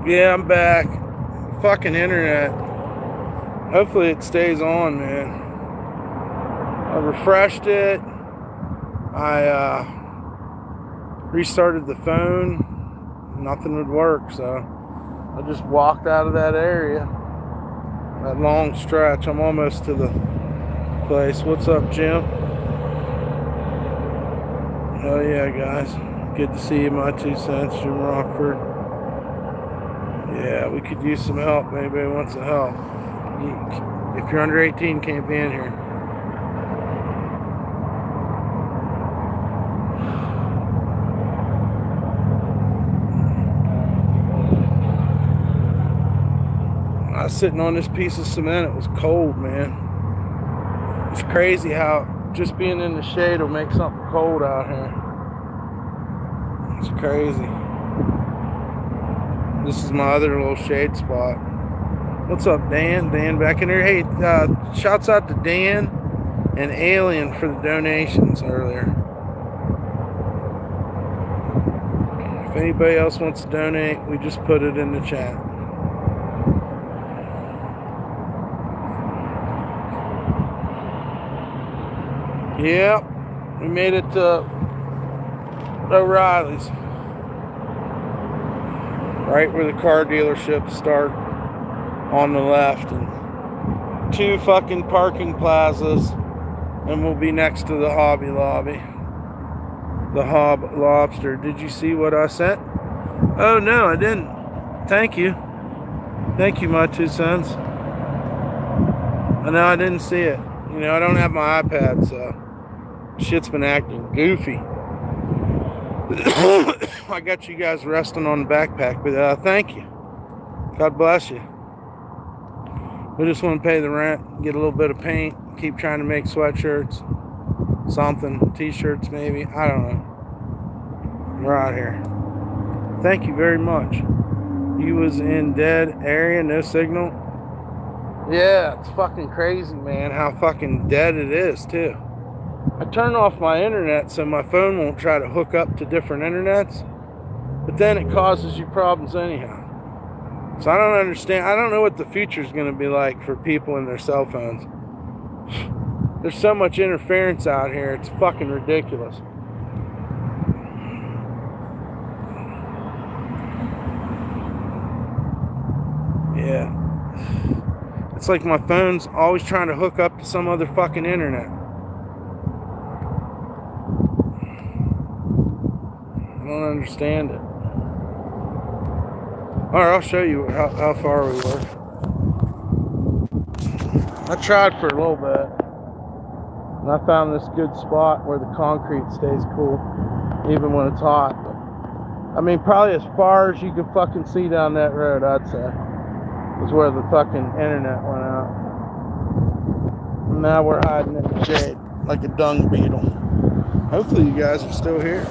Yeah, I'm back. Fucking internet. Hopefully it stays on, man. I refreshed it. I restarted the phone. Nothing would work, so I just walked out of that area. That long stretch. I'm almost to the place. What's up, Jim? Oh yeah, guys. Good to see you, my 2 cents, Jim Rockford. Yeah, we could use some help. Anybody wants some help? If you're under 18, can't be in here. I was sitting on this piece of cement. It was cold, man. It's crazy how just being in the shade will make something cold out here. It's crazy. This is my other little shade spot. What's up, Dan? Dan back in here. Hey, shouts out to Dan and Alien for the donations earlier. If anybody else wants to donate, we just put it in the chat. Yep, we made it to O'Reilly's. Right where the car dealerships start on the left. And 2 fucking parking plazas. And we'll be next to the Hobby Lobby. The Hob Lobster. Did you see what I sent? Oh, no, I didn't. Thank you. Thank you, my 2 cents. No, I didn't see it. You know, I don't have my iPad, so shit's been acting goofy. I got you guys resting on the backpack, but thank you. God bless you. We just want to pay the rent, get a little bit of paint, keep trying to make sweatshirts, something, t-shirts maybe, I don't know. We're out here. Thank you very much. You was in dead area, no signal. Yeah, it's fucking crazy, man, how fucking dead it is, too. I turn off my internet so my phone won't try to hook up to different internets, but then it causes you problems anyhow. So I don't understand. I don't know what the future is going to be like for people in their cell phones. There's so much interference out here. It's fucking ridiculous. Yeah. It's like my phone's always trying to hook up to some other fucking internet. I don't understand it. Alright, I'll show you how far we were. I tried for a little bit. And I found this good spot where the concrete stays cool, even when it's hot. I mean, probably as far as you can fucking see down that road, I'd say, is where the fucking internet went out. And now we're hiding in the shade like a dung beetle. Hopefully you guys are still here.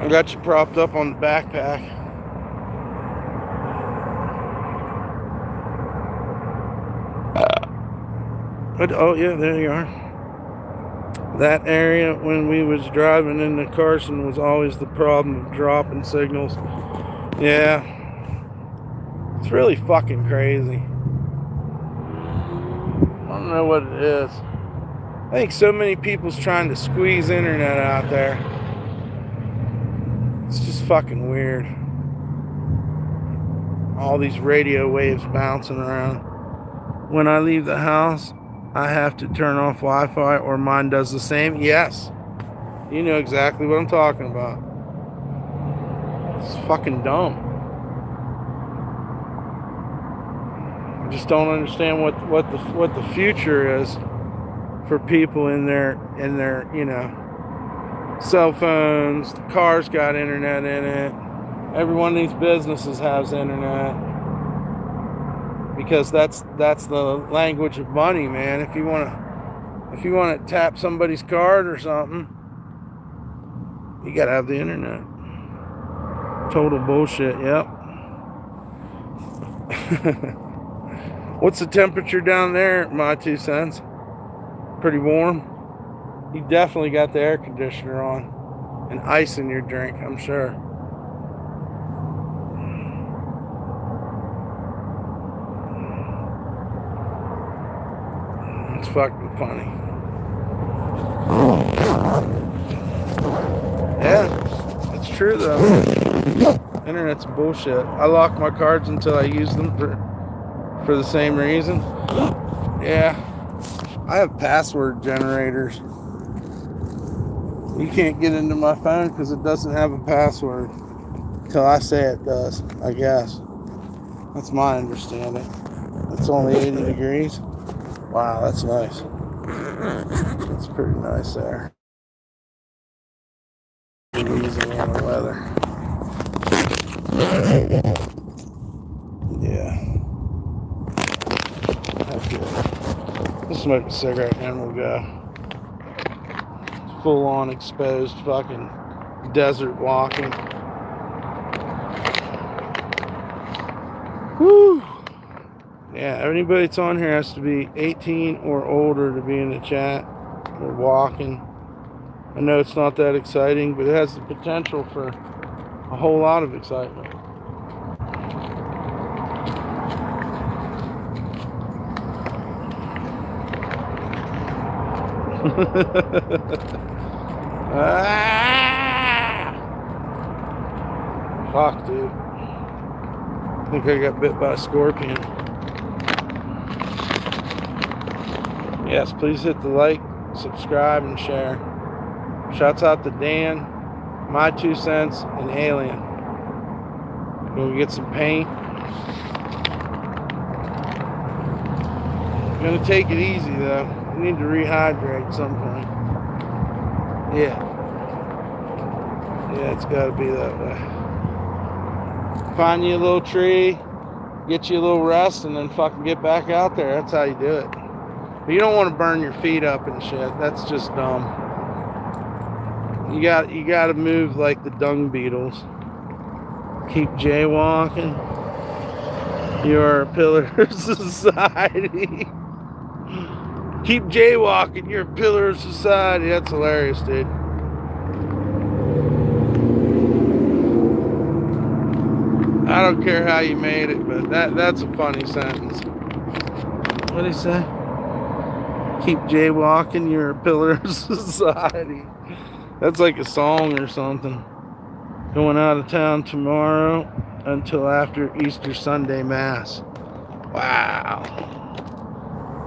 I got you propped up on the backpack. Oh yeah, there you are. That area when we was driving into Carson was always the problem of dropping signals. Yeah. It's really fucking crazy. I don't know what it is. I think so many people's trying to squeeze internet out there. It's just fucking weird. All these radio waves bouncing around. When I leave the house, I have to turn off Wi-Fi or mine does the same. Yes. You know exactly what I'm talking about. It's fucking dumb. I just don't understand what the future is for people in their you know, cell phones. The cars got internet in it. Every one of these businesses has internet. Because that's the language of money, man. If you want to tap somebody's card or something, you gotta have the internet. Total bullshit. Yep. What's the temperature down there? My 2 cents. Pretty warm. You definitely got the air conditioner on and ice in your drink, I'm sure. fucking funny. Yeah, it's true though. Internet's bullshit. I lock my cards until I use them for the same reason. Yeah, I have password generators. You can't get into my phone because it doesn't have a password till I say it does, I guess. That's my understanding. It's only 80 degrees. Wow, that's nice. That's pretty nice there. Louisiana weather. Yeah. We'll smoke a cigarette and then we'll go. Full on exposed fucking desert walking. Woo! Yeah, anybody that's on here has to be 18 or older to be in the chat or walking. I know it's not that exciting, but it has the potential for a whole lot of excitement. Ah! Fuck, dude. I think I got bit by a scorpion. Yes, please hit the like, subscribe, and share. Shouts out to Dan, My 2 Cents, and Alien. Gonna get some paint. Gonna take it easy though. I need to rehydrate at some point. Yeah. Yeah, it's gotta be that way. Find you a little tree, get you a little rest, and then fucking get back out there. That's how you do it. But you don't want to burn your feet up and shit. That's just dumb. You got to move like the dung beetles. Keep jaywalking. You're a pillar of society. Keep jaywalking. You're a pillar of society. That's hilarious, dude. I don't care how you made it, but that's a funny sentence. What did he say? Keep jaywalking. You're a pillar of society. That's like a song or something. Going out of town tomorrow until after Easter Sunday Mass. Wow.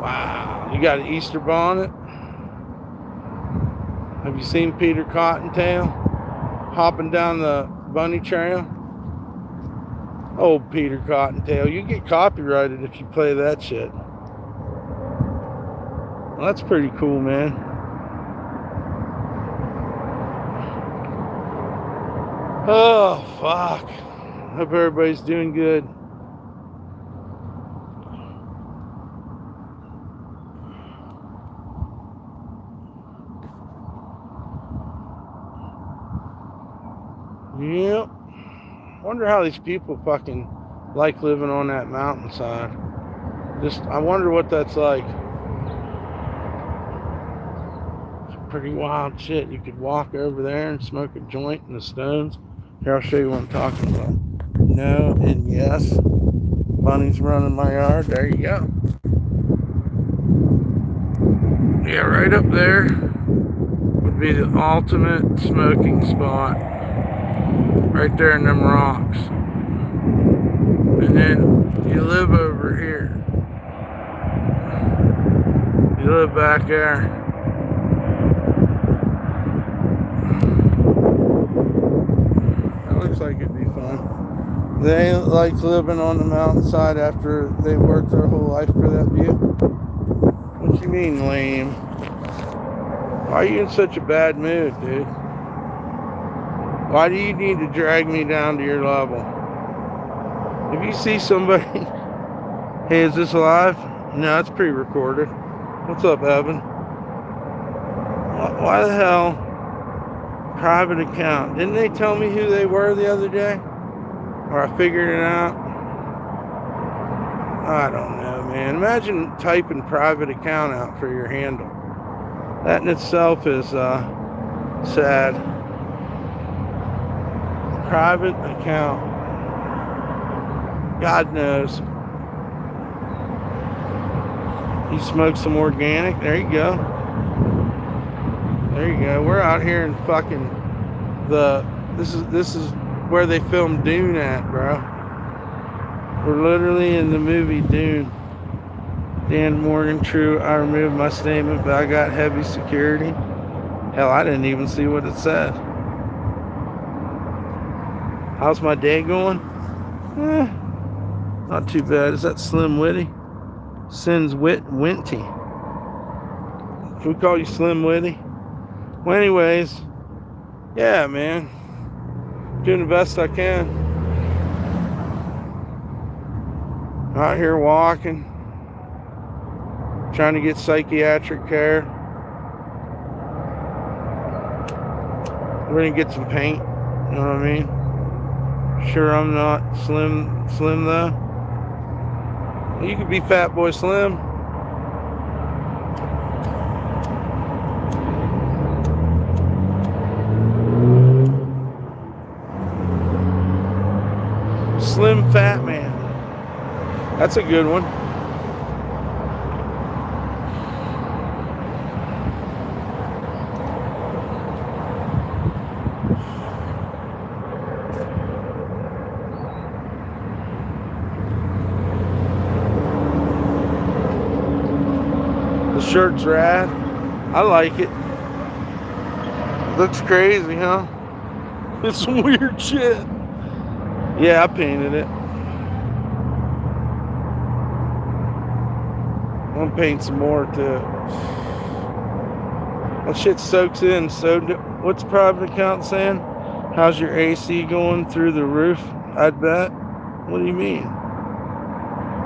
Wow. You got an Easter bonnet? Have you seen Peter Cottontail hopping down the bunny trail? Oh, Peter Cottontail. You get copyrighted if you play that shit. Well, that's pretty cool, man. Oh, fuck. Hope everybody's doing good. Yep. Wonder how these people fucking like living on that mountainside. I wonder what that's like. Pretty wild shit. You could walk over there and smoke a joint in the stones. Here, I'll show you what I'm talking about. No and yes. Bunny's running my yard. There you go. Yeah, right up there would be the ultimate smoking spot. Right there in them rocks. And then you live over here. You live back there. Looks like it'd be fun. They like living on the mountainside after they worked their whole life for that view. What you mean, lame? Why are you in such a bad mood, dude? Why do you need to drag me down to your level? If you see somebody... Hey, is this live? No, it's pre-recorded. What's up, Evan? Why the hell... Private account. Didn't they tell me who they were the other day? Or I figured it out? I don't know, man. Imagine typing private account out for your handle. That in itself is sad. Private account. God knows. You smoke some organic. There you go. There you go. We're out here in fucking this is where they filmed Dune at, bro. We're literally in the movie Dune. Dan Morgan, true. I removed my statement, but I got heavy security. Hell, I didn't even see what it said. How's my day going? Not too bad. Is that Slim Witty? Sins Winty. Can we call you Slim Witty? Well, anyways, yeah, man. Doing the best I can. Out here walking. Trying to get psychiatric care. We're gonna get some paint. You know what I mean? Sure, I'm not slim though. You could be Fat Boy Slim. Slim Fat Man. That's a good one. The shirt's rad. I like it. Looks crazy, huh? It's some weird shit. Yeah, I painted it. I'm gonna paint some more too. That shit soaks in. So, what's private account saying? How's your AC going through the roof? I'd bet. What do you mean?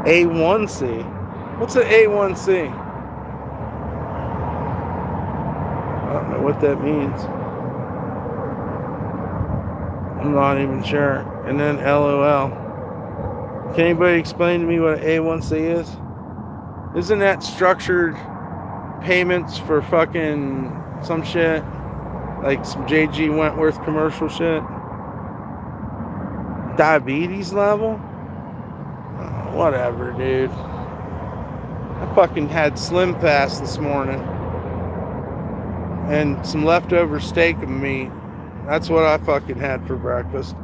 A1C. What's an A1C? I don't know what that means. I'm not even sure. And then LOL. Can anybody explain to me what an A1C is? Isn't that structured payments for fucking some shit? Like some JG Wentworth commercial shit? Diabetes level? Whatever, dude. I fucking had Slim Fast this morning. And some leftover steak and meat. That's what I fucking had for breakfast.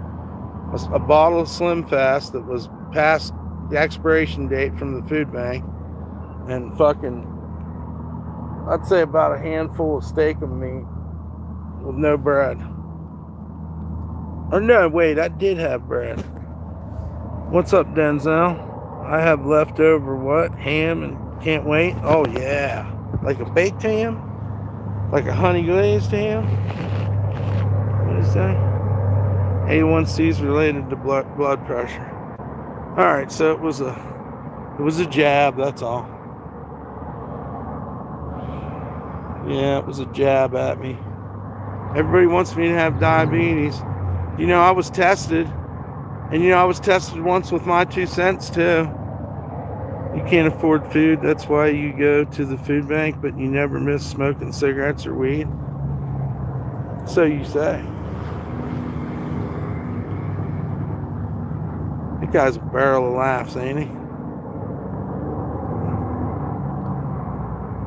A bottle of Slim Fast that was past the expiration date from the food bank. And fucking, I'd say about a handful of steak and meat with no bread. Or no, wait, I did have bread. What's up, Denzel? I have leftover what? Ham and can't wait? Oh, yeah. Like a baked ham? Like a honey glazed ham? What is that? A1C is related to blood pressure. Alright, so it was a jab, that's all. Yeah, it was a jab at me. Everybody wants me to have diabetes. You know, I was tested. And you know, I was tested once with my 2 cents too. You can't afford food, that's why you go to the food bank, but you never miss smoking cigarettes or weed. So you say. That guy's a barrel of laughs, ain't he?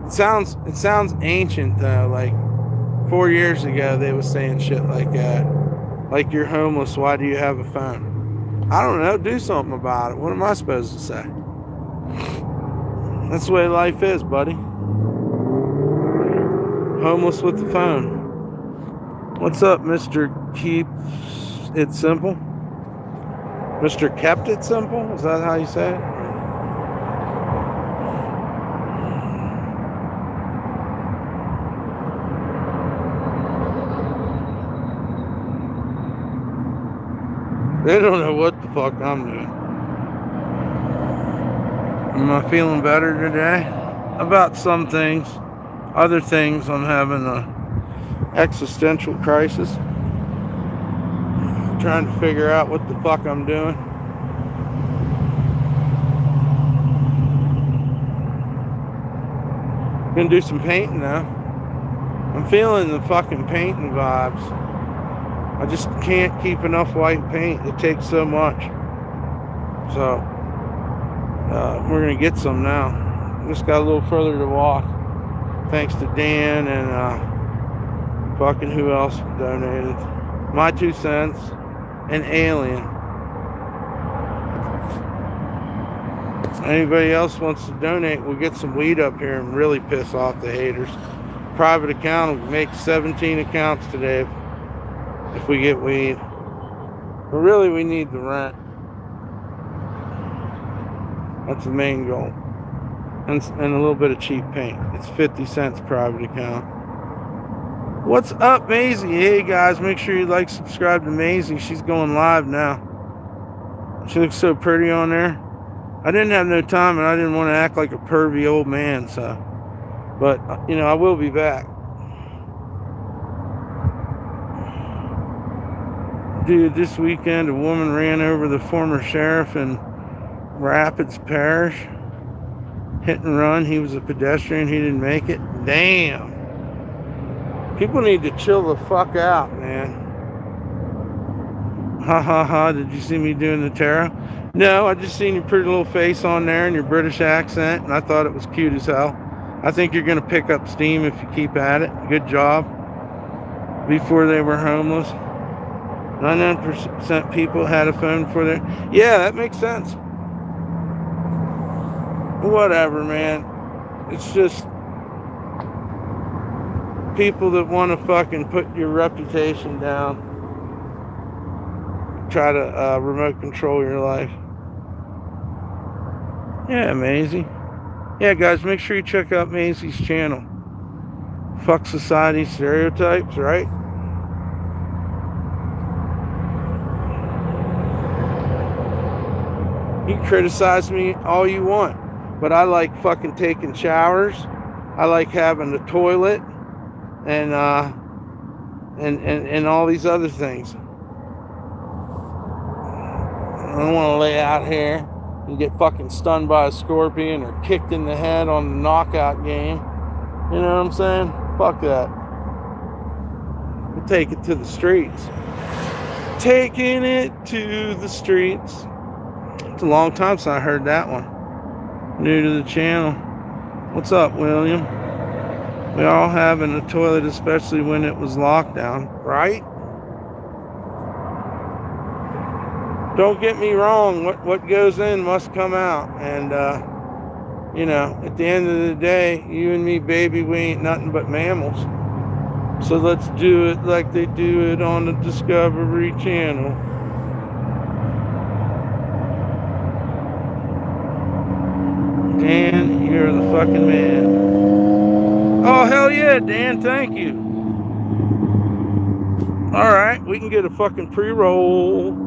It sounds ancient though. Like 4 years ago, they was saying shit like that. Like, you're homeless, why do you have a phone? I don't know, do something about it. What am I supposed to say? That's the way life is, buddy. Homeless with the phone. What's up, Mr. Keeps It Simple? Mr. Kept It Simple? Is that how you say it? They don't know what the fuck I'm doing. Am I feeling better today? About some things. Other things, I'm having a existential crisis. Trying to figure out what the fuck I'm doing. Gonna do some painting now. I'm feeling the fucking painting vibes. I just can't keep enough white paint. It takes so much. So, we're going to get some now. Just got a little further to walk. Thanks to Dan and fucking who else donated. My 2 cents and Alien. Anybody else wants to donate, we'll get some weed up here and really piss off the haters. Private account will make 17 accounts today if we get weed. But really, we need the rent. That's the main goal. And a little bit of cheap paint. It's 50 cents private account. What's up, Maisie? Hey, guys, make sure you like, subscribe to Maisie. She's going live now. She looks so pretty on there. I didn't have no time, and I didn't want to act like a pervy old man, so. But, you know, I will be back. Dude, this weekend, a woman ran over the former sheriff in Rapids Parish. Hit and run. He was a pedestrian. He didn't make it. Damn. People need to chill the fuck out, man. Ha ha ha. Did you see me doing the tarot? No, I just seen your pretty little face on there and your British accent, and I thought it was cute as hell. I think you're going to pick up steam if you keep at it. Good job. Before they were homeless. 99% people had a phone before they... Yeah, that makes sense. Whatever, man. It's just people that want to fucking put your reputation down. Try to remote control your life. Yeah, Maisie. Yeah, guys, make sure you check out Maisie's channel. Fuck society stereotypes, right? You can criticize me all you want, but I like fucking taking showers. I like having a toilet and all these other things. I don't want to lay out here and get fucking stunned by a scorpion or kicked in the head on the knockout game. You know what I'm saying? Fuck that. We'll take it to the streets. Taking it to the streets. It's a long time since I heard that one. New to the channel. What's up, William? We all have in the toilet, especially when it was lockdown, right? Don't get me wrong, what goes in must come out. And, you know, at the end of the day, you and me, baby, we ain't nothing but mammals. So let's do it like they do it on the Discovery Channel. Dan, you're the fucking man. Oh, hell yeah, Dan, thank you. All right, we can get a fucking pre-roll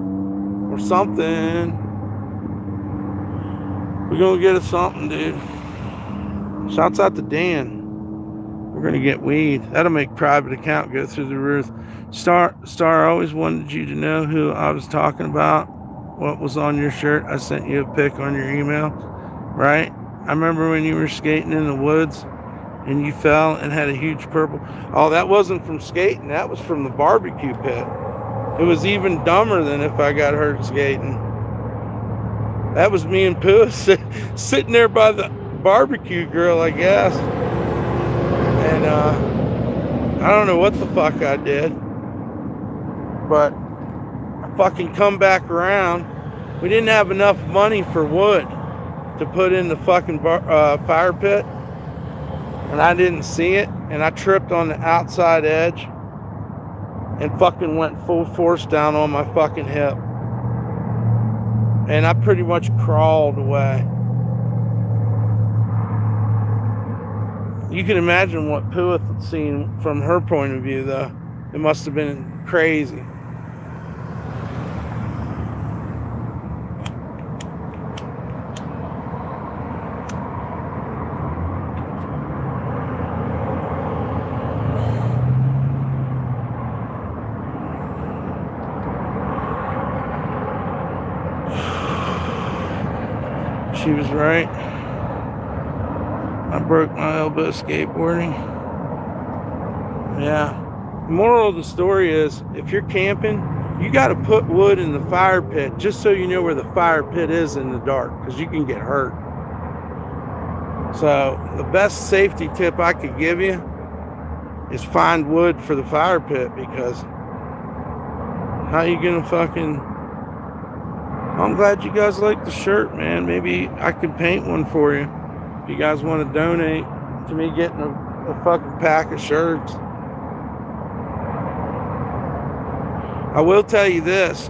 or something. We're gonna get us something, dude. Shouts out to Dan. We're gonna get weed. That'll make private account go through the roof. Star, I always wanted you to know who I was talking about. What was on your shirt? I sent you a pic on your email, right? I remember when you were skating in the woods and you fell and had a huge purple. Oh, that wasn't from skating. That was from the barbecue pit. It was even dumber than if I got hurt skating. That was me and Pooh sitting there by the barbecue grill, I guess. And I don't know what the fuck I did. But I fucking come back around. We didn't have enough money for wood to put in the fucking fire pit. And I didn't see it. And I tripped on the outside edge. And fucking went full force down on my fucking hip. And I pretty much crawled away. You can imagine what Puith had seen from her point of view, though. It must have been crazy. She was right. I broke my elbow skateboarding. Yeah. The moral of the story is, if you're camping, you got to put wood in the fire pit just so you know where the fire pit is in the dark, because you can get hurt. So the best safety tip I could give you is find wood for the fire pit, because how you gonna fucking... I'm glad you guys like the shirt, man. Maybe I could paint one for you if you guys want to donate to me getting a fucking pack of shirts. I will tell you this,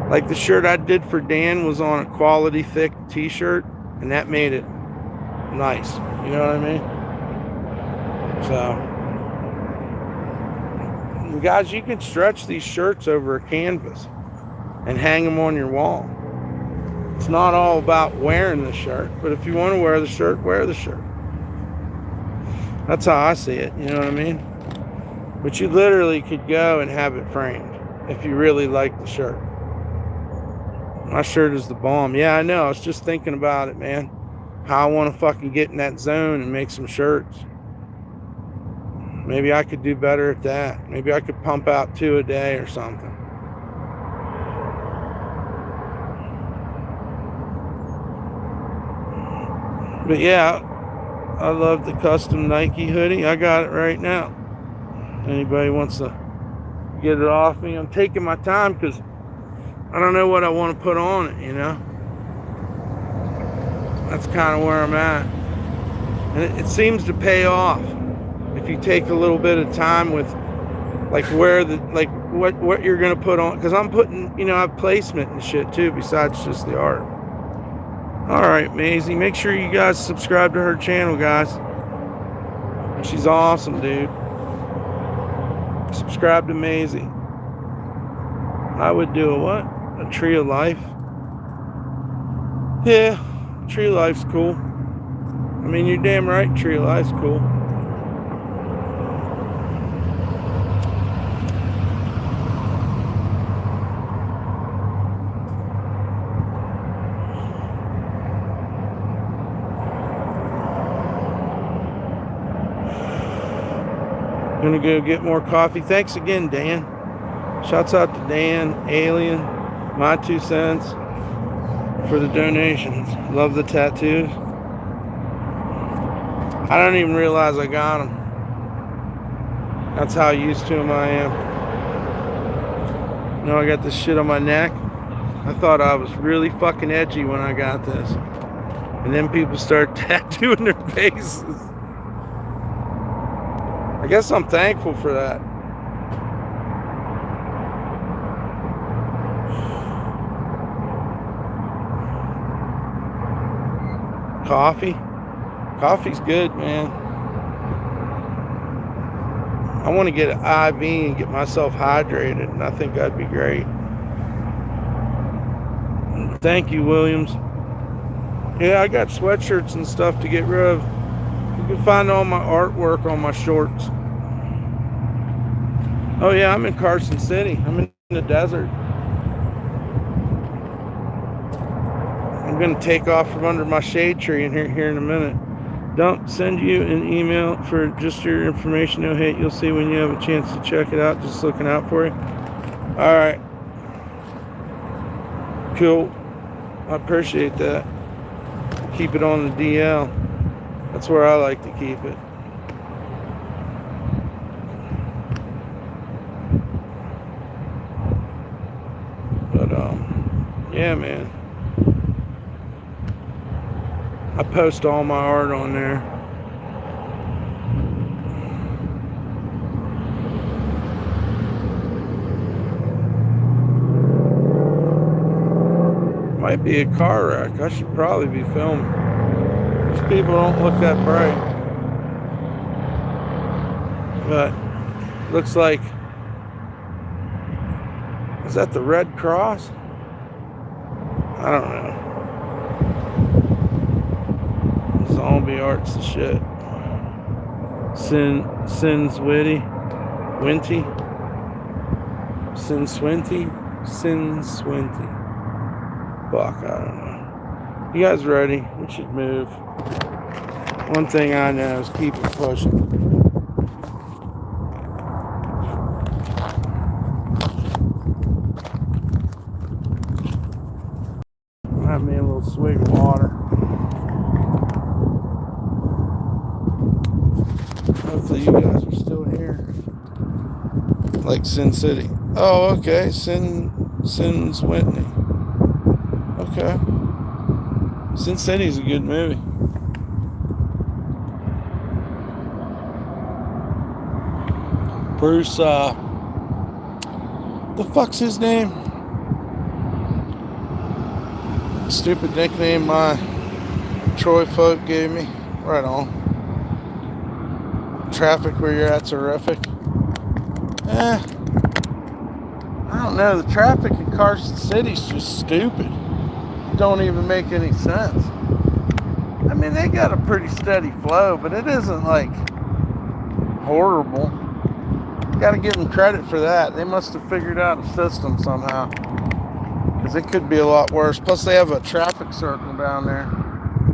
like the shirt I did for Dan was on a quality thick t-shirt, and that made it nice. You know what I mean? So, guys, you can stretch these shirts over a canvas and hang them on your wall. It's not all about wearing the shirt, but if you want to wear the shirt, wear the shirt. That's how I see it, you know what I mean? But you literally could go and have it framed if you really like the shirt. My shirt is the bomb. Yeah, I know. I was just thinking about it, man. How I want to fucking get in that zone and make some shirts. Maybe I could do better at that. Maybe I could pump out 2 a day or something. But yeah, I love the custom Nike hoodie. I got it right now. Anybody wants to get it off me? I'm taking my time because I don't know what I want to put on it, you know? That's kind of where I'm at. And it seems to pay off if you take a little bit of time with like where the, like what you're going to put on. Because I'm putting, you know, I have placement and shit too besides just the art. All right, Maisie, make sure you guys subscribe to her channel, guys. She's awesome, dude. Subscribe to Maisie. I would do a what? A tree of life? Yeah, tree of life's cool. I mean, you're damn right, tree of life's cool. Gonna go get more coffee. Thanks again, Dan. Shouts out to Dan, Alien, my 2 cents for the donations. Love the tattoos. I don't even realize I got them. That's how used to them I am. You know, I got this shit on my neck. I thought I was really fucking edgy when I got this. And then people start tattooing their faces. I guess I'm thankful for that. Coffee? Coffee's good, man. I want to get an IV and get myself hydrated, and I think that'd be great. Thank you, Williams. Yeah, I got sweatshirts and stuff to get rid of. You can find all my artwork on my shorts. Oh yeah, I'm in Carson City. I'm in the desert. I'm going to take off from under my shade tree in here in a minute. Don't send you an email for just your information. No hate. You'll see when you have a chance to check it out. Just looking out for you. All right. Cool. I appreciate that. Keep it on the DL. That's where I like to keep it. But yeah, man. I post all my art on there. Might be a car wreck. I should probably be filming. These people don't look that bright. But looks like, is that the Red Cross? I don't know. Zombie art's the shit. Sin's Winty. Fuck, I don't know. You guys ready? We should move. One thing I know is keep it pushing. Have me a little swig of water. Hopefully you guys are still here. Like Sin City. Oh, okay. Sin's Whitney. Okay. Sin City's a good movie. Bruce, the fuck's his name? Stupid nickname my Troy folk gave me. Right on. Traffic where you're at's horrific. I don't know. The traffic in Carson City's just stupid. Don't even make any sense. I mean, they got a pretty steady flow, but it isn't like horrible. Got to give them credit for that. They must have figured out a system somehow, because it could be a lot worse. Plus, they have a traffic circle down there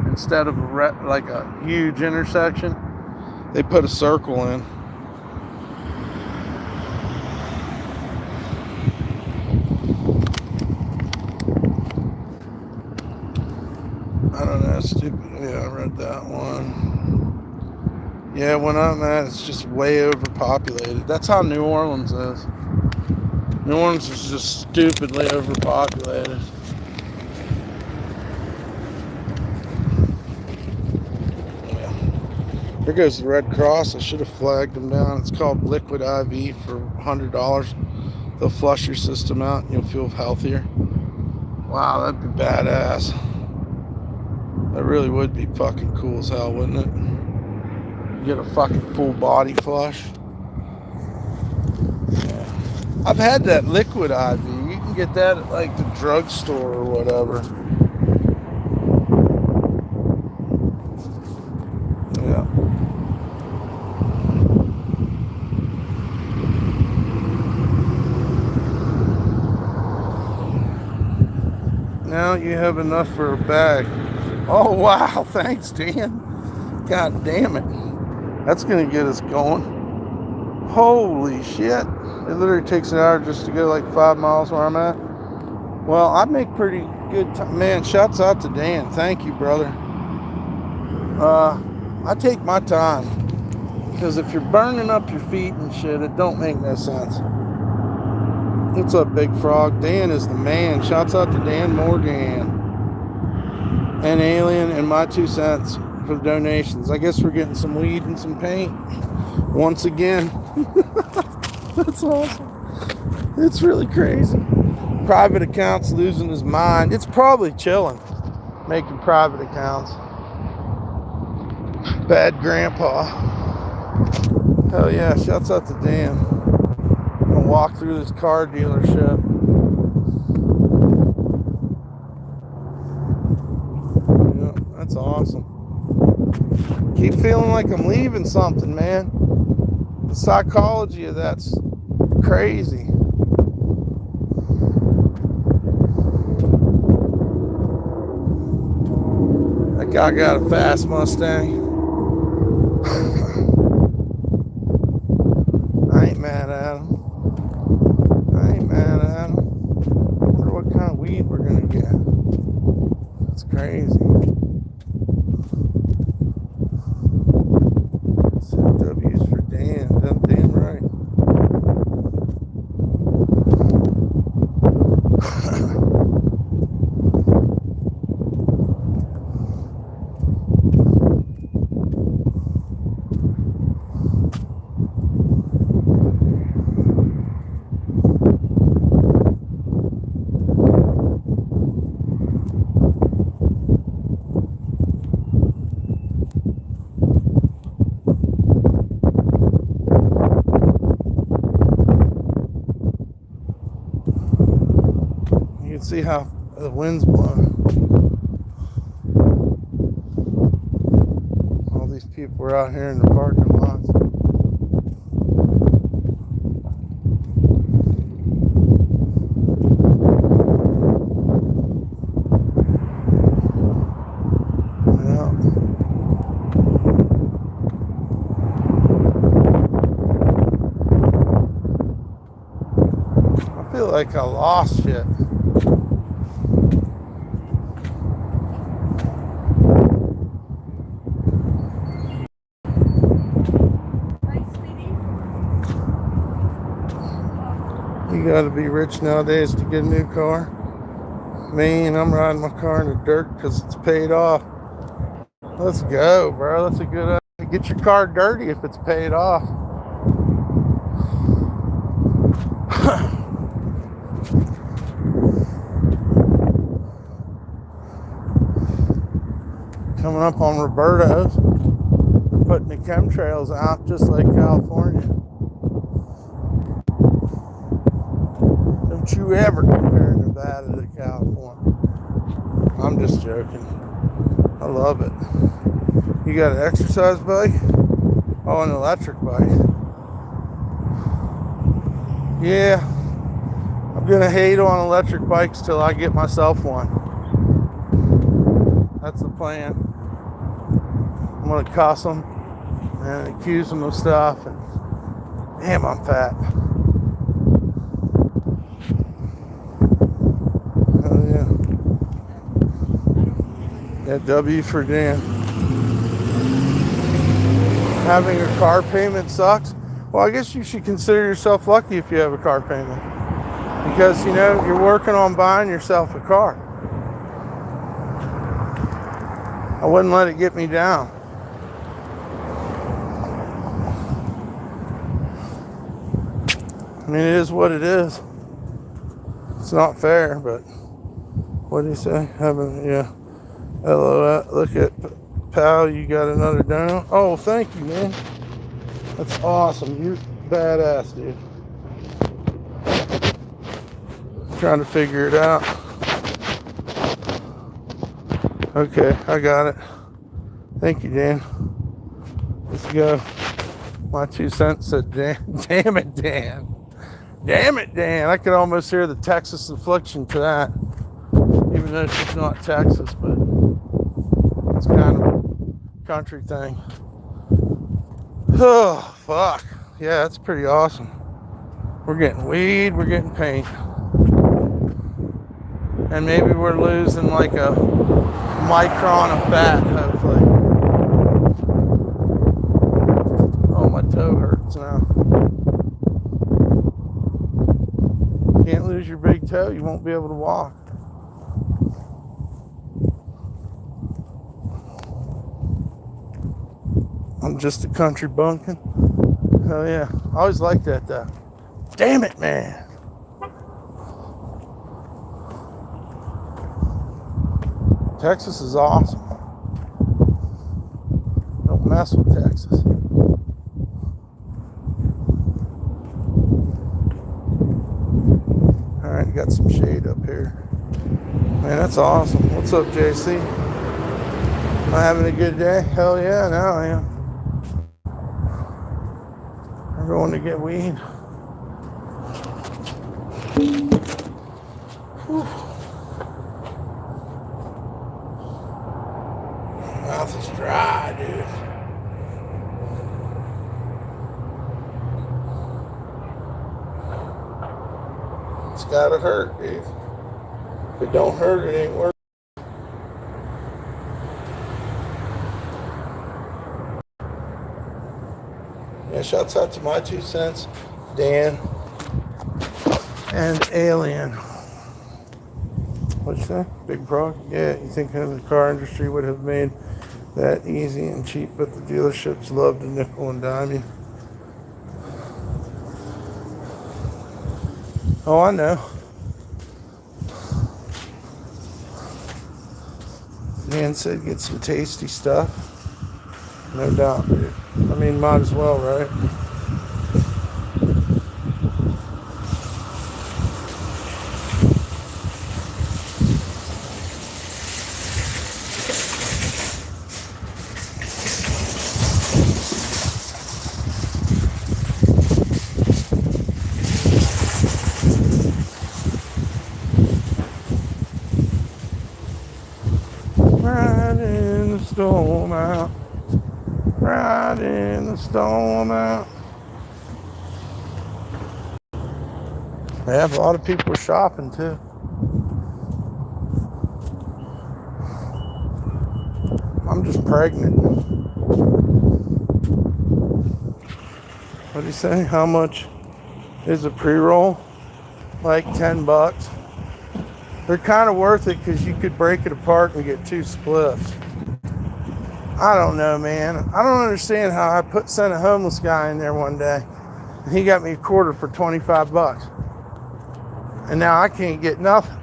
instead of like a huge intersection. They put a circle in. I don't know, stupid. Yeah, I read that one. Yeah, when I'm at, it's just way overpopulated. That's how New Orleans is. New Orleans is just stupidly overpopulated. Yeah. Here goes the Red Cross. I should have flagged them down. It's called Liquid IV for $100. They'll flush your system out and you'll feel healthier. Wow, that'd be badass. That really would be fucking cool as hell, wouldn't it? You get a fucking full body flush. Yeah. I've had that liquid IV. You can get that at like the drugstore or whatever. Yeah. Now you have enough for a bag. Oh, wow. Thanks, Dan. God damn it. That's going to get us going. Holy shit. It literally takes an hour just to go like 5 miles where I'm at. Well, I make pretty good time. Man, shouts out to Dan. Thank you, brother. I take my time. Because if you're burning up your feet and shit, it don't make no sense. What's up, Big Frog? Dan is the man. Shouts out to Dan Morgan. And Alien and my 2 cents for the donations. I guess we're getting some weed and some paint once again. That's awesome. It's really crazy. Private accounts losing his mind. It's probably chilling making private accounts. Bad grandpa. Hell yeah, shouts out to Dan. I'm gonna walk through this car dealership. That's awesome. Keep feeling like I'm leaving something, man. The psychology of that's crazy. That guy got a fast Mustang. I ain't mad at him. I wonder what kind of weed we're gonna get. It's crazy. W's for Dan. Damn right. See how the wind's blowing. All these people are out here in the parking lots. Yeah. I feel like I lost shit. You gotta be rich nowadays to get a new car. Me, and I'm riding my car in the dirt because it's paid off. Let's go, bro. That's a good idea. Get your car dirty if it's paid off. Coming up on Roberto's. They're putting the chemtrails out just like California. Don't you ever compare Nevada to California. I'm just joking. I love it. You got an exercise bike? Oh, an electric bike. Yeah. I'm gonna hate on electric bikes till I get myself one. That's the plan. I'm gonna cuss them and accuse them of stuff, and damn, I'm fat. Oh yeah. Yeah, W for Dan. Having a car payment sucks. Well, I guess you should consider yourself lucky if you have a car payment, because you know you're working on buying yourself a car. I wouldn't let it get me down. I mean, it is what it is. It's not fair, but what do you say? Yeah. Hello, look at pal. You got another down. Oh, thank you, man. That's awesome. You're badass, dude. Trying to figure it out. Okay, I got it. Thank you, Dan. Let's go. My 2 cents said, damn it, Dan. Damn it, Dan. I could almost hear the Texas inflection to that. Even though it's not Texas, but it's kind of a country thing. Oh, fuck. Yeah, that's pretty awesome. We're getting weed, we're getting paint. And maybe we're losing like a micron of fat, hopefully. Oh, my toe hurts now. Can't lose your big toe, you won't be able to walk. I'm just a country bumpkin. Hell yeah. I always liked that though. Damn it, man. Texas is awesome. Don't mess with Texas. Alright, got some shade up here. Man, that's awesome. What's up, JC? Am I having a good day? Hell yeah, now I am. We're going to get weed. Whew. Mouth is dry, dude. It's gotta hurt, dude. If it don't hurt, it ain't worth it. Yeah, shouts out to my 2 cents, Dan, and Alien. What'd you say? Big Frog? Yeah, you think the car industry would have made that easy and cheap, but the dealerships love to nickel and dime you. Oh, I know. Dan said get some tasty stuff. No doubt, dude. I mean, might as well, right? Riding the storm out. Riding the storm out. Yeah, a lot of people are shopping too. I'm just pregnant. What do you say? How much is a pre-roll? like 10 bucks. They're kind of worth it because you could break it apart and get 2 spliffs. I don't know, man. I don't understand how I sent a homeless guy in there one day and he got me a quarter for 25 bucks. And now I can't get nothing.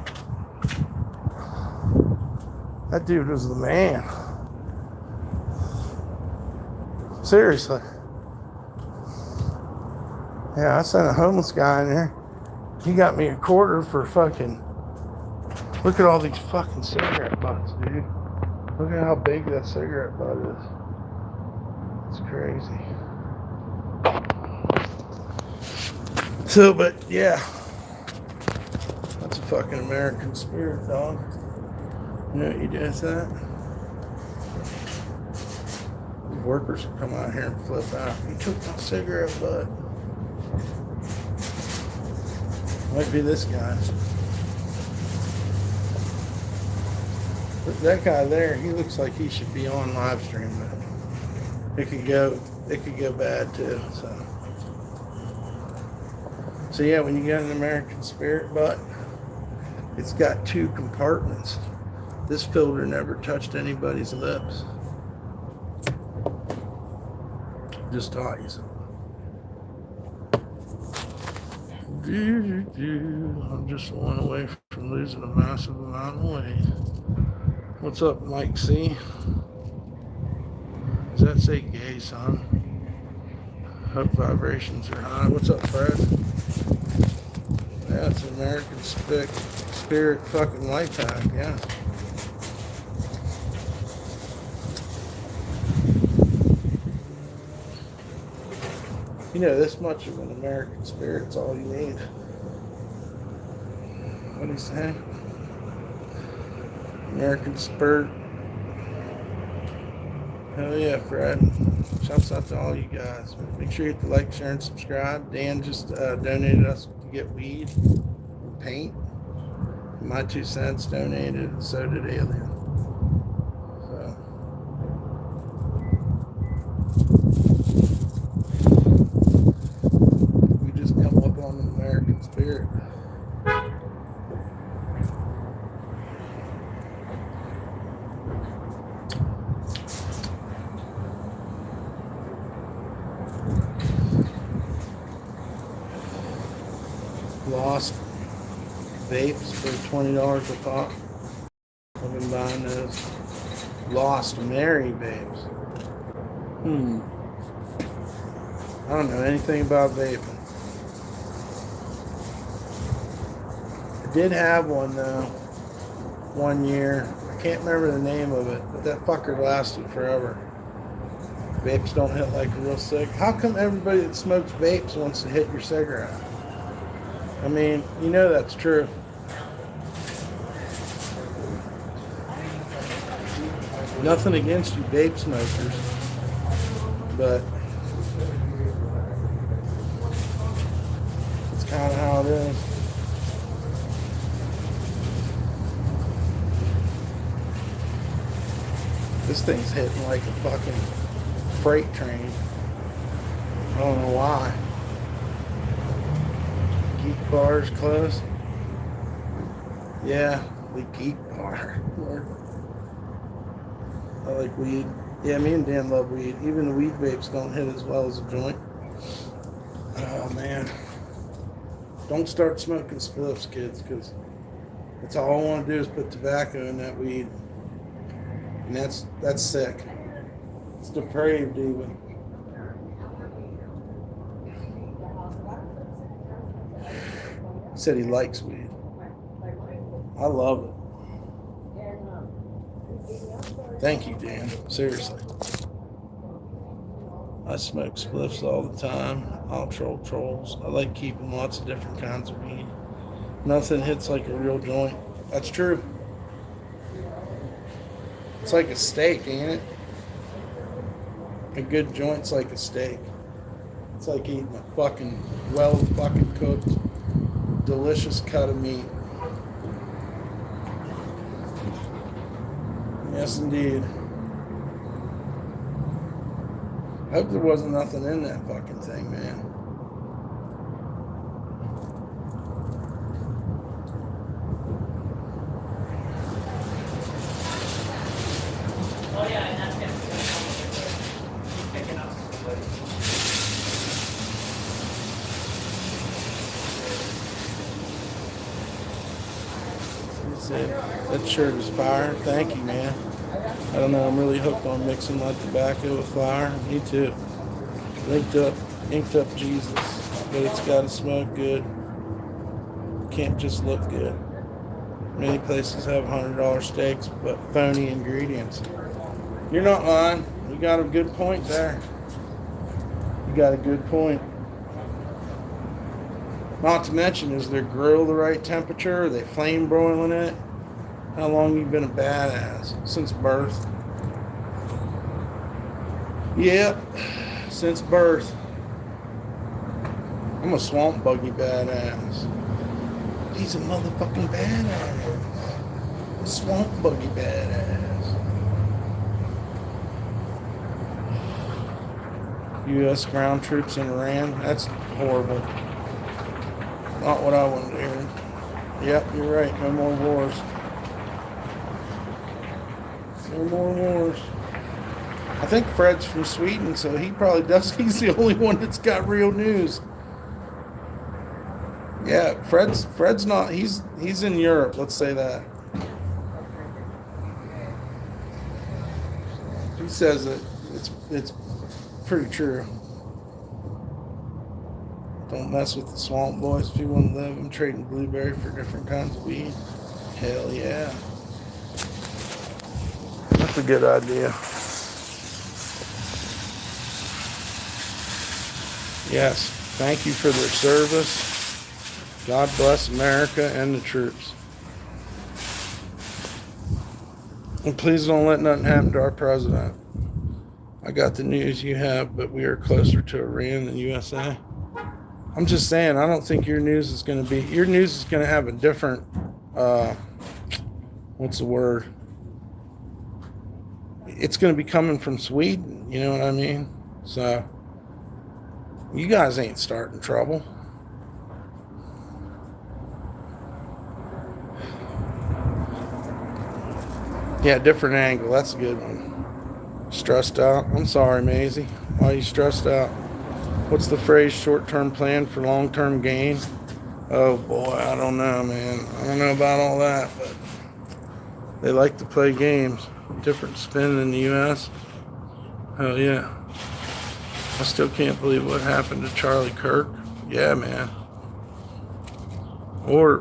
That dude was the man. Seriously. Yeah, I sent a homeless guy in there. He got me a quarter for fucking... Look at all these fucking cigarette butts, dude. Look at how big that cigarette butt is. It's crazy. So, but yeah. That's a fucking American spirit, dog. You know what you do with that? The workers will come out here and flip out. You took my cigarette butt. Might be this guy. But that guy there, he looks like he should be on live stream, but it could go bad too. So yeah, when you get an American spirit butt, it's got 2 compartments. This filter never touched anybody's lips. Just taught you something. I'm just one away from losing a massive amount of weight. What's up, Mike C? Does that say gay, son? Hope vibrations are high. What's up, Fred? Yeah, it's an American spirit fucking life hack, yeah. You know, this much of an American spirit's all you need. What do you say? American spirit. Hell yeah, Fred. Shouts out to all you guys. Make sure you hit the like, share, and subscribe. Dan just donated us to get weed and paint. My 2 cents donated, and so did Alien. So. We just come up on the American spirit. Lost vapes for $20 a pop. I've been buying those. Lost Mary vapes. I don't know anything about vaping. I did have one though, 1 year. I can't remember the name of it, but that fucker lasted forever. Vapes don't hit like real sick. How come everybody that smokes vapes wants to hit your cigarette? I mean, you know that's true. Nothing against you vape smokers, but it's kind of how it is. This thing's hitting like a fucking freight train. I don't know why. Geek bar's closed. Yeah, the geek bar. I like weed. Yeah, me and Dan love weed. Even the weed vapes don't hit as well as a joint. Oh man. Don't start smoking spliffs, kids, because that's all I want to do is put tobacco in that weed. And that's sick. It's depraved even. He said he likes weed. I love it. Thank you, Dan. Seriously. I smoke spliffs all the time. I'll troll trolls. I like keeping lots of different kinds of weed. Nothing hits like a real joint. That's true. It's like a steak, ain't it? A good joint's like a steak. It's like eating a fucking cooked, delicious cut of meat. Yes, indeed. I hope there wasn't nothing in that fucking thing, man. That shirt is fire. Thank you, man. I don't know. I'm really hooked on mixing my tobacco with flour. Me too. Inked up Jesus, but it's got to smell good. Can't just look good. Many places have $100 steaks, but phony ingredients. You're not lying. You got a good point there. You got a good point. Not to mention, is their grill the right temperature? Are they flame broiling it? How long you been a badass? Since birth. Yep, since birth. I'm a swamp buggy badass. He's a motherfucking badass. A swamp buggy badass. U.S. ground troops in Iran. That's horrible. Not what I wanted to hear. Yep, you're right. No more wars. No more wars. I think Fred's from Sweden, so he probably does. He's the only one that's got real news. Yeah, Fred's not. He's in Europe. Let's say that. He says that it's pretty true. Don't mess with the swamp boys if you want to live. I'm trading blueberry for different kinds of weed. Hell yeah. That's a good idea. Yes, thank you for their service. God bless America and the troops. And please don't let nothing happen to our president. I got the news you have, but we are closer to Iran than USA. I'm just saying, I don't think your news is going to have a different, what's the word? It's going to be coming from Sweden, you know what I mean? So, you guys ain't starting trouble. Yeah, different angle, that's a good one. Stressed out? I'm sorry, Maisie. Why are you stressed out? What's the phrase, short-term plan for long-term gain? Oh boy, I don't know, man. I don't know about all that, but they like to play games. Different spin in the U.S. Hell yeah. I still can't believe what happened to Charlie Kirk. Yeah, man. Or,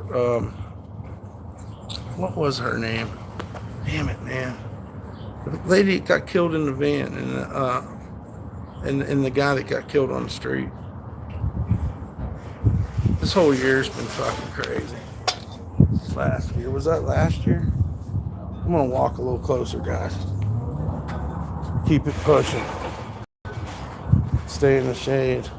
what was her name? Damn it, man. The lady got killed in the van, and the guy that got killed on the street. This whole year's been fucking crazy. Last year. Was that last year? I'm going to walk a little closer, guys. Keep it pushing. Stay in the shade.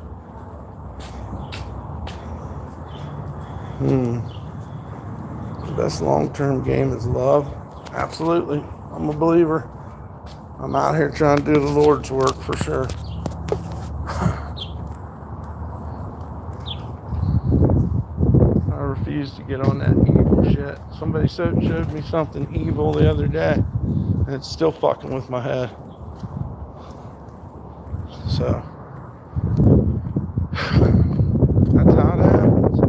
The best long-term game is love. Absolutely. I'm a believer. I'm out here trying to do the Lord's work for sure. I refuse to get on that evil shit. Somebody showed me something evil the other day, and it's still fucking with my head. So, that's how it happens.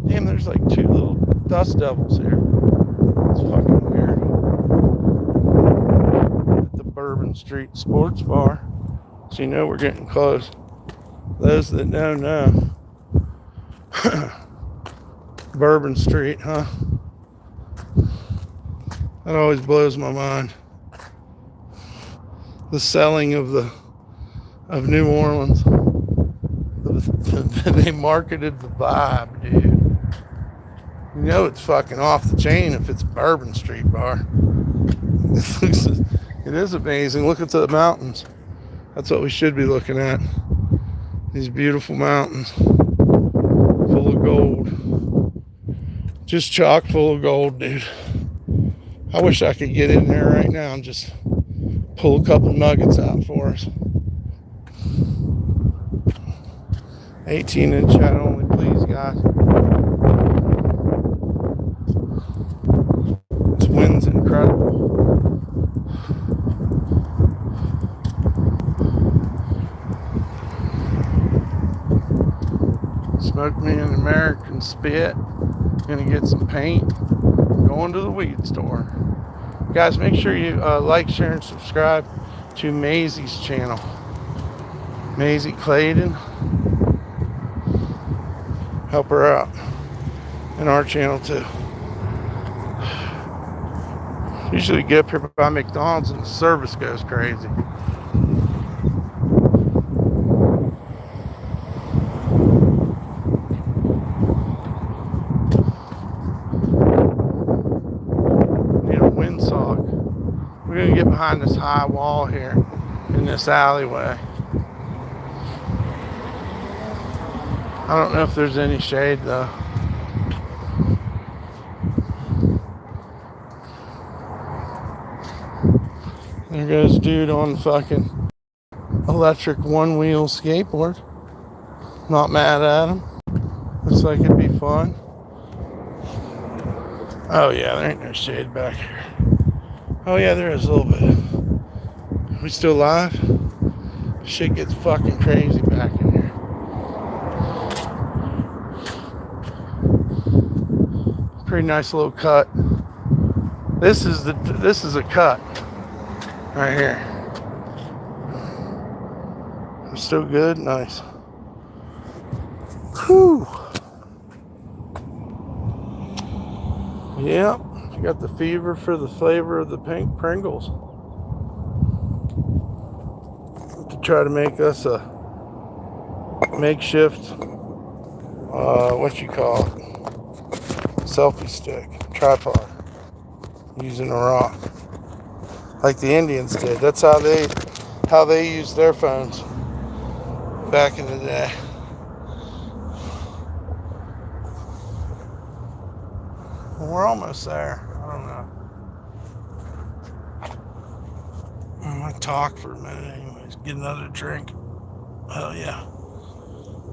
Damn, there's like 2 little dust devils here. It's fucking weird. At the Bourbon Street Sports Bar. So you know we're getting close. Those that know. Bourbon Street, huh? That always blows my mind. The selling of New Orleans. They marketed the vibe, dude. You know it's fucking off the chain if it's Bourbon Street Bar. It is amazing. Look at the mountains. That's what we should be looking at. These beautiful mountains. Full of gold. Just chock full of gold, dude. I wish I could get in there right now and just pull a couple nuggets out for us. 18-inch shot only, please, guys. This wind's incredible. Smoked me an American spit. Gonna get some paint. going to the weed store. Guys, make sure you like, share, and subscribe to Maisie's channel. Maisie Clayton. Help her out. And our channel too. Usually get up here by McDonald's and the service goes crazy. Need a windsock. We're going to get behind this high wall here in this alleyway. I don't know if there's any shade though. There goes dude on the fucking electric one-wheel skateboard. Not mad at him. Looks like it'd be fun. Oh yeah, there ain't no shade back here. Oh yeah, there is a little bit. We still live? Shit gets fucking crazy back in here. Pretty nice little cut. This is a cut right here. It's still good, nice. Whew. Yep, you got the fever for the flavor of the pink Pringles. To try to make us a makeshift, what you call it, selfie stick, tripod, using a rock, like the Indians did. That's how they used their phones back in the day. Well, we're almost there. I don't know. I'm gonna talk for a minute anyways. Get another drink. Oh yeah.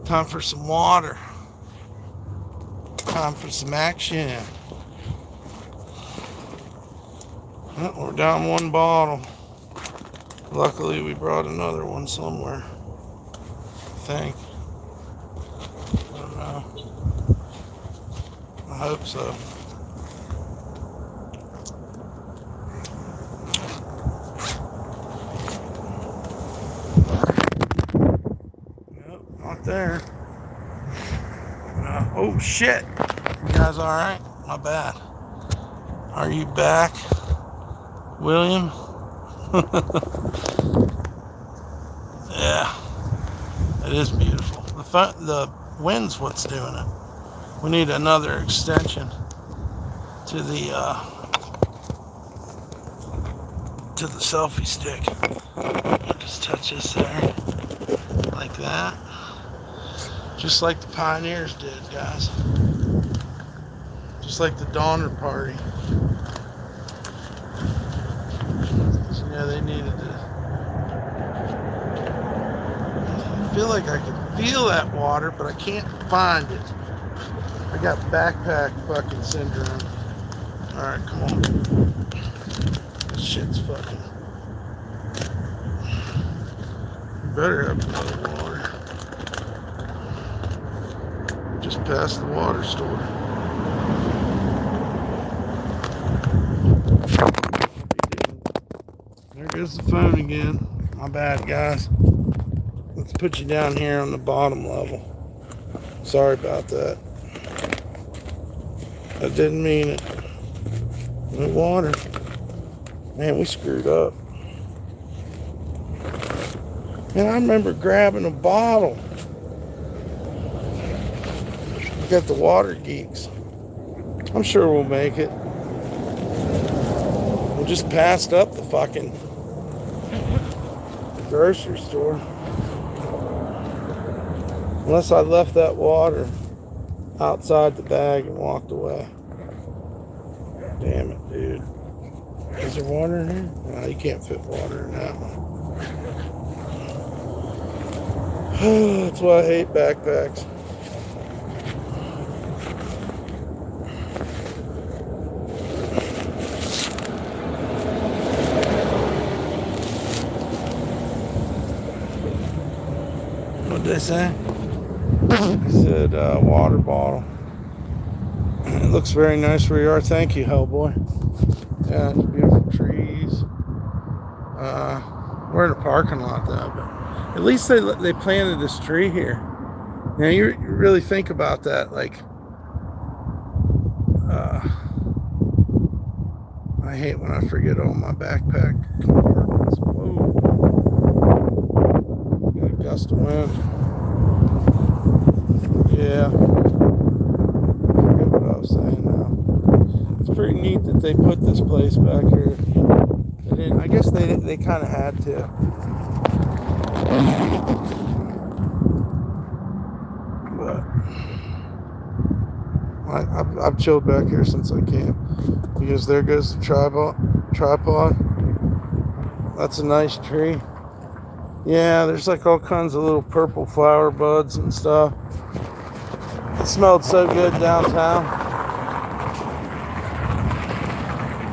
Time for some water. Time for some action. Well, we're down one bottle. Luckily we brought another one somewhere. I think. I don't know. I hope so. There. Oh shit. You guys alright? My bad. Are you back, William? Yeah. It is beautiful. The wind's what's doing it. We need another extension to the selfie stick. Just touch this there. Like that. Just like the pioneers did, guys. Just like the Donner Party. So, yeah, they needed to. I feel like I can feel that water, but I can't find it. I got backpack fucking syndrome. Alright, come on. This shit's fucking. You better have another water. Just past the water store. There goes the phone again. My bad, guys. Let's put you down here on the bottom level. Sorry about that. I didn't mean it. No water. Man, we screwed up. Man, I remember grabbing a bottle. Got the water geeks. I'm sure we'll make it. We just passed up the fucking grocery store. Unless I left that water outside the bag and walked away. Damn it, dude. Is there water in here? No, you can't fit water in that one. That's why I hate backpacks. What'd they say? They said water bottle. It looks very nice where you are. Thank you, Hellboy. Yeah, it's beautiful trees. We're in a parking lot though, but at least they planted this tree here. Now you really think about that, like, I hate when I forget all my backpack compartments. Whoa. Got a gust of wind. Yeah. Forget what I was saying now. It's pretty neat that they put this place back here. They didn't, I guess they kind of had to. But I've chilled back here since I came. Because there goes the tripod. That's a nice tree. Yeah, there's like all kinds of little purple flower buds and stuff. It smelled so good downtown.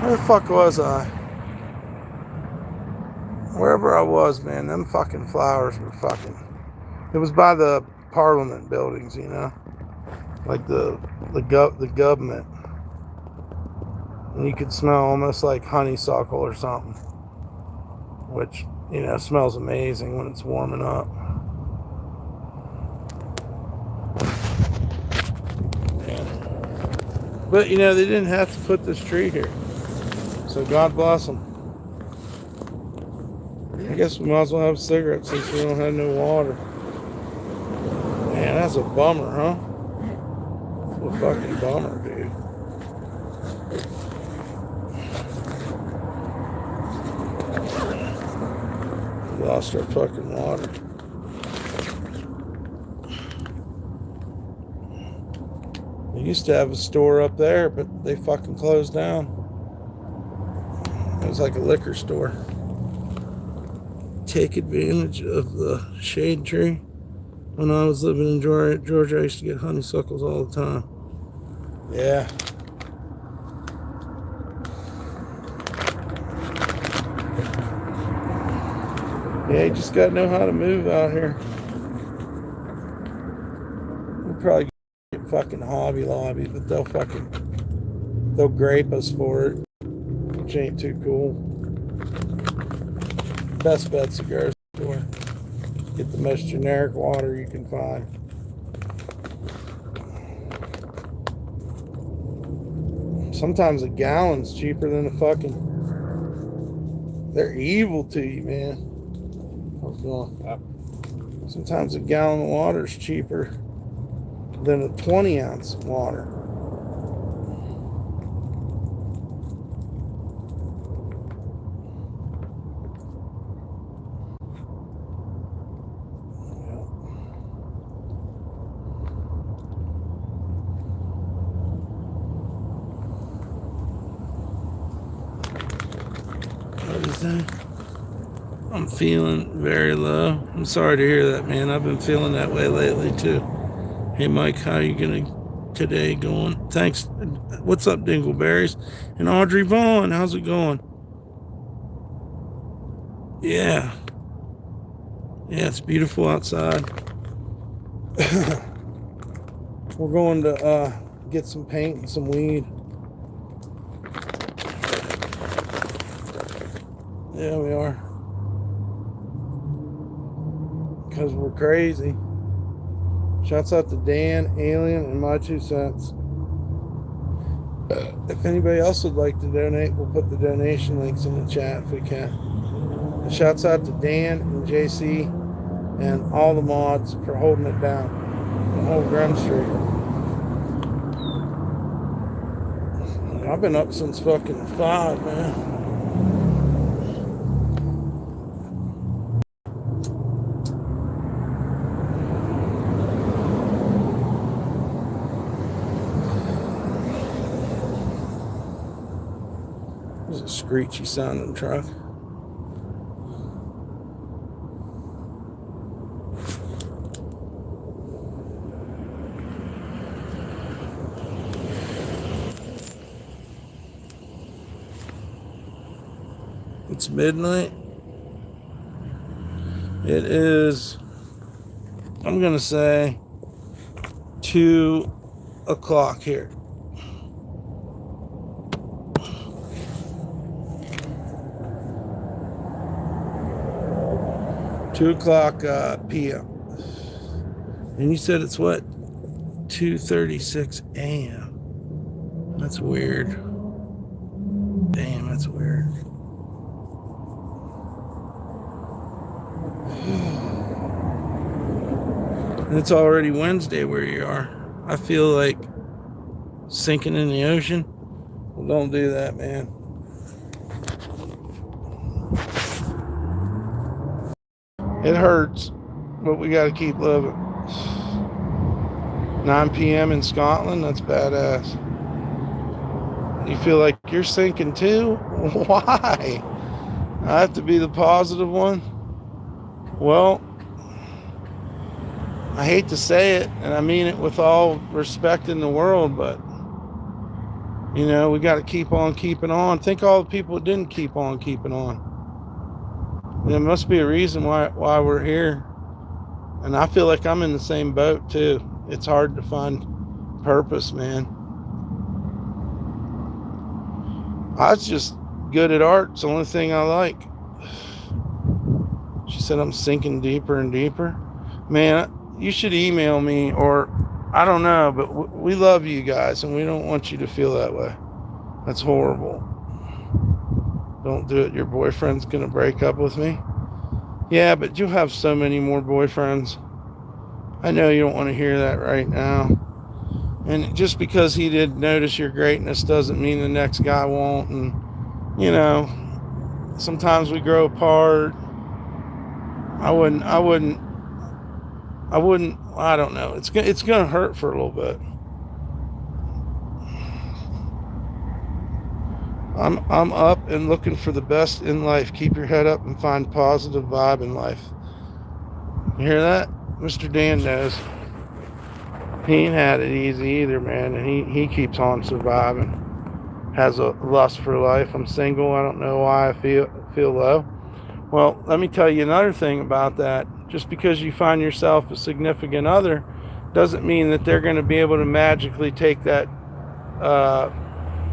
Where the fuck was I? Wherever I was, man, them fucking flowers were fucking... It was by the Parliament buildings, you know? Like the government. And you could smell almost like honeysuckle or something. Which, you know, smells amazing when it's warming up. Yeah. But, you know, they didn't have to put this tree here. So God bless them. I guess we might as well have cigarettes since we don't have no water. Man, that's a bummer, huh? That's a fucking bummer, dude. We lost our fucking water. We used to have a store up there, but they fucking closed down. It was like a liquor store. Take advantage of the shade tree. When I was living in Georgia, I used to get honeysuckles all the time. Yeah. Yeah, you just gotta know how to move out here. We'll probably get fucking Hobby Lobby, but they'll grape us for it, which ain't too cool. Best bet's a grocery store. Get the most generic water you can find. Sometimes a gallon's cheaper than a fucking... They're evil to you, man. How's it going? Sometimes a gallon of water is cheaper than a 20-ounce of water. I'm feeling very low. I'm sorry to hear that, man. I've been feeling that way lately too. Hey Mike, how you today going? Thanks. What's up, Dingleberries? And Audrey Vaughn, how's it going? Yeah, it's beautiful outside. We're going to get some paint and some weed. Yeah, we are. Because we're crazy. Shouts out to Dan, Alien, and my 2 cents. If anybody else would like to donate, we'll put the donation links in the chat if we can. And shouts out to Dan and JC and all the mods for holding it down. The whole Grim Street. I've been up since fucking 5, man. There's a screechy sounding truck. It's midnight. It is, I'm gonna say 2 o'clock here. 2 o'clock p.m. And you said it's what? 2:36 a.m. That's weird. Damn, that's weird. And it's already Wednesday where you are. I feel like sinking in the ocean. Well, don't do that, man. It hurts, but we got to keep living. 9 p.m. in Scotland, that's badass. You feel like you're sinking too? Why? I have to be the positive one? Well, I hate to say it, and I mean it with all respect in the world, but, you know, we got to keep on keeping on. Think all the people that didn't keep on keeping on. There must be a reason why we're here. And I feel like I'm in the same boat too. It's hard to find purpose, man. I was just good at art. It's the only thing I like. She said I'm sinking deeper and deeper. Man, you should email me, or I don't know, but we love you guys and we don't want you to feel that way. That's horrible. Don't do it. Your boyfriend's going to break up with me. Yeah, but you'll have so many more boyfriends. I know you don't want to hear that right now. And just because he did notice your greatness doesn't mean the next guy won't. And, you know, sometimes we grow apart. I don't know. It's going to hurt for a little bit. I'm up and looking for the best in life. Keep your head up and find positive vibe in life. You hear that? Mr. Dan knows. He ain't had it easy either, man. And he keeps on surviving. Has a lust for life. I'm single. I don't know why I feel low. Well, let me tell you another thing about that. Just because you find yourself a significant other doesn't mean that they're going to be able to magically take that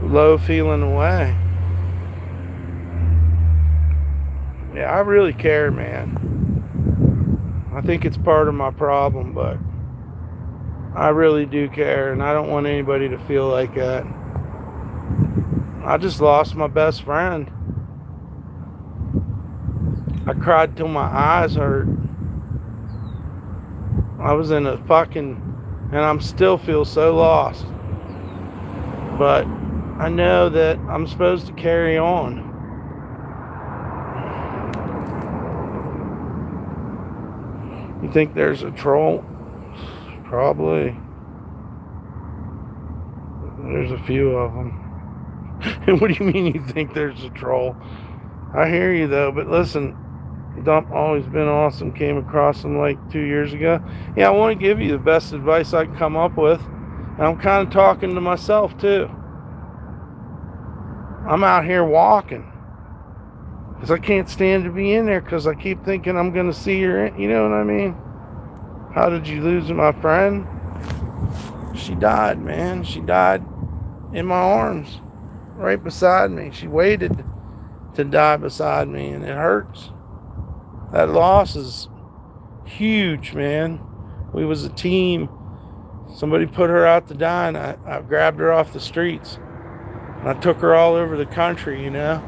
low feeling away. Yeah, I really care, man. I think it's part of my problem, but I really do care, and I don't want anybody to feel like that. I just lost my best friend. I cried till my eyes hurt. I was in a and I'm still feel so lost. But I know that I'm supposed to carry on. You think there's a troll? Probably. There's a few of them. And what do you mean you think there's a troll? I hear you though, but listen, Dump always been awesome. Came across him like 2 years ago. Yeah, I want to give you the best advice I can come up with. And I'm kind of talking to myself too. I'm out here walking because I can't stand to be in there because I keep thinking I'm going to see her. You know what I mean? How did you lose my friend? She died, man. She died in my arms, right beside me. She waited to die beside me, and it hurts. That loss is huge, man. We was a team. Somebody put her out to die, and I grabbed her off the streets. And I took her all over the country, you know.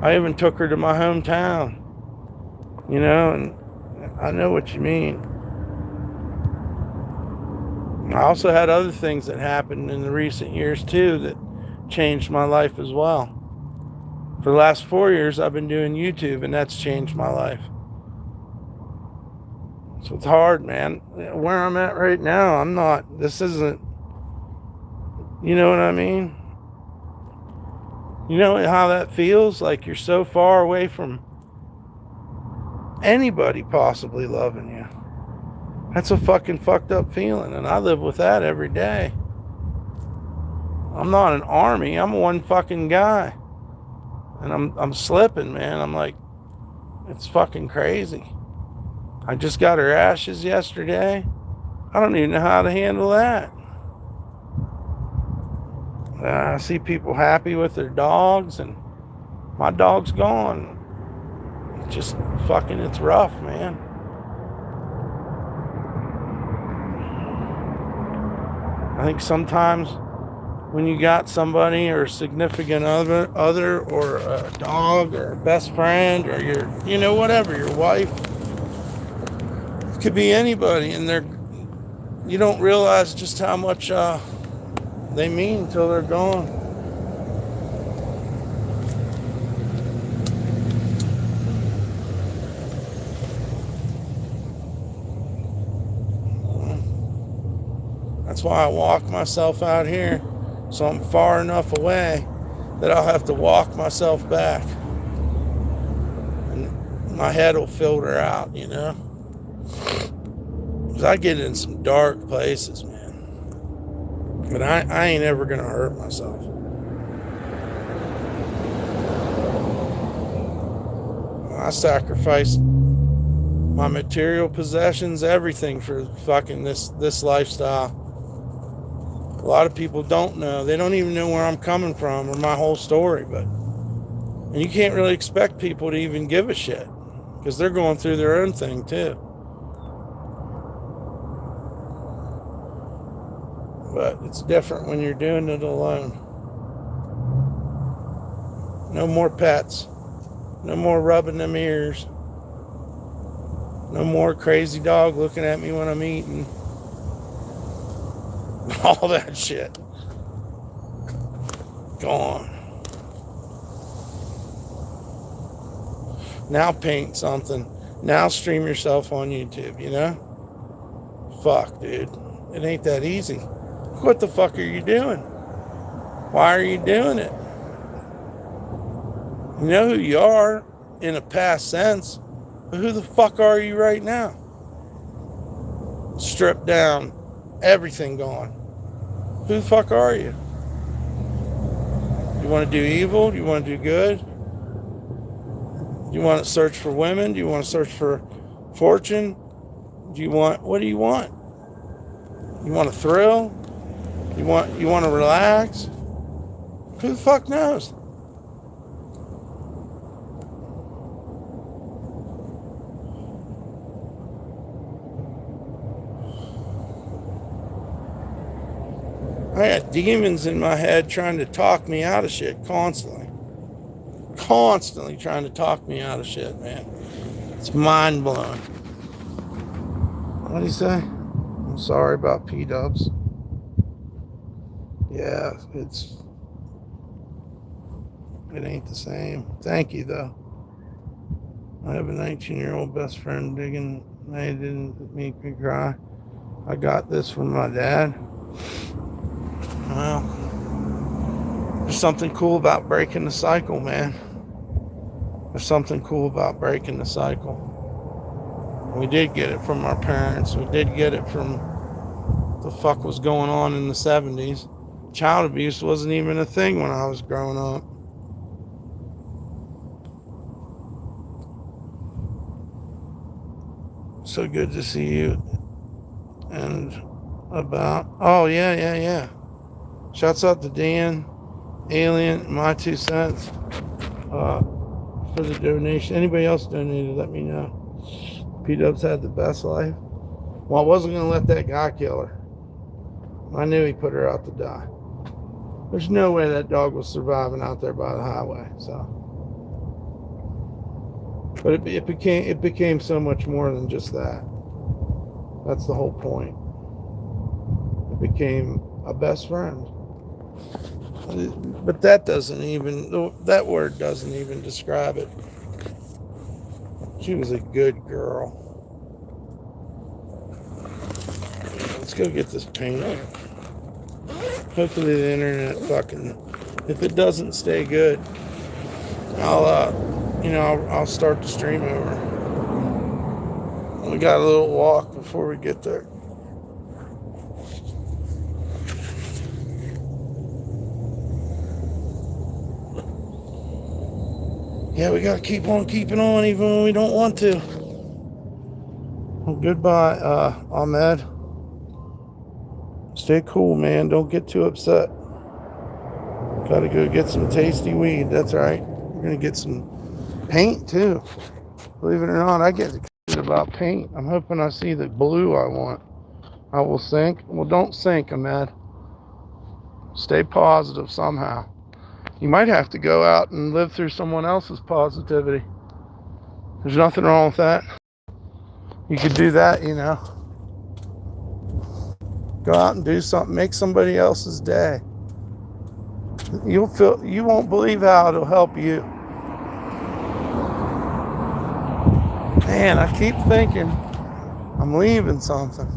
I even took her to my hometown, you know, and I know what you mean. I also had other things that happened in the recent years, too, that changed my life as well. For the last 4 years, I've been doing YouTube, and that's changed my life. So it's hard, man. Where I'm at right now, this isn't, you know what I mean? You know how that feels? Like you're so far away from anybody possibly loving you. That's a fucking fucked up feeling, and I live with that every day. I'm not an army. I'm one fucking guy. And I'm slipping, man. I'm like, it's fucking crazy. I just got her ashes yesterday. I don't even know how to handle that. I see people happy with their dogs, and my dog's gone. just fucking, it's rough, man. I think sometimes when you got somebody or a significant other or a dog or a best friend or your, you know, whatever, your wife, it could be anybody, and you don't realize just how much they mean until they're gone. That's why I walk myself out here, so I'm far enough away that I'll have to walk myself back. And my head will filter out, you know? Because I get in some dark places, man. But I ain't ever going to hurt myself. I sacrificed my material possessions, everything for fucking this lifestyle. A lot of people don't know. They don't even know where I'm coming from or my whole story. And you can't really expect people to even give a shit because they're going through their own thing too. But it's different when you're doing it alone. No more pets. No more rubbing them ears. No more crazy dog looking at me when I'm eating. All that shit. Gone. Now paint something. Now stream yourself on YouTube, you know? Fuck, dude. It ain't that easy. What the fuck are you doing? Why are you doing it? You know who you are in a past sense, but who the fuck are you right now? Stripped down. Everything gone. Who the fuck are you? You want to do evil? Do you want to do good? Do you want to search for women? Do you want to search for fortune? What do you want? You want a thrill? You want to relax? Who the fuck knows? I got demons in my head trying to talk me out of shit constantly. Constantly trying to talk me out of shit, man. It's mind blowing. What do you say? I'm sorry about P-dubs. Yeah, it ain't the same. Thank you, though. I have a 19-year-old best friend digging. They didn't make me cry. I got this from my dad. Well, there's something cool about breaking the cycle, man. There's something cool about breaking the cycle. We did get it from our parents. We did get it from the fuck was going on in the 70s. Child abuse wasn't even a thing when I was growing up. So good to see you. And oh, yeah. Shouts out to Dan, Alien, my 2 cents for the donation. Anybody else donated, let me know. P-Dubs had the best life. Well, I wasn't going to let that guy kill her. I knew he put her out to die. There's no way that dog was surviving out there by the highway. So, but it became so much more than just that. That's the whole point. It became a best friend. But that word doesn't even describe it. She was a good girl. Let's go get this paint. Hopefully the internet if it doesn't stay good, I'll start the stream over. We got a little walk before we get there. Yeah, we gotta keep on keeping on even when we don't want to. Well, goodbye, Ahmed. Stay cool, man. Don't get too upset. Gotta go get some tasty weed. That's right. We're gonna get some paint too. Believe it or not, I get excited about paint. I'm hoping I see the blue I want. I will sink. Well, don't sink, Ahmed. Stay positive somehow. You might have to go out and live through someone else's positivity. There's nothing wrong with that. You could do that, you know. Go out and do something. Make somebody else's day. You won't believe how it'll help you. Man, I keep thinking I'm leaving something.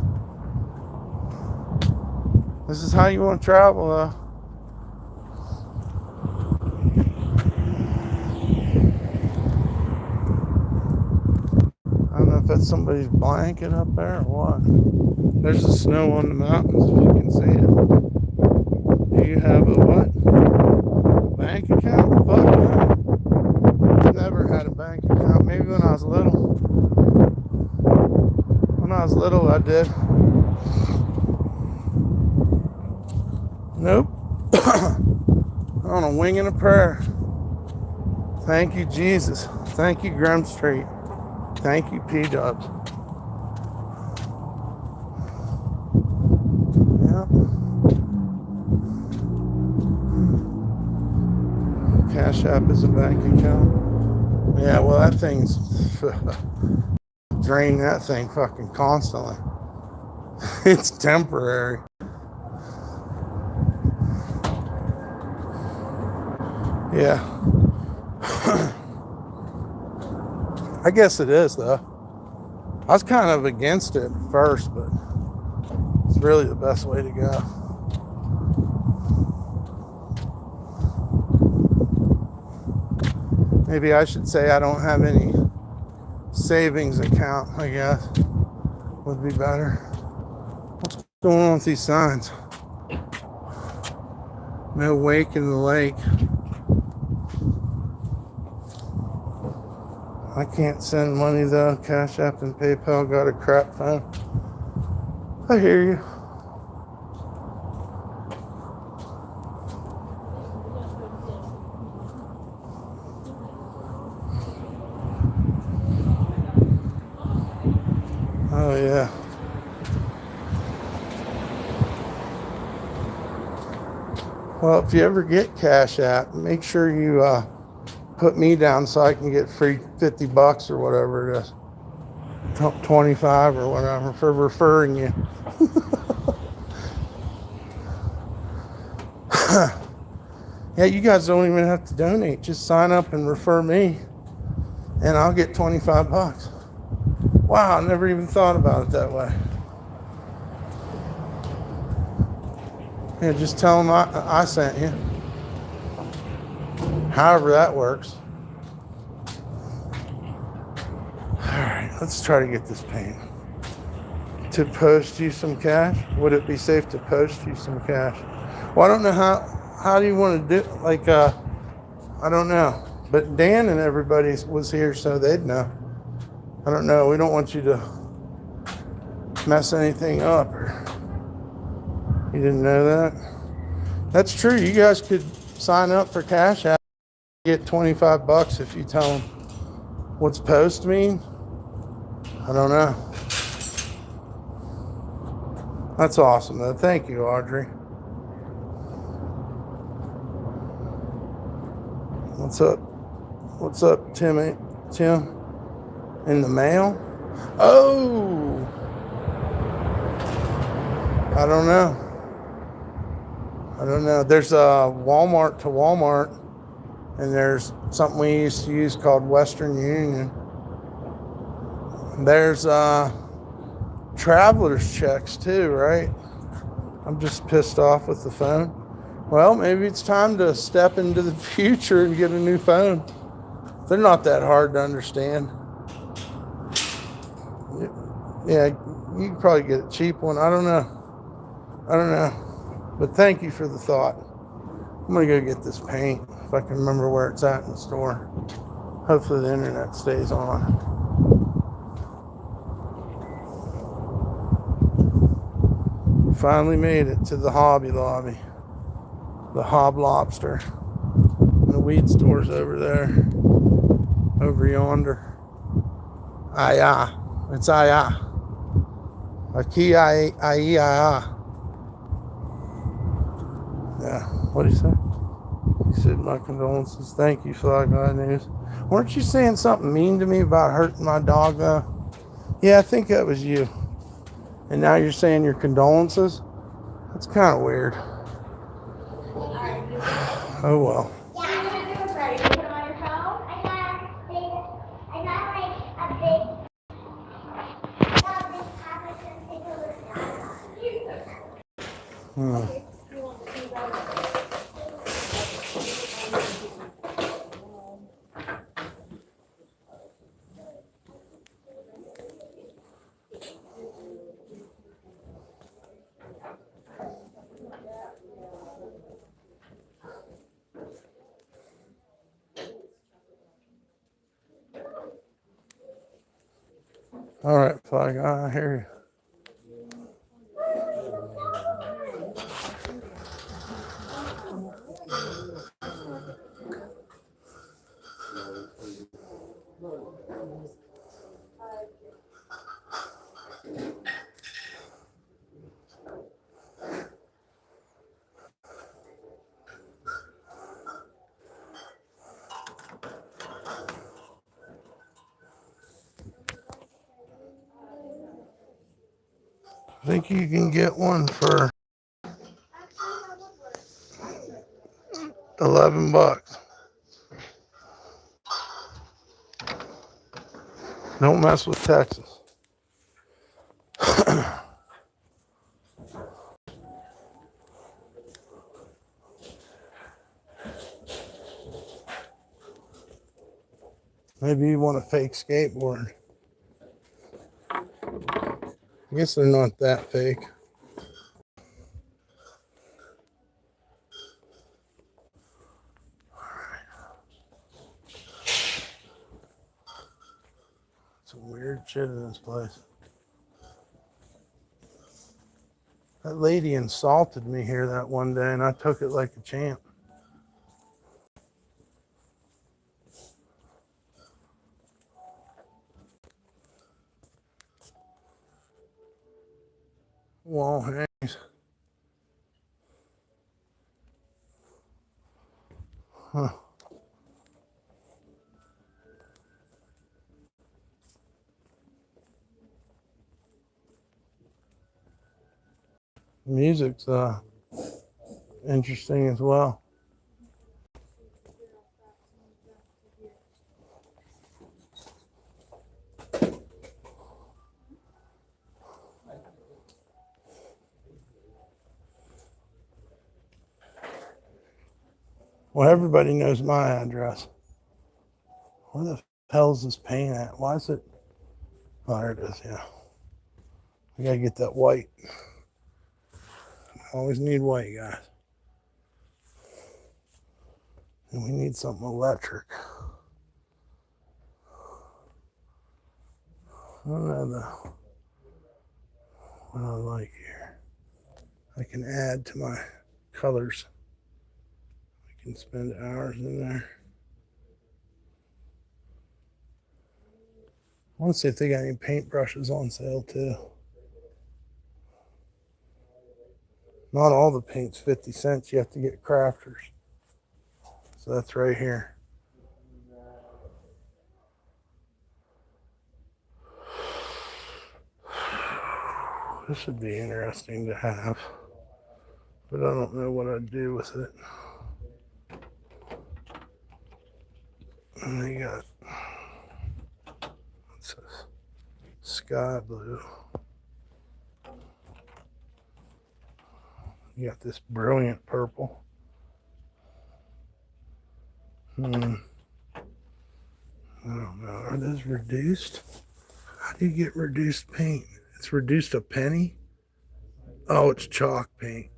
This is how you want to travel, though. I don't know if that's somebody's blanket up there or what. There's the snow on the mountains, if you can see it. Do you have a what? Bank account? Fuck no. I've never had a bank account. Maybe when I was little. When I was little, I did. Nope. On a wing and a prayer. Thank you, Jesus. Thank you, Grim Street. Thank you, P-Dubs. Yep. Cash App is a bank account. Yeah, well, that thing's drain that thing fucking constantly. It's temporary. Yeah. I guess it is, though. I was kind of against it at first, but it's really the best way to go. Maybe I should say I don't have any savings account, I guess. Would be better. What's going on with these signs? No wake in the lake. I can't send money though. Cash App and PayPal got a crap phone. I hear you. Oh yeah. Well, if you ever get Cash App, make sure you put me down so I can get free $50 or whatever it is. 25 or whatever for referring you. Yeah, you guys don't even have to donate. Just sign up and refer me and I'll get $25. Wow, I never even thought about it that way. Yeah, just tell them I sent you. However that works. Alright, let's try to get this paint. To post you some cash? Would it be safe to post you some cash? Well, I don't know how do you want to do, like, I don't know. But Dan and everybody was here, so they'd know. I don't know. We don't want you to mess anything up. Or you didn't know that? That's true. You guys could sign up for Cash App. Get $25 if you tell them what's post mean. I don't know. That's awesome though. Thank you, Audrey. What's up? What's up, Tim? In the mail? Oh, I don't know. There's a Walmart to Walmart. And there's something we used to use called Western Union. There's traveler's checks too, right? I'm just pissed off with the phone. Well, maybe it's time to step into the future and get a new phone. They're not that hard to understand. Yeah, you can probably get a cheap one. I don't know. But thank you for the thought. I'm going to go get this paint. If I can remember where it's at in the store. Hopefully the internet stays on. Finally made it to the Hobby Lobby. The Hob Lobster. And the weed store's over there. Over yonder. Aya. It's Aya. Aki Aya. Yeah. What did he say? He said, my condolences. Thank you, Fly God News. Weren't you saying something mean to me about hurting my dog, though? Yeah, I think that was you. And now you're saying your condolences? That's kind of weird. Oh, well. Yeah, I'm going to do it right. You put them on your phone? I got like a big tablet to take a look at. Okay. All right, Flag, I hear you. I think you can get one for $11. Don't mess with Texas. Maybe you want a fake skateboard. I guess they're not that fake. Some weird shit in this place. That lady insulted me here that one day, and I took it like a champ. Wall hangs. Huh. Music's interesting as well. Well, everybody knows my address. Where the hell is this paint at? Why is it? Oh, there it is, yeah. We gotta get that white. Always need white, guys. And we need something electric. I don't know what I like here. I can add to my colors. I can spend hours in there. I want to see if they got any paintbrushes on sale too. Not all the paint's 50 cents. You have to get crafters. So that's right here. This would be interesting to have, but I don't know what I'd do with it. And they got, what's this? Sky blue. You got this brilliant purple. I don't know. Are those reduced? How do you get reduced paint? It's reduced a penny? Oh, it's chalk paint.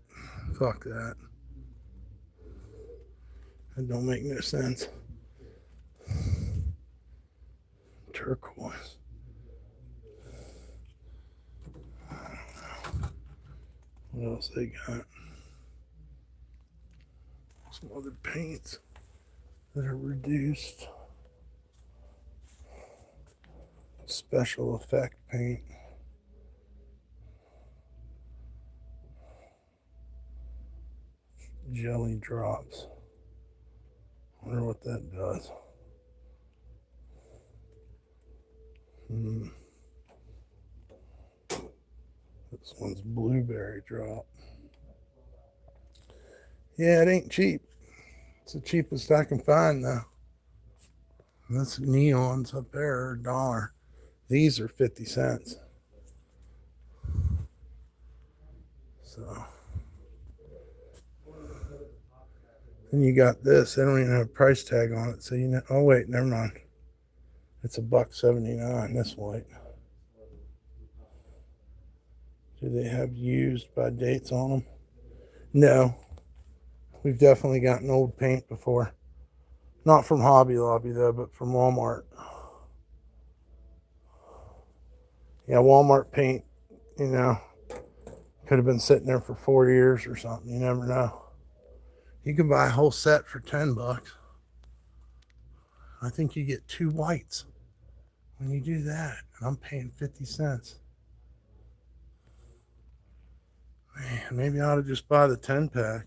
Fuck that. That don't make no sense. Turquoise. I don't know. What else they got? Some other paints that are reduced. Special effect paint. Jelly drops. Wonder what that does. This one's blueberry drop. Yeah, it ain't cheap. It's the cheapest I can find now. And that's neons up there are $1. These are 50 cents. So then you got this. They don't even have a price tag on it. So you know, oh wait, never mind. It's $1.79. This white. Do they have used by dates on them? No. We've definitely gotten old paint before. Not from Hobby Lobby though, but from Walmart. Yeah, Walmart paint, you know, could have been sitting there for 4 years or something. You never know. You can buy a whole set for $10. I think you get 2 whites when you do that. And I'm paying 50 cents. Man, maybe I ought to just buy the 10-pack.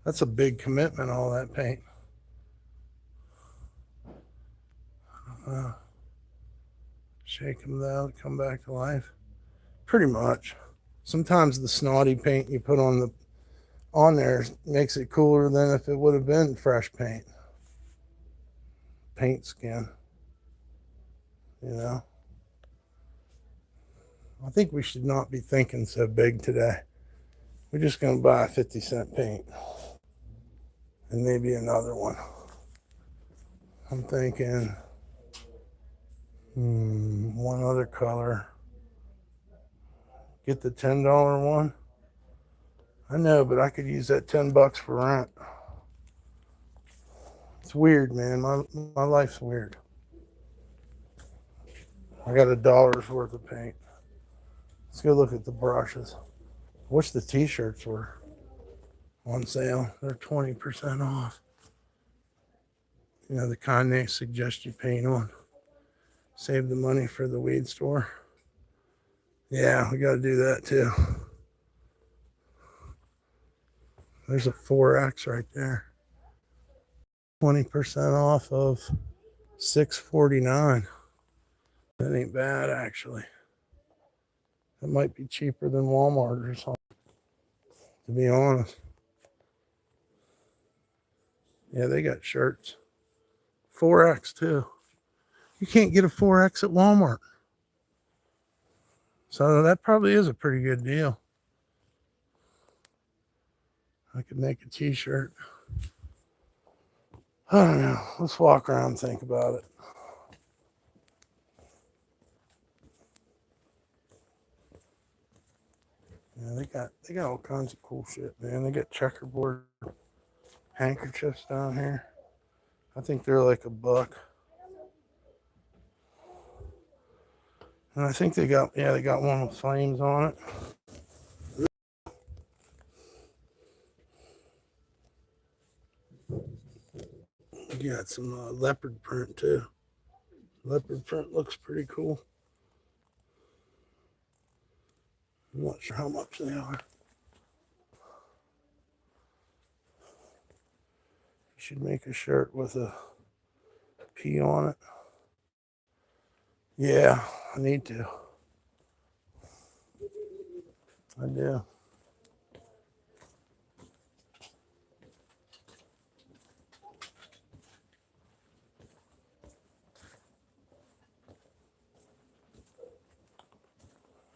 That's a big commitment, all that paint. Shake them though, come back to life. Pretty much. Sometimes the snotty paint you put on there makes it cooler than if it would have been fresh paint. Paint skin. You know? I think we should not be thinking so big today. We're just going to buy a 50-cent paint. And maybe another one. I'm thinking one other color. Get the $10 one. I know, but I could use that $10 for rent. It's weird, man. My life's weird. I got $1 worth of paint. Let's go look at the brushes. I wish the t-shirts were on sale. They're 20% off. You know, the kind they suggest you paint on. Save the money for the weed store. Yeah, we got to do that too. There's a 4X right there. 20% off of $6.49. That ain't bad, actually. That might be cheaper than Walmart or something, to be honest. Yeah, they got shirts. 4X too. You can't get a 4X at Walmart. So that probably is a pretty good deal. I could make a t-shirt. I don't know. Let's walk around and think about it. Yeah, they got all kinds of cool shit, man. They got checkerboard handkerchiefs down here. I think they're like $1. And I think they got one with flames on it. You got some leopard print too. Leopard print looks pretty cool. I'm not sure how much they are. You should make a shirt with a P on it. Yeah, I need to. I do.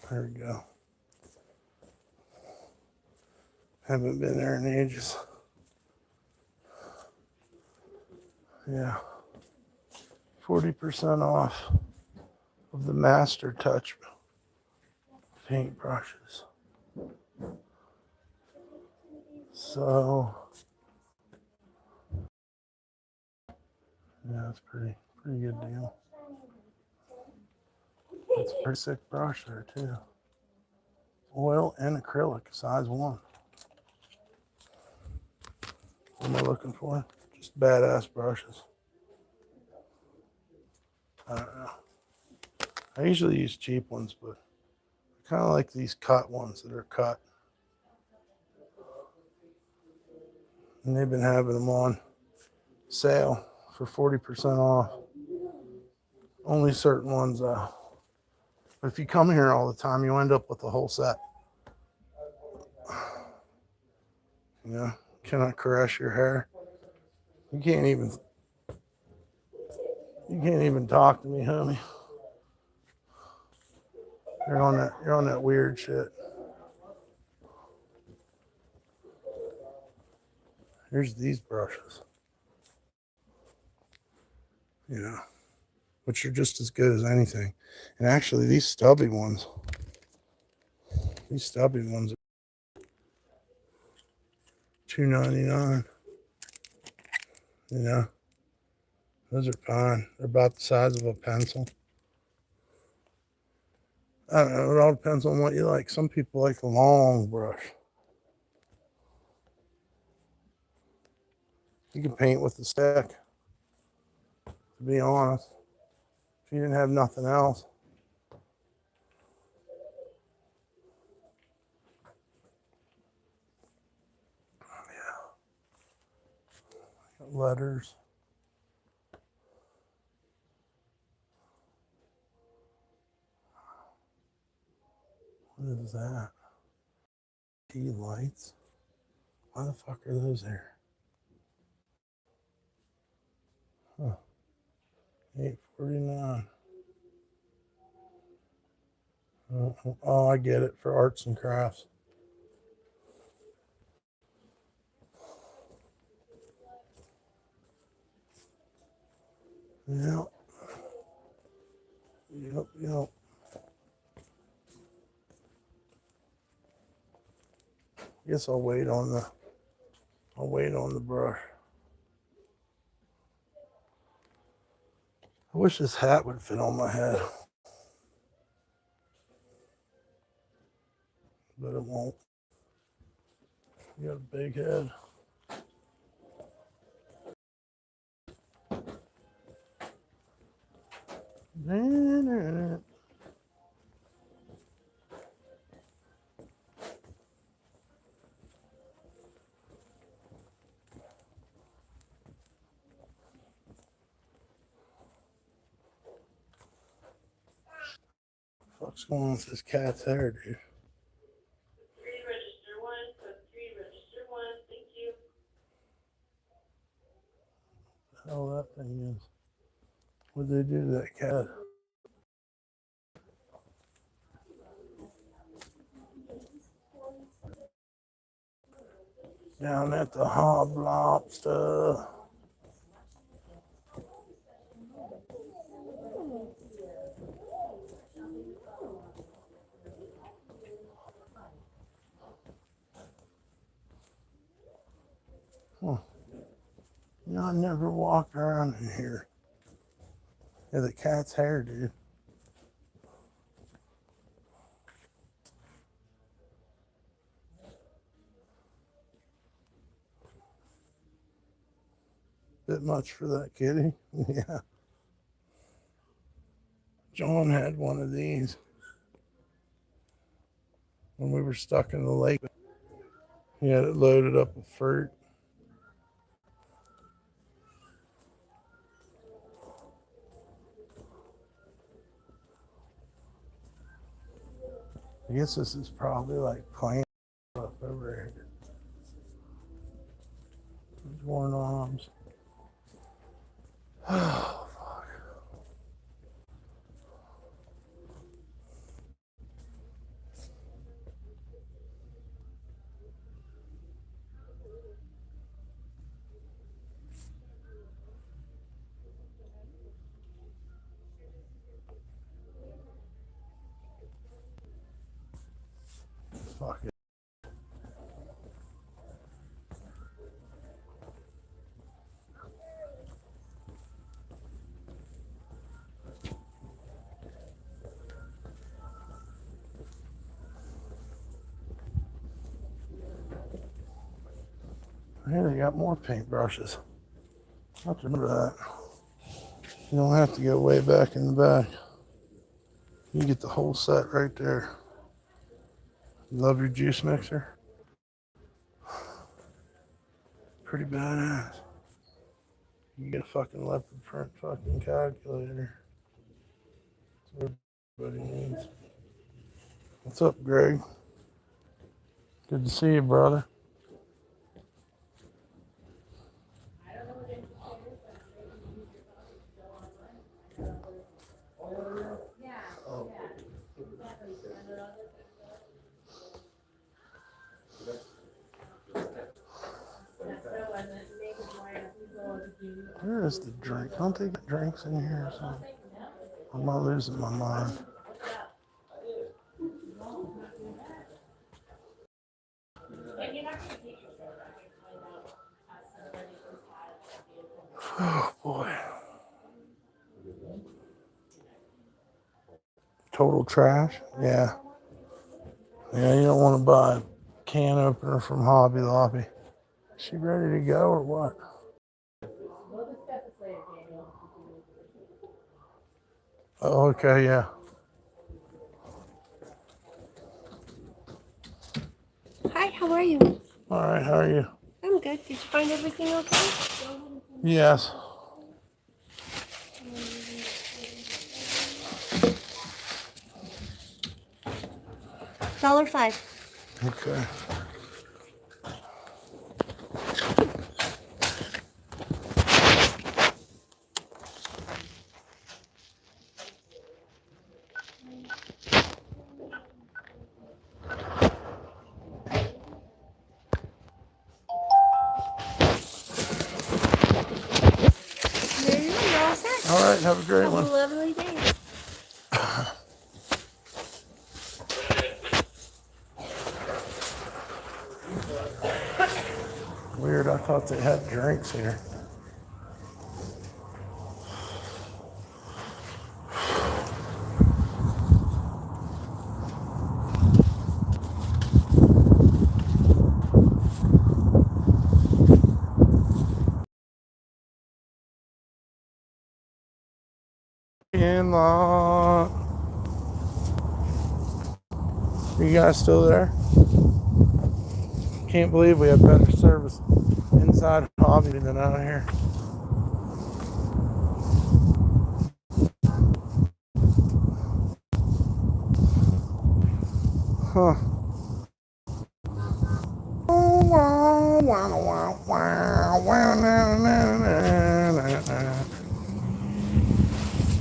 There we go. Haven't been there in ages. Yeah. 40% off of the Master Touch paintbrushes. So yeah, it's pretty good deal. It's a pretty sick brush there too. Oil and acrylic, size 1. What am I looking for? Just badass brushes. I don't know. I usually use cheap ones, but I kind of like these cut ones that are cut. And they've been having them on sale for 40% off. Only certain ones, but if you come here all the time, you end up with the whole set. You know, cannot caress your hair. You can't even talk to me, honey. You're on that weird shit. Here's these brushes. You know, which are just as good as anything. And actually these stubby ones are $2.99. You know, those are fine. They're about the size of a pencil. I don't know, it all depends on what you like. Some people like a long brush. You can paint with the stick, to be honest. If you didn't have nothing else. Yeah. Letters. What is that? Tea lights? Why the fuck are those there? Huh. $8.49. Oh, I get it, for arts and crafts. Yep. Guess I'll wait on the brush. I wish this hat would fit on my head, but it won't. You got a big head. What's going on with this cat's hair, dude? Register one, code 3, register 1, thank you. What the hell that thing is? What'd they do to that cat? Down at the DumpStarr. Huh. You know, I never walked around in here. Yeah, the cat's hair, dude. Bit much for that kitty. Yeah. John had one of these when we were stuck in the lake. He had it loaded up with fruit. I guess this is probably like plant stuff over here. Worn arms. Oh, fuck. Fuck it. Here they got more paintbrushes. I have to remember that. You don't have to go way back in the back. You get the whole set right there. Love your juice mixer. Pretty badass. You get a fucking leopard print fucking calculator. That's what everybody needs. What's up, Greg? Good to see you, brother. Where is the drink? Don't they get drinks in here or something? Am I losing my mind? Oh boy. Total trash? Yeah. Yeah, you don't want to buy a can opener from Hobby Lobby. Is she ready to go or what? Oh, okay, yeah. Hi, how are you? All right, how are you? I'm good. Did you find everything okay? Yes. $1.05. Okay. There you go. You're all set. All right, have a great Have one. a lovely day. Weird, I thought they had drinks here. In lot. You guys still there? Can't believe we have better service inside Hobby than out here. Huh.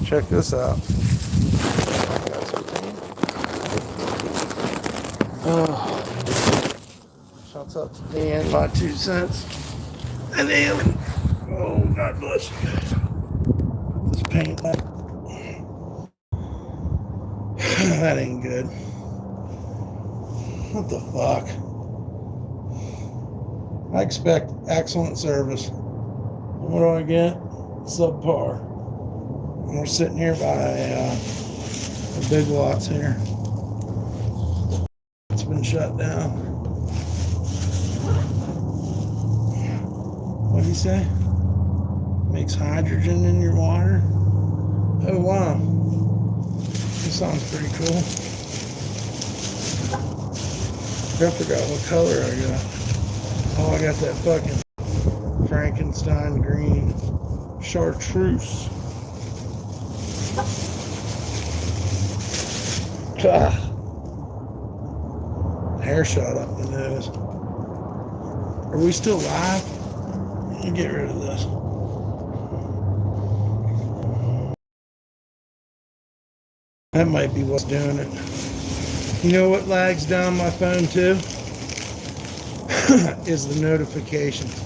Check this out. Shouts out to Dan, my 2 cents. And then, oh, God bless you guys. This paint, that ain't good. What the fuck? I expect excellent service. What do I get? Subpar. And we're sitting here by the Big Lots here. It's been shut down. What do you say? Makes hydrogen in your water? Oh, wow. This sounds pretty cool. I forgot what color I got. Oh, I got that fucking Frankenstein green chartreuse. Ah. Hair shot up the nose. Are we still live? Let me get rid of this. That might be what's doing it. You know what lags down my phone too? Is the notifications.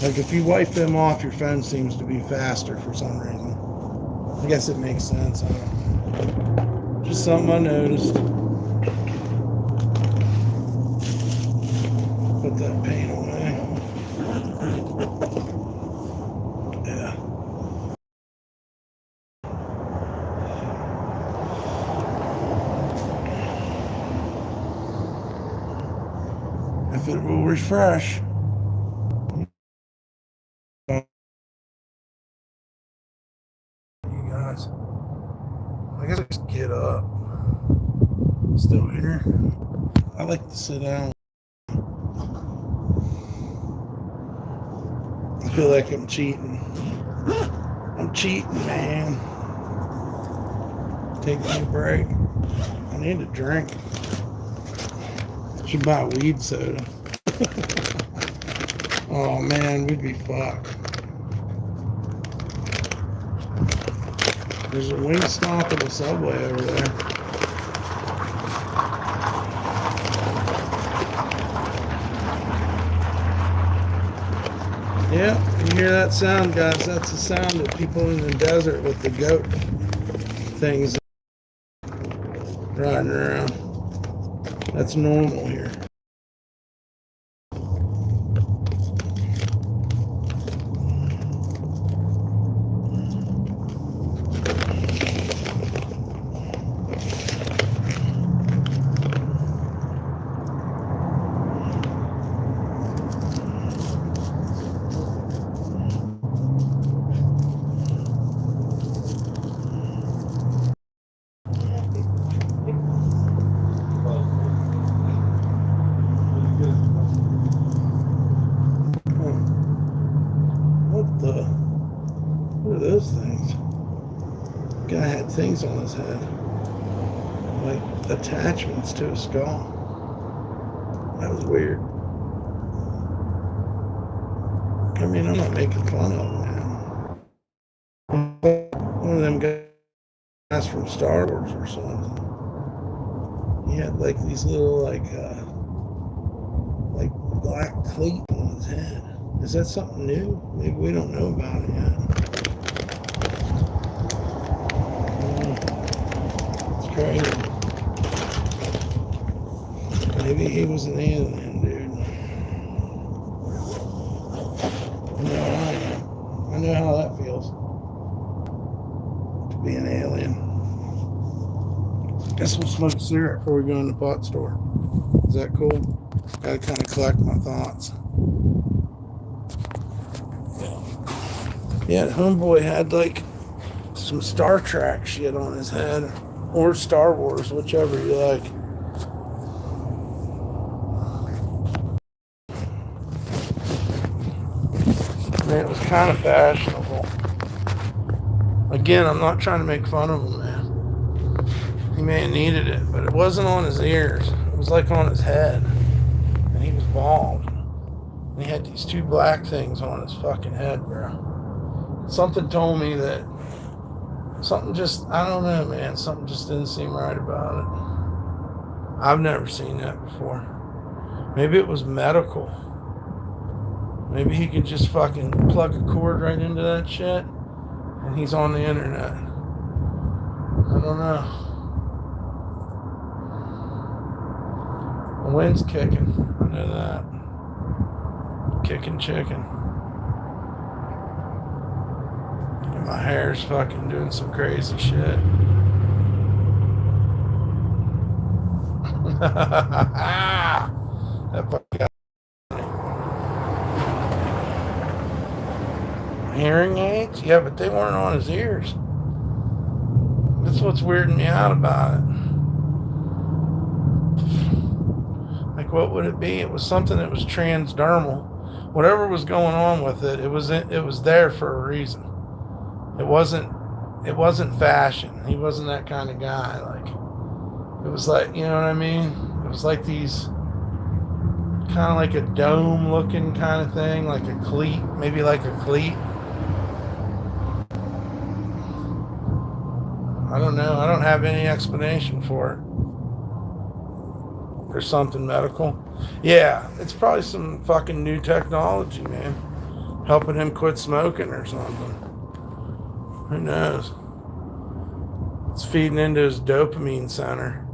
Like if you wipe them off, your phone seems to be faster for some reason. I guess it makes sense. I don't know. Just something I noticed. Put that paint away. Yeah. If it will refresh. You guys. I Still here. I like to sit down. I feel like I'm cheating. I'm cheating, man. Taking a break. I need a drink. Should buy weed soda. Oh man, we'd be fucked. There's a Wingstop and a Subway over there. Yeah, you hear that sound, guys? That's the sound of people in the desert with the goat things riding around. That's normal here. What are those things? The guy had things on his head. Like attachments to his skull. That was weird. I mean, I'm not making fun of him, man. One of them guys from Star Wars or something. He had like these little like black cleat on his head. Is that something new? Maybe we don't know about it yet. It's crazy. Maybe he was an alien, dude. I know how that feels. To be an alien. Guess we'll smoke a cigarette before we go in the pot store. Is that cool? Gotta kind of collect my thoughts. Yeah, homeboy had like some Star Trek shit on his head, or Star Wars, whichever you like. Man, it was kind of fashionable. Again, I'm not trying to make fun of him, man. He may have needed it, but it wasn't on his ears. It was like on his head. And he was bald. And he had these two black things on his fucking head, bro. Something told me that something just, I don't know, man. Something just didn't seem right about it. I've never seen that before. Maybe it was medical. Maybe he could just fucking plug a cord right into that shit and he's on the internet. I don't know. The wind's kicking. I know that. Kicking chicken. And my hair's fucking doing some crazy shit. That fucking hearing aids? Yeah, but they weren't on his ears. That's what's weirding me out about it. Like, what would it be? It was something that was transdermal. Whatever was going on with it, it was there for a reason. It wasn't fashion. He wasn't that kind of guy. Like, it was like, you know what I mean? It was like these kind of like a dome looking kind of thing, like a cleat, maybe like a cleat. I don't know. I don't have any explanation for it. There's something medical. Yeah, it's probably some fucking new technology, man. Helping him quit smoking or something. Who knows? It's feeding into his dopamine center.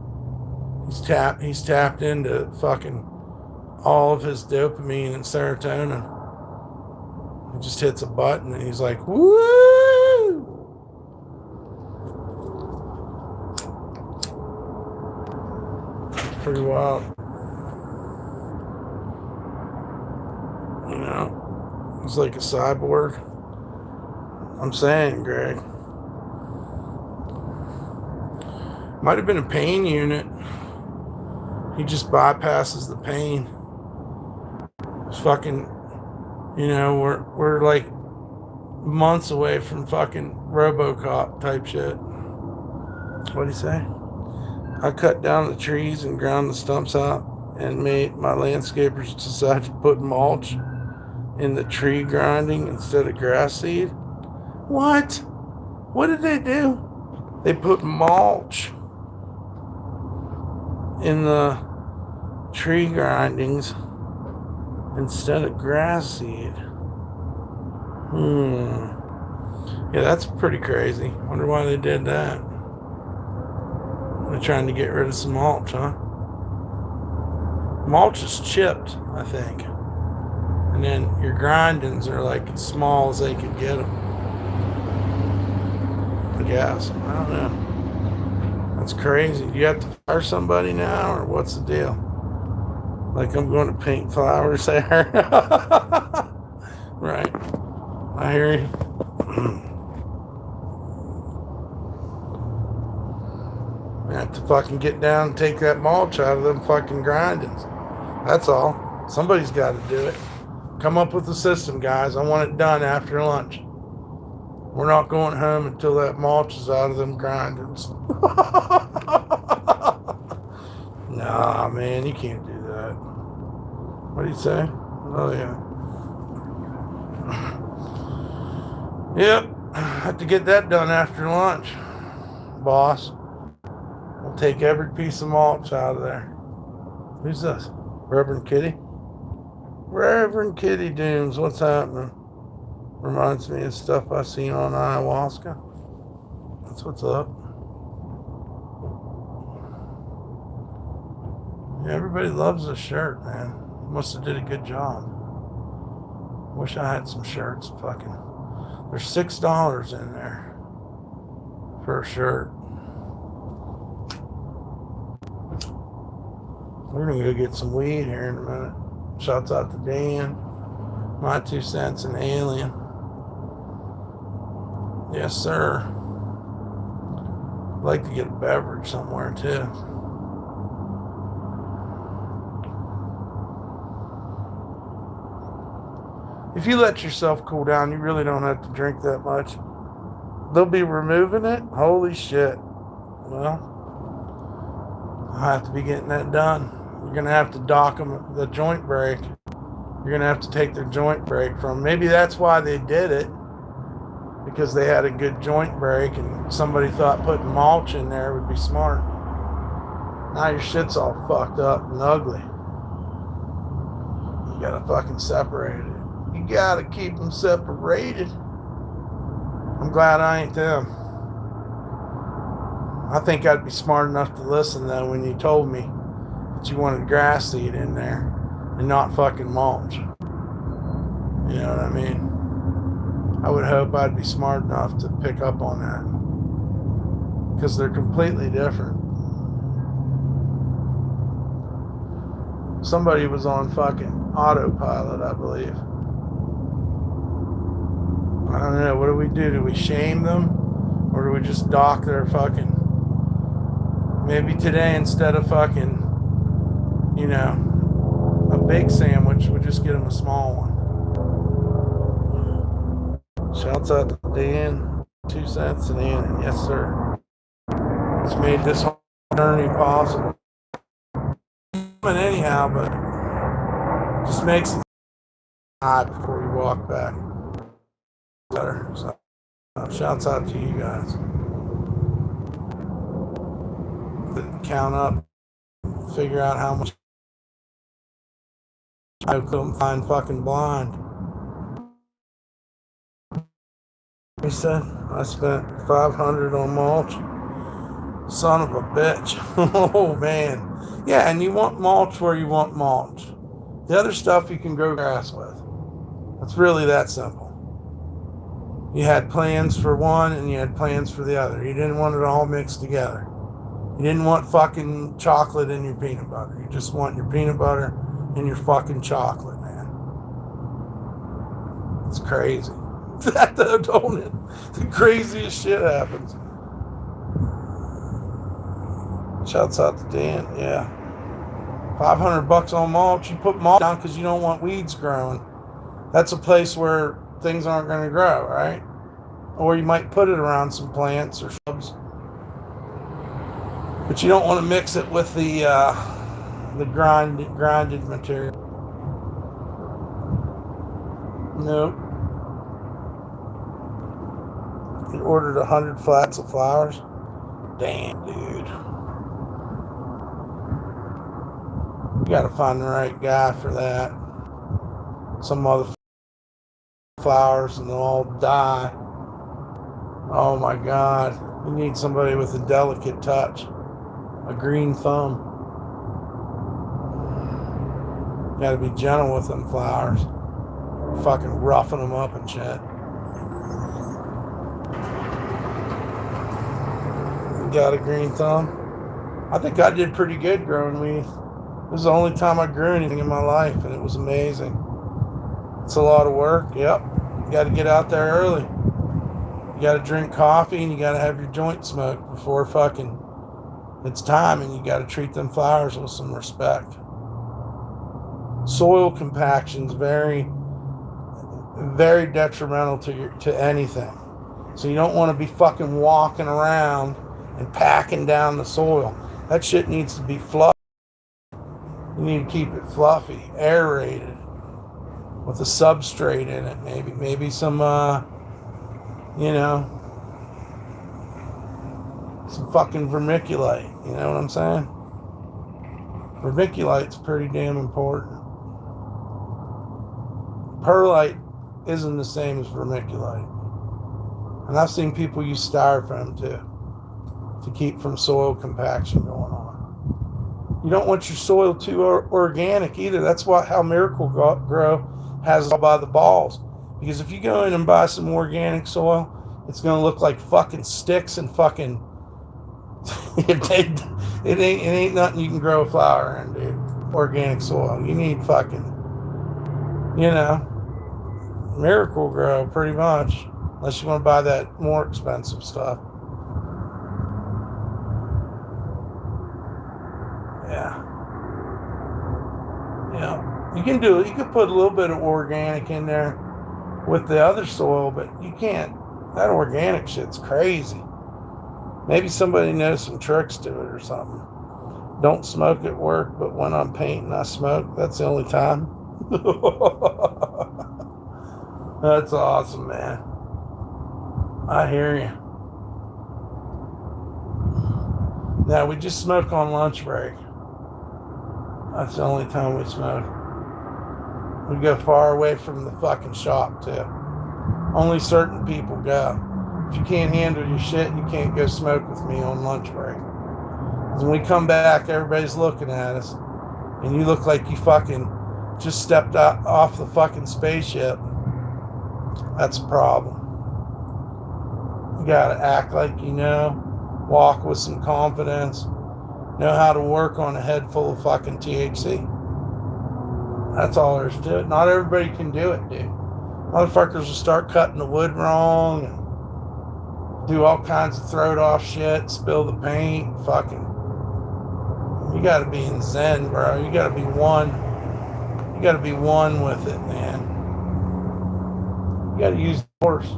He's tapped into fucking all of his dopamine and serotonin. He just hits a button and he's like, woo! It's pretty wild. You know? He's like a cyborg. I'm saying, Greg. Might have been a pain unit. He just bypasses the pain. It's fucking, we're like months away from fucking RoboCop type shit. What'd he say? I cut down the trees and ground the stumps out and made my landscapers decide to put mulch in the tree grinding instead of grass seed. What? What did they do? They put mulch in the tree grindings instead of grass seed. Yeah, that's pretty crazy. Wonder why they did that. They're trying to get rid of some mulch, huh? Mulch is chipped, I think. And then your grindings are like as small as they could get them. I guess. I don't know. That's crazy. Do you have to fire somebody now, or what's the deal? Like I'm going to paint flowers there. Right. I hear you. I have to fucking get down and take that mulch out of them fucking grindings. That's all. Somebody's got to do it. Come up with a system, guys. I want it done after lunch. We're not going home until that mulch is out of them grindings. Nah, man, you can't do that. What do you say? Oh, yeah. Yep. I have to get that done after lunch, boss. We'll take every piece of mulch out of there. Who's this? Reverend Kitty? Reverend Kitty Dooms, what's happening? Reminds me of stuff I seen on ayahuasca. That's what's up. Yeah, everybody loves this shirt, man. Must have did a good job. Wish I had some shirts. Fucking, there's $6 in there for a shirt. We're gonna go get some weed here in a minute. Shouts out to Dan. My 2 cents an alien. Yes, sir. I'd like to get a beverage somewhere too. If you let yourself cool down, you really don't have to drink that much. They'll be removing it. Holy shit. Well, I'll have to be getting that done. You're going to have to dock them the joint break. You're going to have to take their joint break from them. Maybe that's why they did it. Because they had a good joint break and somebody thought putting mulch in there would be smart. Now your shit's all fucked up and ugly. You got to fucking separate it. You got to keep them separated. I'm glad I ain't them. I think I'd be smart enough to listen though when you told me that you wanted grass seed in there and not fucking mulch. You know what I mean? I would hope I'd be smart enough to pick up on that. Because they're completely different. Somebody was on fucking autopilot, I believe. I don't know. What do we do? Do we shame them? Or do we just dock their fucking... Maybe today instead of fucking, a big sandwich, we just get them a small one. Shouts out to Dan. 2 cents an alien. Yes, sir. It's made this whole journey possible. But anyhow, but just makes it hot before you walk back. Better. So, shouts out to you guys. Count up, figure out how much I couldn't find fucking blind. He said, I spent $500 on mulch. Son of a bitch. Oh, man. Yeah, and you want mulch where you want mulch. The other stuff you can grow grass with. It's really that simple. You had plans for one and you had plans for the other. You didn't want it all mixed together. You didn't want fucking chocolate in your peanut butter. You just want your peanut butter and your fucking chocolate, man. It's crazy. That though, don't it? The craziest shit happens. Shouts out to Dan, yeah. $500 on mulch. You put mulch down because you don't want weeds growing. That's a place where things aren't going to grow, right? Or you might put it around some plants or shrubs. But you don't want to mix it with the grinded material. Nope. You ordered 100 flats of flowers? Damn, dude. You gotta find the right guy for that. Some other flowers and they'll all die. Oh my God. You need somebody with a delicate touch. A green thumb. You gotta be gentle with them flowers. Fucking roughing them up and shit. You got a green thumb? I think I did pretty good growing weed. This is the only time I grew anything in my life, and it was amazing. It's a lot of work. Yep. You got to get out there early. You got to drink coffee, and you got to have your joint smoked before fucking it's time, and you got to treat them flowers with some respect. Soil compaction's very, very detrimental to anything. So you don't want to be fucking walking around and packing down the soil. That shit needs to be fluffy. You need to keep it fluffy, aerated, with a substrate in it. Maybe some, some fucking vermiculite. You know what I'm saying? Vermiculite's pretty damn important. Perlite isn't the same as vermiculite. And I've seen people use styrofoam too, to keep from soil compaction going on. You don't want your soil too organic either. That's how Miracle Grow has it all by the balls. Because if you go in and buy some organic soil, it's going to look like fucking sticks and fucking... it ain't nothing you can grow a flower in, dude. Organic soil. You need fucking... Miracle Grow, pretty much. Unless you want to buy that more expensive stuff. Yeah. You can do it. You can put a little bit of organic in there with the other soil, but you can't. That organic shit's crazy. Maybe somebody knows some tricks to it or something. Don't smoke at work, but when I'm painting, I smoke. That's the only time. That's awesome, man. I hear you. Now, we just smoke on lunch break. That's the only time we smoke. We go far away from the fucking shop, too. Only certain people go. If you can't handle your shit, you can't go smoke with me on lunch break. Because when we come back, everybody's looking at us. And you look like you fucking just stepped off the fucking spaceship. That's a problem. You gotta act like you know. Walk with some confidence. Know how to work on a head full of fucking THC. That's all there is to it. Not everybody can do it, dude. Motherfuckers will start cutting the wood wrong and do all kinds of throat off shit, spill the paint, fucking. You gotta be in Zen, bro. You gotta be one. You gotta be one with it, man. You gotta use the force.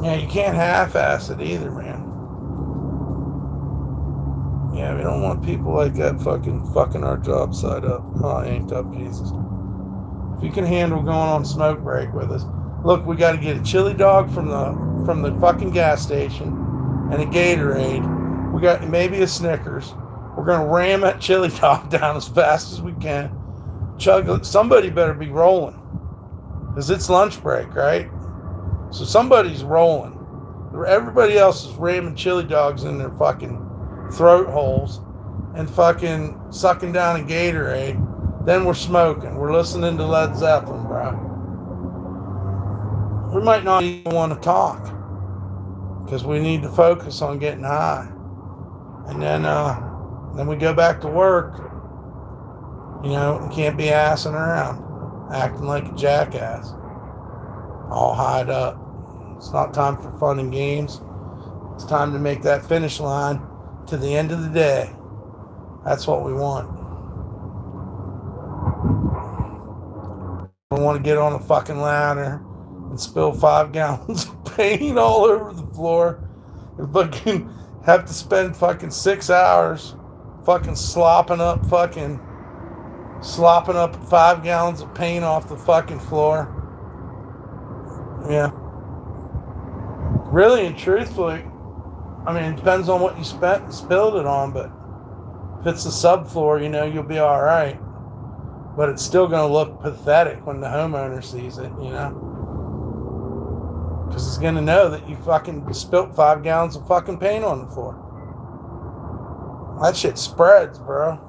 Yeah, you can't half-ass it either, man. Yeah, we don't want people like that fucking our job site up. Oh, ain't up, Jesus. If you can handle going on smoke break with us. Look, we got to get a chili dog from the fucking gas station and a Gatorade. We got maybe a Snickers. We're going to ram that chili dog down as fast as we can. Chug it. Somebody better be rolling. Because it's lunch break, right? So somebody's rolling. Everybody else is ramming chili dogs in their fucking throat holes and fucking sucking down a Gatorade. Then we're smoking. We're listening to Led Zeppelin, bro. We might not even want to talk because we need to focus on getting high. And then we go back to work. You can't be assing around, acting like a jackass. All hied up. It's not time for fun and games. It's time to make that finish line to the end of the day. That's what we want. We want to get on a fucking ladder and spill 5 gallons of paint all over the floor and fucking have to spend fucking 6 hours fucking slopping up 5 gallons of paint off the fucking floor. Yeah. Really and truthfully, I mean, it depends on what you spent and spilled it on, but if it's the subfloor, you know, you'll be all right. But it's still going to look pathetic when the homeowner sees it, you know? Because he's going to know that you fucking spilt 5 gallons of fucking paint on the floor. That shit spreads, bro.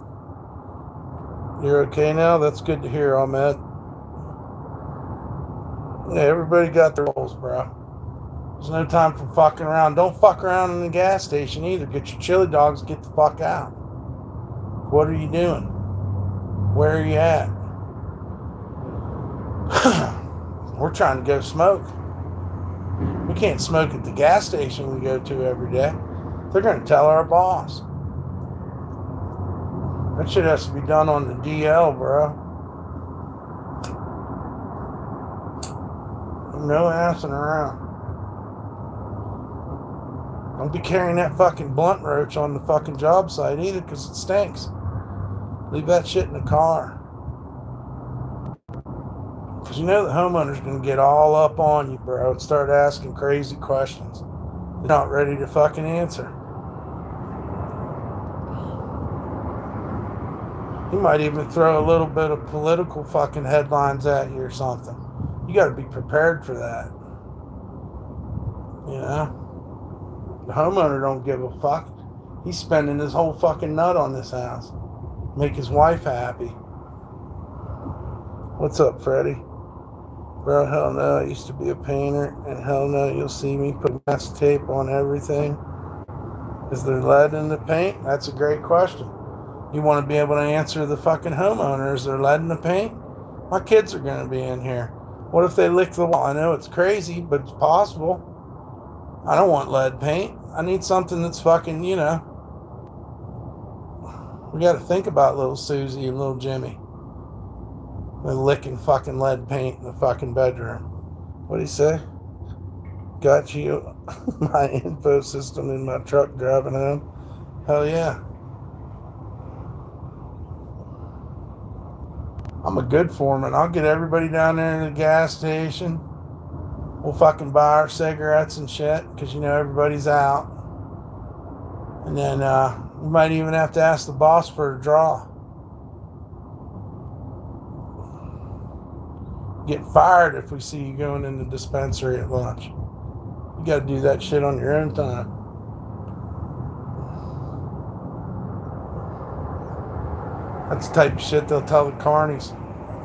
You're okay now? That's good to hear, Ahmed. Yeah, everybody got their roles, bro. There's no time for fucking around. Don't fuck around in the gas station either. Get your chili dogs, get the fuck out. What are you doing? Where are you at? We're trying to go smoke. We can't smoke at the gas station we go to every day. They're going to tell our boss. That shit has to be done on the DL, bro. No assing around. Don't be carrying that fucking blunt roach on the fucking job site either, because it stinks. Leave that shit in the car. Because you know the homeowner's going to get all up on you, bro, and start asking crazy questions. They're not ready to fucking answer. He might even throw a little bit of political fucking headlines at you or something. You got to be prepared for that. You know? The homeowner don't give a fuck. He's spending his whole fucking nut on this house. Make his wife happy. What's up, Freddie? Bro, hell no, I used to be a painter, and hell no, you'll see me put mask tape on everything. Is there lead in the paint? That's a great question. You want to be able to answer the fucking homeowner. Is there lead in the paint? My kids are going to be in here. What if they lick the wall? I know it's crazy, but it's possible. I don't want lead paint. I need something that's fucking, you know. We got to think about little Susie and little Jimmy. They're licking fucking lead paint in the fucking bedroom. What'd he say? Got you my info system in my truck driving home. Hell yeah. I'm a good foreman. I'll get everybody down there to the gas station. We'll fucking buy our cigarettes and shit, because you know everybody's out. And then we might even have to ask the boss for a draw. Get fired if we see you going in the dispensary at lunch. You got to do that shit on your own time. That's the type of shit they'll tell the carnies.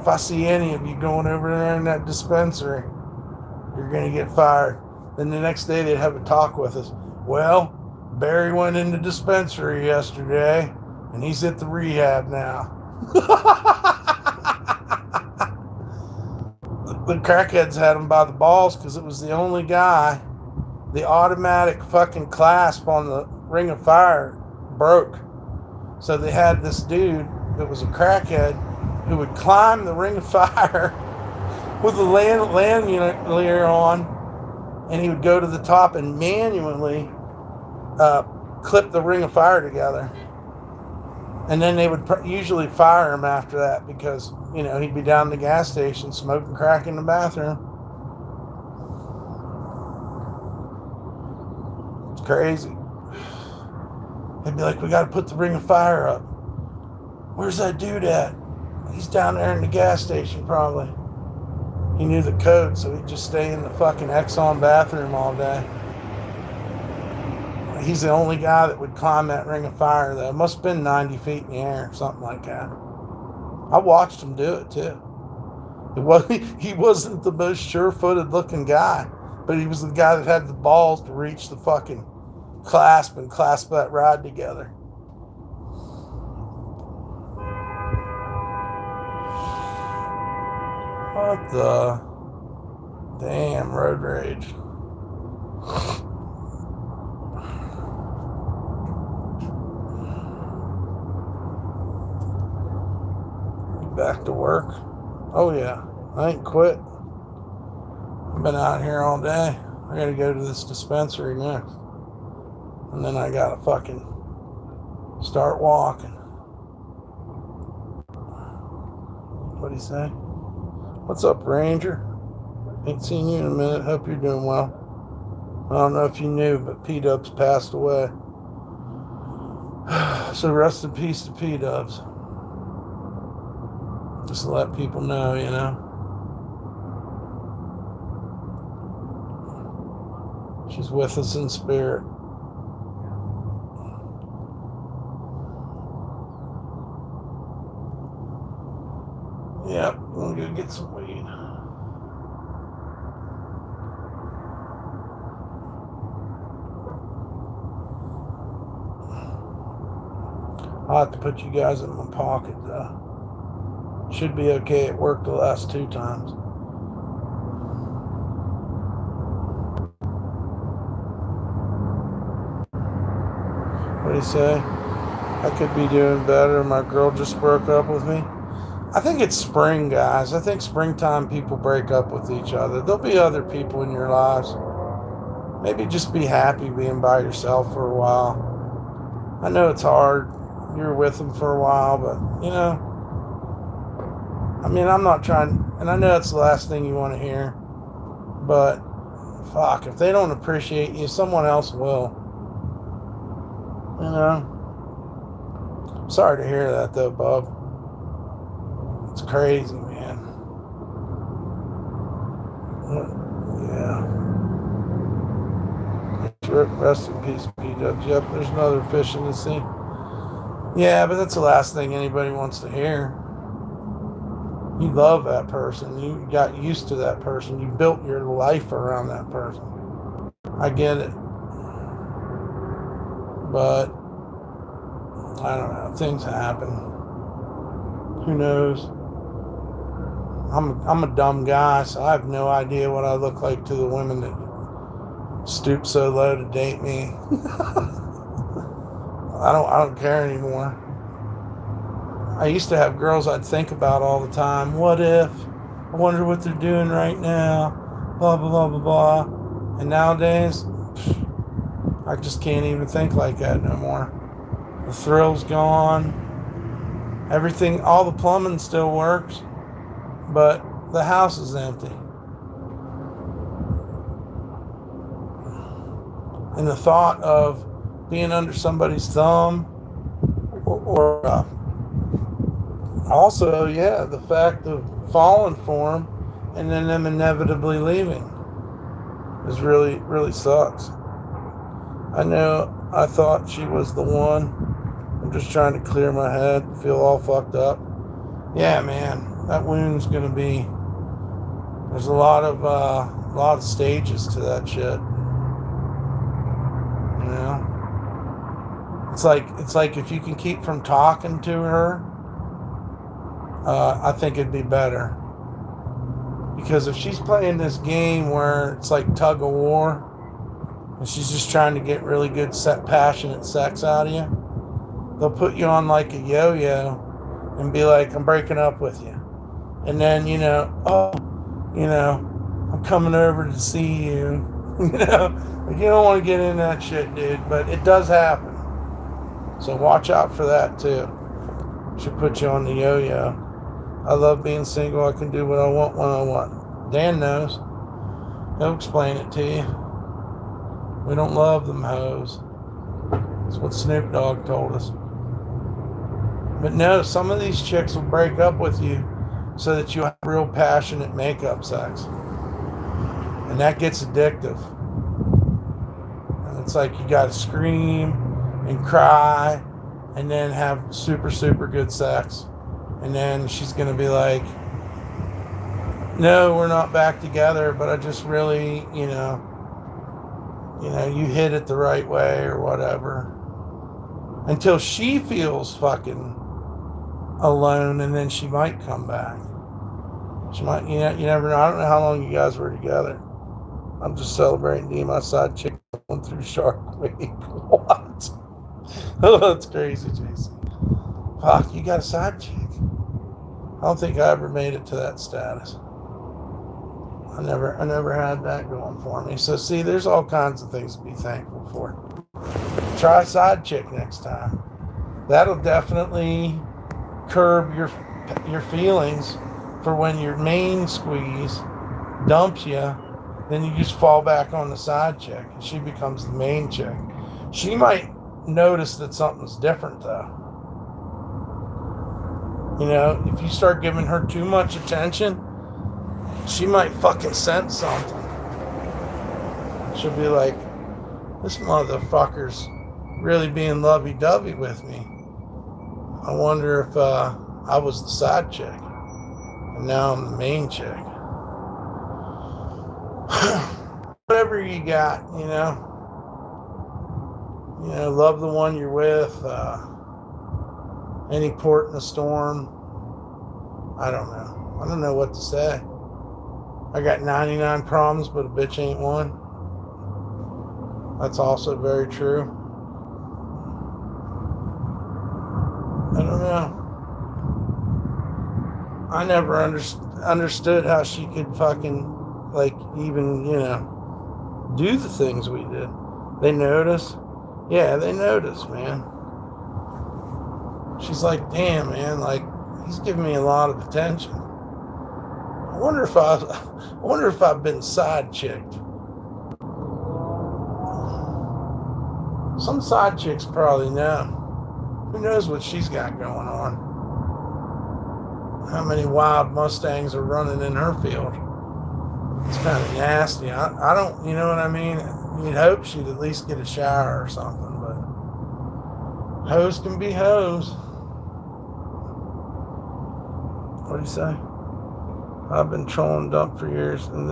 If I see any of you going over there in that dispensary, you're going to get fired. Then the next day they'd have a talk with us. Well, Barry went in the dispensary yesterday, and he's at the rehab now. The crackheads had him by the balls because it was the only guy. The automatic fucking clasp on the ring of fire broke. So they had this dude that was a crackhead who would climb the ring of fire with a lanyard on, and he would go to the top and manually clip the ring of fire together. And then they would usually fire him after that because, you know, he'd be down at the gas station smoking crack in the bathroom. It's crazy. They'd be like, we got to put the ring of fire up. Where's that dude at? He's down there in the gas station probably. He knew the code, so he'd just stay in the fucking Exxon bathroom all day. He's the only guy that would climb that ring of fire, though. It must have been 90 feet in the air, something like that. I watched him do it, too. He wasn't the most sure-footed looking guy, but he was the guy that had the balls to reach the fucking clasp and clasp that rod together. What the damn road rage? back to work. Oh yeah, I ain't quit. I've been out here all day. I gotta go to this dispensary next. And then I gotta fucking start walking. What'd he say? What's up, Ranger? Ain't seen you in a minute. Hope you're doing well. I don't know if you knew, but P-Dubs passed away. So rest in peace to P-Dubs. Just to let people know, you know. She's with us in spirit. Yep, I'm gonna go get some weed. I'll have to put you guys in my pocket though. Should be okay. It worked the last 2 times. What do you say? I could be doing better. My girl just broke up with me. I think it's spring, guys. I think springtime people break up with each other. There'll be other people in your lives. Maybe just be happy being by yourself for a while. I know it's hard. You're with them for a while, but, you know, I mean, I'm not trying, and I know that's the last thing you want to hear, but fuck, if they don't appreciate you, someone else will. You know? Sorry to hear that, though, bub. It's crazy, man. Yeah. Rest in peace, P-Dubs. Yep, there's another fish in the sea. Yeah, but that's the last thing anybody wants to hear. You love that person. You got used to that person. You built your life around that person. I get it. But I don't know. Things happen. Who knows? I'm a dumb guy, so I have no idea what I look like to the women that stoop so low to date me. I don't care anymore. I used to have girls I'd think about all the time. What if? I wonder what they're doing right now. Blah, blah, blah, blah, blah. And nowadays, I just can't even think like that no more. The thrill's gone. Everything, all the plumbing still works, but the house is empty. And the thought of being under somebody's thumb or also, yeah, the fact of falling for them and then them inevitably leaving is really, really sucks. I know I thought she was the one. I'm just trying to clear my head, feel all fucked up. Yeah, man, that wound's gonna be. There's a lot of stages to that shit. You know, it's like if you can keep from talking to her, I think it'd be better. Because if she's playing this game where it's like tug of war, and she's just trying to get really good, passionate sex out of you, they'll put you on like a yo-yo and be like, I'm breaking up with you. And then, you know, I'm coming over to see you. You know, like you don't want to get in that shit, dude, but it does happen. So watch out for that too. Should put you on the yo-yo. I love being single. I can do what I want when I want. Dan knows. He'll explain it to you. We don't love them hoes. That's what Snoop Dogg told us. But no, some of these chicks will break up with you so that you have real passionate makeup sex. And that gets addictive. And it's like you gotta scream and cry and then have super, super good sex. And then she's gonna be like, no, we're not back together, but I just really, you know, you hit it the right way or whatever. Until she feels fucking alone, and then she might come back. She might, you never know. I don't know how long you guys were together. I'm just celebrating D, my side chick going through Shark Week. What? Oh, that's crazy, Jason. Fuck, you got a side chick? don't think I ever made it to that status. I never had that going for me. So see, there's all kinds of things to be thankful for. Try a side chick next time. That'll definitely curb your feelings for when your main squeeze dumps you. Then you just fall back on the side chick, and she becomes the main chick. She might notice that something's different, though. You know, if you start giving her too much attention, she might fucking sense something. She'll be like, this motherfucker's really being lovey-dovey with me. I wonder if I was the side chick, and now I'm the main chick. Whatever you got, you know, love the one you're with. Any port in a storm. I don't know what to say. I got 99 problems, but a bitch ain't one. That's also very true. I don't know. I never understood how she could fucking, like, even, do the things we did. They notice. Yeah, they notice, man. She's like, damn, man, like, he's giving me a lot of attention. I wonder if I've been side chicked. Some side chicks probably know. Who knows what she's got going on? How many wild Mustangs are running in her field? It's kind of nasty. I don't, you know what I mean? You'd hope she'd at least get a shower or something, but hoes can be hoes. What do you say? I've been trolling Dump for years, and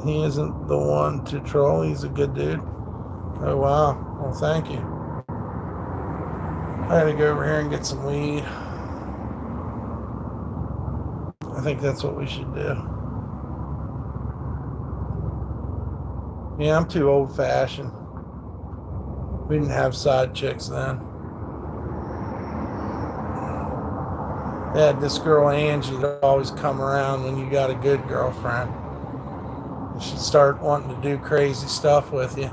he isn't the one to troll. He's a good dude. Oh, wow. Well, thank you. I gotta go over here and get some weed. I think that's what we should do. Yeah, I'm too old-fashioned. We didn't have side chicks then. They had this girl Angie that always come around when you got a good girlfriend. And she'd start wanting to do crazy stuff with you.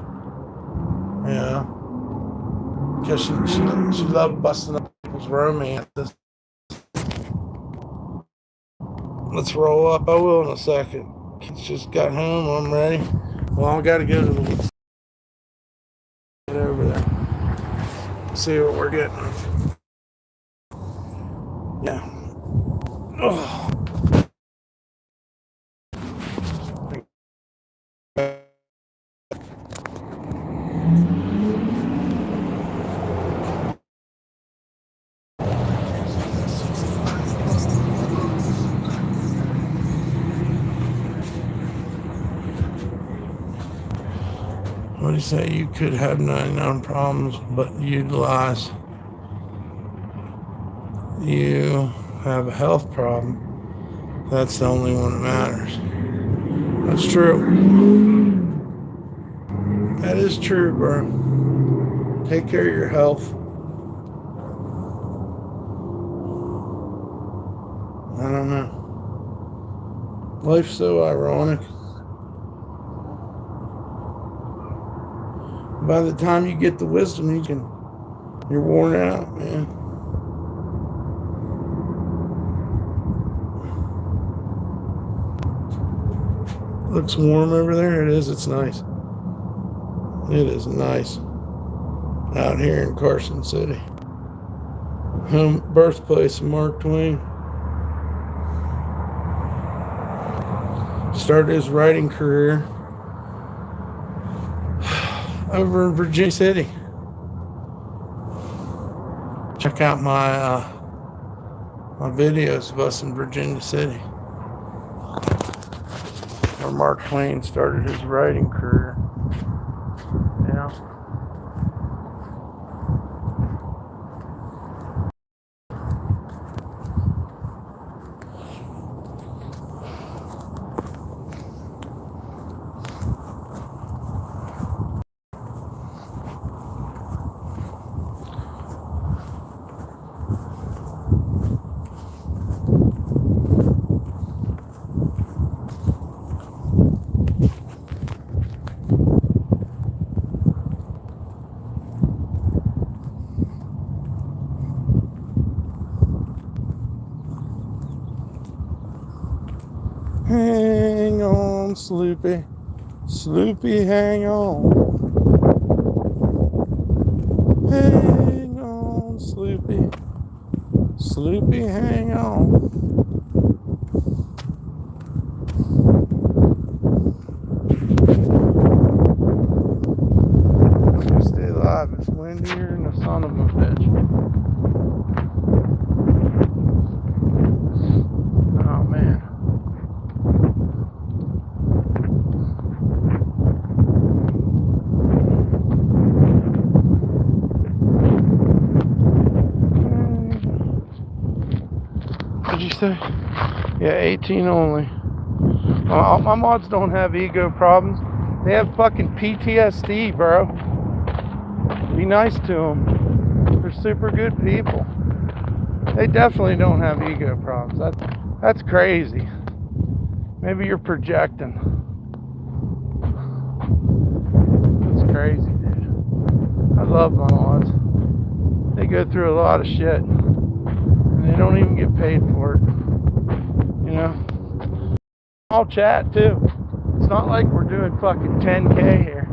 You know? Because she loved busting up people's romances. Let's roll up. I will in a second. Kids just got home. I'm ready. Well, I got to go to the get over there. See what we're getting. Yeah. Oh. What do you say? You could have 99 problems, but utilize. You have a health problem. That's the only one that matters. That's true. That is true, bro. Take care of your health. I don't know. Life's so ironic. By the time you get the wisdom, you're worn out, man. Looks warm over there. It is. It's nice. It is nice out here in Carson City, home birthplace of Mark Twain. Started his writing career over in Virginia City. Check out my videos of us in Virginia City, where Mark Twain started his writing career. Yeah. Sloopy. Sloopy, hang on. Hang on, Sloopy. Sloopy, hang on. Stay alive. It's windier than the son of a bitch. Oh, man. What'd you say? Yeah, 18 only. My mods don't have ego problems. They have fucking PTSD, bro. Be nice to them. They're super good people. They definitely don't have ego problems. That's crazy. Maybe you're projecting. That's crazy, dude. I love my mods. They go through a lot of shit. And they don't even get paid for it. You know? I'll chat too. It's not like we're doing fucking 10K here.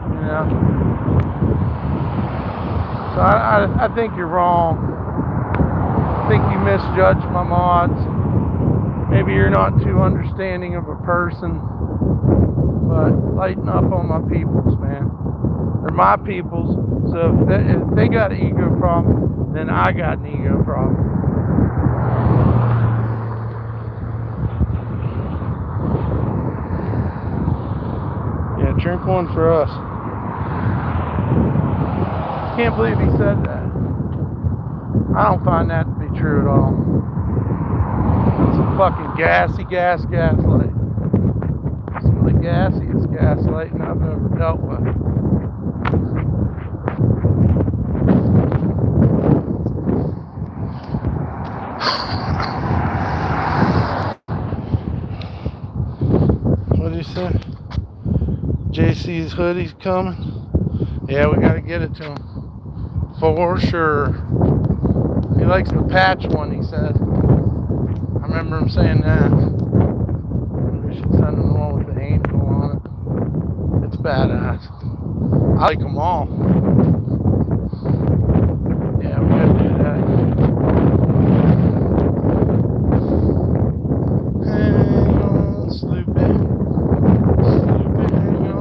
You know? So I think you're wrong. I think you misjudged my mods. Maybe you're not too understanding of a person. But lighten up on my peoples, man. They're my peoples. So if they got an ego problem, then I got an ego problem. Yeah, drink one for us. Can't believe he said that. I don't find that to be true at all. That's some fucking gaslight. Some of the gassiest gaslighting I've ever dealt with. What did he say? JC's hoodie's coming? Yeah, we gotta get it to him. For sure. He likes the patch one, he said. I remember him saying that. We should send him the one with the angel on it. It's badass. I like them all. Yeah, we gotta do that. Hang on, Sloopy. Sloopy, hang on.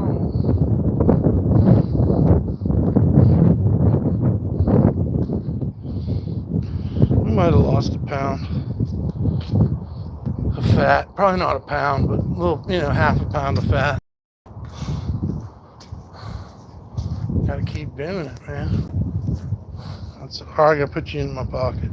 We might have lost a pound of fat. Probably not a pound, but a little, half a pound of fat. Gotta keep doing it, man. That's hard. I gotta put you in my pocket.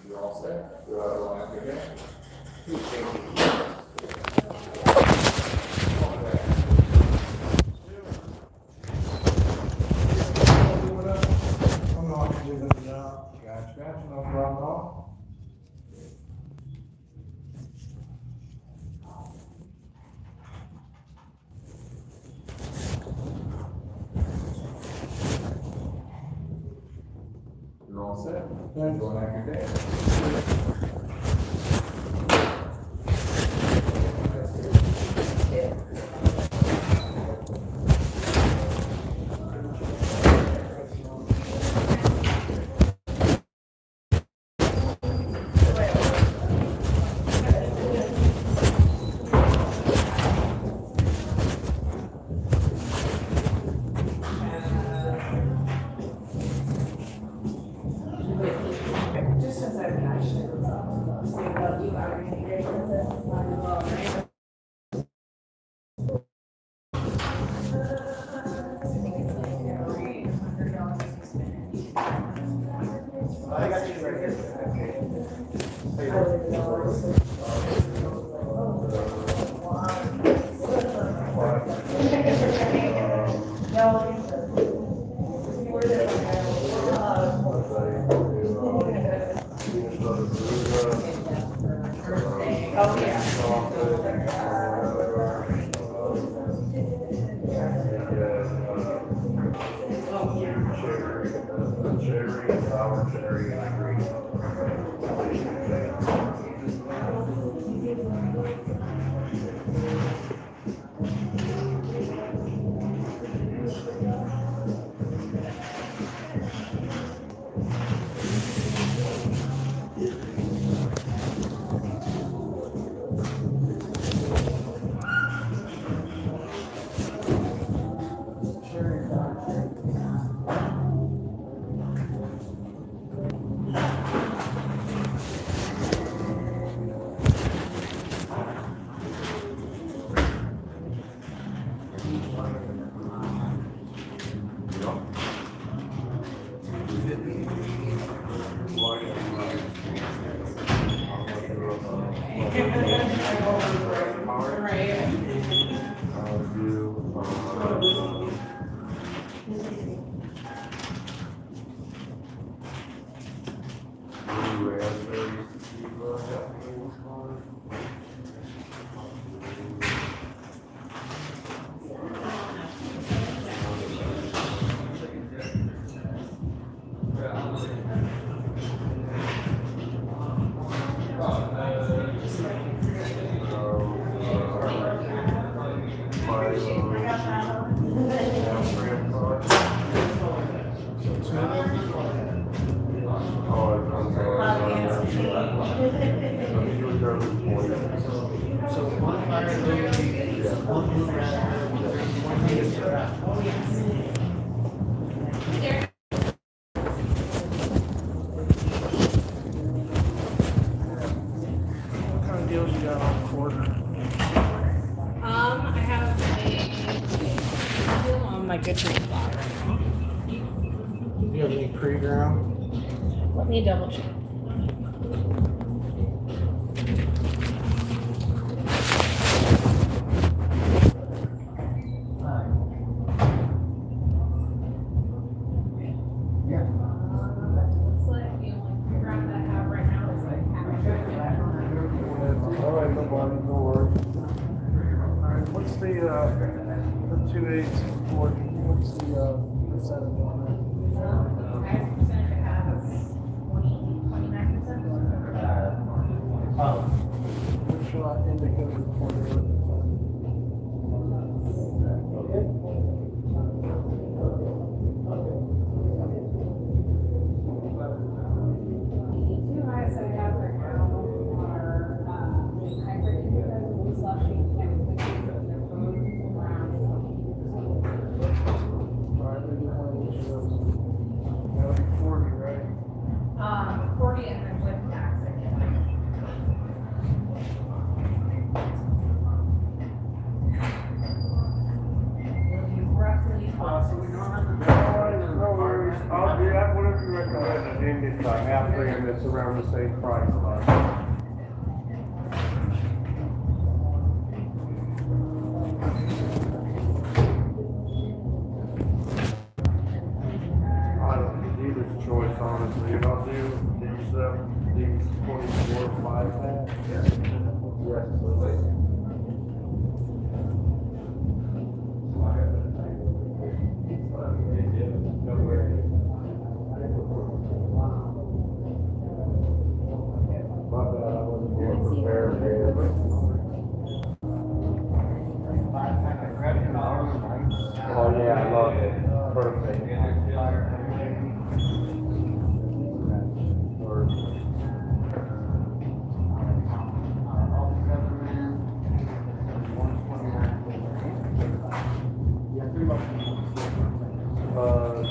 You're all set. Thanks. Go and have your day. Cherry, sour cherry, and green. What kind of deals you got on the quarter? I have a deal on my good drink bar right now. Do you have any pre-ground? Let me double check. Looks like the only pre-ground that I have right now is like All right, no problem, no worries. All right, what's the 2/8 40? What's the percentage on that? percentage has 29%. Which indica report are you looking for? The two highest I have right now are hybrid indicas and slushy and they're both around 20%. All right, we do one of each of those. That'll be 40, right? 40 and then with tax again. Roughly. No worries. I'll do that, whatever you recommend. I think it's half gram that's around the same price. I don't think either's choice, honestly. And I'll do these 24 5 packs. Yes, please. My bad, I wasn't more prepared. Oh yeah, I love it. Perfect.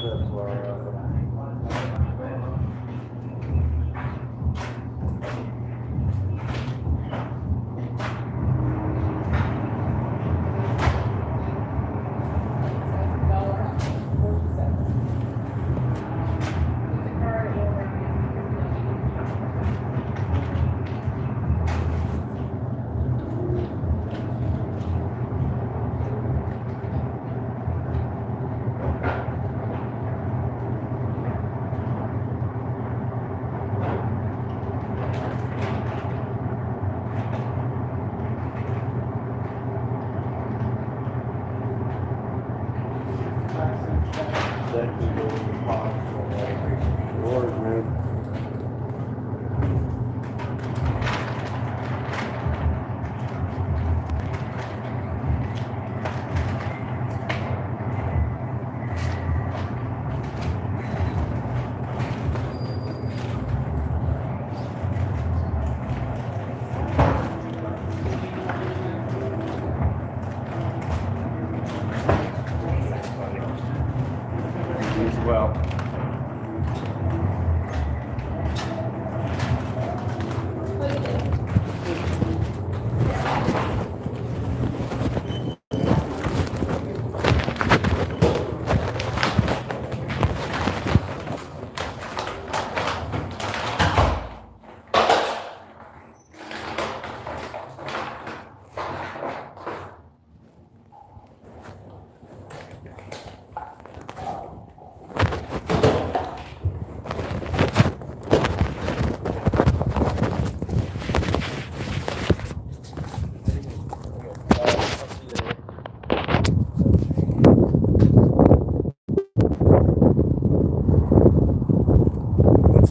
That's where I am.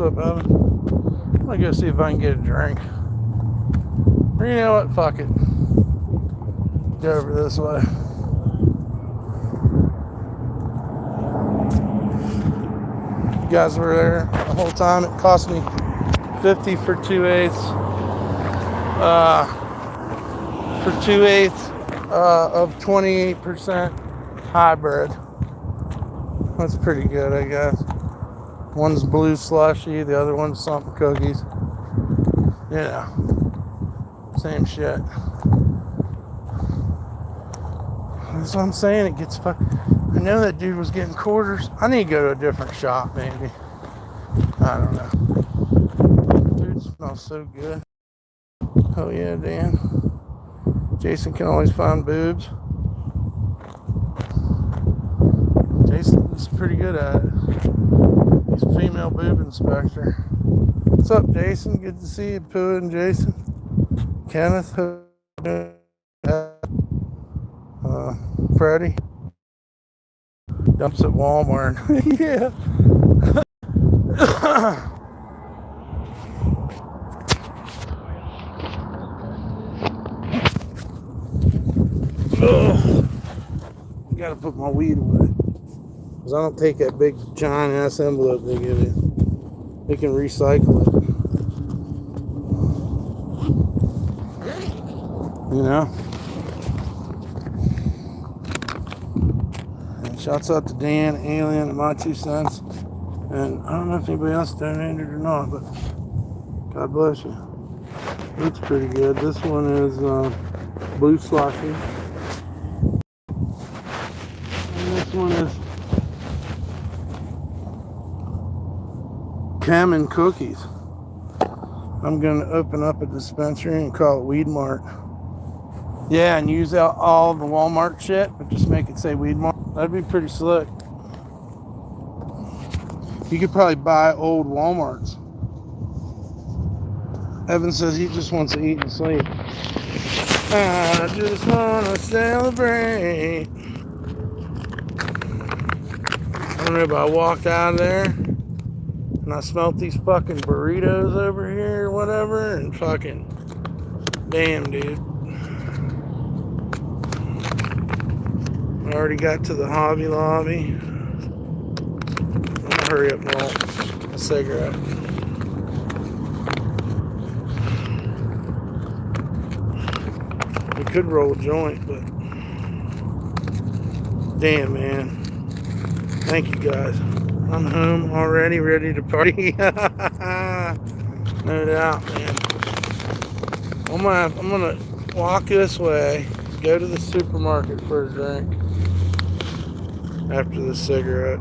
up, Evan? I'm gonna go see if I can get a drink. Or you know what? Fuck it. Go over this way. You guys were there the whole time. It cost me $50 for 2/8. For 2/8 of 28% hybrid. That's pretty good, I guess. One's blue slushy, the other one's something cookies. Yeah, same shit. That's what I'm saying. It gets fucked. I know that dude was getting quarters. I need to go to a different shop, maybe. I don't know. Dude smells so good. Oh yeah, Dan. Jason can always find boobs. Jason's pretty good at it. He's a female boob inspector. What's up, Jason? Good to see you, Pooh and Jason. Kenneth, Freddie. Dumps at Walmart. Yeah. Gotta put my weed away. Because I don't take that big giant ass envelope they give you. They can recycle it. You know? And shouts out to Dan, Alien, and my 2 cents. And I don't know if anybody else donated or not, but God bless you. It's pretty good. This one is blue slushy. And this one is Chem and cookies. I'm going to open up a dispensary and call it Weed Mart. Yeah, and use out all the Walmart shit, but just make it say Weed Mart. That'd be pretty slick. You could probably buy old Walmarts. Evan says he just wants to eat and sleep. I just want to celebrate. I don't know, but I walked out of there and I smelled these fucking burritos over here or whatever, and fucking damn, dude. I already got to the Hobby Lobby. I'm gonna hurry up and roll a cigarette. We could roll a joint, but damn, man. Thank you guys. I'm home already, ready to party. No doubt, man. I'm gonna walk this way, go to the supermarket for a drink after the cigarette.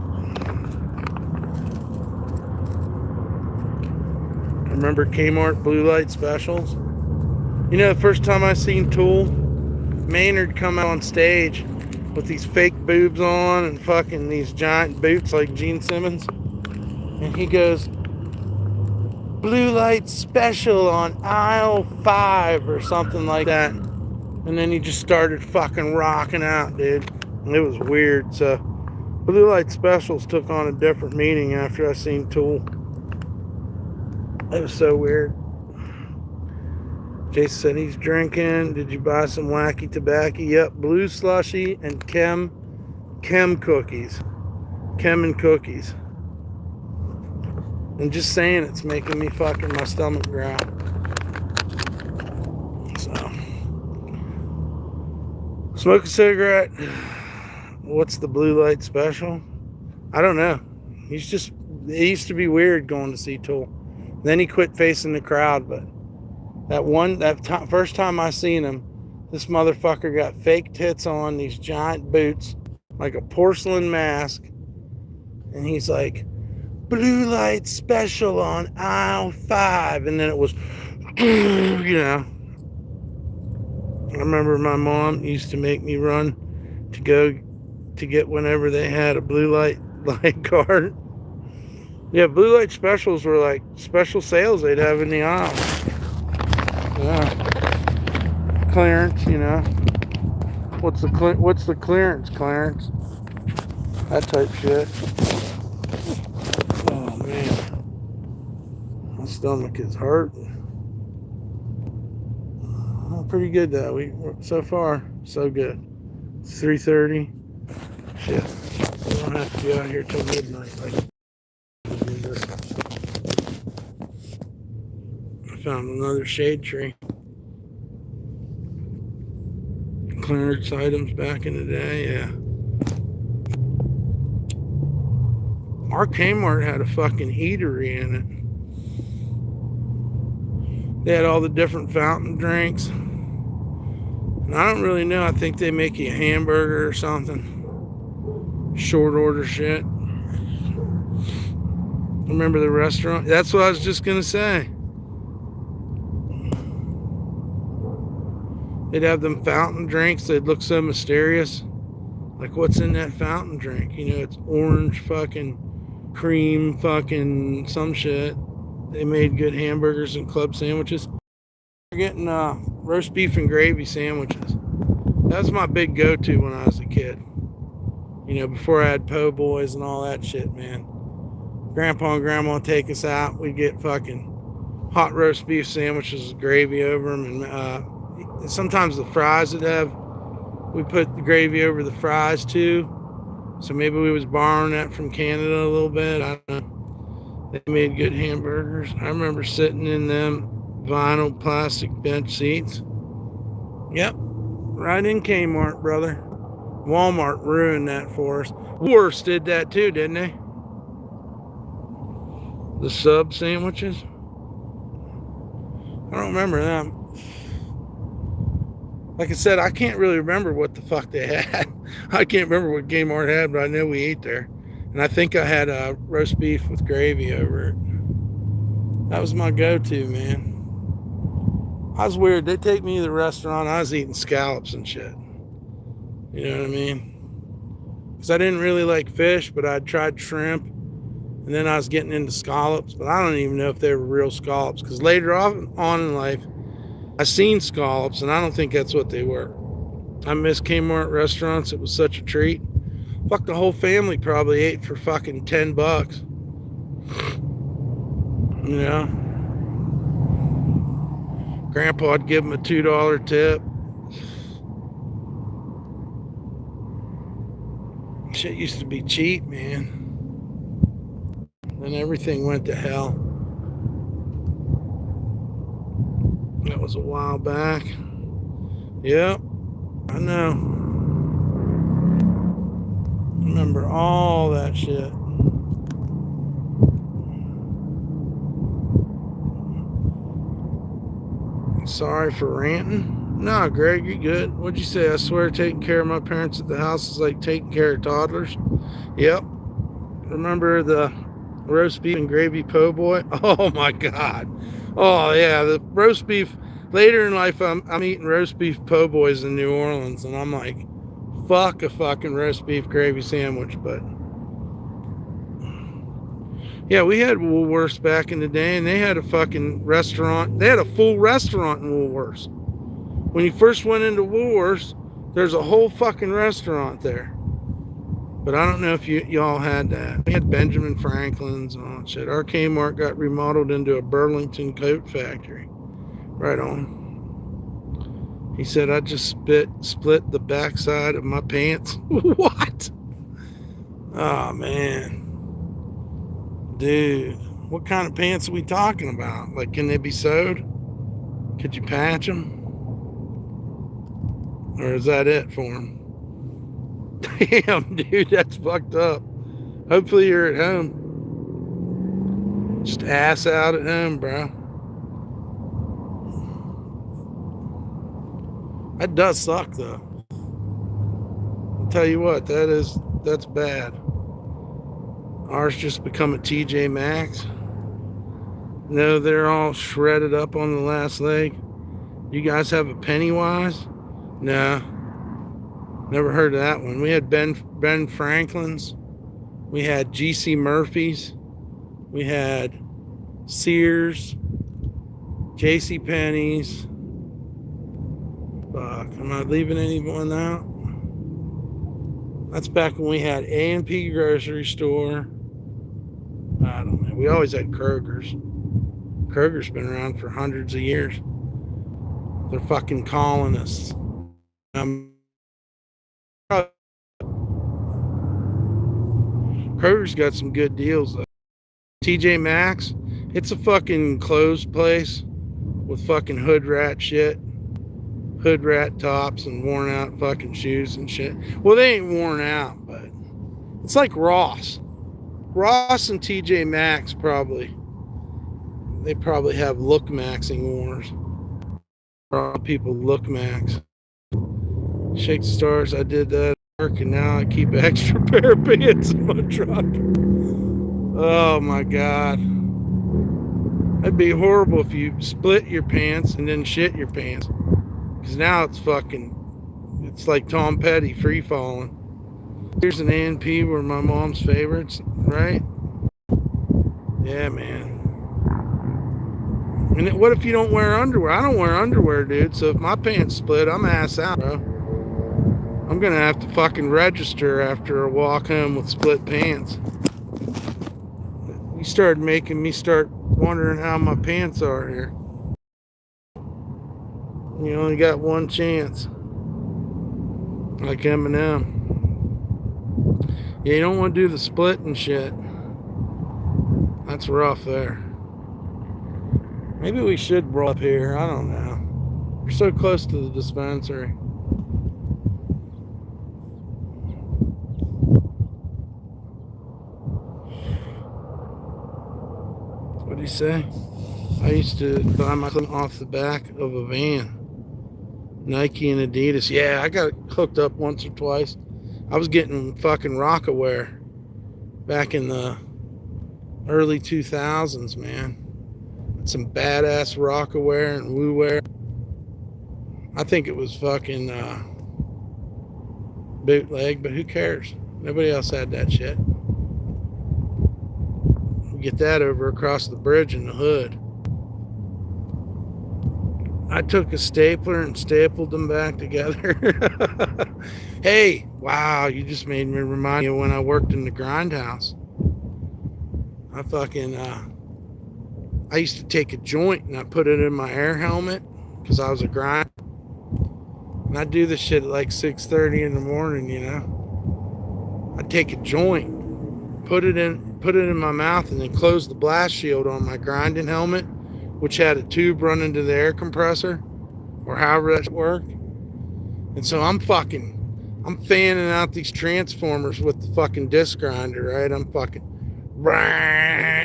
Remember Kmart blue light specials? You know, the first time I seen Tool, Maynard come out on stage with these fake boobs on and fucking these giant boots like Gene Simmons. And he goes, blue light special on aisle 5 or something like that. And then he just started fucking rocking out, dude. And it was weird. So blue light specials took on a different meaning after I seen Tool. It was so weird. Jason said he's drinking. Did you buy some wacky tobacco? Yep, blue slushy and chem cookies. Chem and cookies. And just saying, it's making me fucking my stomach growl. So, smoke a cigarette. What's the blue light special? I don't know. It used to be weird going to see Tool. Then he quit facing the crowd, but first time I seen him, this motherfucker got fake tits on, these giant boots, like a porcelain mask, and he's like, blue light special on aisle 5, and then it was, you know. I remember my mom used to make me run to go to get whenever they had a blue light card. Yeah, blue light specials were like special sales they'd have in the aisle. Yeah. Clearance, you know. What's the clearance, Clarence? That type shit. Oh, man. My stomach is hurting. Pretty good though. So far so good. It's 3:30. Shit. We don't have to be out here till midnight. I found another shade tree. Clearance items back in the day, yeah. Our Kmart had a fucking eatery in it. They had all the different fountain drinks. And I don't really know. I think they make you a hamburger or something. Short order shit. Remember the restaurant? That's what I was just gonna say. They'd have them fountain drinks. They'd look so mysterious. Like, what's in that fountain drink? You know, it's orange fucking cream fucking some shit. They made good hamburgers and club sandwiches. We're getting roast beef and gravy sandwiches. That was my big go-to when I was a kid. You know, before I had po' boys and all that shit, man. Grandpa and grandma would take us out. We'd get fucking hot roast beef sandwiches with gravy over them. And sometimes the fries would have, we put the gravy over the fries too. So maybe we was borrowing that from Canada a little bit. I don't know. They made good hamburgers. I remember sitting in them vinyl plastic bench seats. Yep. Right in Kmart, brother. Walmart ruined that for us. Woolworths did that too, didn't they? The sub sandwiches. I don't remember them. Like I said, I can't really remember what the fuck they had. I can't remember what Kmart had, but I know we ate there. And I think I had roast beef with gravy over it. That was my go-to, man. I was weird. They'd take me to the restaurant. I was eating scallops and shit. You know what I mean? Because I didn't really like fish, but I'd tried shrimp. And then I was getting into scallops. But I don't even know if they were real scallops. Because later on in life, I seen scallops, and I don't think that's what they were. I miss Kmart restaurants. It was such a treat. Fuck, the whole family probably ate for fucking $10. You know? Grandpa'd give them a $2 tip. Shit used to be cheap, man. Then everything went to hell. That was a while back. Yep, I know. Remember all that shit. Sorry for ranting. No, Greg, you're good. What'd you say? I swear taking care of my parents at the house is like taking care of toddlers. Yep. Remember the roast beef and gravy po' boy? Oh my God. Oh yeah, the roast beef. Later in life, I'm eating roast beef po' boys in New Orleans, and I'm like, fuck a fucking roast beef gravy sandwich. But yeah, we had Woolworths back in the day, and they had a fucking restaurant. They had a full restaurant in Woolworths. When you first went into Woolworths, there's a whole fucking restaurant there. But I don't know if y'all had that. We had Benjamin Franklin's and all that shit. Our Kmart got remodeled into a Burlington coat factory. Right on. He said I just split the backside of my pants. What? Oh man. Dude, what kind of pants are we talking about? Like, can they be sewed? Could you patch them? Or is that it for them? Damn, dude, that's fucked up. Hopefully you're at home. Just ass out at home, bro. That does suck, though. I'll tell you what, that's bad. Ours just become a TJ Maxx. No, they're all shredded up on the last leg. You guys have a Pennywise? No. Never heard of that one. We had Ben Franklin's. We had GC Murphy's. We had Sears. JC Penney's. Fuck, am I leaving anyone out? That's back when we had A&P grocery store. I don't know. We always had Kroger's. Kroger's been around for hundreds of years. They're fucking colonists. Kroger's got some good deals though. TJ Maxx, it's a fucking closed place with fucking hood rat shit. Hood rat tops and worn out fucking shoes and shit. Well, they ain't worn out, but it's like Ross. Ross and TJ Maxx probably. They probably have look maxing wars. People look max. Shake the stars, I did that at work and now I keep an extra pair of pants in my truck. Oh my God. That'd be horrible if you split your pants and then shit your pants. Because now it's like Tom Petty free falling. Here's an A&P where my mom's favorites, right? Yeah, man. And what if you don't wear underwear? I don't wear underwear, dude. So if my pants split, I'm ass out, bro. I'm gonna have to fucking register after a walk home with split pants. You started making me start wondering how my pants are here. You only got one chance. Like Eminem. Yeah, you don't want to do the split and shit. That's rough there. Maybe we should roll up here. I don't know. We're so close to the dispensary. What do you say? I used to buy my clothes off the back of a van. Nike and Adidas. Yeah, I got hooked up once or twice. I was getting fucking Rockaware back in the early 2000s, man. Some badass Rockaware and Woo Wear. I think it was fucking bootleg, but who cares? Nobody else had that shit. We get that over across the bridge in the hood. I took a stapler and stapled them back together. Hey, wow, you just made me remind me of when I worked in the grindhouse. I used to take a joint and I put it in my air helmet because I was a grind. And I'd do this shit at like 6:30 in the morning, you know. I'd take a joint, put it in my mouth, and then close the blast shield on my grinding helmet, which had a tube running to the air compressor, or however that worked. And so I'm fanning out these transformers with the fucking disc grinder, right? I'm fucking,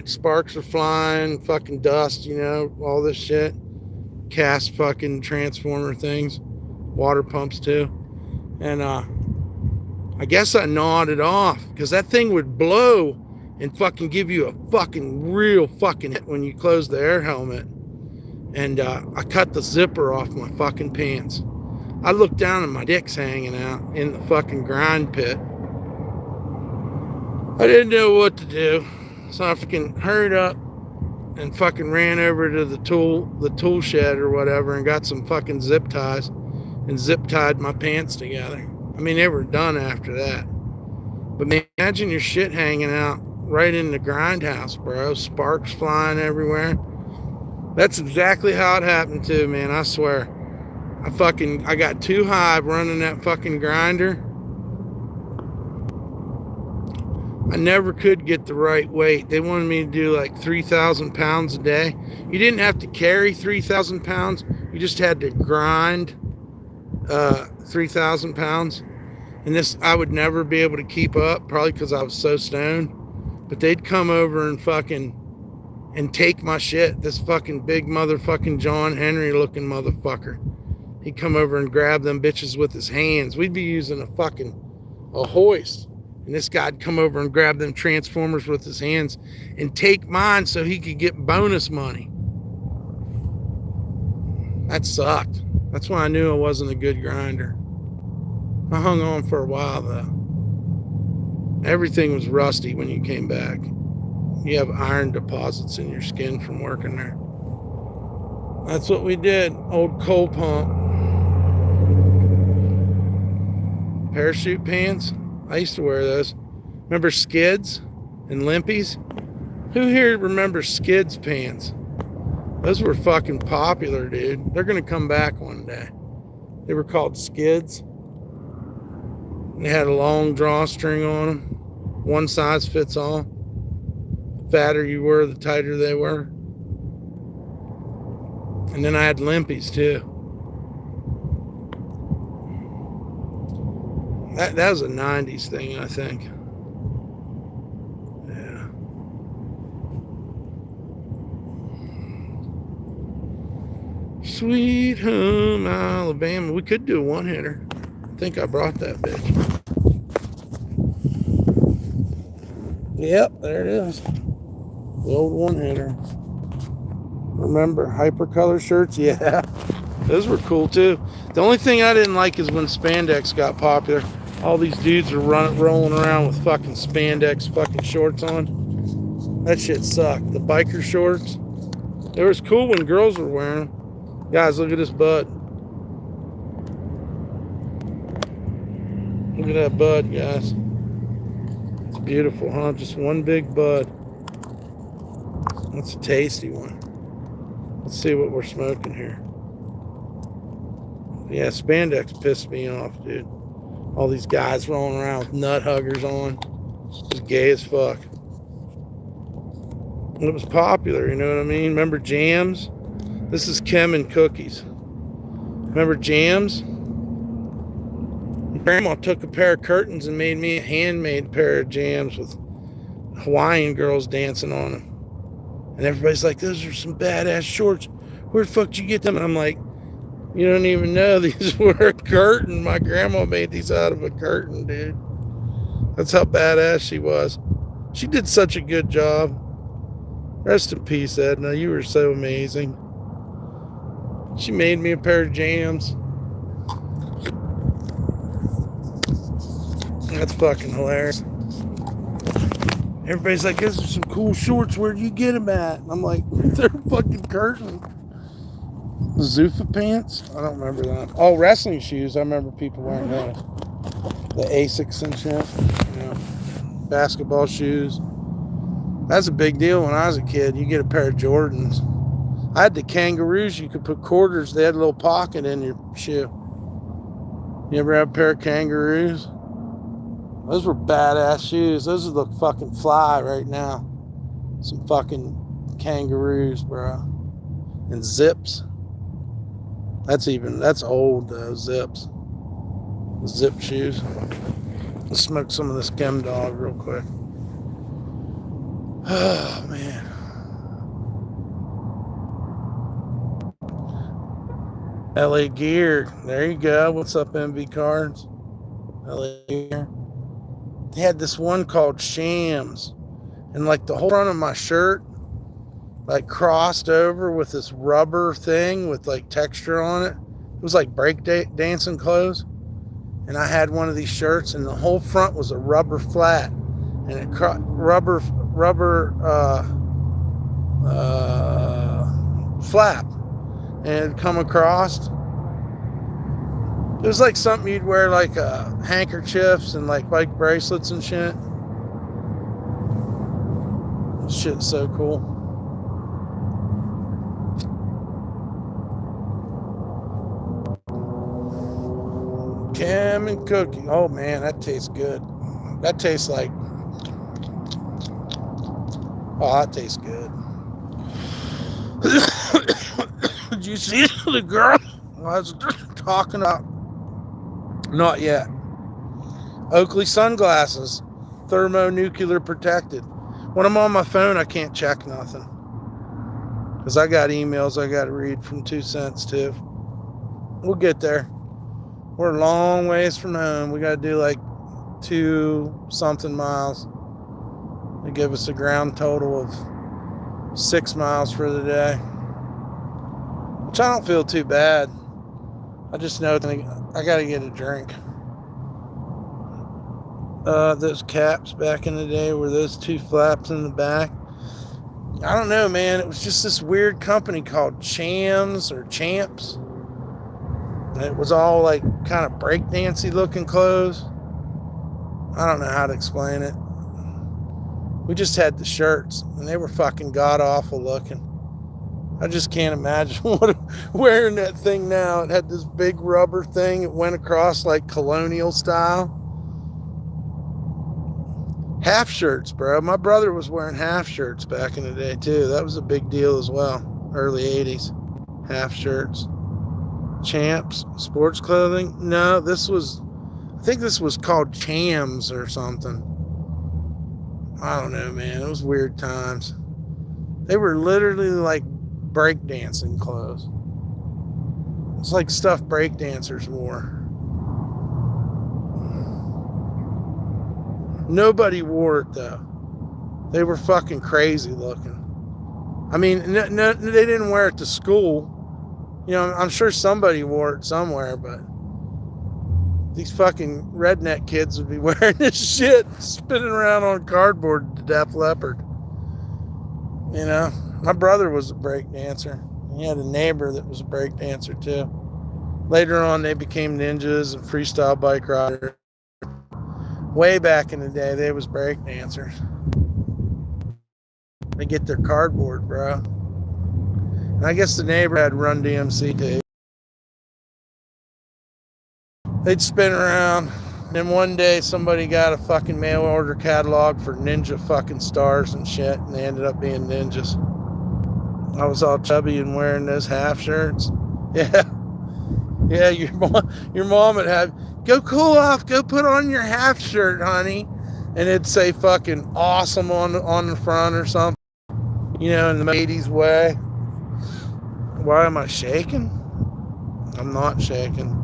sparks are flying, fucking dust, you know, all this shit. Cast fucking transformer things, water pumps too. And I guess I gnawed it off because that thing would blow and fucking give you a fucking real fucking hit when you close the air helmet. And I cut the zipper off my fucking pants. I looked down and my dick's hanging out in the fucking grind pit. I didn't know what to do, so I fucking hurried up and fucking ran over to the tool shed or whatever and got some fucking zip ties and zip tied my pants together. I mean, they were done after that. But man, imagine your shit hanging out right in the grindhouse, bro. Sparks flying everywhere. That's exactly how it happened too, man. I swear. I got too high running that fucking grinder. I never could get the right weight. They wanted me to do like 3,000 pounds a day. You didn't have to carry 3,000 pounds. You just had to grind 3,000 pounds. And this, I would never be able to keep up, probably because I was so stoned. But they'd come over and take my shit. This fucking big motherfucking John Henry looking motherfucker. He'd come over and grab them bitches with his hands. We'd be using a hoist. And this guy'd come over and grab them transformers with his hands and take mine so he could get bonus money. That sucked. That's why I knew I wasn't a good grinder. I hung on for a while though. Everything was rusty when you came back. You have iron deposits in your skin from working there. That's what we did. Old coal pump. Parachute pants. I used to wear those. Remember Skids and Limpies? Who here remembers Skids pants? Those were fucking popular, dude. They're gonna come back one day. They were called skids. They had a long drawstring on them. One size fits all. The fatter you were, the tighter they were. And then I had limpies too. That was a 90s thing, I think. Yeah. Sweet home Alabama. We could do a one-hitter. I think I brought that bitch. Yep, there it is. The old one-hitter. Remember hypercolor shirts? Yeah. Those were cool too. The only thing I didn't like is when spandex got popular. All these dudes are rolling around with fucking spandex fucking shorts on. That shit sucked. The biker shorts. It was cool when girls were wearing them. Guys, look at this bud. Look at that bud, guys. It's beautiful, huh? Just one big bud. That's a tasty one. Let's see what we're smoking here. Yeah, spandex pissed me off, dude. All these guys rolling around with nut huggers on. It's gay as fuck. And it was popular, you know what I mean? Remember Jams? This is Chem and Cookies. Remember Jams? Grandma took a pair of curtains and made me a handmade pair of Jams with Hawaiian girls dancing on them. And everybody's like, those are some badass shorts. Where the fuck did you get them? And I'm like, you don't even know these were a curtain. My grandma made these out of a curtain, dude. That's how badass she was. She did such a good job. Rest in peace, Edna. You were so amazing. She made me a pair of Jams. That's fucking hilarious. Everybody's like, those are some cool shorts. Where'd you get them at? And I'm like, they're fucking curtain. The Zuffa pants? I don't remember that. Oh, wrestling shoes. I remember people wearing those. The Asics and shit. You know, basketball shoes. That's a big deal when I was a kid. You get a pair of Jordans. I had the kangaroos. You could put quarters. They had a little pocket in your shoe. You ever have a pair of kangaroos? Those were badass shoes. Those would look fucking fly right now. Some fucking kangaroos, bro. And Zips. That's old, Zips. Zip shoes. Let's smoke some of this Chem Dog real quick. Oh, man. LA Gear. There you go. What's up, MV Cards? LA Gear. They had this one called Shams. And like the whole front of my shirt, like crossed over with this rubber thing with like texture on it. It was like break dancing clothes. And I had one of these shirts and the whole front was a rubber flat. And it rubber flap. And it'd come across. It was like something you'd wear like handkerchiefs and like bracelets and shit. Shit's so cool. Chem and Cookie. Oh man, that tastes good. That tastes like... Oh, that tastes good. Did you see the girl I was talking about? Not yet. Oakley sunglasses. Thermonuclear protected. When I'm on my phone, I can't check nothing. Because I got emails I got to read from 2 cents too. We'll get there. We're a long ways from home. We got to do like 2-something miles. They give us a ground total of 6 miles for the day. Which I don't feel too bad. I just know I got to get a drink. Those caps back in the day were those 2 flaps in the back. I don't know, man. It was just this weird company called Chams or Champs. And it was all like kind of breakdancey looking clothes. I don't know how to explain it. We just had the shirts and they were fucking god awful looking. I just can't imagine wearing that thing now. It had this big rubber thing. It went across like colonial style. Half shirts, bro. My brother was wearing half shirts back in the day too. That was a big deal as well. Early 80s. Half shirts. Champs, sports clothing. No, I think this was called Chams or something. I don't know, man. It was weird times. They were literally like breakdancing clothes. It's like stuff breakdancers wore. Nobody wore it though. They were fucking crazy looking. I mean, no, they didn't wear it to school. You know, I'm sure somebody wore it somewhere, but these fucking redneck kids would be wearing this shit, spinning around on cardboard to Def Leppard. You know, my brother was a break dancer. He had a neighbor that was a break dancer too. Later on, they became ninjas and freestyle bike riders. Way back in the day, they was break dancers. They get their cardboard, bro. And I guess the neighbor had Run DMC too. They'd spin around. Then one day somebody got a fucking mail order catalog for ninja fucking stars and shit, and they ended up being ninjas. I was all chubby and wearing those half shirts. Yeah. Yeah, your mom would have, go cool off, go put on your half shirt, honey. And it'd say fucking awesome on the front or something. You know, in the 80s way. Why am I shaking? I'm not shaking.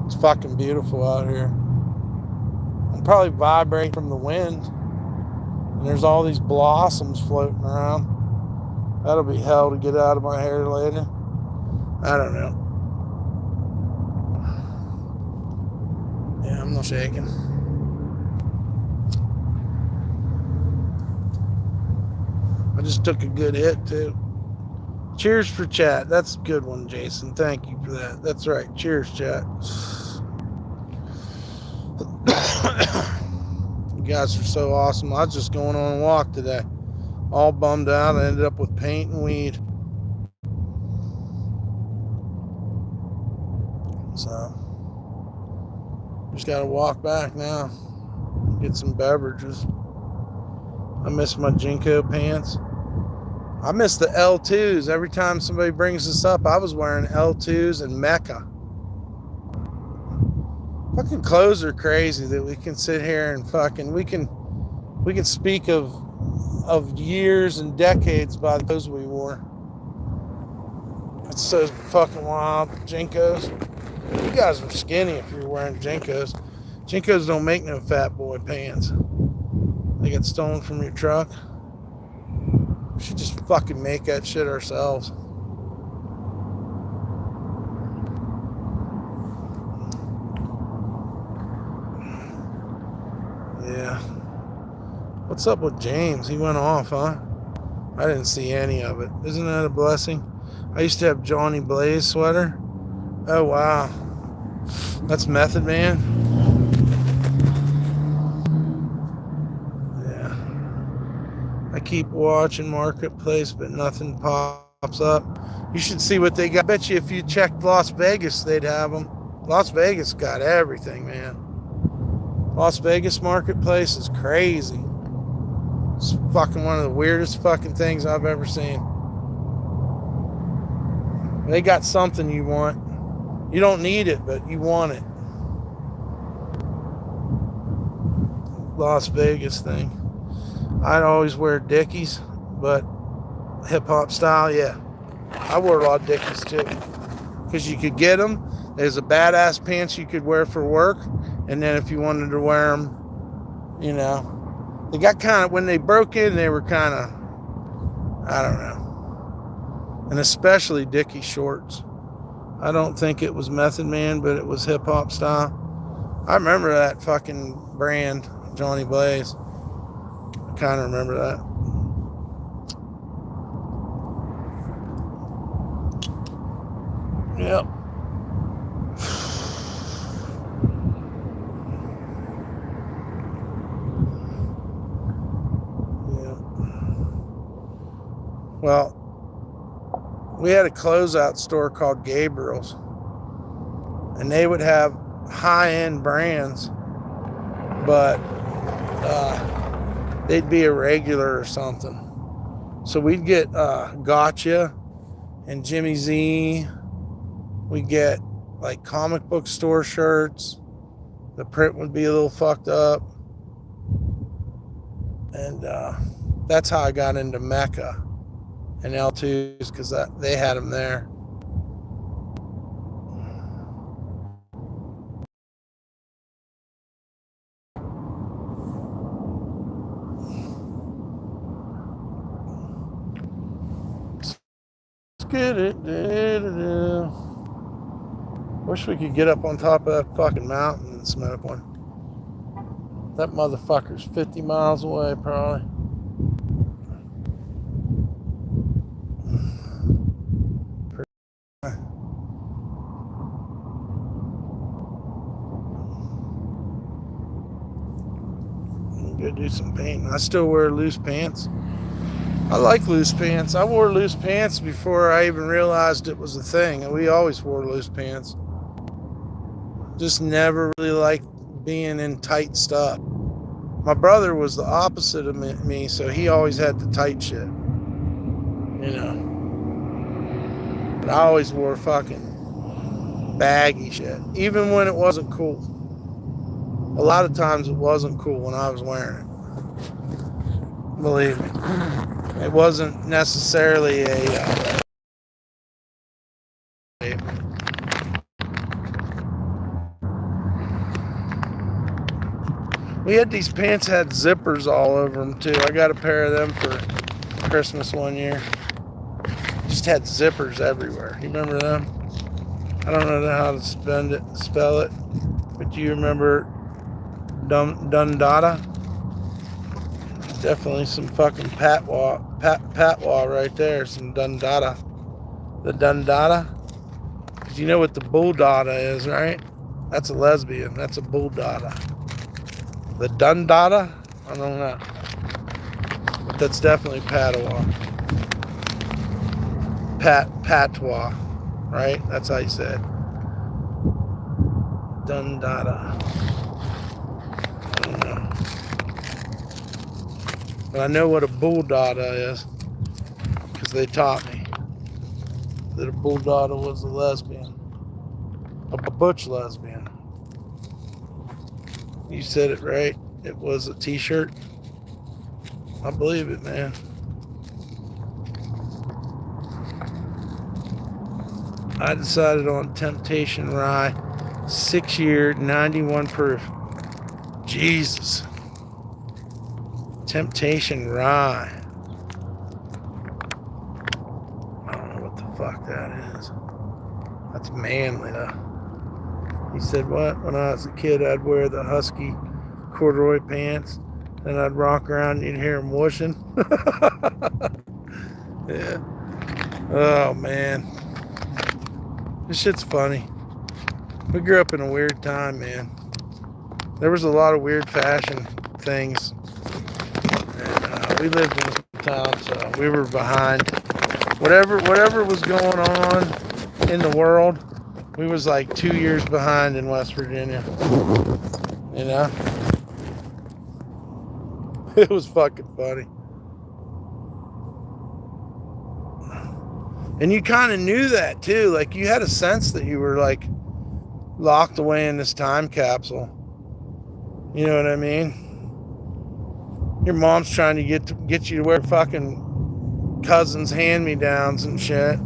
It's fucking beautiful out here. I'm probably vibrating from the wind. And there's all these blossoms floating around. That'll be hell to get out of my hair later. I don't know. Yeah, I'm not shaking. I just took a good hit too. Cheers for chat. That's a good one, Jason. Thank you for that. That's right. Cheers, chat. You guys are so awesome. I was just going on a walk today. All bummed out. I ended up with paint and weed. So, just got to walk back now. Get some beverages. I miss my Jinko pants. I miss the L2s. Every time somebody brings this up, I was wearing L2s and Mecca. Fucking clothes are crazy that we can sit here and fucking, we can speak of years and decades by the clothes we wore. It's so fucking wild. Jinkos. You guys were skinny if you were wearing Jinkos. Jinkos don't make no fat boy pants. They get stolen from your truck. We should just fucking make that shit ourselves. Yeah. What's up with James? He went off, huh? I didn't see any of it. Isn't that a blessing? I used to have Johnny Blaze sweater. Oh, wow. That's Method Man. Yeah. I keep watching Marketplace, but nothing pops up. You should see what they got. I bet you if you checked Las Vegas, they'd have them. Las Vegas got everything, man. Las Vegas Marketplace is crazy. It's fucking one of the weirdest fucking things I've ever seen. They got something you want. You don't need it, but you want it. Las Vegas thing. I'd always wear Dickies, but hip-hop style, yeah. I wore a lot of Dickies too. Because you could get them. There's a badass pants you could wear for work. And then if you wanted to wear them, you know, they got kind of, when they broke in, they were kind of, I don't know. And especially Dickie shorts. I don't think it was Method Man, but it was hip-hop style. I remember that fucking brand, Johnny Blaze. I kind of remember that. Yep. Well, we had a closeout store called Gabriel's, and they would have high-end brands, but they'd be a regular or something. So we'd get Gotcha and Jimmy Z. We'd get like comic book store shirts. The print would be a little fucked up. And that's how I got into Mecca and L2s, because they had them there. Let's get it. Wish we could get up on top of that fucking mountain and smoke one. That motherfucker's 50 miles away, probably. Go do some painting. I still wear loose pants. I like loose pants. I wore loose pants before I even realized it was a thing. We always wore loose pants. Just never really liked being in tight stuff. My brother was the opposite of me, so he always had the tight shit. You know. But I always wore fucking baggy shit, even when it wasn't cool. A lot of times it wasn't cool when I was wearing it. Believe me. It wasn't necessarily a we had these pants had zippers all over them too. I got a pair of them for Christmas one year. Just had zippers everywhere. You remember them? I don't know how to spell it, but do you remember Dundada? Definitely some fucking patwa right there. Some Dundada. The Dundada. Because you know what the Bulldada is, right? That's a lesbian. That's a Bulldada. The Dundada? I don't know. But that's definitely Patois. Patois. Right? That's how you say it. Dundada. I don't know. But I know what a Bulldada is, because they taught me that a Bulldada was a lesbian. A butch lesbian. You said it right. It was a t-shirt. I believe it, man. I decided on Temptation Rye. 6-year, 91 proof. Jesus. Temptation Rye. I don't know what the fuck that is. That's manly though. He said, what? When I was a kid, I'd wear the husky corduroy pants, and I'd rock around and you'd hear them whooshing. Yeah. Oh, man. This shit's funny. We grew up in a weird time, man. There was a lot of weird fashion things. And we lived in a town, so we were behind. Whatever was going on in the world, we was like 2 years behind in West Virginia. You know? It was fucking funny. And you kind of knew that too. Like you had a sense that you were like locked away in this time capsule. You know what I mean? Your mom's trying to get you to wear fucking cousins' hand-me-downs and shit.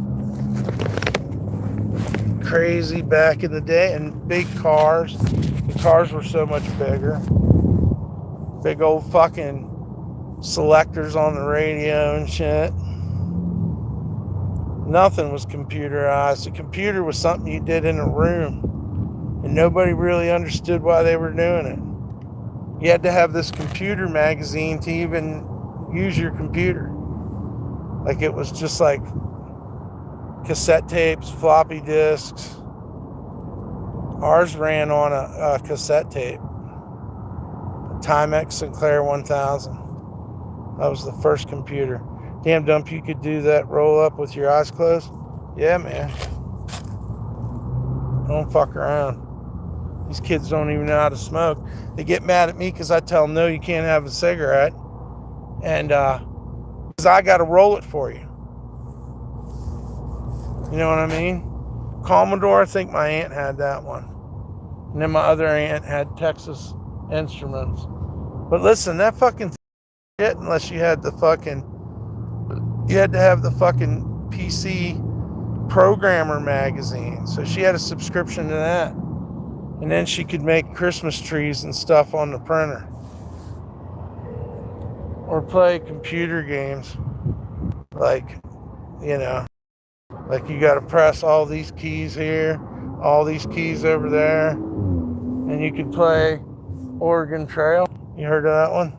Crazy back in the day. And big cars. The cars were so much bigger. Big old fucking selectors on the radio and shit. Nothing was computerized. A computer was something you did in a room. And nobody really understood why they were doing it. You had to have this computer magazine to even use your computer. Like it was just like cassette tapes, floppy disks. Ours ran on a cassette tape. A Timex Sinclair 1000. That was the first computer. Damn, Dump, you could do that roll up with your eyes closed? Yeah, man. Don't fuck around. These kids don't even know how to smoke. They get mad at me because I tell them, no, you can't have a cigarette. And because I got to roll it for you. You know what I mean? Commodore, I think my aunt had that one. And then my other aunt had Texas Instruments. But listen, that fucking shit, unless you had the fucking, you had to have the fucking PC Programmer magazine. So she had a subscription to that. And then she could make Christmas trees and stuff on the printer. Or play computer games. Like, you know, like you got to press all these keys here, all these keys over there. And you could play Oregon Trail. You heard of that one?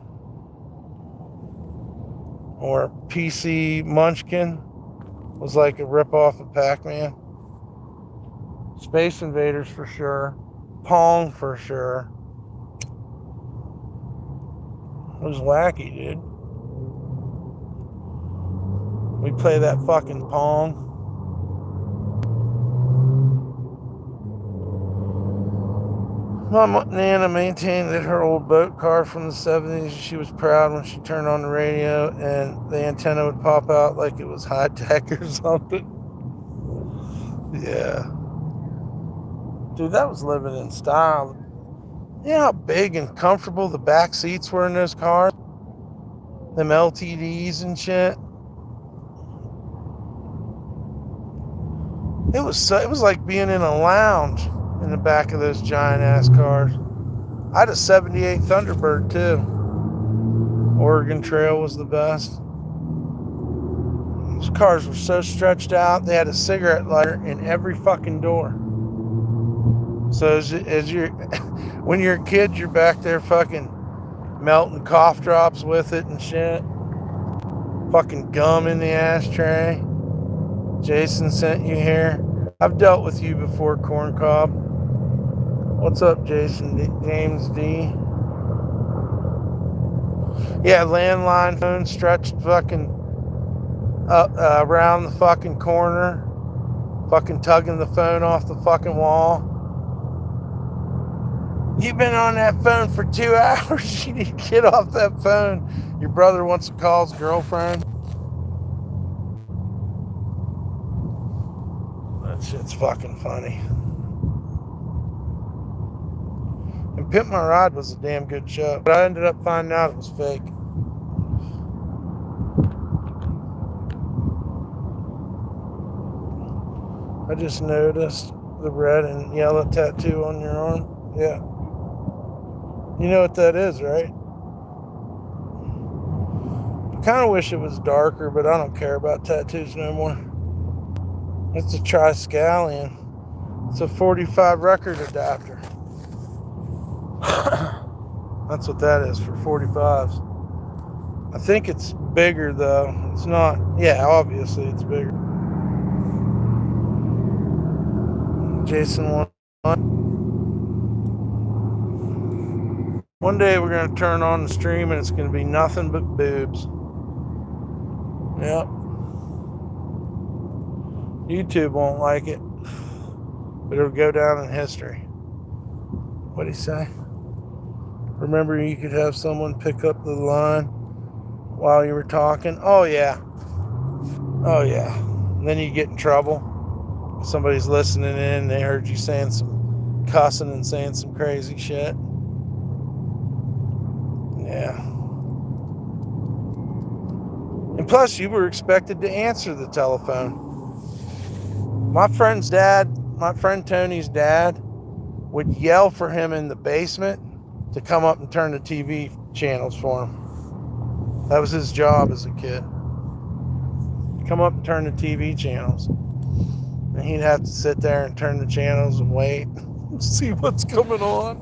Or PC Munchkin was like a ripoff of Pac-Man. Space Invaders for sure. Pong for sure. It was wacky, dude. We play that fucking Pong. My Nana maintained that her old boat car from the 70s. She was proud when she turned on the radio and the antenna would pop out like it was high tech or something. Yeah. Dude, that was living in style. You know how big and comfortable the back seats were in those cars? Them LTDs and shit. It was like being in a lounge in the back of those giant ass cars. I had a 78 Thunderbird too. Oregon Trail was the best. Those cars were so stretched out, they had a cigarette lighter in every fucking door. So as you're, when you're a kid, you're back there fucking melting cough drops with it and shit. Fucking gum in the ashtray. Jason sent you here. I've dealt with you before, Corncob. What's up, Jason? James D. Yeah, landline phone stretched fucking up around the fucking corner. Fucking tugging the phone off the fucking wall. You've been on that phone for 2 hours. You need to get off that phone. Your brother wants to call his girlfriend. That shit's fucking funny. And Pimp My Ride was a damn good show. But I ended up finding out it was fake. I just noticed the red and yellow tattoo on your arm. Yeah. You know what that is, right? I kind of wish it was darker, but I don't care about tattoos no more. It's a Triskelion. It's a 45 record adapter. That's what that is for 45s. I think it's bigger though. It's not. Yeah, obviously it's bigger. Jason one day we're going to turn on the stream and it's going to be nothing but boobs. Yep. YouTube won't like it, but it'll go down in history. What'd he say? Remember, you could have someone pick up the line while you were talking? Oh, yeah. Oh, yeah. And then you get in trouble. Somebody's listening in, they heard you saying some cussing and saying some crazy shit. Yeah. And plus, you were expected to answer the telephone. My friend Tony's dad, would yell for him in the basement to come up and turn the TV channels for him. That was his job as a kid. Come up and turn the TV channels. And he'd have to sit there and turn the channels and wait and see what's coming on.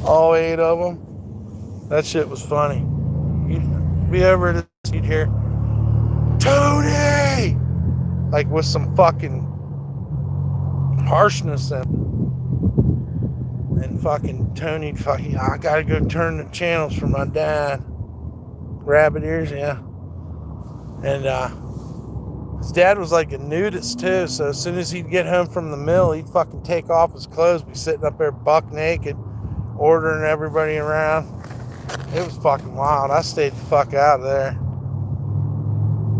All 8 of them. That shit was funny. You'd be over at this, you'd hear, Tony! Like with some fucking harshness in it. And fucking Tony, I gotta go turn the channels for my dad. Rabbit ears, yeah. And his dad was like a nudist too, so as soon as he'd get home from the mill, he'd fucking take off his clothes, be sitting up there buck naked, ordering everybody around. It was fucking wild. I stayed the fuck out of there.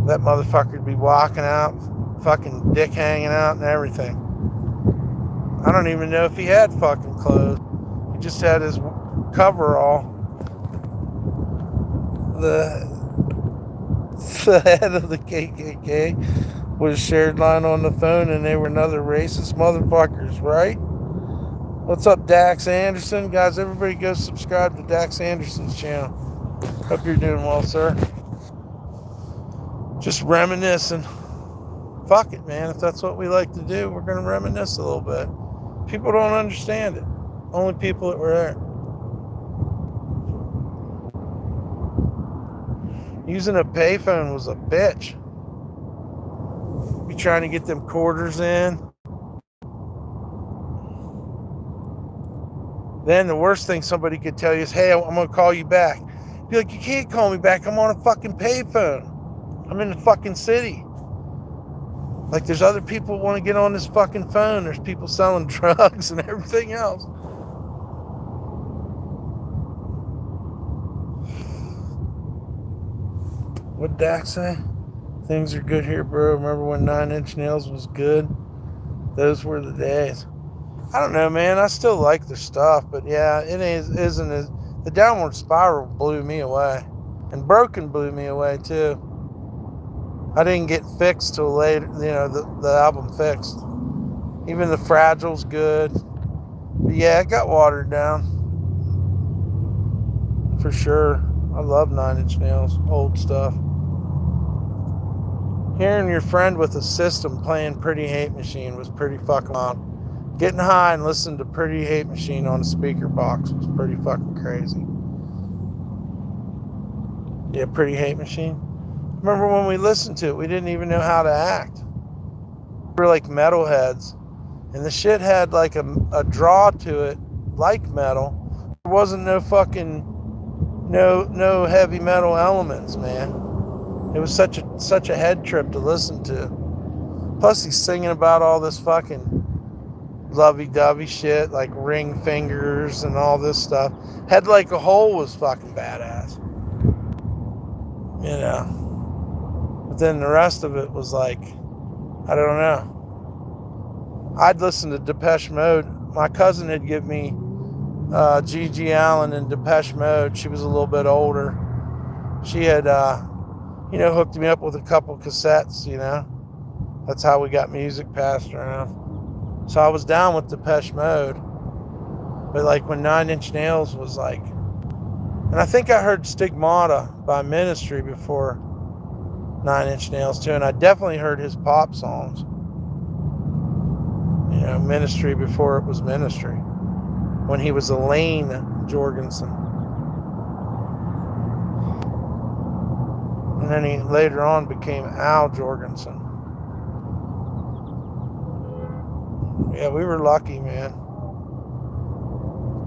That motherfucker'd be walking out, fucking dick hanging out and everything. I don't even know if he had fucking clothes. He just had his coverall. The head of the KKK was shared line on the phone, and they were another racist motherfuckers, right? What's up, Dax Anderson? Guys, everybody go subscribe to Dax Anderson's channel. Hope you're doing well, sir. Just reminiscing. Fuck it, man. If that's what we like to do, we're going to reminisce a little bit. People don't understand it. Only people that were there. Using a payphone was a bitch. You trying to get them quarters in. Then the worst thing somebody could tell you is, hey, I'm going to call you back. Be like, you can't call me back. I'm on a fucking payphone. I'm in the fucking city. Like, there's other people who want to get on this fucking phone. There's people selling drugs and everything else. What'd Dak say? Things are good here, bro. Remember when 9 Inch Nails was good? Those were the days. I don't know, man. I still like their stuff, but yeah, it isn't as... The Downward Spiral blew me away. And Broken blew me away, too. I didn't get Fixed till later, you know, the album Fixed. Even the Fragile's good. But yeah, it got watered down. For sure. I love 9 Inch Nails, old stuff. Hearing your friend with a system playing Pretty Hate Machine was pretty fucking loud. Getting high and listening to Pretty Hate Machine on a speaker box was pretty fucking crazy. Yeah, Pretty Hate Machine. Remember when we listened to it, we didn't even know how to act. We were like metalheads. And the shit had like a draw to it, like metal. There wasn't no fucking, no heavy metal elements, man. It was such a head trip to listen to. Plus he's singing about all this fucking lovey-dovey shit, like ring fingers and all this stuff. Head Like a Hole was fucking badass. You know. But then the rest of it was like, I don't know. I'd listen to Depeche Mode. My cousin had given me G.G. Allen and Depeche Mode. She was a little bit older. She had, hooked me up with a couple cassettes, you know. That's how we got music passed around. So I was down with Depeche Mode. But like when 9 Inch Nails was like... And I think I heard Stigmata by Ministry before 9 Inch Nails too. And I definitely heard his pop songs. You know, Ministry before it was Ministry. When he was Elaine Jorgensen. And then he later on became Al Jorgensen. Yeah, we were lucky, man.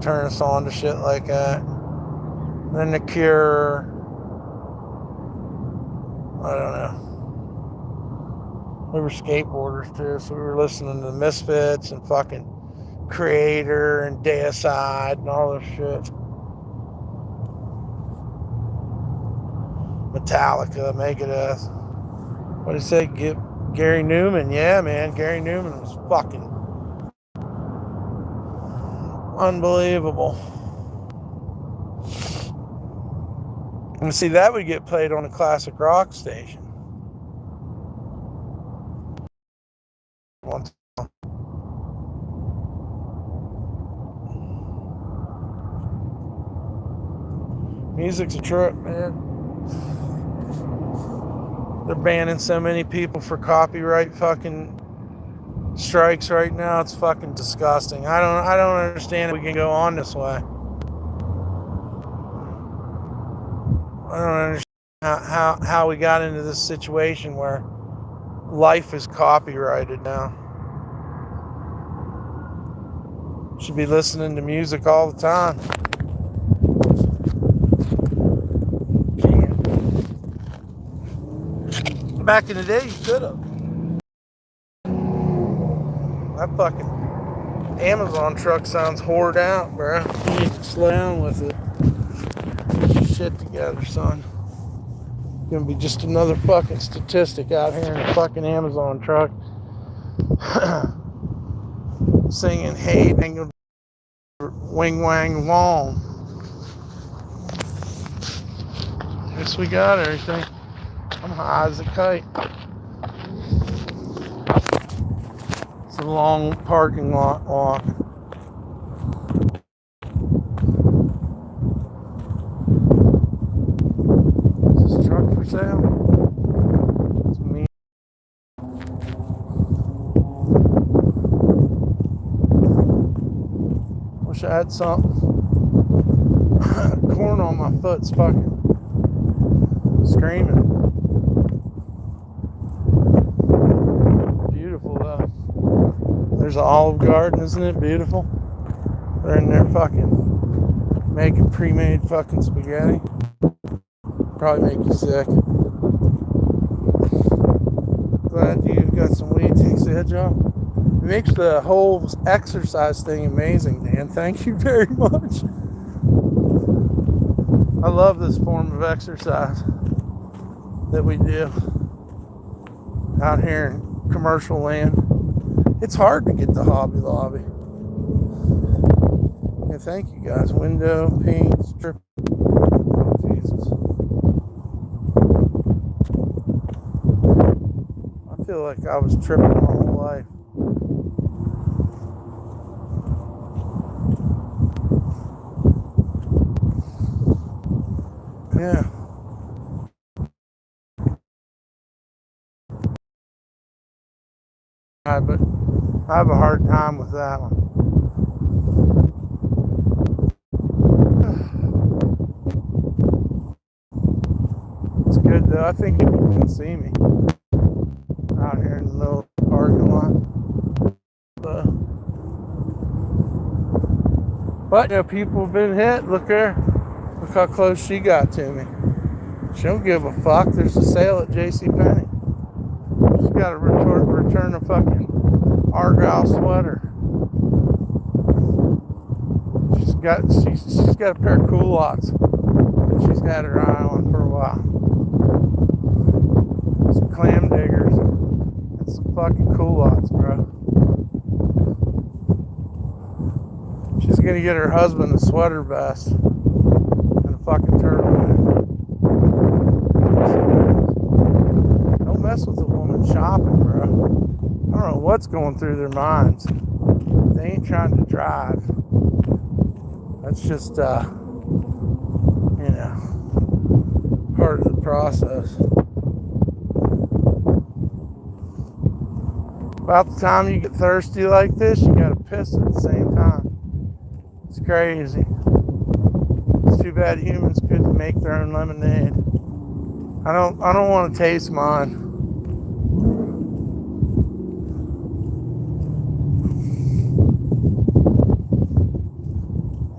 Turn us on to shit like that. And then The Cure. I don't know. We were skateboarders too, so we were listening to the Misfits and fucking Creator and Deicide and all this shit. Metallica, Megadeth. What did he say? Gary Newman. Yeah, man. Gary Newman was fucking unbelievable. And see, that would get played on a classic rock station. Music's a trip, man. They're banning so many people for copyright fucking strikes right now. It's fucking disgusting. I don't understand we can go on this way. I don't understand how we got into this situation where life is copyrighted now. Should be listening to music all the time. Can't. Back in the day, you could have. That fucking Amazon truck sounds hored out, bro. You need to slow down with it. Get your shit together, son. Gonna be just another fucking statistic out here in a fucking Amazon truck singing hate and wing wang wong. Guess we got everything. I'm high as a kite. It's a long parking lot walk. Is this truck for sale? It's me. Wish I had something. Corn on my foot's fucking screaming. Beautiful though. There's an Olive Garden, isn't it beautiful? They're in there fucking making pre-made fucking spaghetti. Probably make you sick. Glad you got some weed, takes the edge off. It makes the whole exercise thing amazing, Dan. Thank you very much. I love this form of exercise that we do out here in commercial land. It's hard to get to Hobby Lobby. Yeah, thank you guys. Window, paint, strip. Oh, Jesus. I feel like I was tripping my whole life. Yeah. But I have a hard time with that one. It's good though. I think people can see me out here in the middle of the parking lot. But you know, people have been hit. Look there. Look how close she got to me. She don't give a fuck. There's a sale at JCPenney. She's got to return a fucking Argyle sweater. She's got a pair of culottes that she's had her eye on for a while. Some clam diggers and some fucking culottes, bro. She's gonna get her husband a sweater vest and a fucking turtleneck. Don't mess with a woman shopping, bro. I don't know what's going through their minds. They ain't trying to drive. That's just, you know, part of the process. About the time you get thirsty like this, you gotta piss at the same time. It's crazy. It's too bad humans couldn't make their own lemonade. I don't want to taste mine.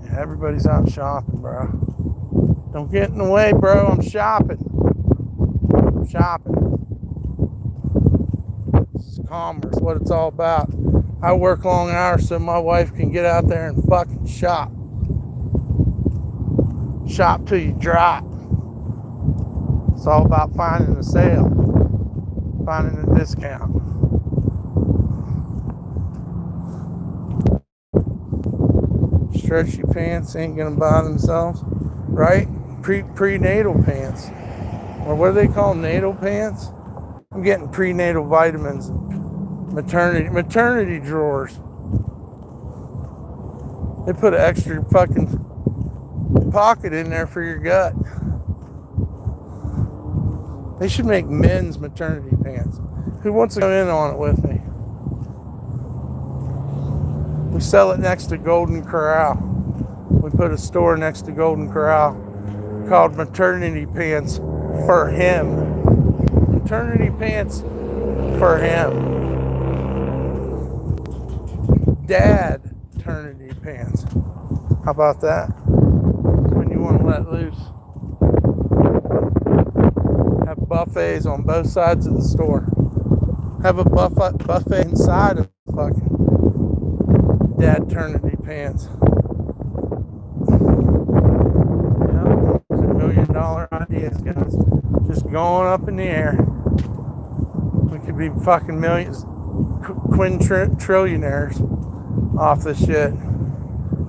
Yeah, everybody's out shopping, bro. Don't get in the way, bro. I'm shopping. I'm shopping. This is commerce, what it's all about. I work long hours so my wife can get out there and fucking shop. Shop till you drop. It's all about finding a sale, finding a discount. Stretchy pants ain't gonna buy themselves, right? Prenatal pants, or what do they call natal pants? I'm getting prenatal vitamins and maternity drawers. They put an extra fucking pocket in there for your gut. They should make men's maternity pants. Who wants to come in on it with me? We sell it next to Golden Corral. We put a store next to Golden Corral called Maternity Pants for Him. Maternity Pants for Him. Dad maternity pants. How about that? When you want to let loose. Have buffets on both sides of the store. Have a buffet inside of fucking dad eternity pants. Yep, it's $1 million ideas, guys. Just going up in the air. We could be fucking millions, trillionaires off this shit.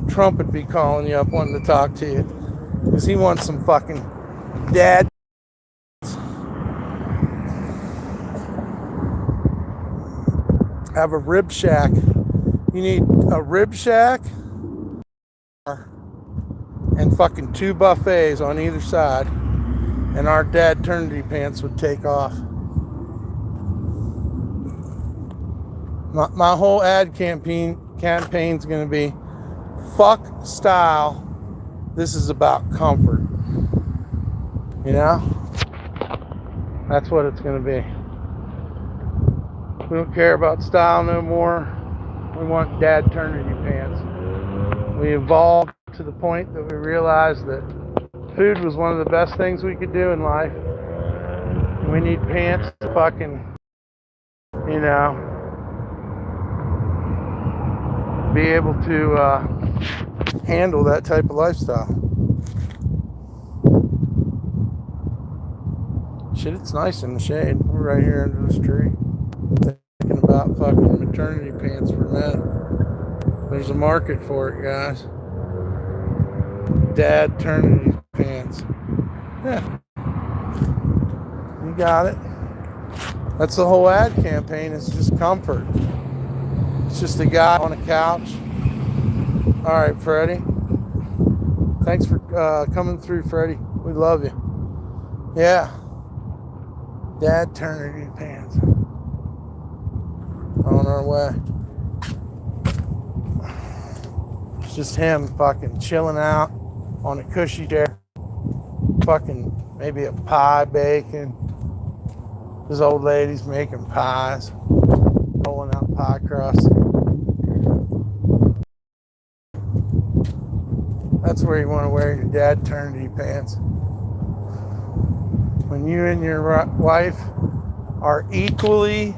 Trump would be calling you up wanting to talk to you because he wants some fucking dad. Have a rib shack. You need a rib shack and fucking 2 buffets on either side, and our dad eternity pants would take off. My whole ad campaign's gonna be fuck style. This is about comfort. You know? That's what it's gonna be. We don't care about style no more. We want dad eternity pants. We evolved to the point that we realized that food was one of the best things we could do in life. We need pants to fucking, you know, be able to handle that type of lifestyle. Shit, it's nice in the shade. We're right here under this tree. Thinking about fucking maternity pants for men. There's a market for it, guys. Dad eternity pants. Yeah. You got it. That's the whole ad campaign. It's just comfort. It's just a guy on a couch. All right, Freddie. Thanks for coming through, Freddie. We love you. Yeah. Dad eternity pants. On our way. It's just him fucking chilling out on a cushy chair. Fucking maybe a pie baking. This old lady's making pies. Rolling out pie crust. That's where you want to wear your dad eternity pants. When you and your wife are equally,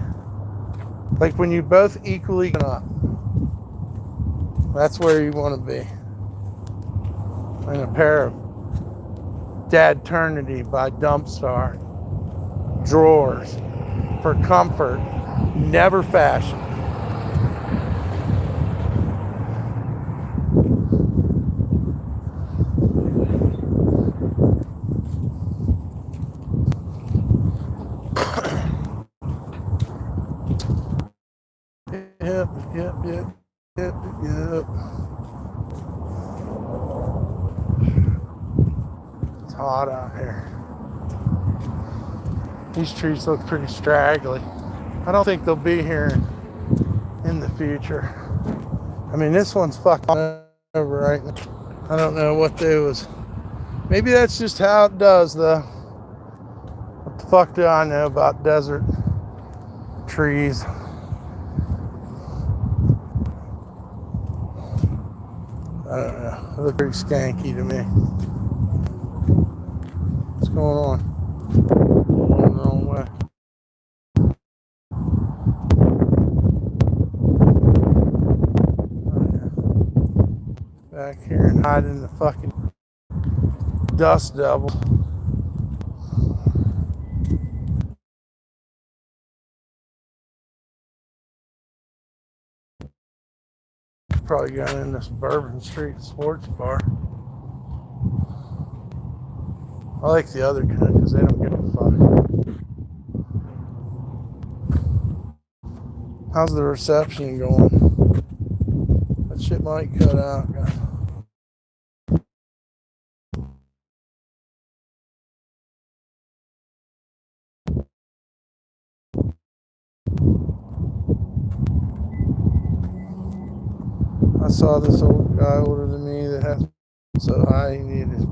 like when you both equally up, that's where you want to be. In a pair of Dad Eternity by DumpStarr drawers for comfort, never fashion. Yep. It's hot out here. These trees look pretty straggly. I don't think they'll be here in the future. I mean, this one's fucking over right now. I don't know what they was. Maybe that's just how it does, though. What the fuck do I know about desert trees? I don't know. They look pretty skanky to me. What's going on? Going the wrong way. Oh, yeah. Back here and hide in the fucking dust devil. Probably got in this Bourbon Street sports bar. I like the other kind because they don't give a fuck. How's the reception going? That shit might cut out, guys. I saw this old guy older than me that has so high he needed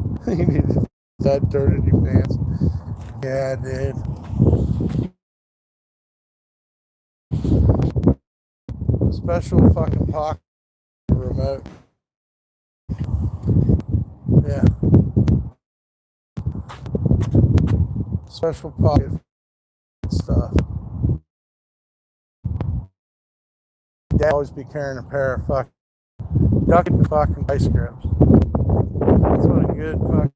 that eternity pants. Yeah, I did. Special fucking pocket remote. Yeah. special pocket stuff. Dad always be carrying a pair of fucking ice grips. That's what a good fucking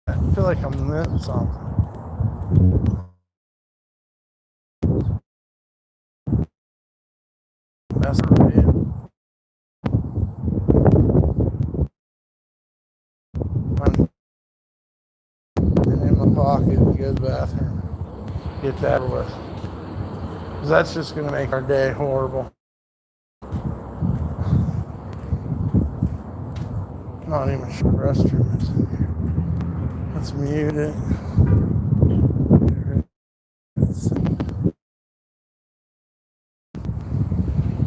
I feel like I'm missing something. That's a review. I'm in my pocket to go to the bathroom. Get that with. 'Cause that's just gonna make our day horrible. Not even sure the restroom is in here. Let's mute it.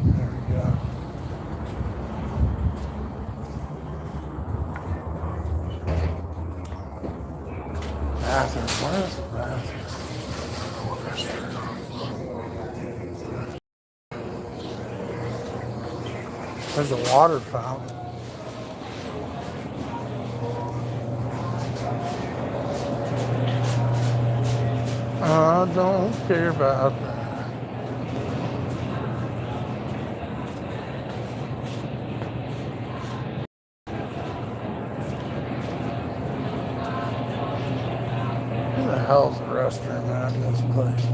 There we go. Bathroom. Where's the bathroom? There's a water fountain. I don't care about that. Who the hell's the restroom at in this place?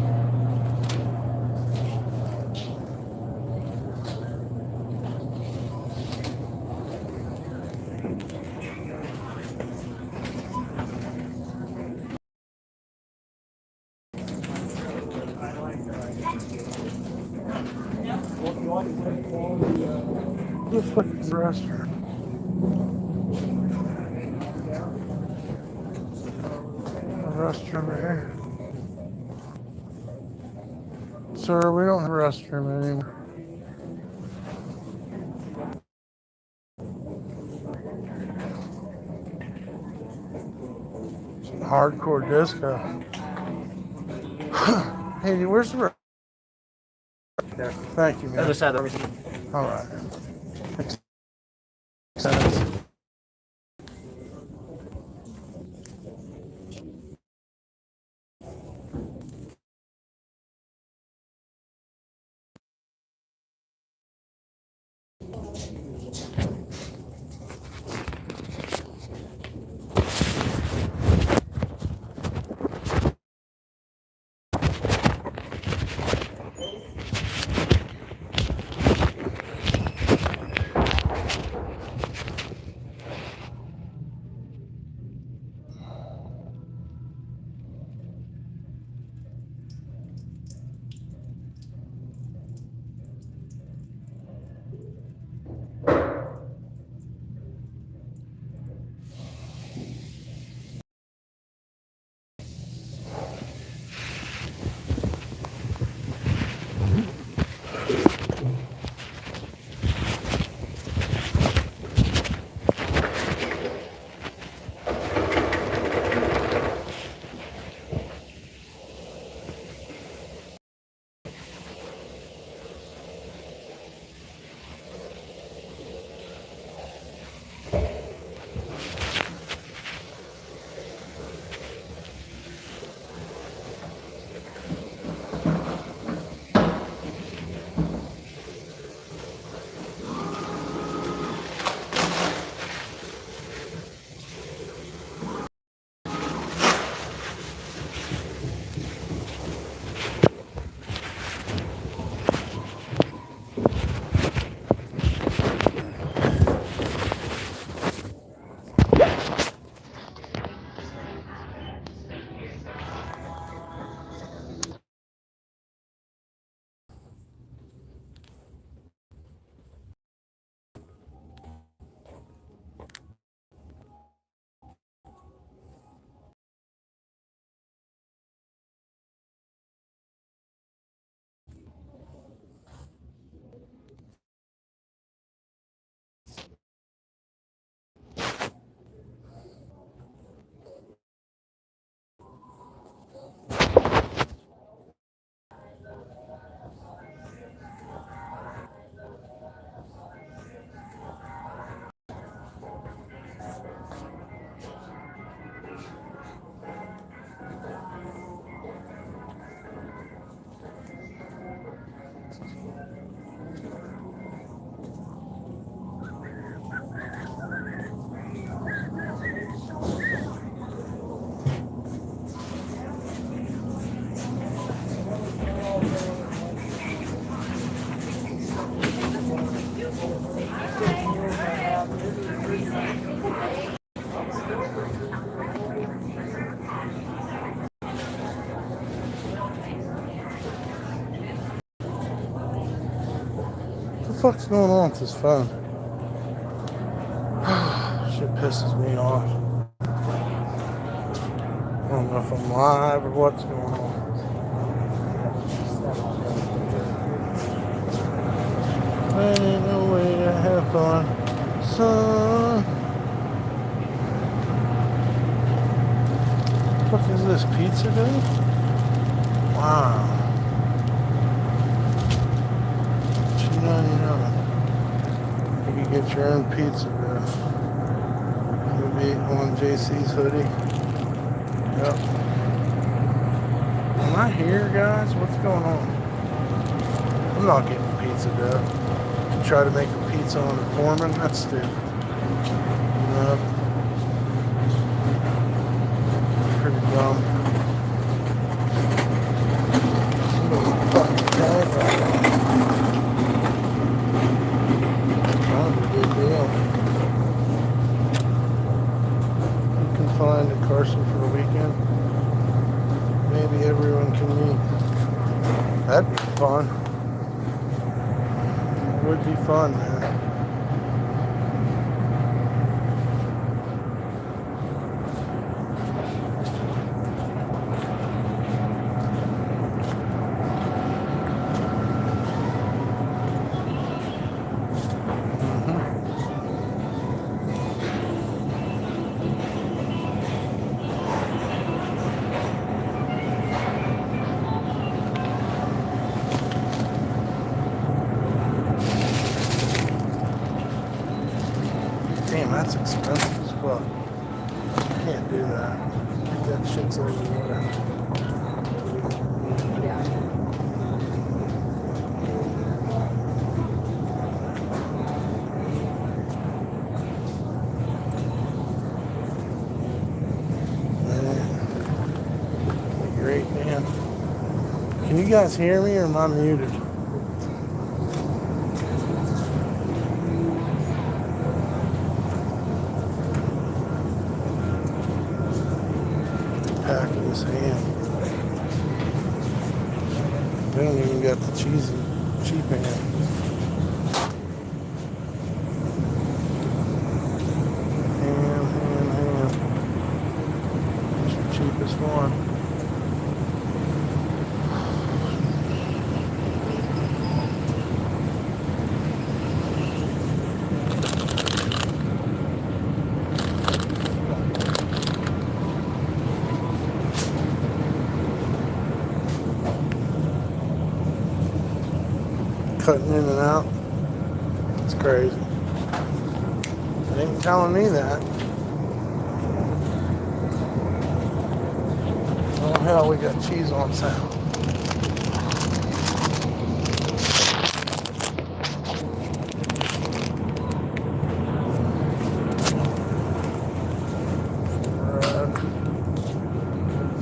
Who the fuck is the restroom? The restroom right here. Sir, we don't have a restroom anymore. Some hardcore disco. Hey, where's the restroom? There. Thank you, man. Other side of the room. All right. Makes sense. fuck's going on with this phone? Shit pisses me off. I don't know if I'm live or what's going on. There ain't no way to have fun, son. What the fuck is this, pizza dough? Wow. $2.99. You can get your own pizza dough. You'll be on JC's hoodie. Yep. Am I here, guys? What's going on? I'm not getting pizza dough. Try to make a pizza on the foreman? That's stupid. Nope. Pretty dumb. Fucking tag right now. Not a big deal. You can find a Carson for the weekend. Maybe everyone can meet. That'd be fun. It would be fun, man. Damn, that's expensive as fuck. Can't do that. That shit's everywhere. Great, man. Can you guys hear me or am I muted? Pack of this ham. They don't even got the cheesy cheap ham. Ham. It's the cheapest one. Cutting in and out. It's crazy. They ain't telling me that. Oh hell, we got cheese on sale.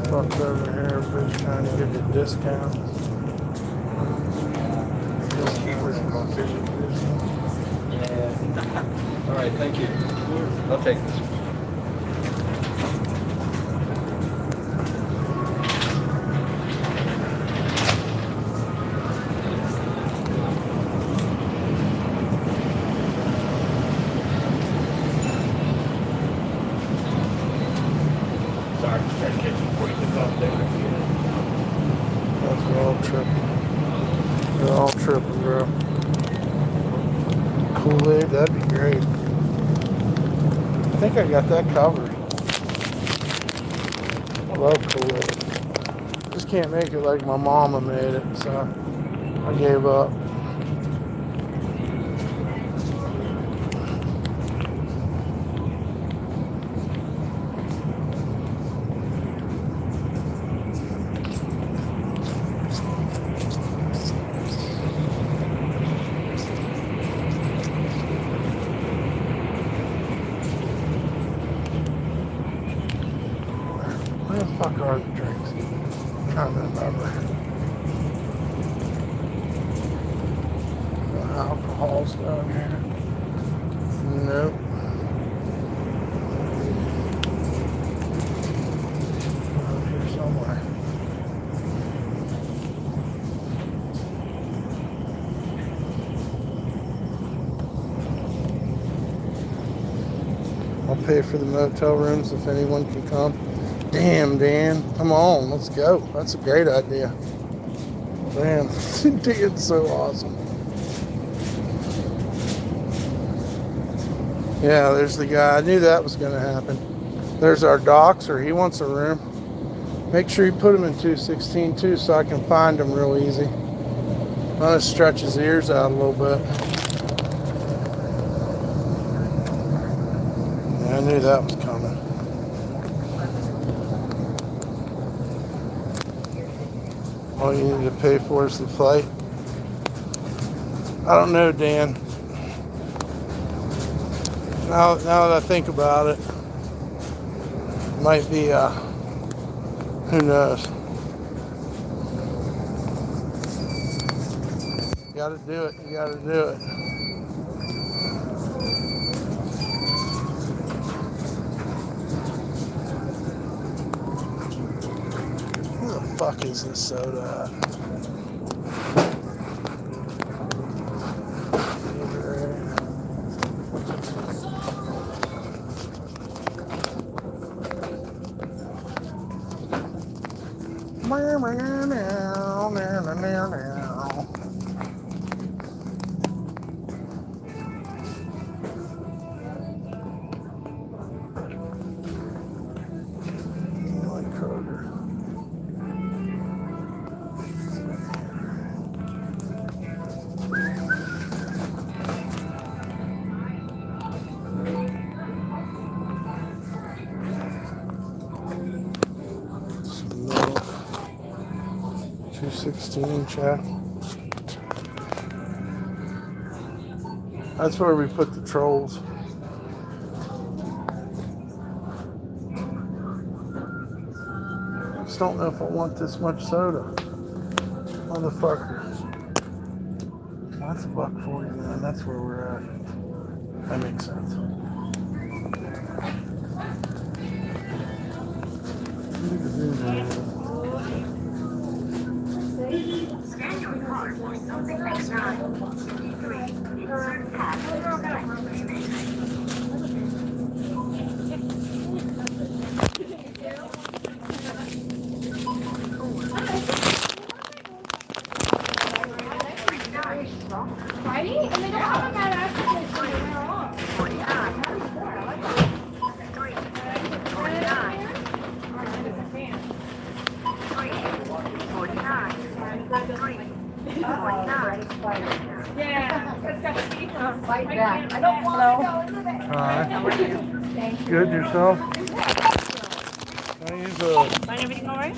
Fucked over here, everybody's trying to get the discounts. All right, thank you. I'll take this. Sorry, just trying to catch you before you get out there. That's all tripping. They're all tripping, bro. Kool-Aid, that'd be great. I think I got that covered. I love Kool-Aid. Just can't make it like my mama made it, so I gave up. Where the fuck are the drinks? I'm trying to remember. The alcohol's down here. Nope. Out here somewhere. pay for the motel rooms if anyone can come. Damn, Dan. Come on, let's go. That's a great idea. Damn, Dan's so awesome. Yeah, there's the guy. I knew that was going to happen. There's our doxer. He wants a room. Make sure you put him in 216 too so I can find him real easy. I'm going to stretch his ears out a little bit. Yeah, I knew that was coming. All you need to pay for is the flight. I don't know, Dan. Now that I think about it, might be, who knows. You gotta do it, you gotta do it. Who the fuck is this soda at? Kroger. 216 check. That's where we put the trolls. I just don't know if I want this much soda. Motherfucker. That's $1.40, man. That's where we're at. That makes sense. Scan your card for something extra. Insert card for Friday? And they don't have them at African Yeah, it's got to be like that. I don't want to go into that. Alright. Good, yourself? Can I use a... Find everything all right?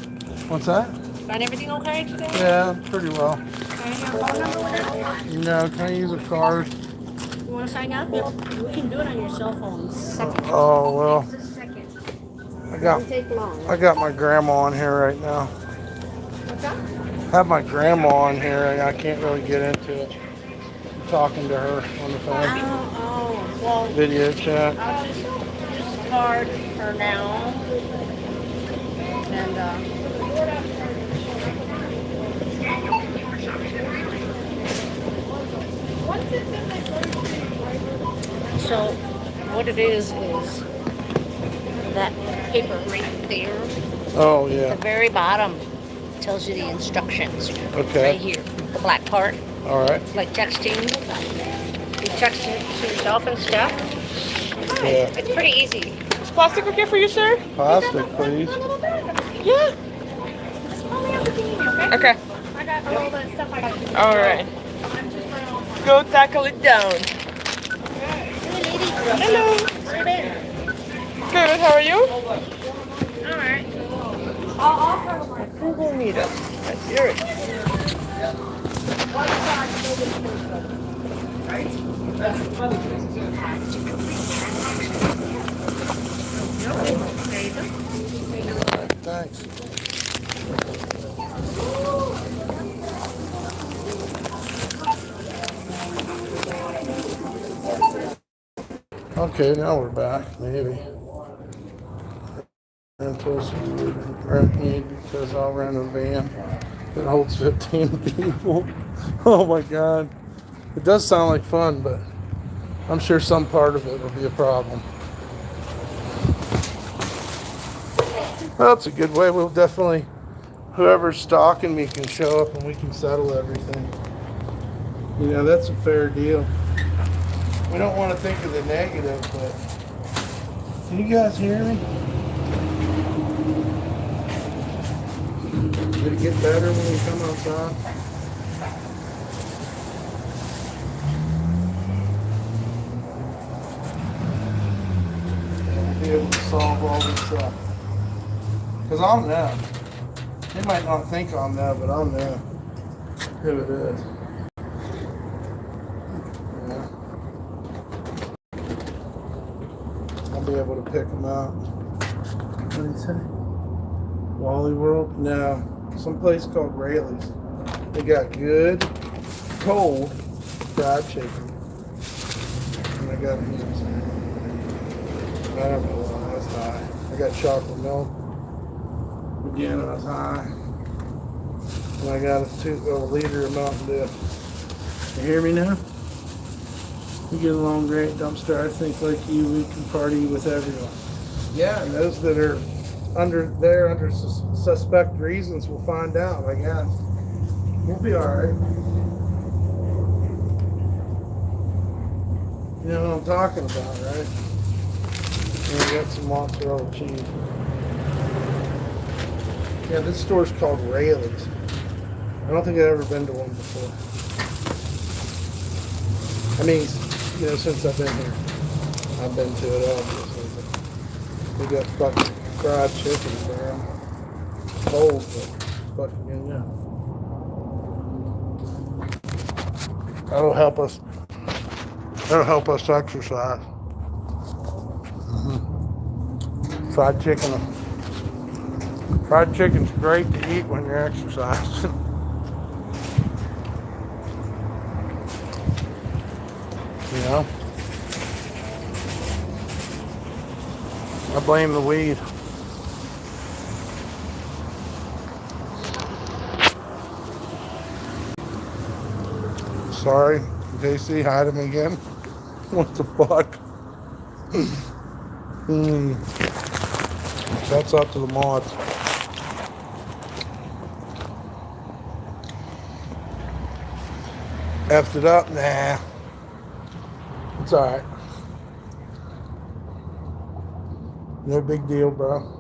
What's that? Find everything okay today? Yeah, pretty well. Can I have your phone number with it? No, can I use a card? You want to sign up? Yep. We can do it on your cell phone. Second. Oh, well. Just a second. I got my grandma on here right now. What's up? I have my grandma on here and I can't really get into it. I'm talking to her on the phone. Oh, well, Video chat. I'll just card for now. And, so what it is that paper right there, Oh, the yeah. very bottom tells you the instructions. Okay. Right here, the black part, All right. like texting. You text it to yourself and stuff. Yeah. It's pretty easy. Is plastic okay for you, sir? Plastic, please. Yeah. Okay. I got all the stuff I got to do. All right. Go tackle it down. Hello. Good. How are you? All right. I'll cover my Google Meetup. I hear it. Thanks. Okay, now we're back, maybe. Rentals you would rent need because I'll rent a van that holds 15 people. Oh my God. It does sound like fun, but I'm sure some part of it will be a problem. Well, it's a good way. We'll definitely, whoever's stalking me can show up and we can settle everything. You know, that's a fair deal. We don't want to think of the negative, but can you guys hear me? Did it get better when we come outside? We'll be able to solve all this stuff. Because I'll know. They might not think I'll know, but I'll know who it is. Yeah. I'll be able to pick them out. What did he say? Wally World? No. Some place called Rayleigh's. They got good, cold fried chicken. And I got hams. I don't know why I was high. I got chocolate milk. Again, I was high. And I got a liter of Mountain Dew. You hear me now? We get along great, DumpStarr. I think like you, we can party with everyone. Yeah, and those that are under suspect reasons will find out, I guess. We'll be alright. You know what I'm talking about, right? And we got some mozzarella cheese. Yeah, this store's called Rayleigh's. I don't think I've ever been to one before. I mean, you know, since I've been here, I've been to it obviously. They got fucking fried chicken there. Cold, but fucking yeah. That'll help us. That'll help us exercise. Fried chicken. Fried chicken's great to eat when you're exercising. You know? I blame the weed. Sorry, JC, hide him again. What the fuck? That's up to the mods. Effed it up? Nah. It's alright. No big deal, bro.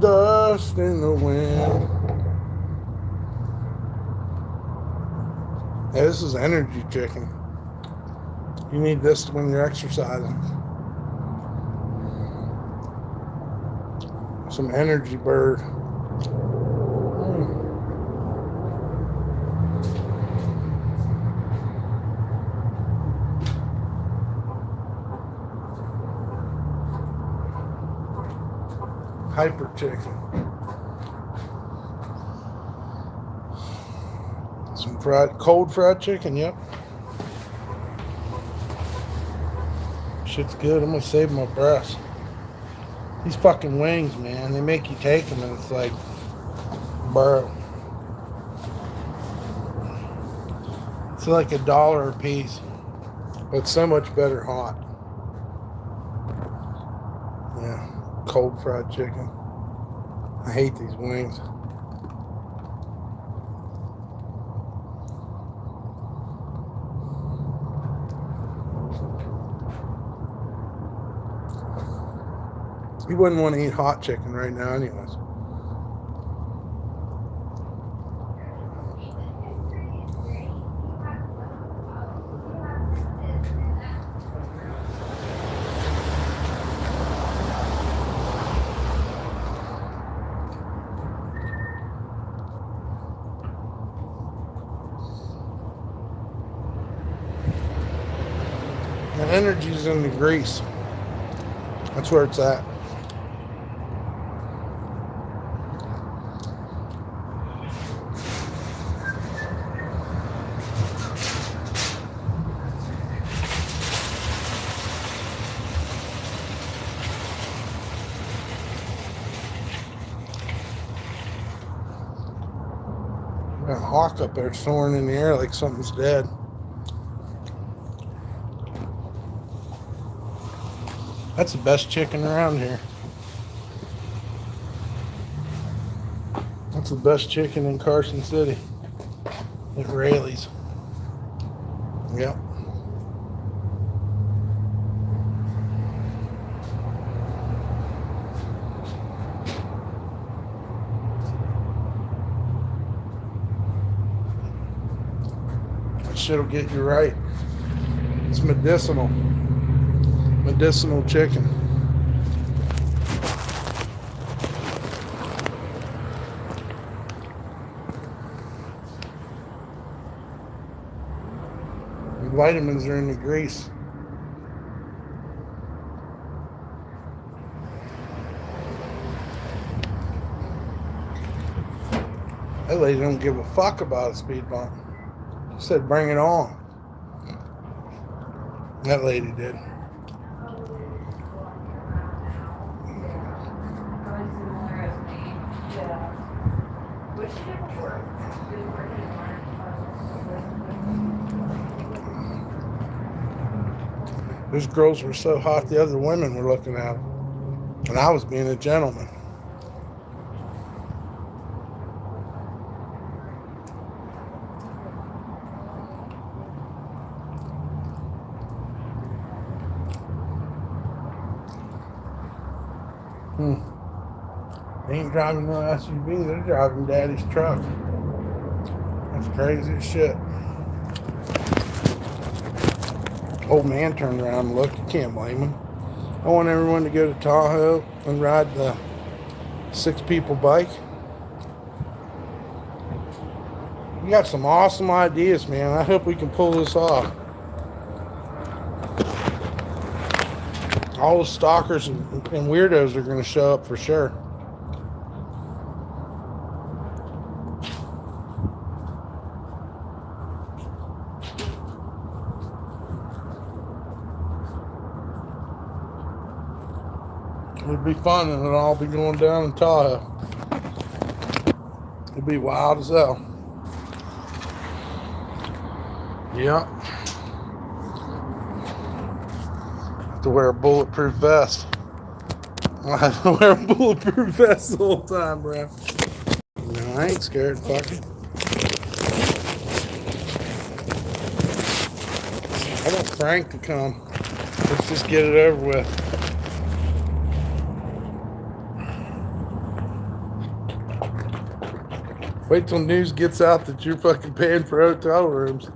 Dust in the wind. Yeah, this is energy chicken. You need this when you're exercising. Some energy bird. Hyper chicken. Some cold fried chicken, yep. Shit's good. I'm gonna save my breath. These fucking wings, man, they make you take them and it's like, bro. It's like $1 a piece. But it's so much better hot. Yeah. Cold fried chicken. I hate these wings. You wouldn't want to eat hot chicken right now anyways. The energy's in the grease. That's where it's at. Got a hawk up there soaring in the air like something's dead. That's the best chicken around here. That's the best chicken in Carson City. At Rayleigh's. Yep. That shit'll get you right. It's medicinal. Medicinal chicken. The vitamins are in the grease. That lady don't give a fuck about a speed bump. She said, bring it on. That lady did. Those girls were so hot, the other women were looking at them. And I was being a gentleman. They ain't driving no SUV, they're driving daddy's truck. That's crazy as shit. Old man turned around and looked. You can't blame him. I want everyone to go to Tahoe and ride the 6-people bike. You got some awesome ideas, man. I hope we can pull this off. All the stalkers and weirdos are going to show up for sure. It'd be fun and it'll all be going down in Tahoe. It'd be wild as hell. Yep. Have to wear a bulletproof vest. I have to wear a bulletproof vest the whole time, bro. No, I ain't scared. Fuck it. I want Frank to come. Let's just get it over with. Wait till news gets out that you're fucking paying for hotel rooms.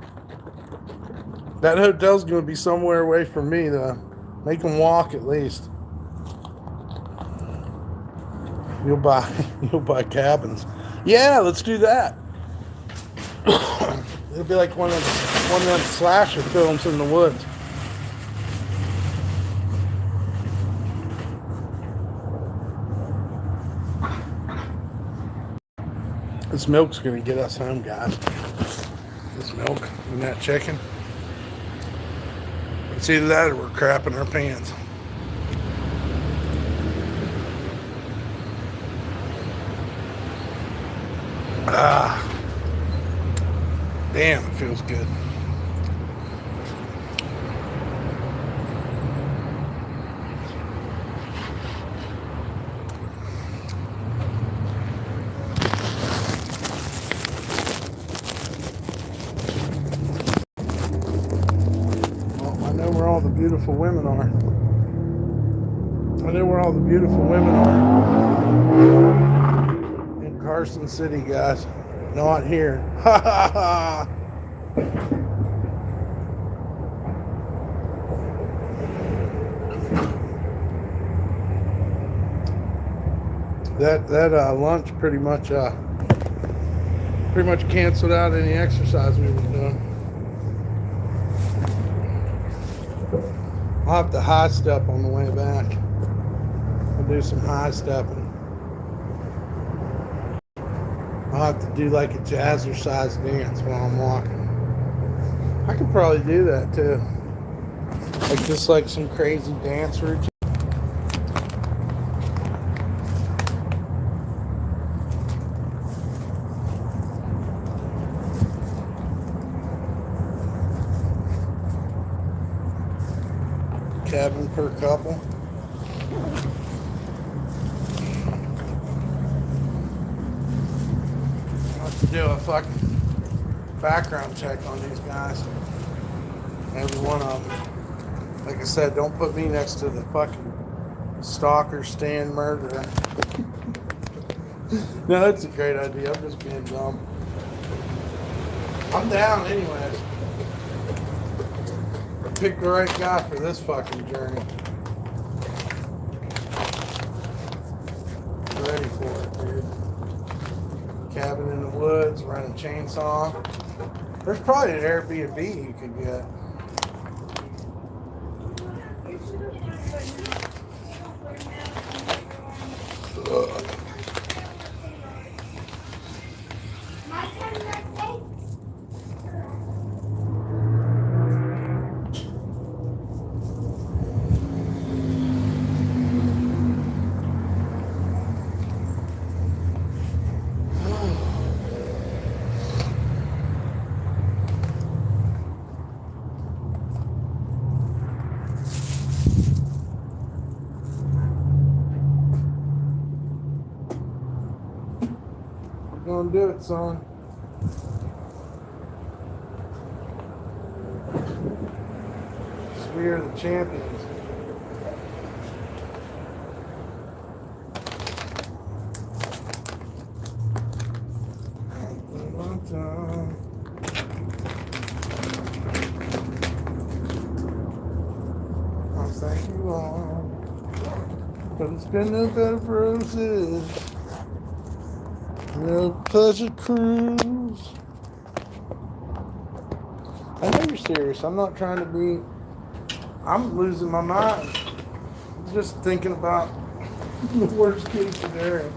That hotel's going to be somewhere away from me, though. Make them walk at least. You'll buy cabins. Yeah, let's do that. It'll be like one of them slasher films in the woods. This milk's gonna get us home, guys. This milk and that chicken. It's either that or we're crapping our pants. Damn, it feels good. All the beautiful women are. I know where all the beautiful women are. In Carson City, guys. Not here. Ha ha ha. That lunch pretty much canceled out any exercise we were doing. I'll have to high step on the way back. I'll do some high stepping. I'll have to do like a jazzercise dance while I'm walking. I could probably do that too. Like just like some crazy dance routine. per couple. I'll have to do a fucking background check on these guys. Every one of them. Like I said, don't put me next to the fucking stalker, stand murderer. No, that's a great idea. I'm just being dumb. I'm down anyways. Pick the right guy for this fucking journey. Ready for it, dude. Cabin in the woods, run a chainsaw. There's probably an Airbnb you could get. Gonna do it, son. We are the champions. I'll thank you all, but it's been no bed of roses. No pleasure cruise. I know you're serious. I'm not trying to be. I'm losing my mind. Just thinking about the worst case scenario.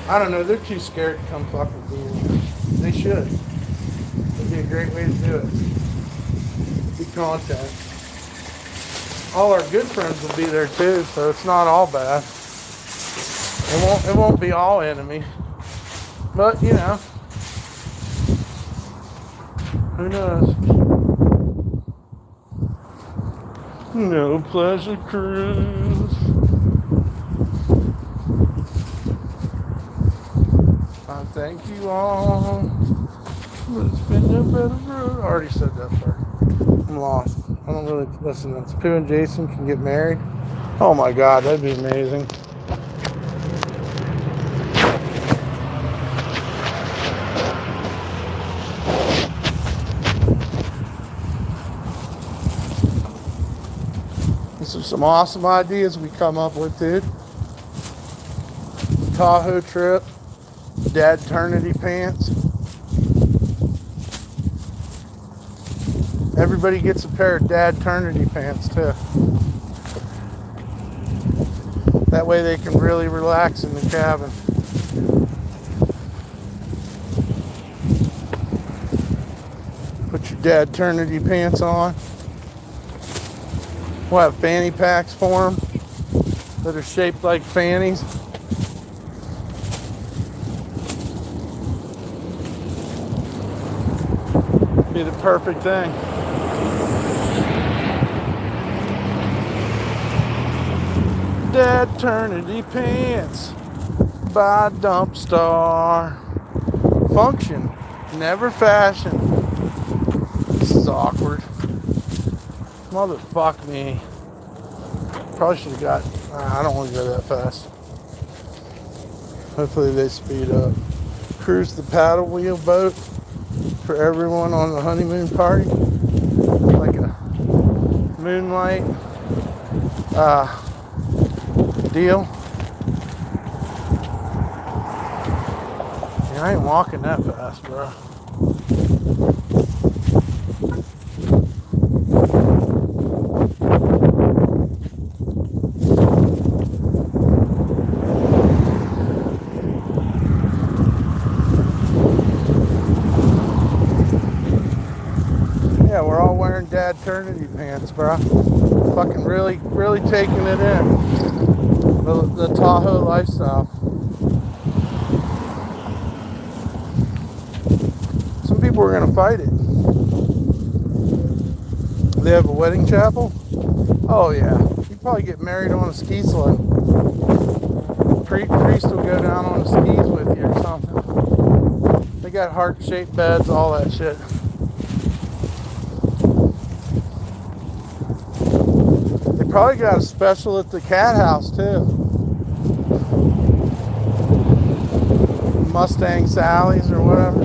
I don't know. They're too scared to come fuck with me. They should. It'd be a great way to do it. Good contact. All our good friends will be there too, so it's not all bad. It won't be all enemy. But you know. Who knows? No pleasure cruise. I thank you all. But it's been no better road. I already said that part. I'm lost. I don't really listen. It's Pooh and Jason can get married. Oh my God, that'd be amazing. These are some awesome ideas we come up with, dude. Tahoe trip, Dadternity pants. Everybody gets a pair of Dadternity pants too. That way they can really relax in the cabin. Put your Dadternity pants on. We'll have fanny packs for them that are shaped like fannies. Be the perfect thing. Dadternity pants by DumpStarr. Function, never fashion. This is awkward. Motherfuck me. Probably should have got. I don't want to go that fast. Hopefully they speed up. Cruise the paddle wheel boat for everyone on the honeymoon party. Like a moonlight deal. Yeah, I ain't walking that fast, bro. Yeah, we're all wearing Dadternity pants, bro. Fucking really taking it in. The Tahoe lifestyle. Some people are gonna fight it. they have a wedding chapel? Oh yeah. You probably get married on a ski slope. Priest will go down on the skis with you or something. They got heart-shaped beds, all that shit. They probably got a special at the cat house too. Mustang Sally's or whatever.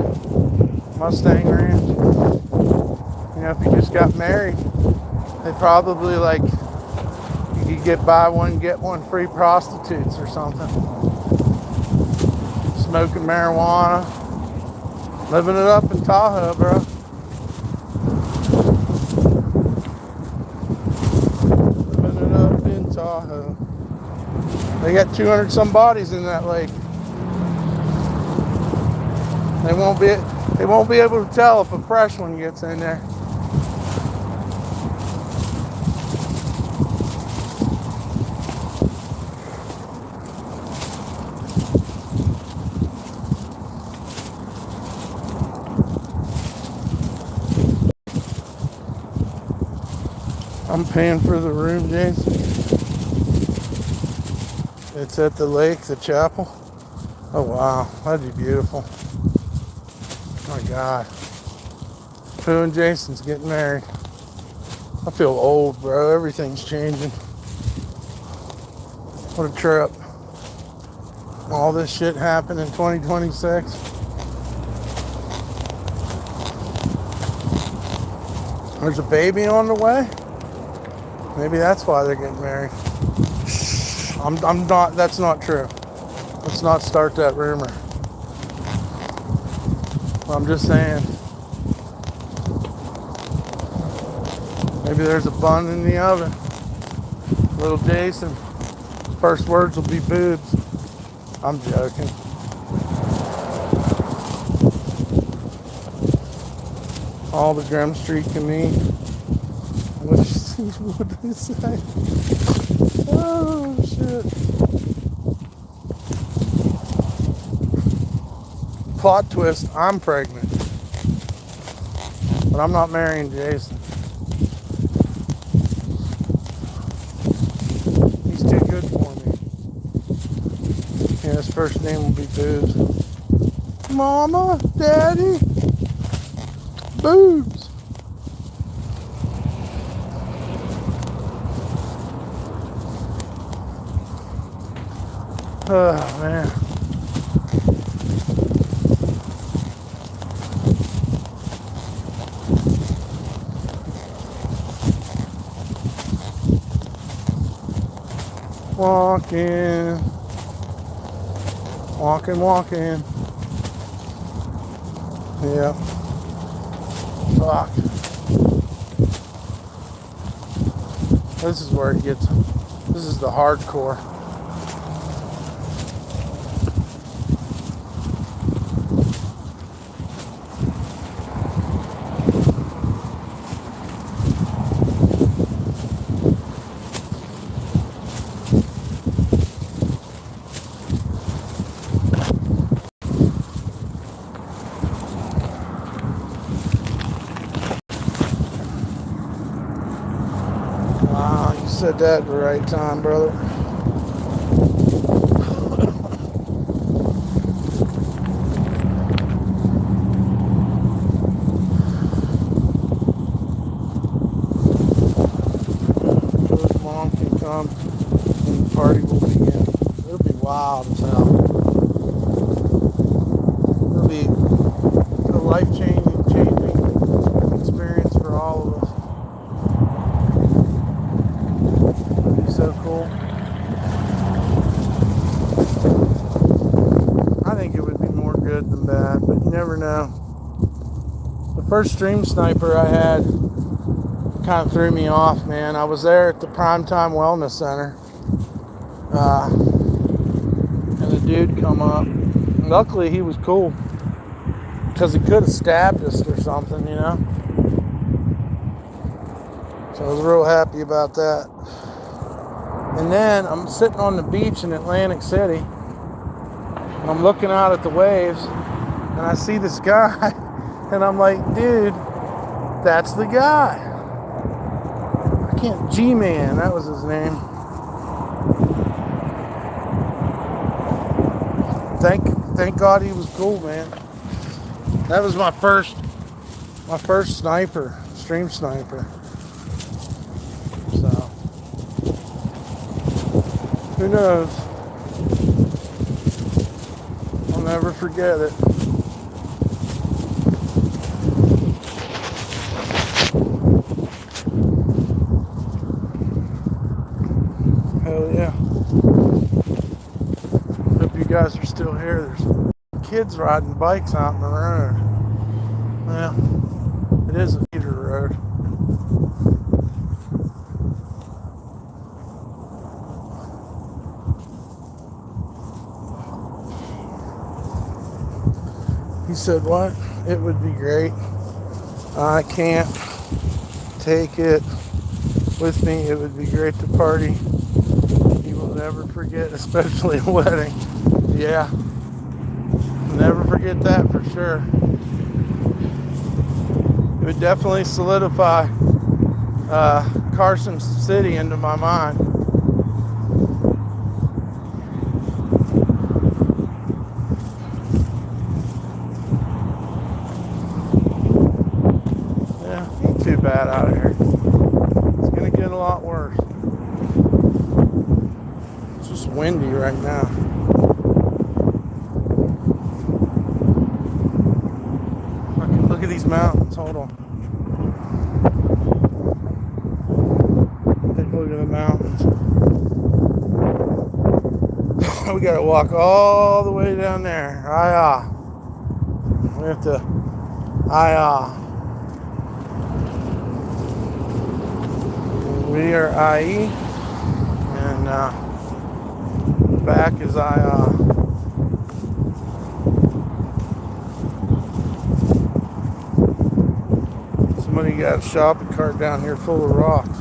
Mustang Ranch. You know, if you just got married, they probably like you could get buy one get one free prostitutes or something. Smoking marijuana, living it up in Tahoe, bro. Living it up in Tahoe. They got 200 some bodies in that lake. They won't be able to tell if a fresh one gets in there. I'm paying for the room, Jason. It's at the lake, the chapel. Oh wow, that'd be beautiful. My God. Pooh and Jason's getting married. I feel old, bro. Everything's changing. What a trip. All this shit happened in 2026. There's a baby on the way. Maybe that's why they're getting married. Shh, I'm not, that's not true. Let's not start that rumor. I'm just saying. Maybe there's a bun in the oven. Little Jason. First words will be boobs. I'm joking. All the Grim Street can mean. What did he say? Oh, shit. Plot twist, I'm pregnant. But I'm not marrying Jason. He's too good for me. Yeah, his first name will be Boobs. Mama, Daddy, Boobs. Oh, man. Walking. Yeah. Fuck. This is where it gets. This is the hardcore. Wow, you said that at the right time, brother. Good mom can come and the party will begin. It'll be wild as hell. It'll be a life-changing experience for all of us. So cool. I think it would be more good than bad, but you never know. The first stream sniper I had kind of threw me off, man. I was there at the Primetime Wellness Center, and the dude come up. Luckily, he was cool, because he could have stabbed us or something, you know. So I was real happy about that. And then I'm sitting on the beach in Atlantic City, and I'm looking out at the waves, and I see this guy, and I'm like, dude, that's the guy. can't. G-Man, that was his name. Thank God he was cool, man. That was my first sniper, stream sniper. So, who knows? I'll never forget it. Hell yeah. Hope you guys are still here. There's kids riding bikes out in the road. Well, it is a feeder road. He said, what? It would be great. I can't take it with me. It would be great to party. You will never forget, especially a wedding. Yeah. Never forget that for sure. It would definitely solidify Carson City into my mind. Yeah, ain't too bad out here. It's gonna get a lot worse. It's just windy right now. Look at these mountains. Hold on. Take a look at the mountains. We gotta walk all the way down there. We have to. We are IE, and back is Somebody got a shopping cart down here full of rocks.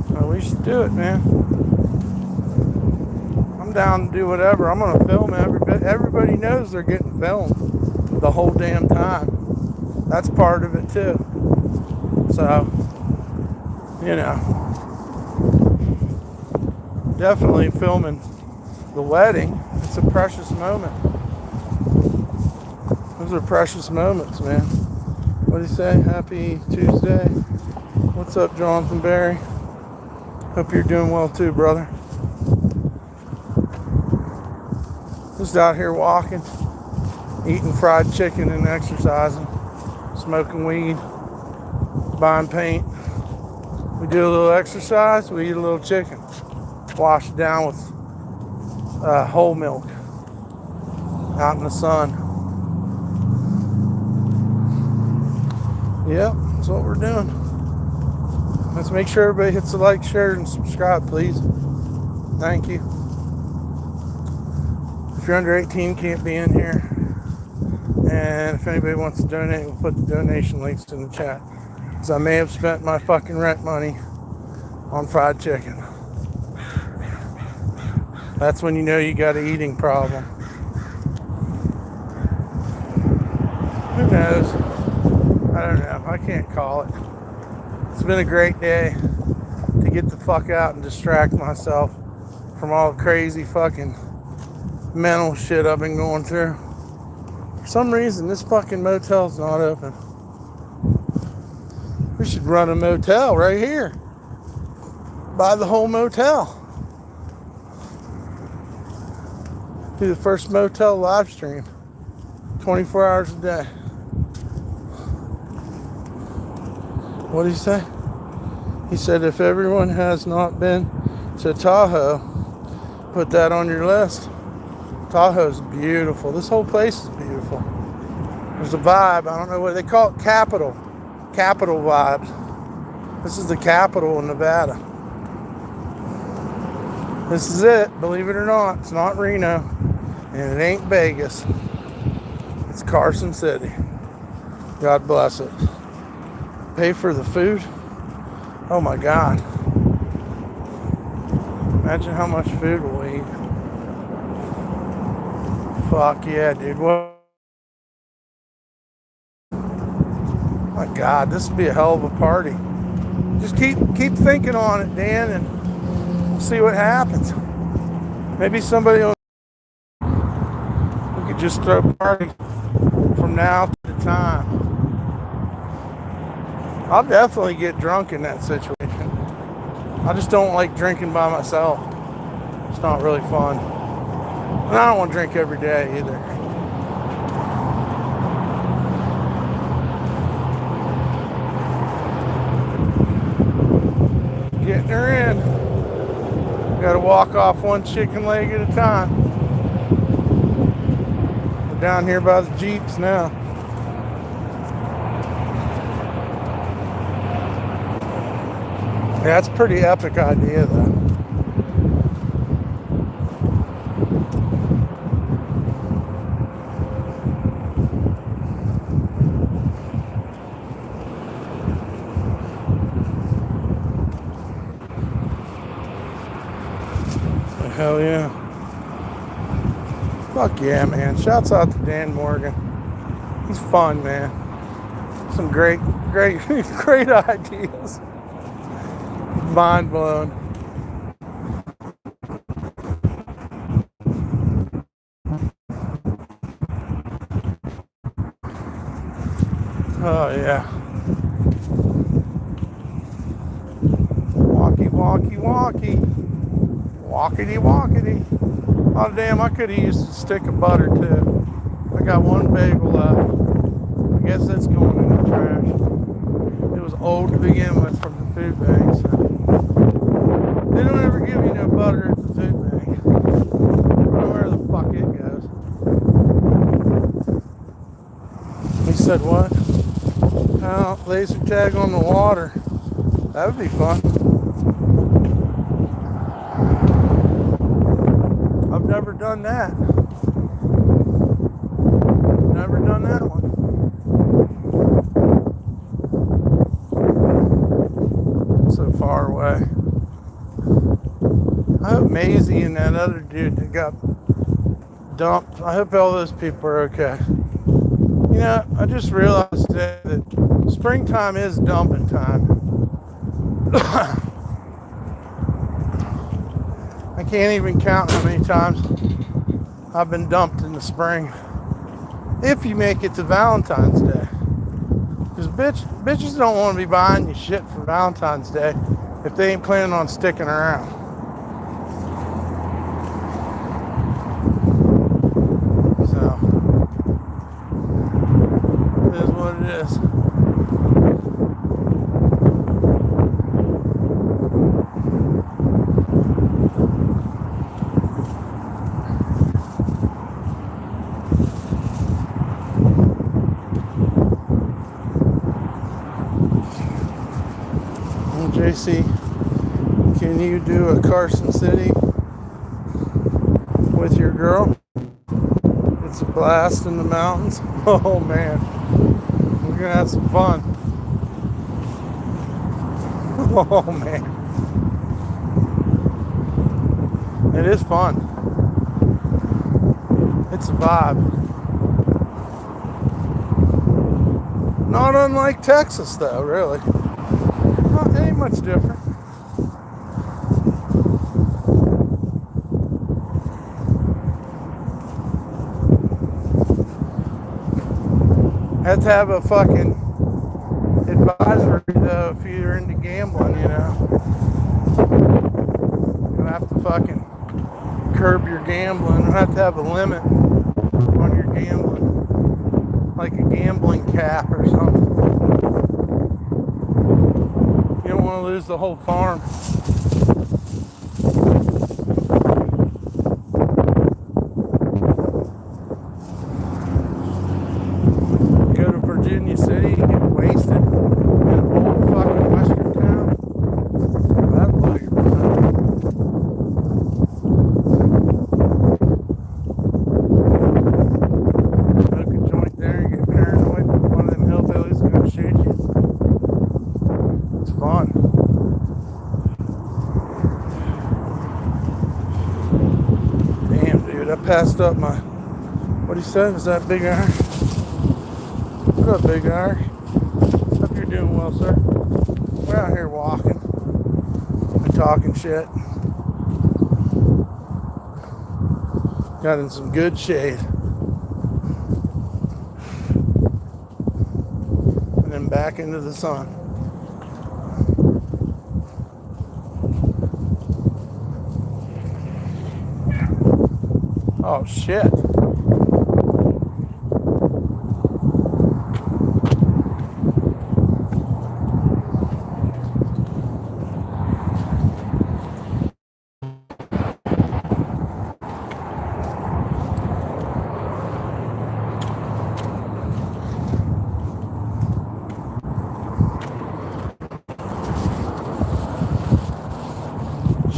Well, we should do it, man. I'm down to do whatever. I'm gonna film everybody. Everybody knows they're getting filmed the whole damn time. That's part of it too. So, you know, definitely filming the wedding. It's a precious moment. Those are precious moments, man. What do you say? Happy Tuesday. What's up, Jonathan Barry? Hope you're doing well too, brother. Just out here walking, eating fried chicken and exercising, smoking weed, buying paint. We do a little exercise, we eat a little chicken. Wash it down with whole milk out in the sun. Yep, that's what we're doing. Let's make sure everybody hits the like, share, and subscribe, please. Thank you. If you're under 18, can't be in here. And if anybody wants to donate, we'll put the donation links in the chat. Because I may have spent my fucking rent money on fried chicken. That's when you know you got an eating problem. Who knows? I don't know. I can't call it. It's been a great day to get the fuck out and distract myself from all the crazy fucking mental shit I've been going through. For some reason, this fucking motel's not open. We should run a motel right here. Buy the whole motel. Do the first motel live stream. 24 hours a day. What did he say? He said if everyone has not been to Tahoe, put that on your list. Tahoe's beautiful. This whole place is beautiful. There's a vibe. I don't know what they call it. Capital vibes. This is the capital in Nevada. This is it. Believe it or not. It's not Reno. And it ain't Vegas. It's Carson City. God bless it. Pay for the food? Oh my God. Imagine how much food we'll eat. Fuck yeah, dude. What? My God, this would be a hell of a party. Just keep thinking on it, Dan, and we'll see what happens. Maybe somebody will. We could just throw a party from now to the time. I'll definitely get drunk in that situation. I just don't like drinking by myself. It's not really fun. And I don't want to drink every day either. Getting her in. Gotta walk off one chicken leg at a time. We're down here by the Jeeps now. Yeah, that's a pretty epic idea though. Hell yeah. Fuck yeah, man. Shouts out to Dan Morgan. He's fun, man. Some great ideas. Mind blown. Oh yeah. Walkie. Walkity walkity. Oh damn, I could have used a stick of butter too. I got one bagel left. I guess that's going in the trash. It was old to begin with from the food bank, so they don't ever give you no butter at the food bank. I don't know where the fuck it goes. He said what? Oh, laser tag on the water. That would be fun. I've never done that. Never done that one. So far away. I hope Maisie and that other dude that got dumped, I hope all those people are okay. You know, I just realized today that springtime is dumping time. I can't even count how many times I've been dumped in the spring. If you make it to Valentine's Day. Because bitches don't want to be buying you shit for Valentine's Day if they ain't planning on sticking around. So, it is what it is. JC, can you do a Carson City with your girl? It's a blast in the mountains. Oh man, we're gonna have some fun. Oh man, it is fun. It's a vibe. Not unlike Texas though, really. It ain't much different. Have to have a fucking advisory though if you're into gambling, you know. You have to fucking curb your gambling. You have to have a limit on your gambling, like a gambling cap or something. You don't want to lose the whole farm. Go to Virginia City and get wasted in a old fucking western town. That'll blow your mind. Smoke a joint there and get paranoid that one of them hillbillies is going to shoot you. It's fun. Damn, dude, I passed up my, what he said, was that big iron? What up, big iron? you're doing well, sir. We're out here walking and talking shit. Got in some good shade. And then back into the sun. Oh shit.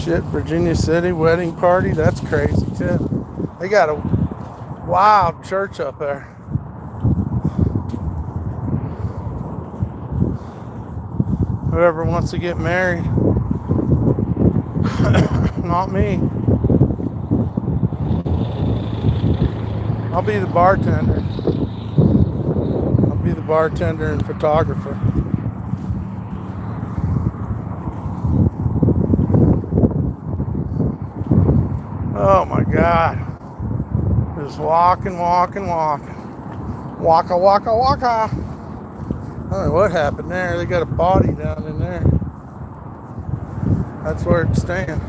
Shit, Virginia City wedding party, that's crazy too. They got a wild church up there. Whoever wants to get married. Not me. I'll be the bartender. I'll be the bartender and photographer. Oh my God. Just walking. Waka, waka, waka. I don't know what happened there. They got a body down in there. That's where it's staying.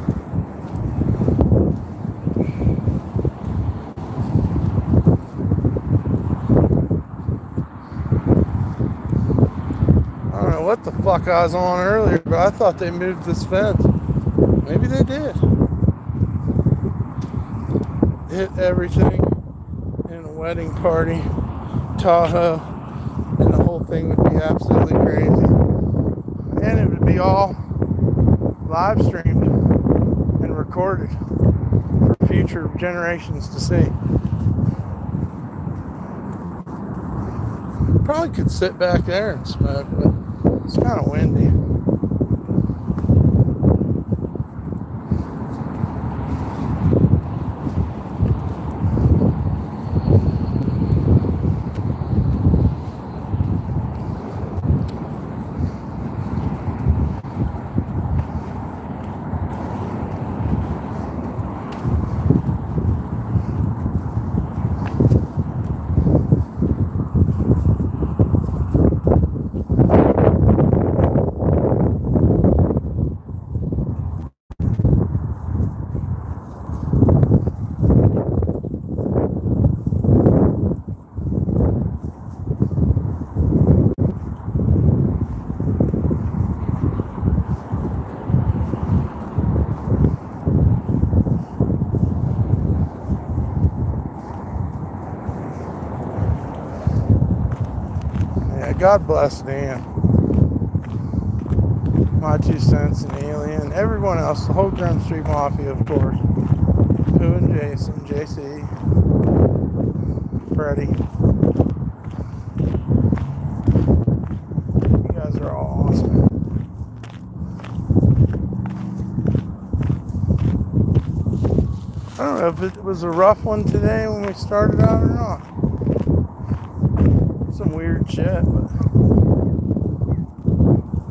I don't know what the fuck I was on earlier, but I thought they moved this fence. Maybe they did. Hit everything in a wedding party, Tahoe, and the whole thing would be absolutely crazy. And it would be all live streamed and recorded for future generations to see. Probably could sit back there and smoke, but it's kind of windy. God bless Dan. My 2 cents and Alien. Everyone else. The whole Grim Street Mafia, of course. Pooh and Jason. JC. Freddie. You guys are all awesome. I don't know if it was a rough one today when we started out or not. Some weird shit, but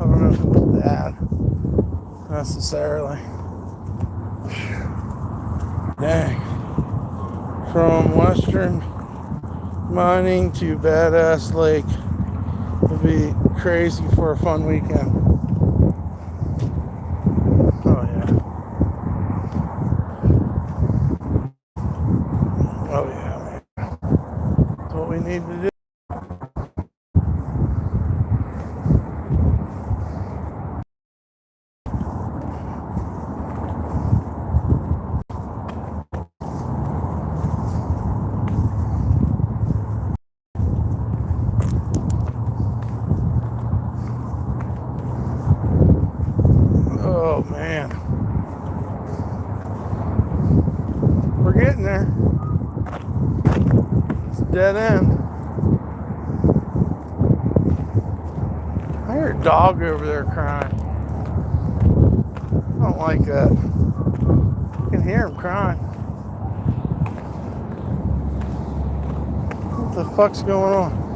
I don't know if it was bad necessarily. Dang. From Western Mining to Badass Lake. It'll be crazy for a fun weekend. Oh yeah. Oh yeah, man. That's what we need to do. Oh man, we're getting there. It's a dead end. I hear a dog over there crying. I don't like that. I can hear him crying. What the fuck's going on?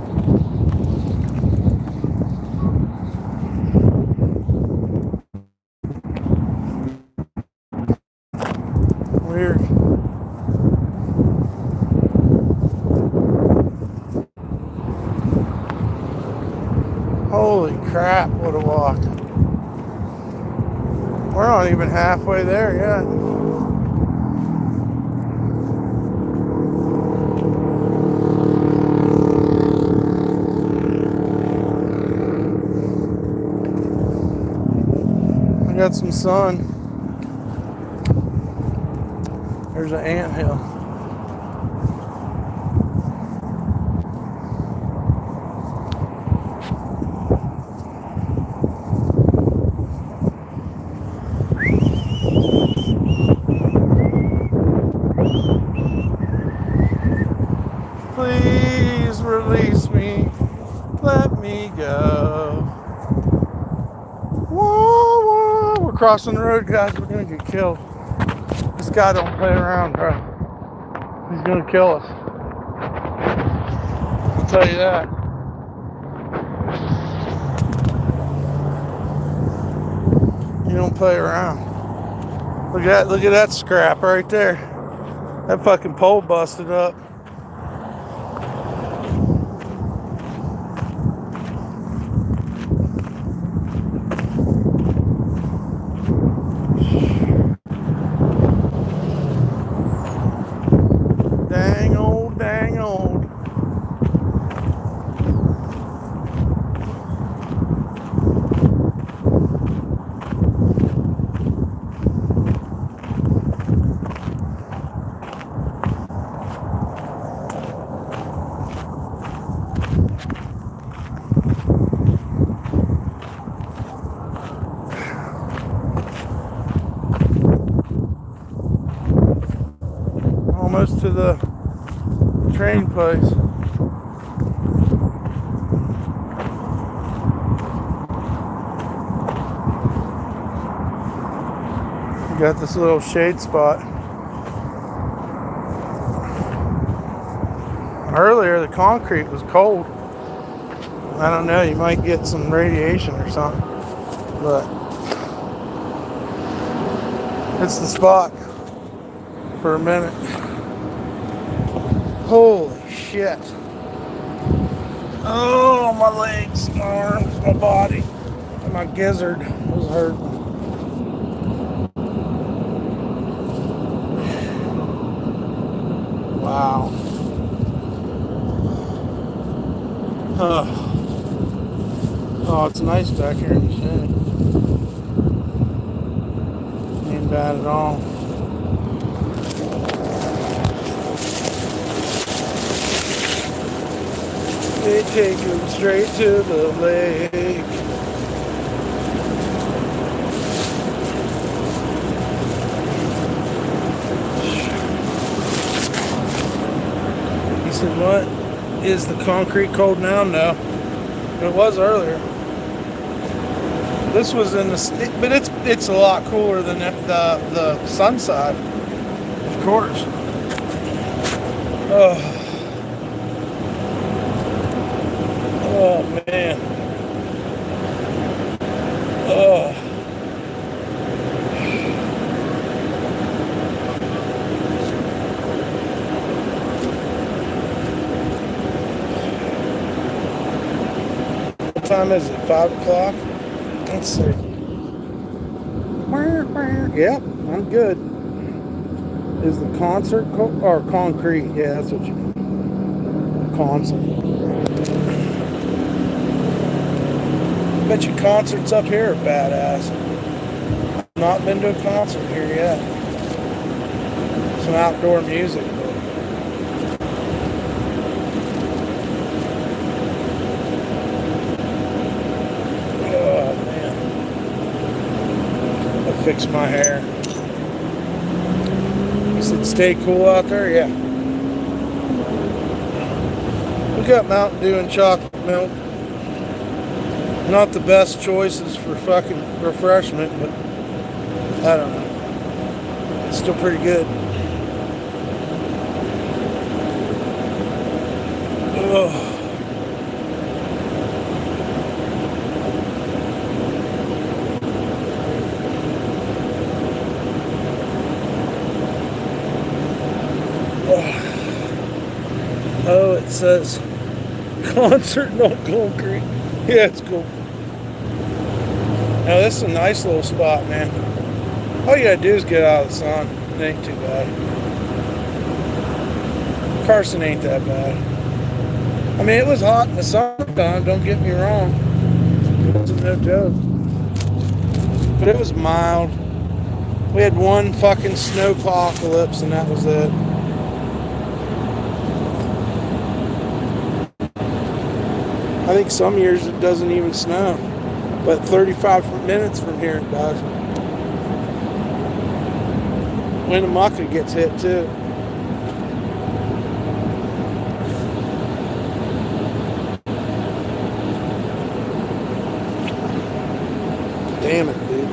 Holy crap, what a walk. We're not even halfway there yet. I got some sun. There's an anthill. Please release me. Let me go. Whoa, whoa. We're crossing the road, guys. We're gonna get killed. This guy don't play around, bro. He's gonna kill us. I'll tell you that. You don't play around. Look at that scrap right there. That fucking pole busted up. Dang old, dang old. Almost to the train place. We got this little shade spot. Earlier the concrete was cold. I don't know, you might get some radiation or something. But it's the spot for a minute. Holy shit. Oh, my legs, my arms, my body, and my gizzard was hurting. Wow. Oh, it's nice back here in the shed. Ain't bad at all. They take him straight to the lake. He said, what? Is the concrete cold now? No. It was earlier. This was in the... But it's a lot cooler than the sun side. Of course. Oh. Oh, man. Oh. What time is it? 5 o'clock? Let's see. Yep, I'm good. Is the concert or concrete? Yeah, that's what you mean. Concert. Bet you concerts up here are badass. I've not been to a concert here yet. Some outdoor music. Oh man. I'll fix my hair. You said stay cool out there? Yeah. We got Mountain Dew and chocolate milk. Not the best choices for fucking refreshment, but I don't know. It's still pretty good. Ugh. Oh, it says concert, not concrete. Yeah, it's cool. Now this is a nice little spot, man. All you gotta do is get out of the sun. It ain't too bad. Carson ain't that bad. I mean, it was hot in the summertime, don't get me wrong. It wasn't no joke. But it was mild. We had one fucking snowpocalypse and that was it. I think some years it doesn't even snow. But 35 minutes from here it does. Winnemucca gets hit too. Damn it, dude.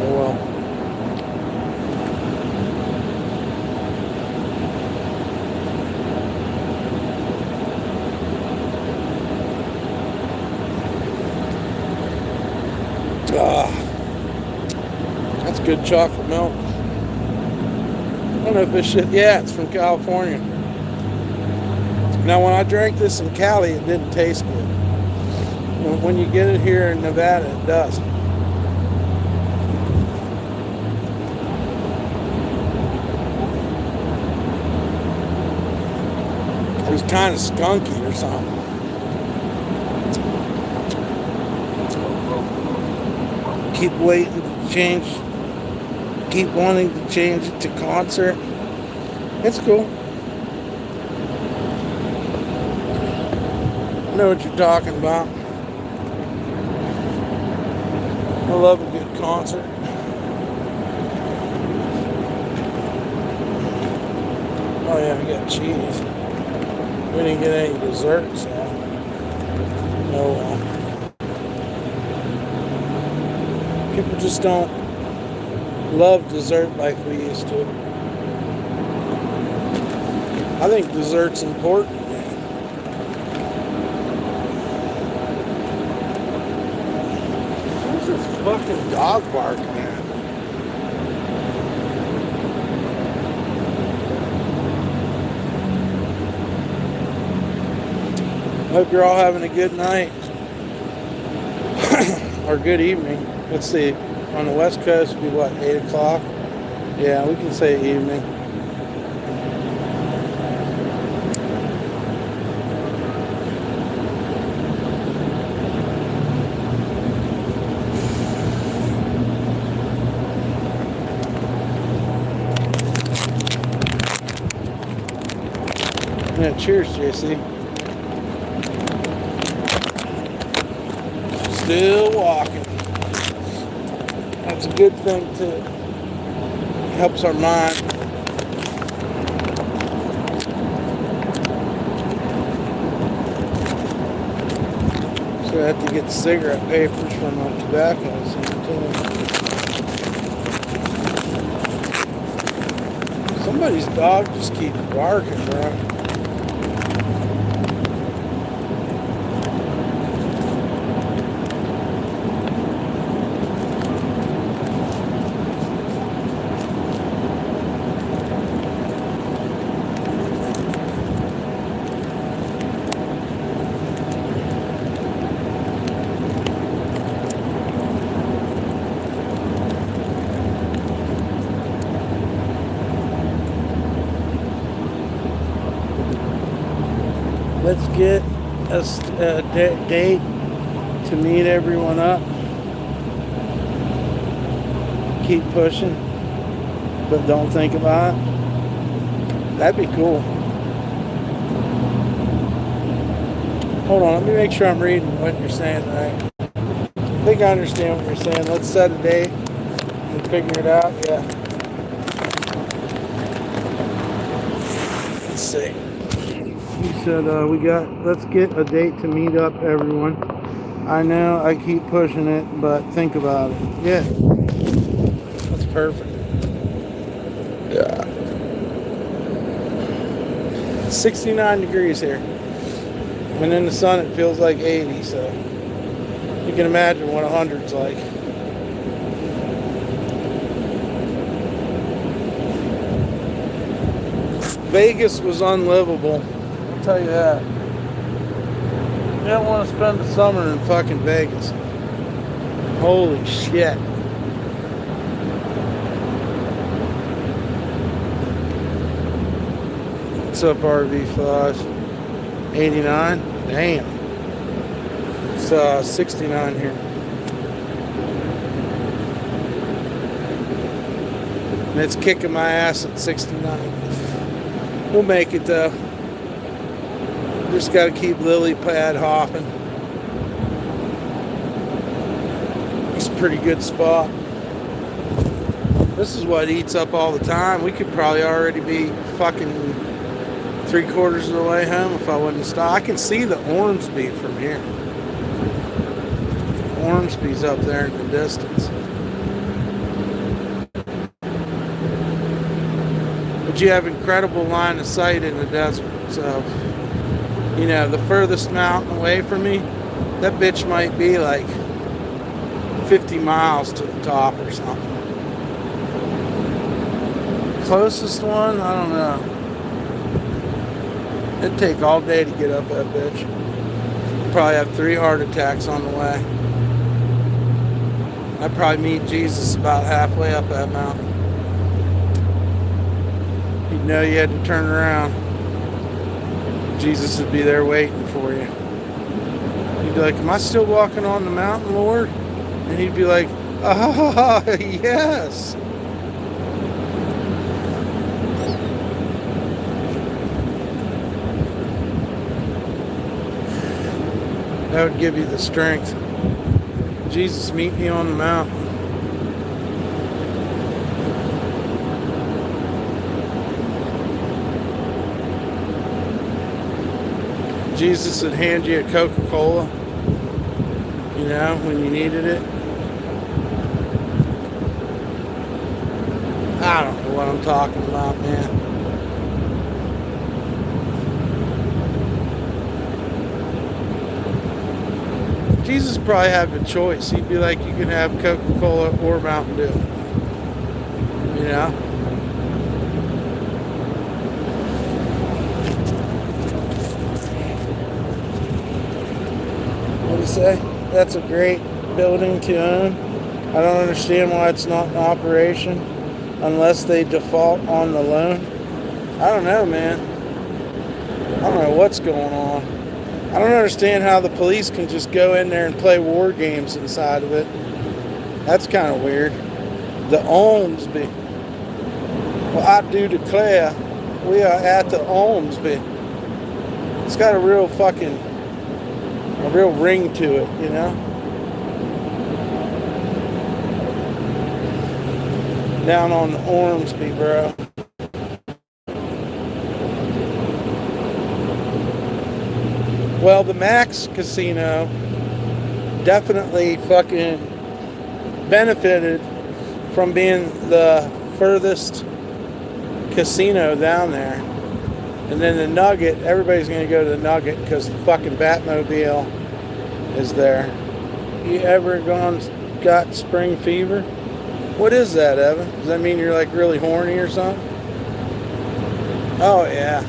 Oh well. That's good chocolate milk. I don't know if this shit, yeah, it's from California. Now, when I drank this in Cali, it didn't taste good. When you get it here in Nevada, it does. It was kind of skunky or something. Keep waiting to change. Keep wanting to change it to concert. It's cool. I know what you're talking about. I love a good concert. Oh yeah, we got cheese. We didn't get any desserts. No. People just don't love dessert like we used to. I think dessert's important. What's this fucking dog bark, man? Hope you're all having a good night. Or good evening. Let's see. On the West Coast, it'd be what, 8 o'clock? Yeah, we can say evening. Yeah, cheers, JC. Still walking. That's a good thing too. Helps our mind. So I have to get cigarette papers for my tobacco too. Somebody's dog just keeps barking, bro. Let's get a date to meet everyone up. Keep pushing, but don't think about it. That'd be cool. Hold on, let me make sure I'm reading what you're saying right. I think I understand what you're saying. Let's set a date and figure it out. Yeah. Let's see. He said, let's get a date to meet up, everyone. I know I keep pushing it, but think about it. Yeah. That's perfect. Yeah. 69 degrees here. And in the sun it feels like 80, so you can imagine what 100's like. Vegas was unlivable. I'll tell you that. You don't want to spend the summer in fucking Vegas. Holy shit. What's up, RV5? 89? Damn. It's 69 here. And it's kicking my ass at 69. We'll make it though. Just got to keep lily pad hopping. It's a pretty good spot. This is what eats up all the time. We could probably already be fucking 3/4 of the way home if I wouldn't stop. I can see the Ormsby from here. Ormsby's up there in the distance. But you have incredible line of sight in the desert. So, you know, the furthest mountain away from me, that bitch might be like 50 miles to the top or something. Closest one, I don't know. It'd take all day to get up that bitch. Probably have 3 heart attacks on the way. I'd probably meet Jesus about halfway up that mountain. You'd know you had to turn around. Jesus would be there waiting for you. You'd be like, am I still walking on the mountain, Lord? And he'd be like, ah, yes. That would give you the strength. Jesus, meet me on the mountain. Jesus would hand you a Coca-Cola, you know, when you needed it. I don't know what I'm talking about, man. Jesus probably have a choice. He'd be like, you can have Coca-Cola or Mountain Dew. You know? What do you say? That's a great building to own. I don't understand why it's not in operation unless they default on the loan. I don't know, man. I don't know what's going on. I don't understand how the police can just go in there and play war games inside of it. That's kind of weird. The Ormsby. Well, I do declare we are at the Ormsby. It's got a real ring to it, you know? Down on the Ormsby, bro. Well, the Max Casino definitely fucking benefited from being the furthest casino down there. And then the Nugget, everybody's going to go to the Nugget because the fucking Batmobile is there. You ever got spring fever? What is that, Evan? Does that mean you're like really horny or something? Oh, yeah.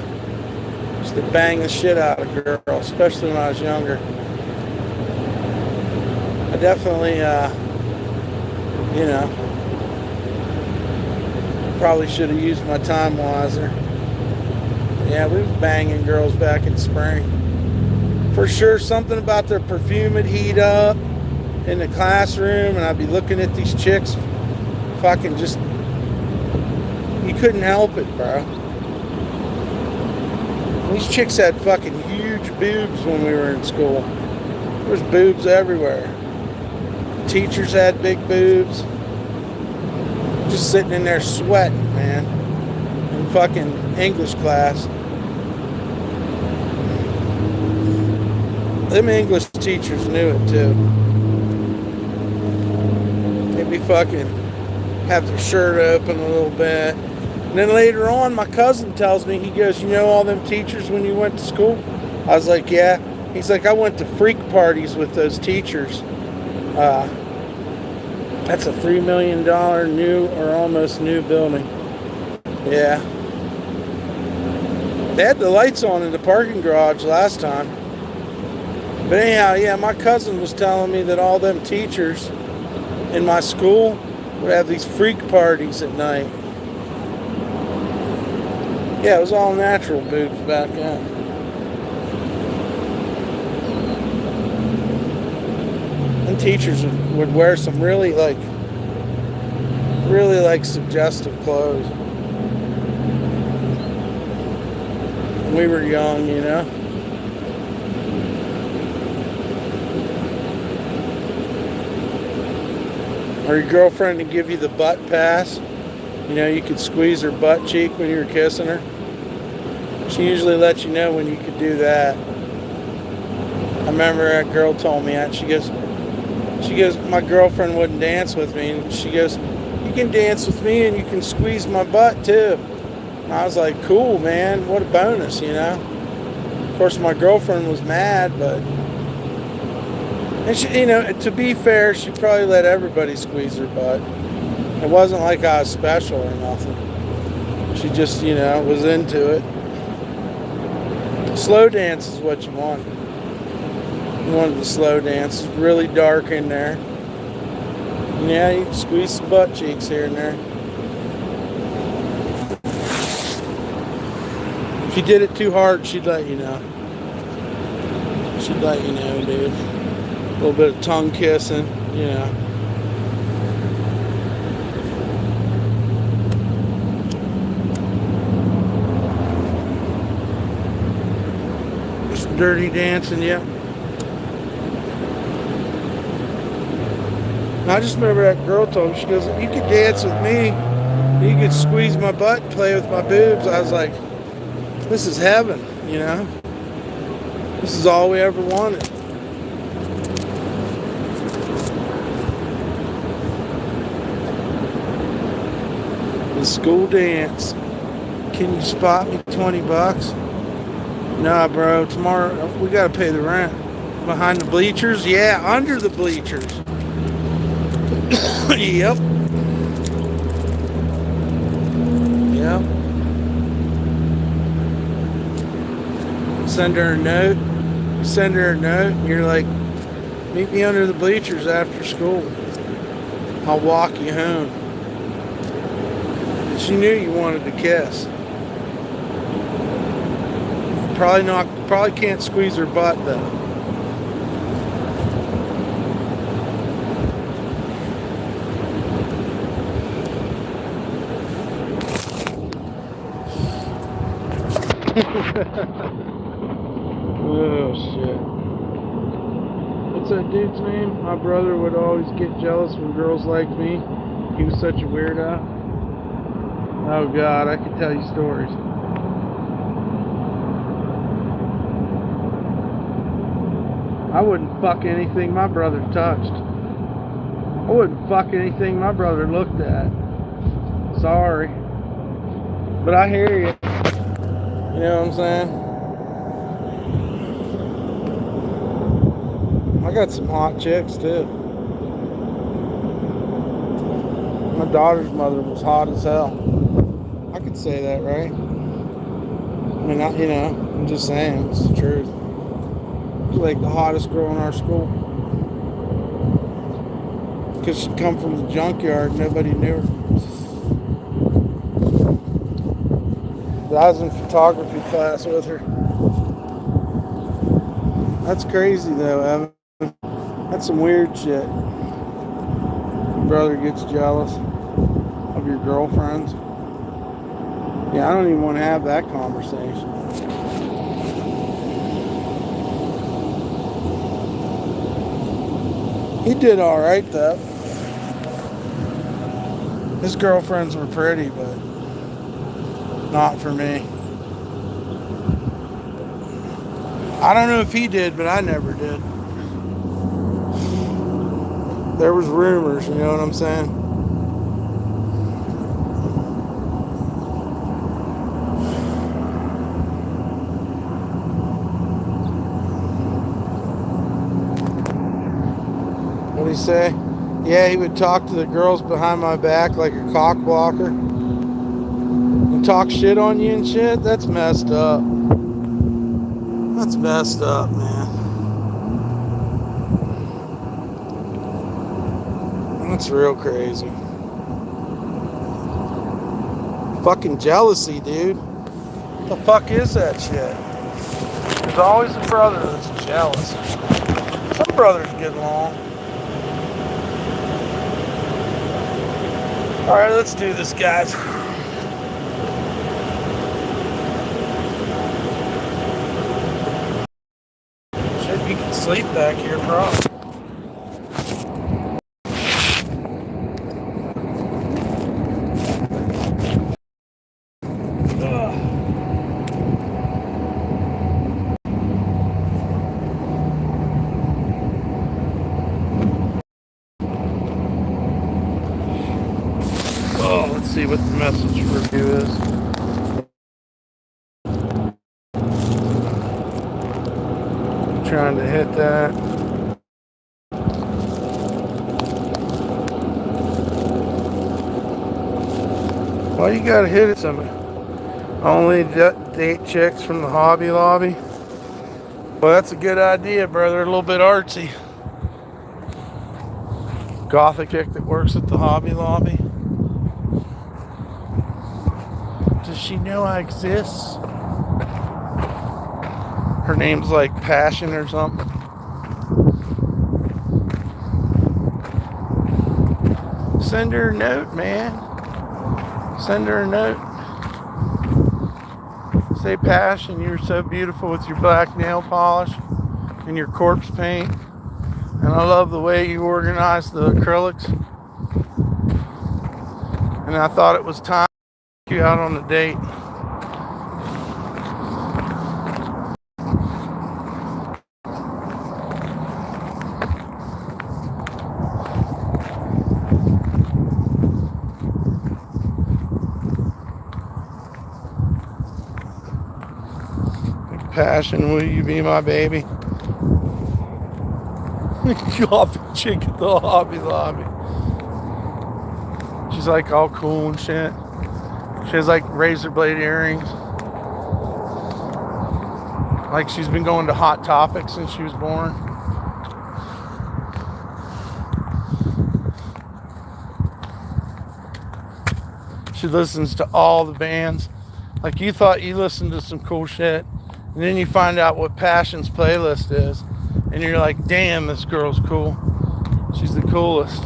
Used to bang the shit out of girls, especially when I was younger. I definitely, you know, probably should have used my time wiser. Yeah, we was banging girls back in spring. For sure, something about their perfume would heat up in the classroom, and I'd be looking at these chicks, fucking just, you couldn't help it, bro. These chicks had fucking huge boobs when we were in school. There was boobs everywhere. Teachers had big boobs. Just sitting in there sweating, man. In fucking English class. Them English teachers knew it too. They'd be fucking have their shirt open a little bit. And then later on, my cousin tells me, he goes, you know all them teachers when you went to school? I was like, yeah. He's like, I went to freak parties with those teachers. That's a $3 million new or almost new building. Yeah. They had the lights on in the parking garage last time. But anyhow, yeah, my cousin was telling me that all them teachers in my school would have these freak parties at night. Yeah, it was all natural boobs back then. And teachers would wear some really like suggestive clothes. We were young, you know. Or your girlfriend to give you the butt pass. You know, you could squeeze her butt cheek when you were kissing her. She usually lets you know when you could do that. I remember that girl told me that. She goes, my girlfriend wouldn't dance with me. And she goes, you can dance with me and you can squeeze my butt too. And I was like, cool, man. What a bonus, you know. Of course, my girlfriend was mad, but... And she, you know, to be fair, she probably let everybody squeeze her butt. It wasn't like I was special or nothing. She just, you know, was into it. Slow dance is what you wanted. You wanted the slow dance. It's really dark in there. And yeah, you can squeeze some butt cheeks here and there. If you did it too hard, she'd let you know. She'd let you know, dude. A little bit of tongue kissing, you know. Just dirty dancing, yeah. And I just remember that girl told me, she goes, you could dance with me, you could squeeze my butt and play with my boobs. I was like, this is heaven, you know. This is all we ever wanted. The school dance. Can you spot me $20? Nah, bro. Tomorrow we gotta pay the rent. Behind the bleachers? Yeah, under the bleachers. Yep. Yep. Send her a note. You send her a note and you're like, meet me under the bleachers after school. I'll walk you home. And she knew you wanted to kiss. Probably can't squeeze her butt though. Oh shit. What's that dude's name? My brother would always get jealous when girls liked me. He was such a weirdo. Oh god, I could tell you stories. I wouldn't fuck anything my brother touched. I wouldn't fuck anything my brother looked at. Sorry. But I hear you. You know what I'm saying? I got some hot chicks too. My daughter's mother was hot as hell. I could say that, right? I mean, you know, I'm just saying, it's the truth. She's like the hottest girl in our school. Because she'd come from the junkyard, nobody knew her. But I was in photography class with her. That's crazy though, Evan. That's some weird shit. Your brother gets jealous of your girlfriends. Yeah, I don't even want to have that conversation. He did alright though. His girlfriends were pretty, but not for me. I don't know if he did, but I never did. There was rumors, you know what I'm saying? What'd he say? Yeah, he would talk to the girls behind my back like a cock blocker. And talk shit on you and shit? That's messed up. That's messed up, man. That's real crazy. Fucking jealousy, dude. What the fuck is that shit? There's always a brother that's jealous. Some brothers get along. Alright, let's do this, guys. Shit, you can sleep back here, probably. Oh, let's see what the message review is. Trying to hit that. Why you gotta hit it somebody? Only date chicks from the Hobby Lobby. Well, that's a good idea, brother. A little bit artsy. Gothic chick that works at the Hobby Lobby. Does she know I exist? Her name's like Passion or something. Send her a note, man. Send her a note. Say, Passion, you're so beautiful with your black nail polish and your corpse paint. And I love the way you organize the acrylics. And I thought it was time to take you out on a date. Passion, will you be my baby? Gothic chick at the Hobby Lobby. She's like all cool and shit. She has like razor blade earrings. Like she's been going to Hot Topic since she was born. She listens to all the bands. Like you thought you listened to some cool shit. And then you find out what Passion's playlist is. And you're like, damn, this girl's cool. She's the coolest.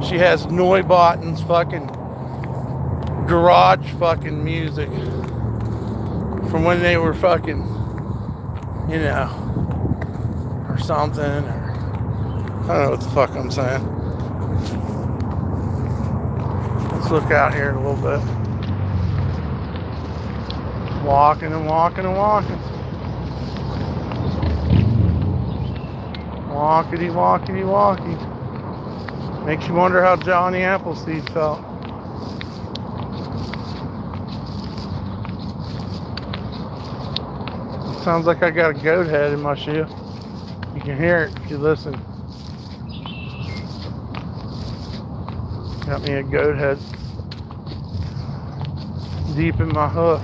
She has Neubotten's fucking garage fucking music. From when they were fucking, you know, or something. Or I don't know what the fuck I'm saying. Let's look out here a little bit. Walking and walking and walking. Walkity, walkity, walkie. Makes you wonder how Johnny Appleseed felt. Sounds like I got a goat head in my shoe. You can hear it if you listen. Got me a goat head deep in my hoof.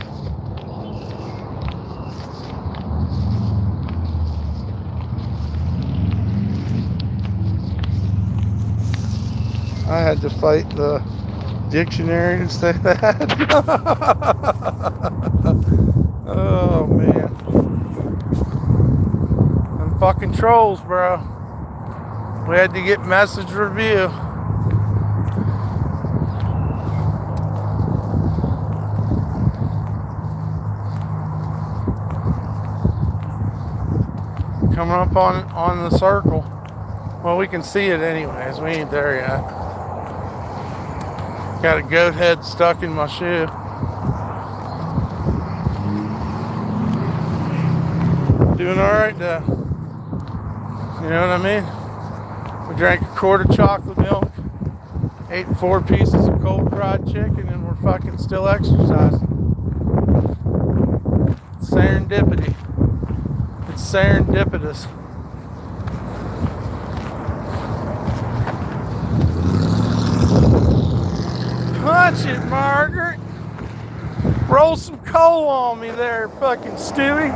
I had to fight the dictionary to say that. Oh man. Them fucking trolls, bro. We had to get message review. Coming up on the circle. Well, we can see it anyways. We ain't there yet. Got a goat head stuck in my shoe. Doing alright though. You know what I mean? We drank a quart of chocolate milk, ate 4 pieces of cold fried chicken, and we're fucking still exercising. It's serendipity. It's serendipitous. Punch it, Margaret. Roll some coal on me there, fucking Stewie.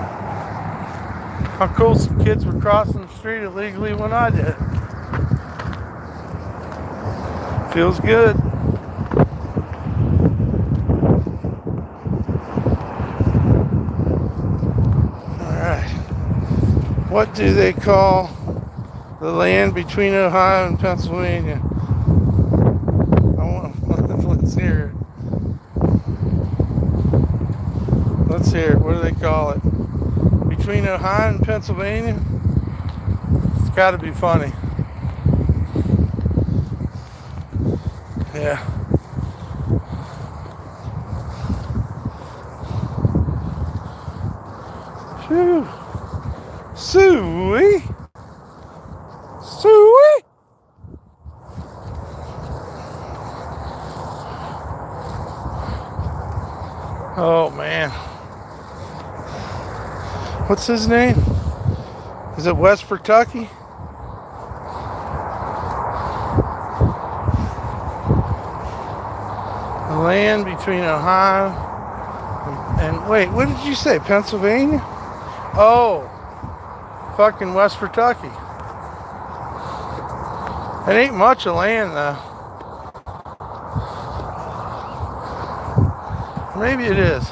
How cool some kids were crossing the street illegally when I did. Feels good. Alright. What do they call the land between Ohio and Pennsylvania? Let's hear it. Let's hear it. What do they call it? Between Ohio and Pennsylvania? It's got to be funny. Yeah. Phew. Suey. Suey. Oh man. What's his name? Is it West Kentucky? The land between Ohio and wait, what did you say? Pennsylvania? Oh, fucking West Kentucky. It ain't much of land though. Maybe it is.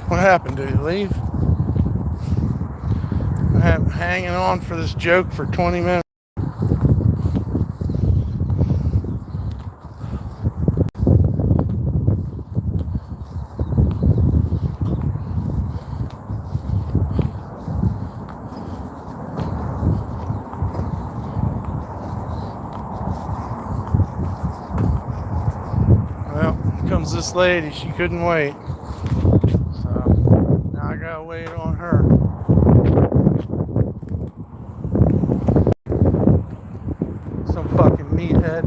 What happened? Did he leave? I'm hanging on for this joke for 20 minutes. Well, here comes this lady. She couldn't wait. So now I gotta wait on her. Some fucking meathead.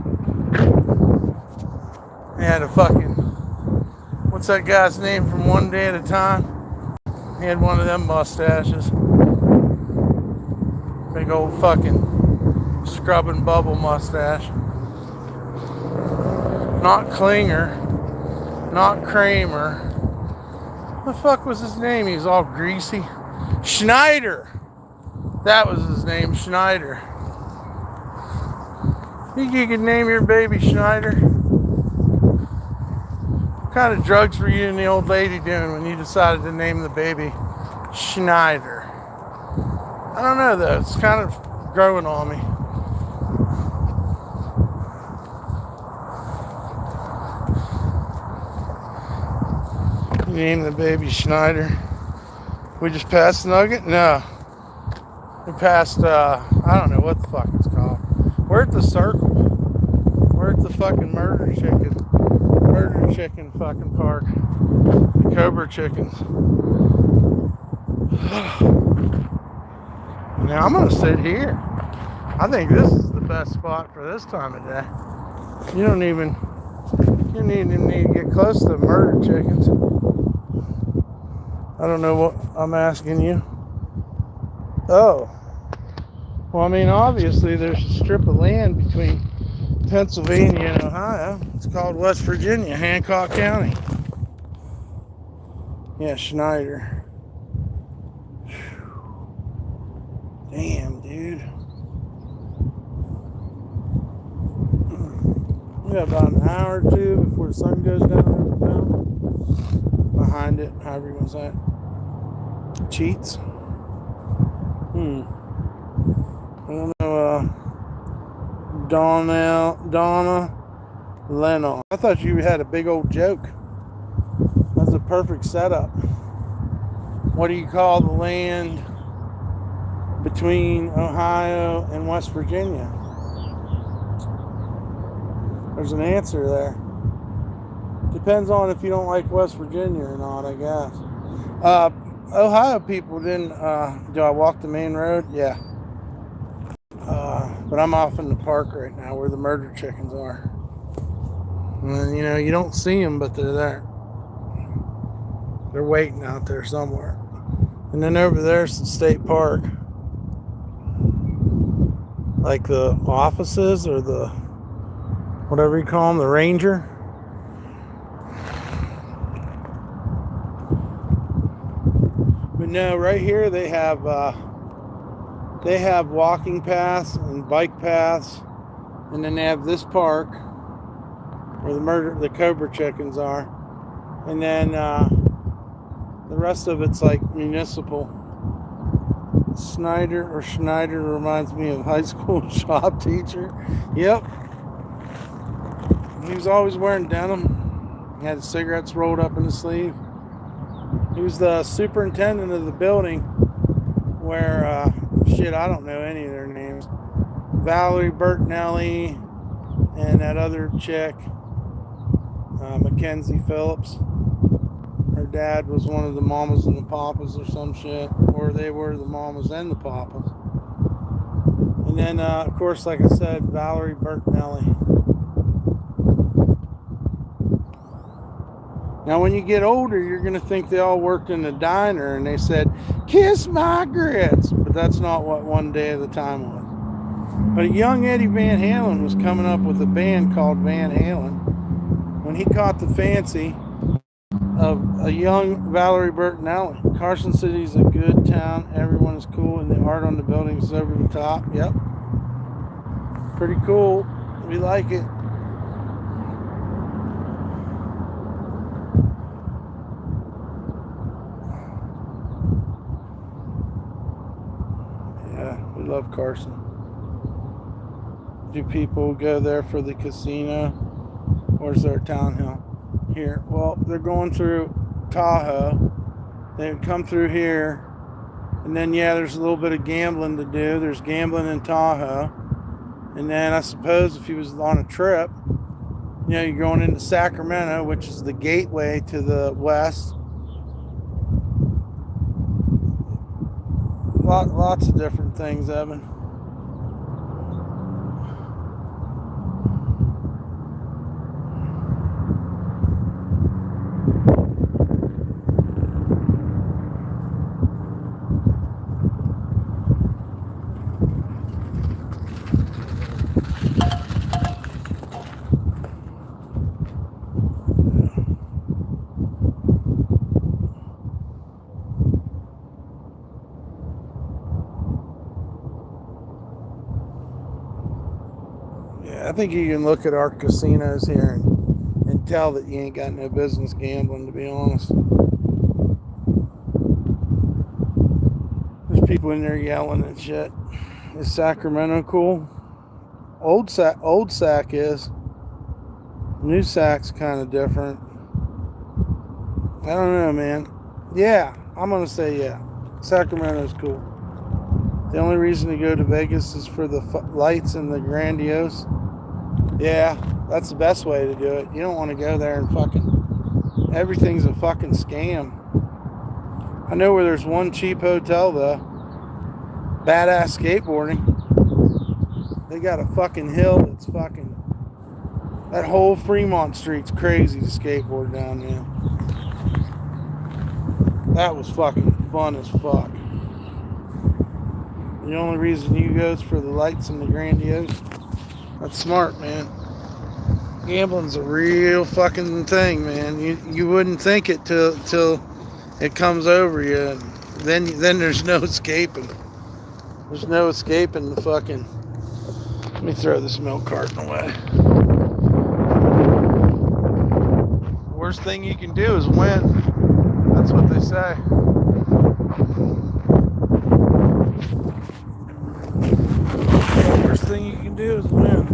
He had a fucking, what's that guy's name from One Day at a Time? He had one of them mustaches. Big old fucking scrubbing bubble mustache. Not Klinger. Not Kramer. What the fuck was his name? He was all greasy. Schneider. That was his name, Schneider. Think you could name your baby Schneider? What kind of drugs were you and the old lady doing when you decided to name the baby Schneider? I don't know though. It's kind of growing on me. You name the baby Schneider. We just passed Nugget? No. We passed, I don't know what the fuck it's called. We're at the Circle. We're at the fucking murder chicken fucking park. The Cobra chickens. Now I'm gonna sit here. I think this is the best spot for this time of day. You don't even need to get close to the murder chickens. I don't know what I'm asking you. Oh. Well, I mean, obviously there's a strip of land between Pennsylvania and Ohio. It's called West Virginia, Hancock County. Yeah, Schneider. Damn, dude. We got about an hour or two before the sun goes down over the mountain. Behind it, however you want to say it. Cheats. I don't know, Donna Lennon. I thought you had a big old joke. That's a perfect setup. What do you call the land between Ohio and West Virginia? There's an answer there. Depends on if you don't like West Virginia or not, I guess. Ohio people didn't, do I walk the main road? Yeah. But I'm off in the park right now where the murder chickens are. And you know, you don't see them, but they're there. They're waiting out there somewhere. And then over there's the state park. Like the offices or the, whatever you call them, the ranger. But no, right here they have walking paths and bike paths, and then they have this park where the Cobra chickens are, and then the rest of it's like municipal. Schneider reminds me of high school shop teacher. Yep. He was always wearing denim. He had cigarettes rolled up in his sleeve. He was the superintendent of the building where, I don't know any of their names. Valerie Bertinelli and that other chick, Mackenzie Phillips. Her dad was one of the mamas and the papas or some shit, or they were the mamas and the papas. And then, of course, like I said, Valerie Bertinelli. Now, when you get older, you're going to think they all worked in a diner and they said, "Kiss my grits." But that's not what One Day at a Time was. But a young Eddie Van Halen was coming up with a band called Van Halen. When he caught the fancy of a young Valerie Bertinelli. Carson City's a good town. Everyone is cool, and the art on the buildings is over the top. Yep. Pretty cool. We like it. Yeah, we love Carson. Do people go there for the casino? Or is there a town hill? Here, well, they're going through Tahoe. They come through here, and then there's a little bit of gambling to do. There's gambling in Tahoe, and then I suppose if he was on a trip, you're going into Sacramento, which is the gateway to the west. Lots of different things, Evan. I think you can look at our casinos here and tell that you ain't got no business gambling, to be honest. There's people in there yelling and shit. Is Sacramento cool? Old Sac is. New Sac's kind of different. I don't know, man. Yeah, I'm going to say yeah. Sacramento's cool. The only reason to go to Vegas is for the lights and the grandiose. Yeah, that's the best way to do it. You don't want to go there and everything's a fucking scam. I know where there's one cheap hotel though. Badass skateboarding. They got a fucking hill that's that whole Fremont Street's crazy to skateboard down there. That was fucking fun as fuck. The only reason you go is for the lights and the grandiose. That's smart, man. Gambling's a real fucking thing, man. You wouldn't think it till it comes over you. Then there's no escaping. There's no escaping the fucking. Let me throw this milk carton away. The worst thing you can do is win. That's what they say. The worst thing you can do is win.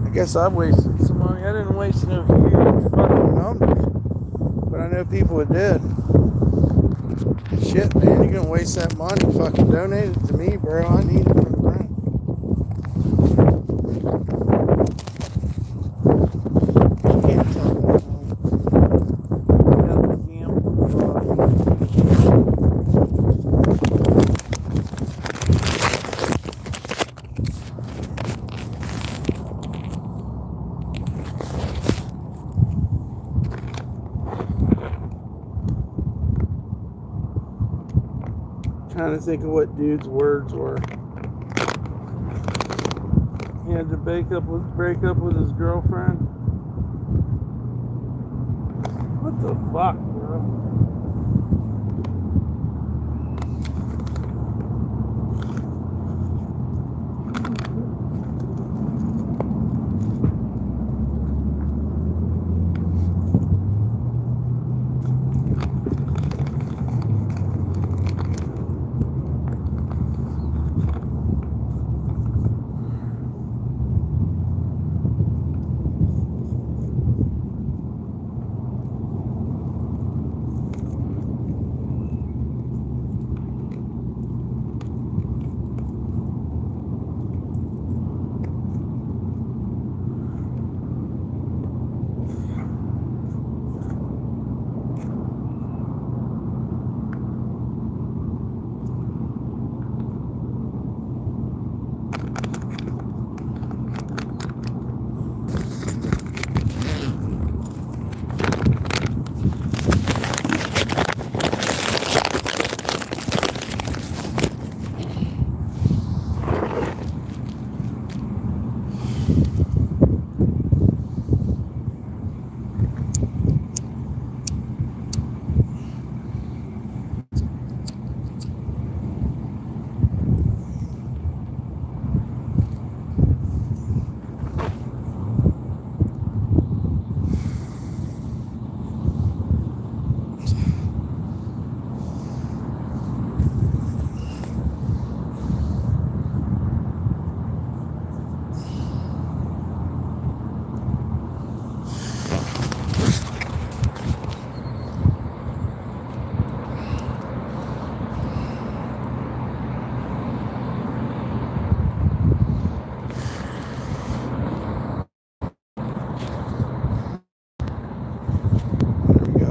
I guess I wasted some money. I didn't waste no huge fucking numbers, but I know people that did. Shit, man, you're gonna waste that money. Fucking donate it to me, bro. I need it for the rent. You can't tell that, man. Got the gamble. Trying to think of what dude's words were. He had to break up with his girlfriend. What the fuck, bro?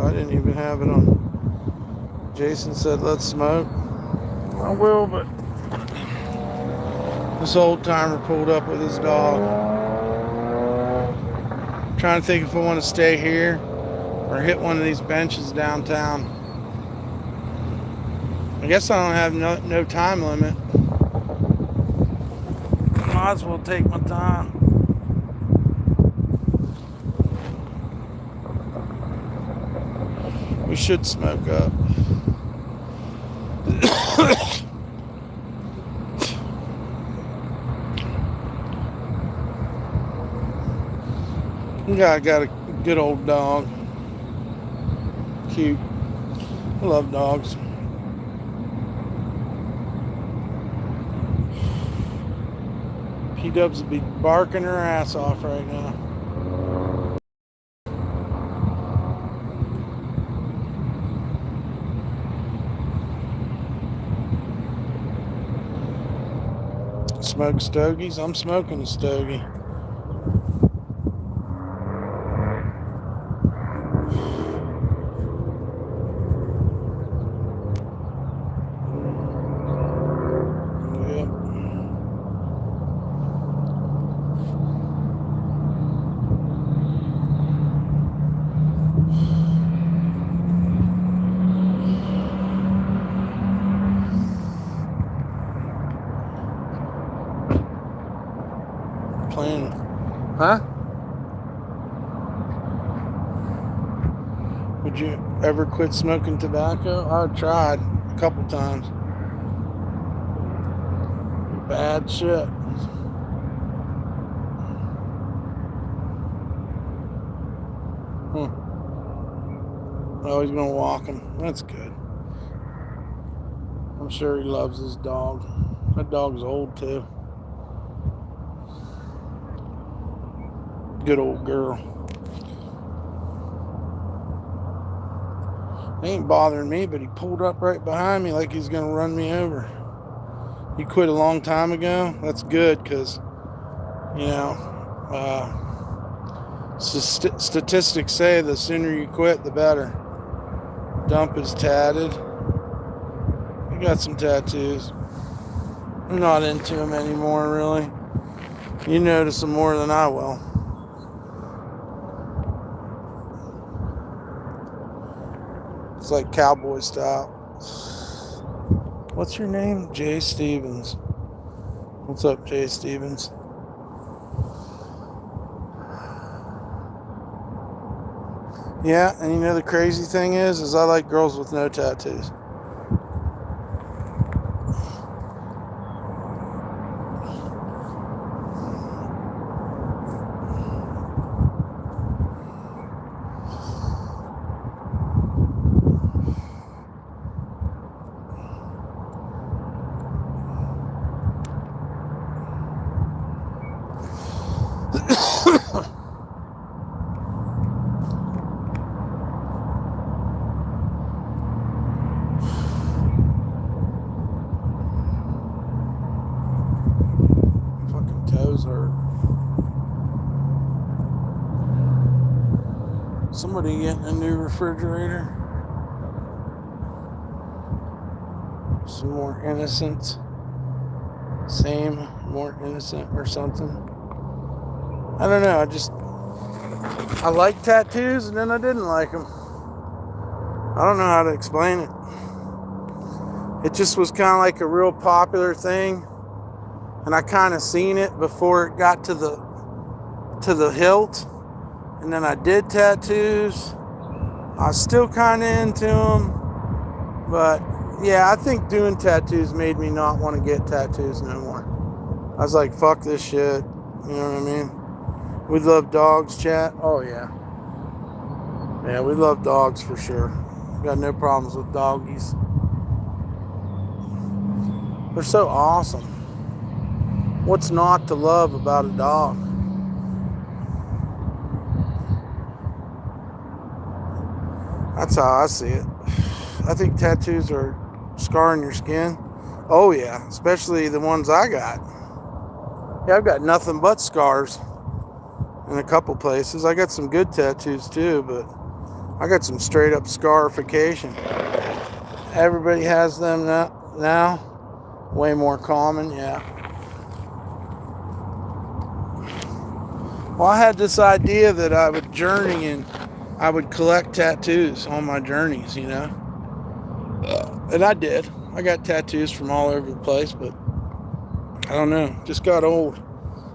I didn't even have it on. Jason said, let's smoke. I will, but this old timer pulled up with his dog. I'm trying to think if I want to stay here or hit one of these benches downtown. I guess I don't have no time limit. Might as well take my time. We should smoke up. Guy got a good old dog. Cute. I love dogs. P-Dubs would be barking her ass off right now. Smoke stogies? I'm smoking a stogie. Playing, huh? Would you ever quit smoking tobacco? I tried a couple times. Bad shit. Oh, he's gonna walk him. That's good. I'm sure he loves his dog. That dog's old too. Good old girl. He ain't bothering me, but he pulled up right behind me like he's gonna run me over. He quit a long time ago. That's good, because, you know, statistics say the sooner you quit, the better. Dump is tatted. He got some tattoos. I'm not into him anymore, really. You notice them more than I will. It's like cowboy style. What's your name? Jay Stevens. What's up, Jay Stevens? Yeah, and you know the crazy thing is I like girls with no tattoos. Fucking toes hurt. Somebody getting a new refrigerator. Some more innocent. Same, more innocent or something. I don't know. I like tattoos and then I didn't like them. I don't know how to explain it. It just was kind of like a real popular thing. And I kind of seen it before it got to the hilt. And then I did tattoos. I was still kind of into them. But yeah, I think doing tattoos made me not want to get tattoos no more. I was like, fuck this shit. You know what I mean? We love dogs, chat. Oh yeah. Yeah, we love dogs for sure. Got no problems with doggies. They're so awesome. What's not to love about a dog? That's how I see it. I think tattoos are scarring your skin. Oh yeah, especially the ones I got. Yeah, I've got nothing but scars in a couple places. I got some good tattoos too, but I got some straight up scarification. Everybody has them now. Way more common, yeah. Well, I had this idea that I would journey and I would collect tattoos on my journeys, you know. And I did. I got tattoos from all over the place, but I don't know. Just got old.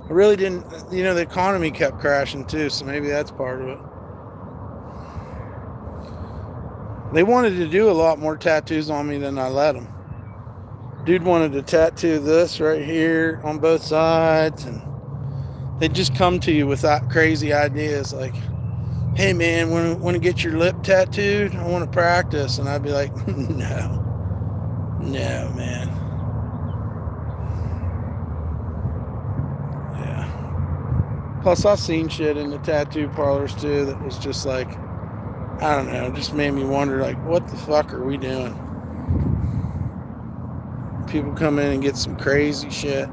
I really didn't, you know, the economy kept crashing too, so maybe that's part of it. They wanted to do a lot more tattoos on me than I let them. Dude wanted to tattoo this right here on both sides, and they just come to you with that crazy ideas like, hey man, want to get your lip tattooed? I want to practice. And I'd be like, no man. Yeah. Plus I've seen shit in the tattoo parlors too that was just like, I don't know, just made me wonder like, what the fuck are we doing? People come in and get some crazy shit.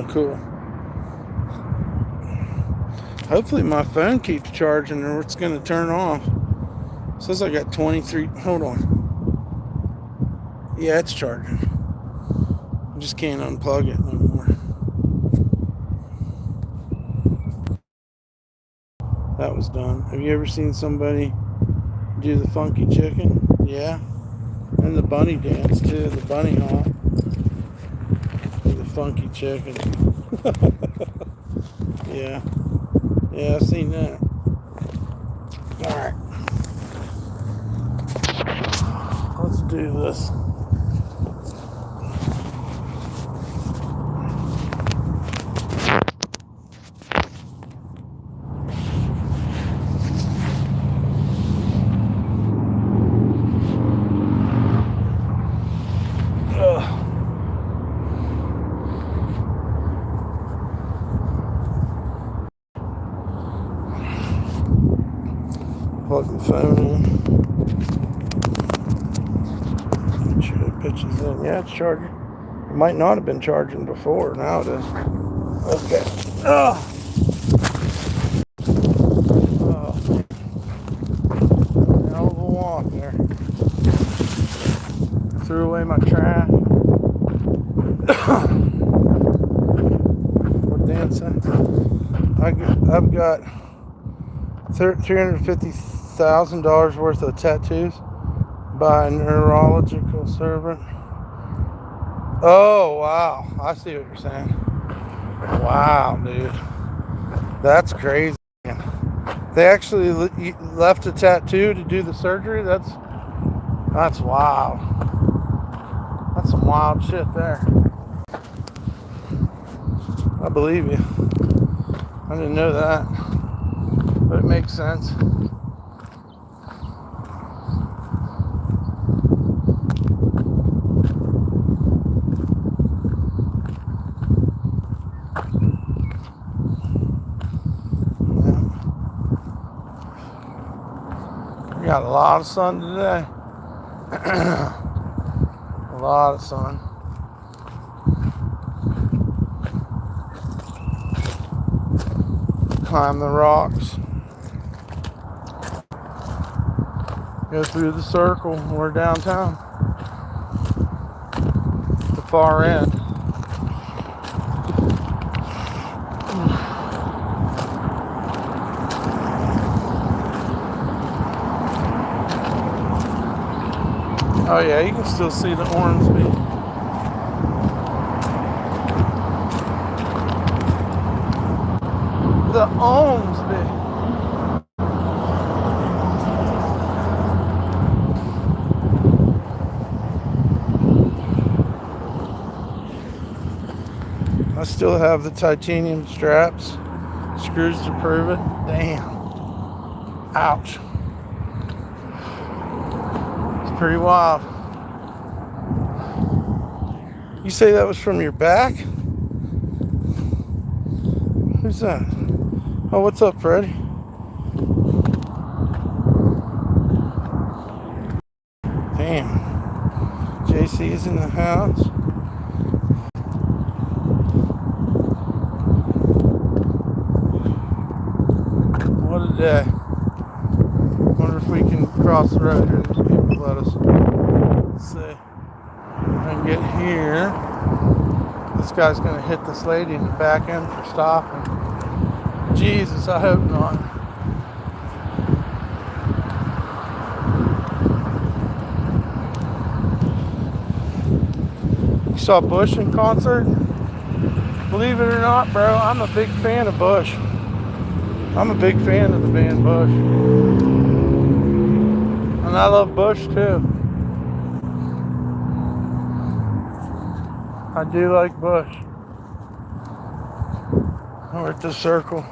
Cool. Hopefully my phone keeps charging or it's going to turn off. It says I got 23. Hold on. Yeah, it's charging. I just can't unplug it no more. That was done. Have you ever seen somebody do the funky chicken? Yeah. And the bunny dance too. The bunny hop. The funky chicken. Yeah. Yeah, I've seen that. Alright. Let's do this. Plug the phone in. Make sure the pitch is in. Yeah, it's charging. It might not have been charging before. Now it is. Okay. Hell of a walk there. Threw away my trash. What Dan said? I've got $350,000 worth of tattoos, by a neurological servant. Oh, wow. I see what you're saying. Wow, dude. That's crazy. They actually left a tattoo to do the surgery? That's wild. That's some wild shit there. I believe you. I didn't know that. But it makes sense. We got a lot of sun today. A lot of sun. Climb the rocks. Go through the circle. We're downtown. The far end. Oh yeah, you can still see the Ormsby. The Ormsby. I still have the titanium straps. Screws to prove it. Damn. Ouch. Pretty wild. You say that was from your back? Who's that? Oh, what's up, Freddie? Damn. JC's in the house. What a day. Wonder if we can cross the road here. These people let us. Let's see. If I can get here. This guy's gonna hit this lady in the back end for stopping. Jesus, I hope not. You saw Bush in concert? Believe it or not, bro, I'm a big fan of Bush. I'm a big fan of the band Bush. And I love Bush too. I do like Bush. We're at the circle.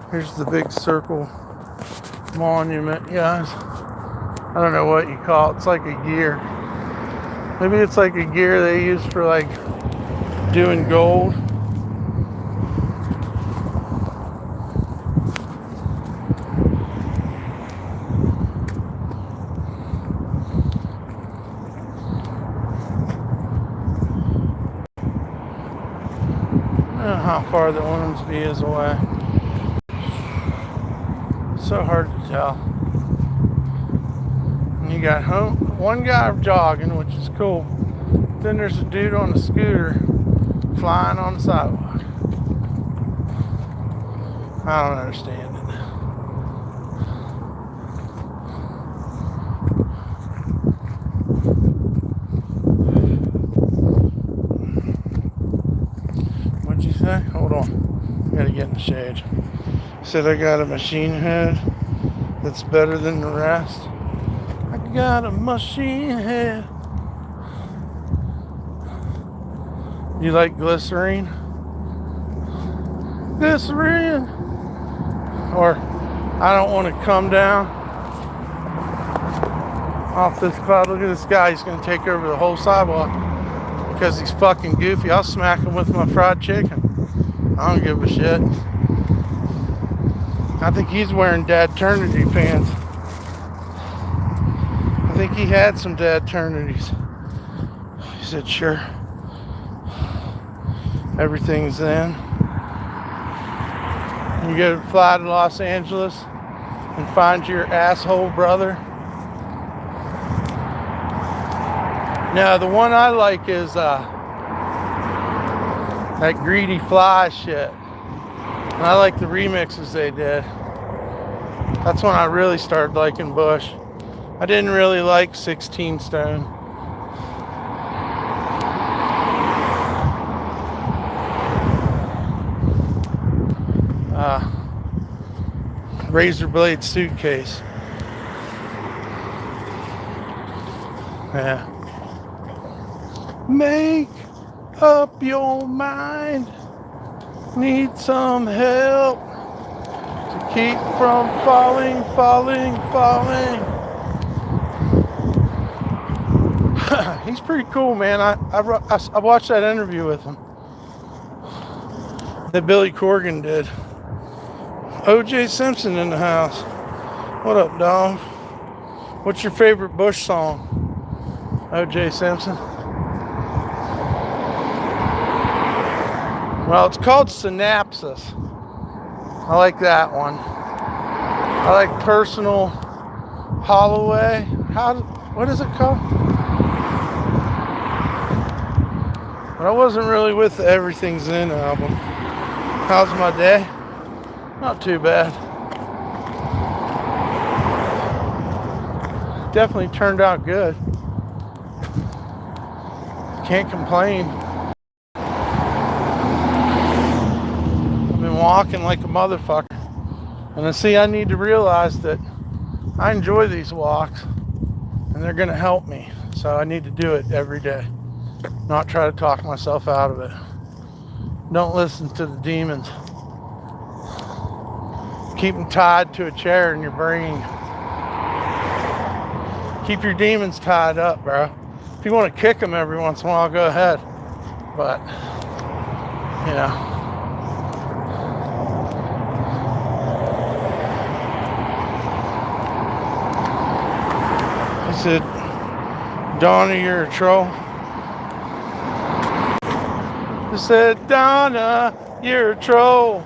Here's the big circle monument, guys. I don't know what you call it. It's like a gear. Maybe it's like a gear they use for like doing gold. I don't know how far the Ormsby is away. So hard to tell. And you got one guy jogging, which is cool. Then there's a dude on a scooter flying on the sidewalk. I don't understand it. What'd you say? Hold on. Gotta get in the shade. Said I got a machine head that's better than the rest. I got a machine head. You like glycerine? Glycerine. Or I don't want to come down off this cloud. Look at this guy. He's going to take over the whole sidewalk because he's fucking goofy. I'll smack him with my fried chicken. I don't give a shit. I think he's wearing dadternity pants. I think he had some dadternities. He said, sure. Everything's in. You go fly to Los Angeles and find your asshole brother. Now, the one I like is that Greedy Fly shit. And I like the remixes they did. That's when I really started liking Bush. I didn't really like 16 Stone. Razor blade suitcase. Yeah. Make up your mind. Need some help to keep from falling. He's pretty cool, man. I watched that interview with him that Billy Corgan did. O.J. Simpson in the house. What up, dog? What's your favorite Bush song? O.J. Simpson. Well, it's called Synapsis. I like that one. I like Personal Holloway. What is it called? But I wasn't really with the Everything's In album. How's my day? Not too bad. Definitely turned out good. Can't complain. I've been walking like a motherfucker. And I see I need to realize that I enjoy these walks and they're going to help me. So I need to do it every day. Not try to talk myself out of it. Don't listen to the demons. Keep them tied to a chair in your brain. Keep your demons tied up, bro. If you want to kick them every once in a while, go ahead. But, you know. He said, Donna, you're a troll. He said, Donna, you're a troll.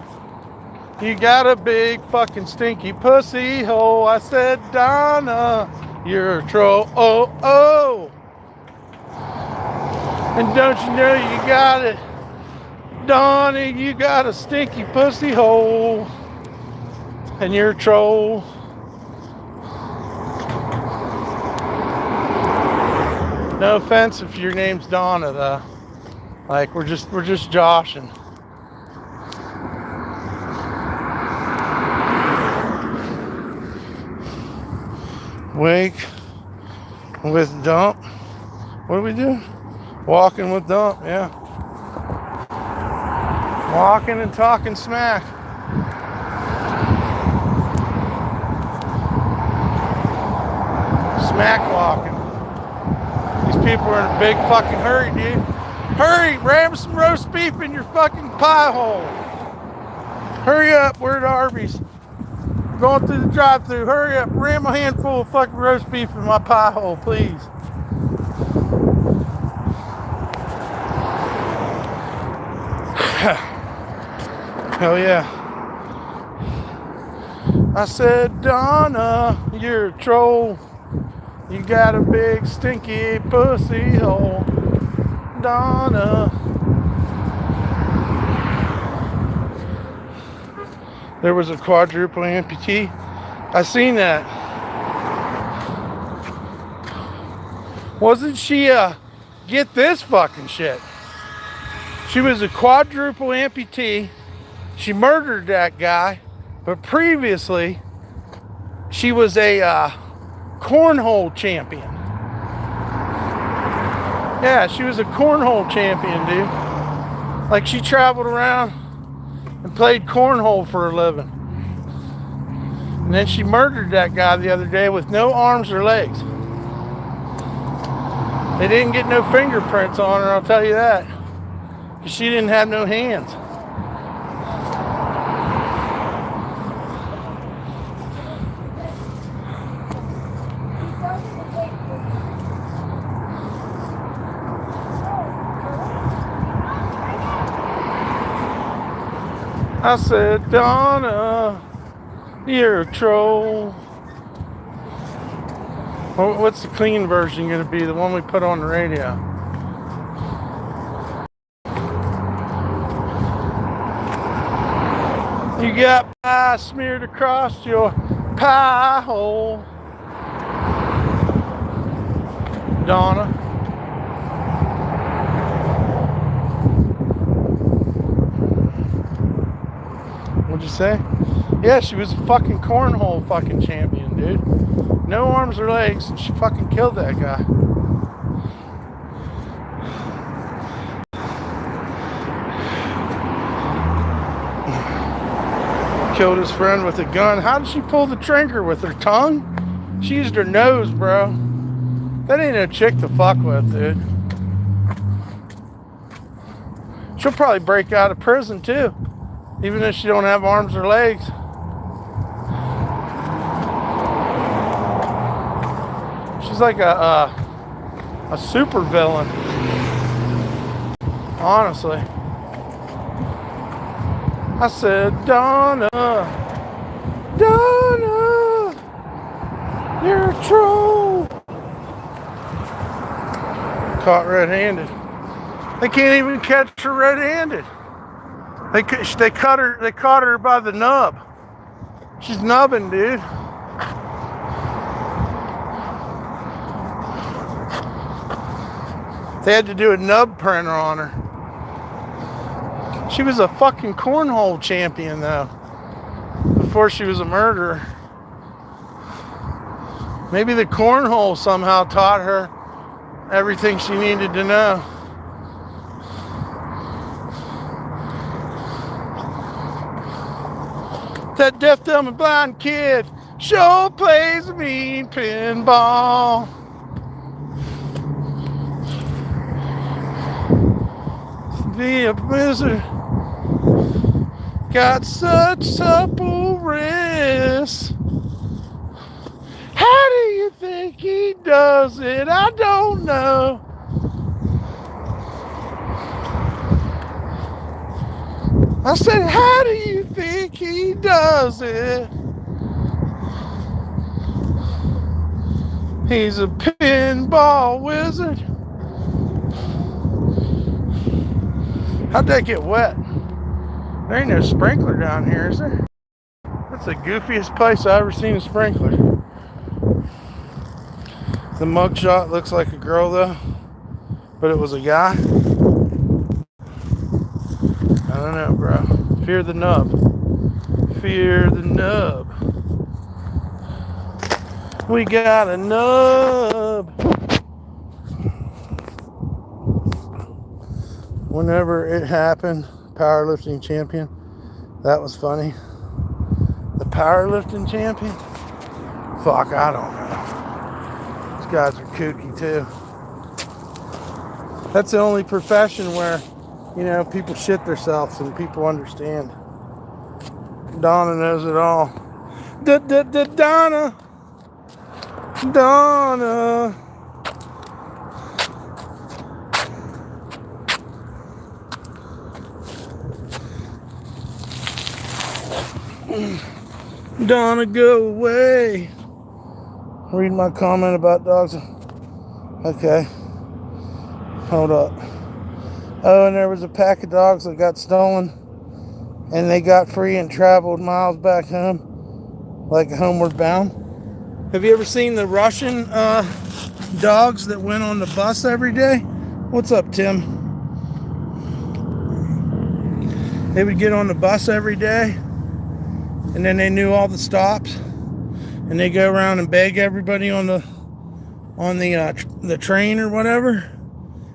You got a big fucking stinky pussy hole. I said, Donna, you're a troll. Oh, oh. And don't you know you got it? Donna, you got a stinky pussy hole. And you're a troll. No offense if your name's Donna, though. Like, we're just joshing. Wake with Dump. What do we do? Walking with Dump, yeah. Walking and talking smack. Smack walking. These people are in a big fucking hurry, dude. Hurry, ram some roast beef in your fucking pie hole. Hurry up, we're at Arby's. Going through the drive-thru. Hurry up, ram a handful of fucking roast beef in my pie hole, please. Hell yeah. I said, Donna, you're a troll. You got a big stinky pussy hole. Donna. There was a quadruple amputee. I seen that. Wasn't she get this fucking shit. She was a quadruple amputee. She murdered that guy, but previously she was a cornhole champion. Yeah, she was a cornhole champion, dude. Like, she traveled around and played cornhole for a living. And then she murdered that guy the other day with no arms or legs. They didn't get no fingerprints on her, I'll tell you that. Because she didn't have no hands. I said, Donna, you're a troll. What's the clean version going to be? The one we put on the radio. You got pie smeared across your pie hole. Donna. What'd you say? Yeah, she was a fucking cornhole fucking champion, dude. No arms or legs, and she fucking killed that guy. Killed his friend with a gun. How did she pull the trigger? With her tongue? She used her nose, bro. That ain't a chick to fuck with, dude. She'll probably break out of prison too, even if she don't have arms or legs. She's like a super villain, honestly. I said, Donna, Donna, you're a troll. Caught red-handed. They can't even catch her red-handed. They caught her by the nub. She's nubbing, dude. They had to do a nub printer on her. She was a fucking cornhole champion, though, before she was a murderer. Maybe the cornhole somehow taught her everything she needed to know. That deaf, dumb, and blind kid sure plays a mean pinball. Be a wizard. Got such supple wrists. How do you think he does it? I don't know. I said, how do you think he does it? He's a pinball wizard. How'd that get wet? There ain't no sprinkler down here, is there? That's the goofiest place I've ever seen a sprinkler. The mugshot looks like a girl though, but it was a guy. I don't know, bro. Fear the nub. Fear the nub. We got a nub. Whenever it happened, powerlifting champion, that was funny. The powerlifting champion? Fuck, I don't know. These guys are kooky too. That's the only profession where, you know, people shit themselves and people understand. Donna knows it all. Donna. Donna. Donna, go away. Read my comment about dogs. Okay. Hold up. Oh, and there was a pack of dogs that got stolen, and they got free and traveled miles back home, like homeward bound. Have you ever seen the Russian dogs that went on the bus every day? What's up, Tim? They would get on the bus every day, and then they knew all the stops, and they go around and beg everybody on the train or whatever.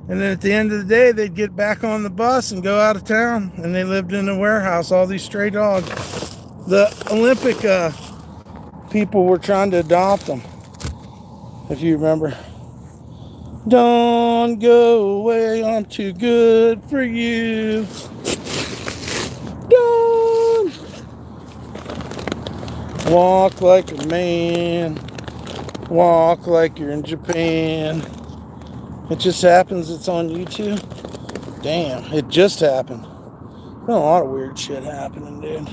And then at the end of the day, they'd get back on the bus and go out of town. And they lived in a warehouse, all these stray dogs. The Olympic people were trying to adopt them, if you remember. Don't go away, I'm too good for you. Don't walk like a man. Walk like you're in Japan. It just happens, it's on YouTube. Damn, it just happened. Been a lot of weird shit happening, dude.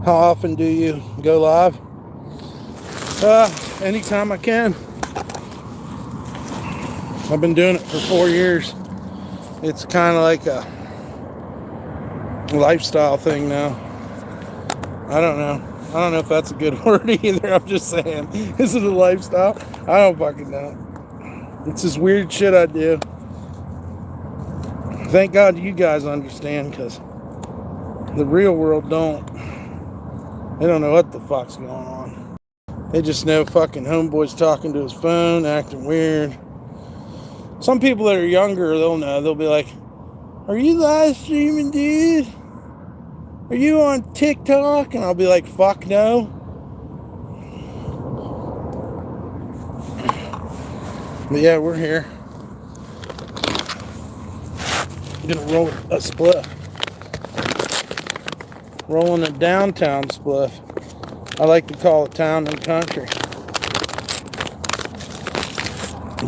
How often do you go live? Anytime I can. I've been doing it for 4 years. It's kind of like a lifestyle thing now. I don't know. I don't know if that's a good word either. I'm just saying. Is it a lifestyle? I don't fucking know. It's this weird shit I do. Thank God you guys understand, because the real world don't. They don't know what the fuck's going on. They just know fucking homeboy's talking to his phone, acting weird. Some people that are younger, they'll know. They'll be like, "Are you live streaming, dude? Are you on TikTok?" And I'll be like, "Fuck no." But yeah, we're here. I'm gonna roll a spliff. Rolling a downtown spliff. I like to call it town and country.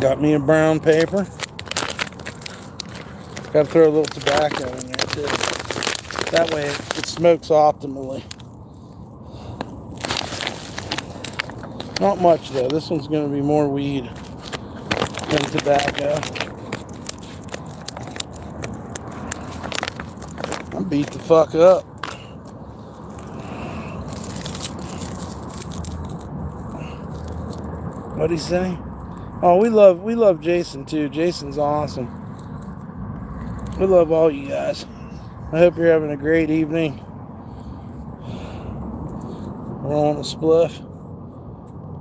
Got me a brown paper. Got to throw a little tobacco in there too. That way it smokes optimally. Not much though. This one's going to be more weed than tobacco. I'm beat the fuck up. What'd he say? Oh, we love Jason too. Jason's awesome. We love all you guys. I hope you're having a great evening. Rolling a spliff.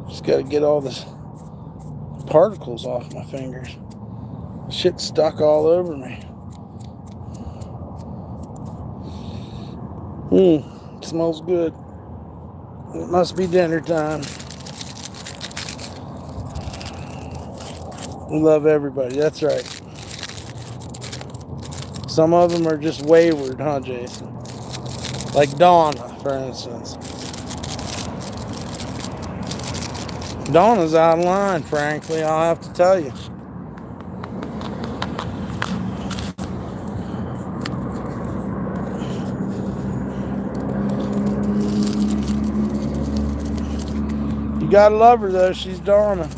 Just got to get all this particles off my fingers. Shit stuck all over me. Smells good. It must be dinner time. We love everybody. That's right. Some of them are just wayward, huh, Jason? Like Donna, for instance. Donna's out of line, frankly, I'll have to tell you. You gotta love her, though. She's Donna.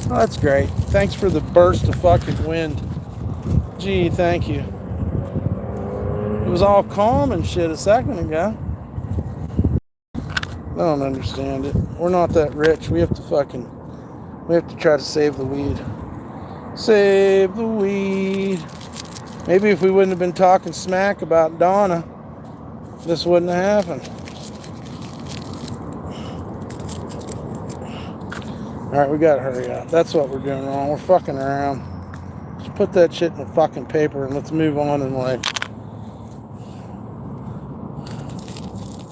Oh, that's great. Thanks for the burst of fucking wind. Gee, thank you. It was all calm and shit a second ago. I don't understand it. We're not that rich. We have to try to save the weed. Save the weed. Maybe if we wouldn't have been talking smack about Donna, this wouldn't have happened. Alright, we gotta hurry up. That's what we're doing wrong. We're fucking around. Just put that shit in the fucking paper and let's move on in life.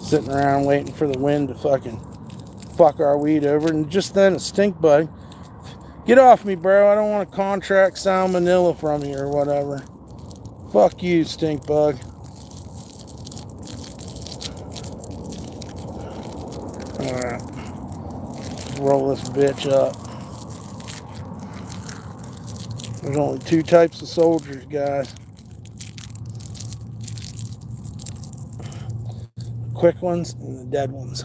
Sitting around waiting for the wind to fucking fuck our weed over. And just then a stink bug. Get off me, bro. I don't want to contract salmonella from you or whatever. Fuck you, stink bug. Alright. Roll this bitch up. There's only 2 types of soldiers, guys. Quick ones and the dead ones.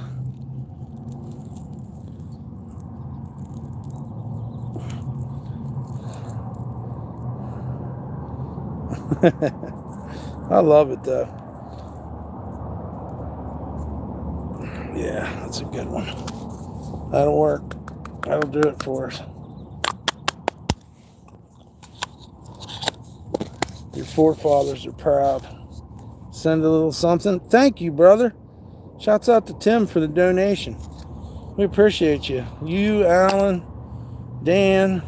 I love it though. Yeah, that's a good one. That'll work. That'll do it for us. Your forefathers are proud. Send a little something. Thank you, brother. Shouts out to Tim for the donation. We appreciate you. You, Alan, Dan,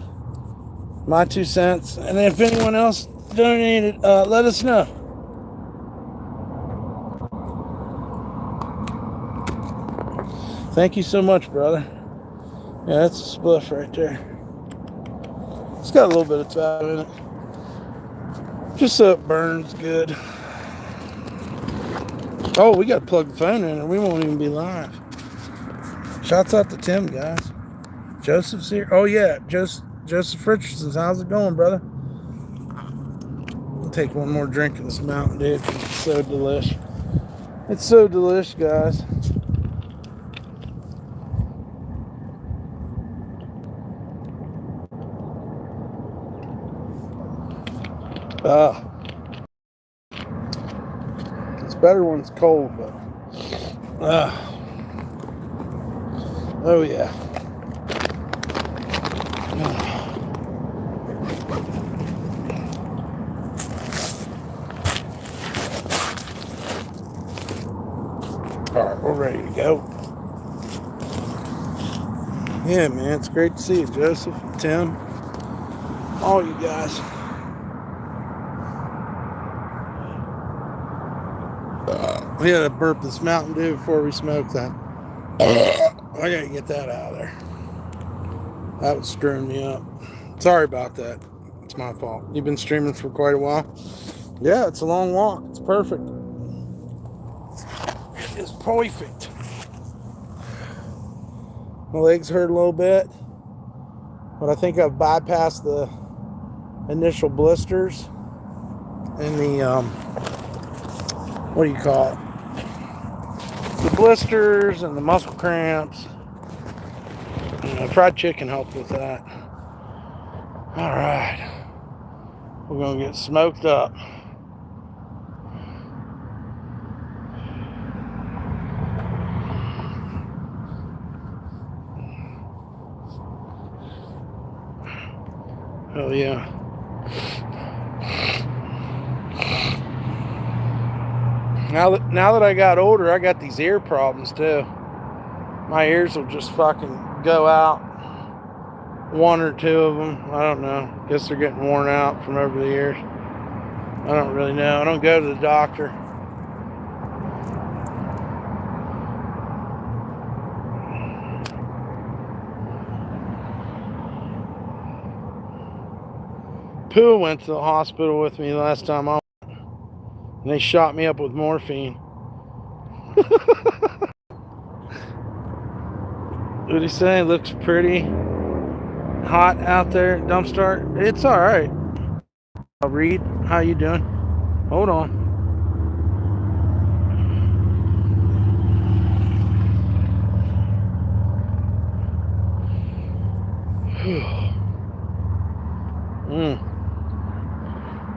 my 2 cents. And if anyone else donated, let us know. Thank you so much, brother. Yeah, that's a spliff right there. It's got a little bit of tobacco in it. Just so it burns good. Oh, we got to plug the phone in or we won't even be live. Shouts out to Tim, guys. Joseph's here. Oh, yeah. Joseph Richardson's. How's it going, brother? I'll take one more drink of this Mountain Dew. It's so delicious. It's so delicious, guys. Ah, it's better when it's cold, but oh yeah. All right, we're ready to go. Yeah, man, it's great to see you, Joseph, Tim, all you guys. We had to burp this Mountain Dew before we smoked that. I gotta get that out of there. That was screwing me up. Sorry about that. It's my fault. You've been streaming for quite a while. Yeah, it's a long walk. It's perfect. It's perfect. My legs hurt a little bit, but I think I've bypassed the initial blisters and the what do you call it? The blisters and the muscle cramps. Fried chicken helped with that. All right, we're gonna get smoked up. Oh yeah. Now that I got older, I got these ear problems too. My ears will just fucking go out. One or two of them. I don't know. Guess they're getting worn out from over the years. I don't really know. I don't go to the doctor. Pooh went to the hospital with me last time I went, and they shot me up with morphine. What'd he say? Looks pretty hot out there, DumpStarr. It's all right. I'll read. How you doing? Hold on.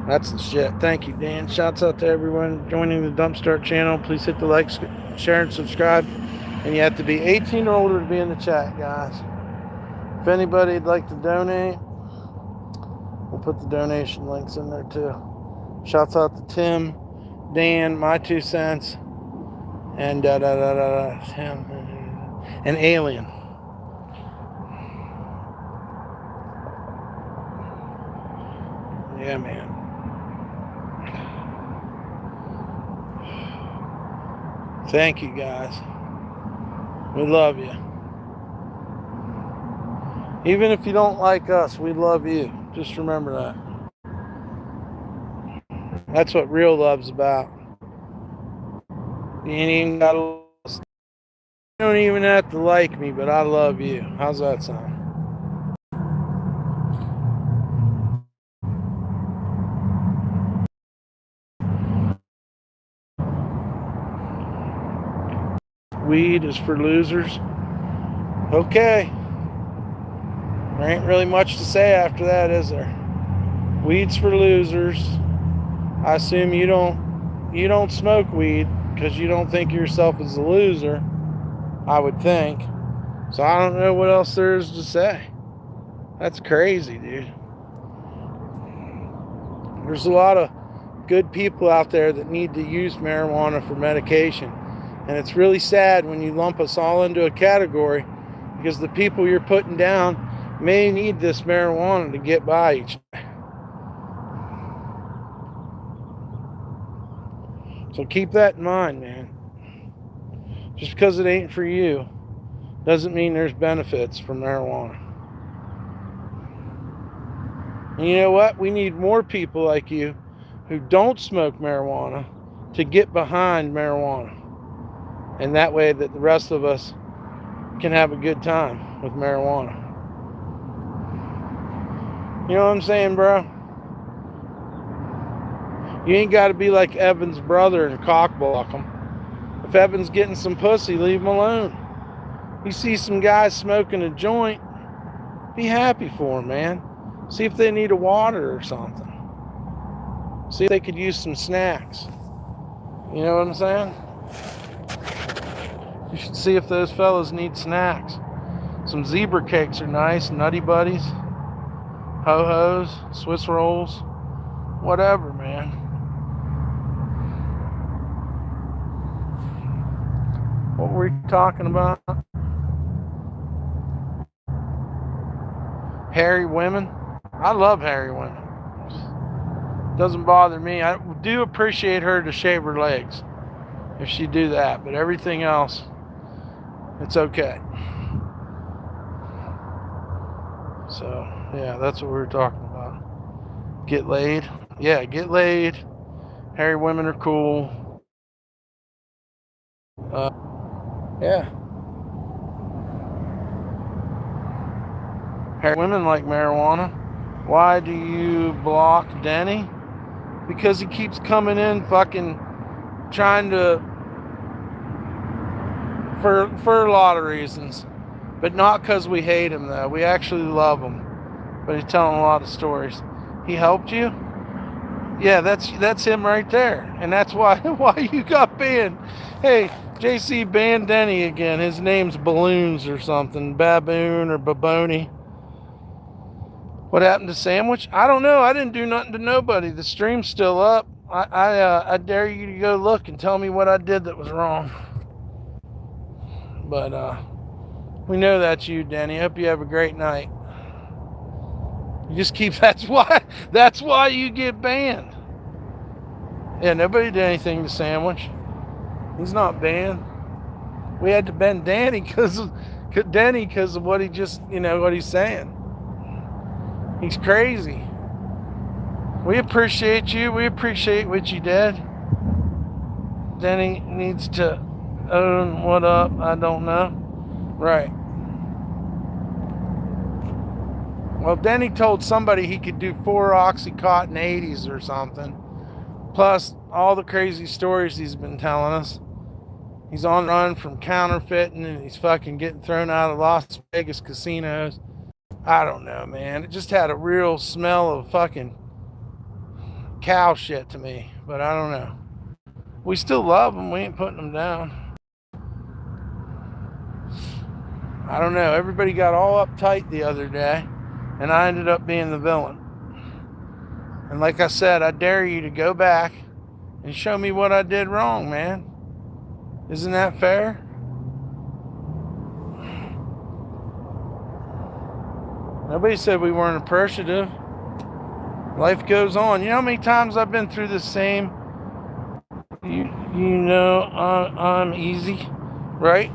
That's the shit. Thank you, Dan. Shouts out to everyone joining the DumpStarr channel. Please hit the like, share, and subscribe. And you have to be 18 or older to be in the chat, guys. If anybody'd like to donate, we'll put the donation links in there too. Shouts out to Tim, Dan, my 2 cents, and Tim, and Alien. Yeah, man. Thank you, guys. We love you. Even if you don't like us, we love you. Just remember that. That's what real love's about. You ain't even gotta, you don't even have to like me, but I love you. How's that sound? Weed is for losers. Okay. There ain't really much to say after that, is there? Weed's for losers. I assume you don't smoke weed because you don't think of yourself as a loser, I would think. So I don't know what else there is to say. That's crazy, dude. There's a lot of good people out there that need to use marijuana for medication. And it's really sad when you lump us all into a category because the people you're putting down may need this marijuana to get by each day. So keep that in mind, man. Just because it ain't for you doesn't mean there's benefits from marijuana. And you know what? We need more people like you who don't smoke marijuana to get behind marijuana. And that way that the rest of us can have a good time with marijuana. You know what I'm saying, bro? You ain't got to be like Evan's brother and cockblock him. If Evan's getting some pussy, leave him alone. You see some guys smoking a joint, be happy for them, man. See if they need a water or something. See if they could use some snacks. You know what I'm saying? You should see if those fellas need snacks. Some zebra cakes are nice, Nutty Buddies, ho-hos, Swiss rolls, whatever, man. What were we talking about? Hairy women. I love hairy women. Doesn't bother me. I do appreciate her to shave her legs if she do that, but everything else, it's okay. So yeah, that's what we were talking about. Get laid. Yeah, get laid. Hairy women are cool. Yeah. Hairy women like marijuana. Why do you block Denny? Because he keeps coming in fucking trying to, for a lot of reasons. But not because we hate him though. We actually love him. But he's telling a lot of stories. He helped you? Yeah, that's him right there. And that's why you got banned. Hey, JC banned Denny again. His name's Balloons or something. Baboon or Baboni. What happened to Sandwich? I don't know. I didn't do nothing to nobody. The stream's still up. I dare you to go look and tell me what I did that was wrong. But we know that's you, Denny. Hope you have a great night. You just keep. That's why you get banned. Yeah, nobody did anything to Sandwich. He's not banned. We had to ban Danny because of what he just, what he's saying. He's crazy. We appreciate you. We appreciate what you did. Denny needs to own what up. I don't know. Right. Well, Denny told somebody he could do 4 Oxycontin 80s or something. Plus all the crazy stories he's been telling us. He's on the run from counterfeiting and he's fucking getting thrown out of Las Vegas casinos. I don't know, man. It just had a real smell of fucking cow shit to me. But I don't know. We still love him. We ain't putting him down. I don't know. Everybody got all uptight the other day. And I ended up being the villain. And like I said, I dare you to go back and show me what I did wrong, man. Isn't that fair? Nobody said we weren't appreciative. Life goes on. You know how many times I've been through the same? I'm easy, right?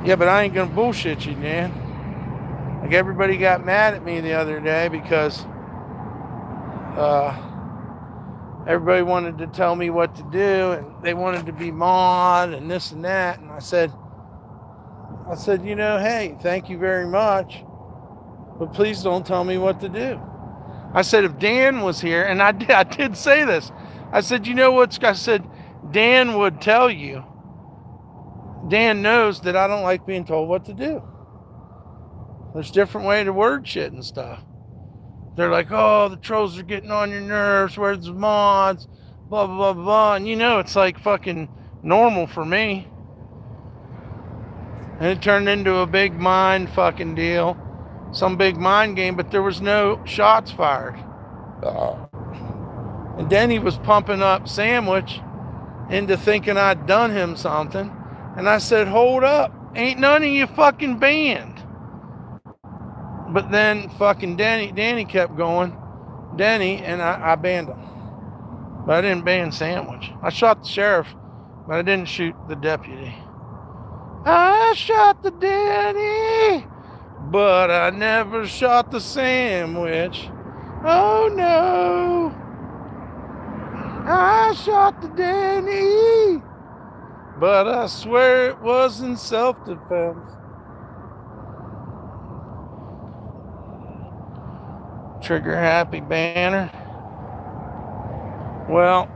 Yeah, but I ain't gonna bullshit you, man. Like everybody got mad at me the other day because everybody wanted to tell me what to do and they wanted to be mod and this and that. And I said, hey, thank you very much, but please don't tell me what to do. I said, if Dan was here, and I did say this, I said, I said, Dan would tell you. Dan knows that I don't like being told what to do. There's different way to word shit and stuff. They're like, oh, the trolls are getting on your nerves. Where's the mods? Blah, blah, blah, blah. And it's like fucking normal for me. And it turned into a big mind fucking deal. Some big mind game, but there was no shots fired. And then he was pumping up Sandwich into thinking I'd done him something. And I said, hold up. Ain't none of you fucking banned. But then fucking Danny kept going. Danny, and I banned him. But I didn't ban Sandwich. I shot the sheriff, but I didn't shoot the deputy. I shot the Danny, but I never shot the Sandwich. Oh no. I shot the Danny, but I swear it was in self-defense. Trigger happy banner. Well,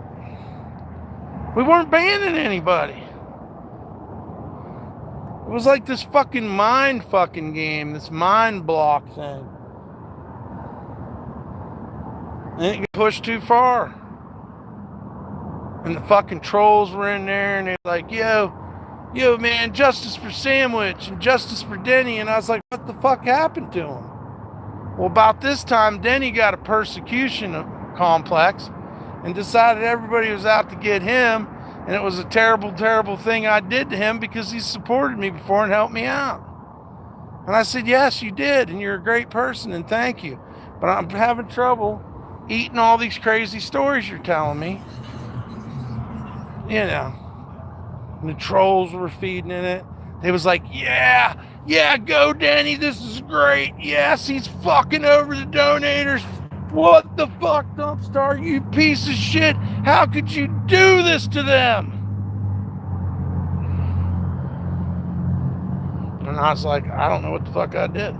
We weren't banning anybody. It was like this fucking mind fucking game, this mind block thing. And it got pushed too far. And the fucking trolls were in there and they were like, yo man, justice for Sandwich and justice for Denny. And I was like, what the fuck happened to him? Well, about this time, Denny got a persecution complex and decided everybody was out to get him. And it was a terrible, terrible thing I did to him because he supported me before and helped me out. And I said, yes, you did. And you're a great person and thank you. But I'm having trouble eating all these crazy stories you're telling me. You know. And the trolls were feeding in it. They was like, yeah, go Danny, this is great. Yes, he's fucking over the donators. What the fuck, DumpStarr, you piece of shit? How could you do this to them? And I was like, I don't know what the fuck I did.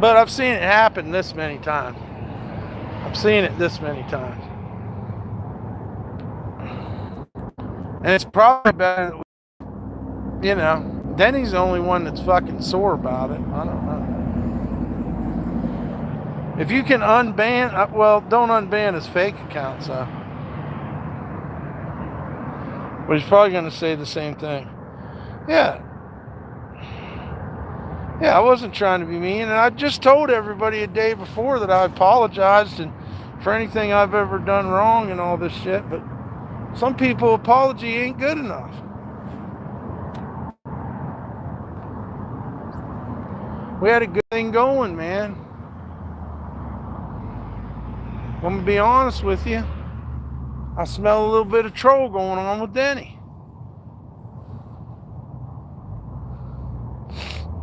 But I've seen it happen this many times. I've seen it this many times. And it's probably better, you know, Denny's the only one that's fucking sore about it. I don't know. If you can unban, well, don't unban his fake account, so. But he's probably going to say the same thing. Yeah, I wasn't trying to be mean, and I just told everybody a day before that I apologized and for anything I've ever done wrong and all this shit, but some people, apology ain't good enough. We had a good thing going, man. I'm going to be honest with you. I smell a little bit of troll going on with Denny.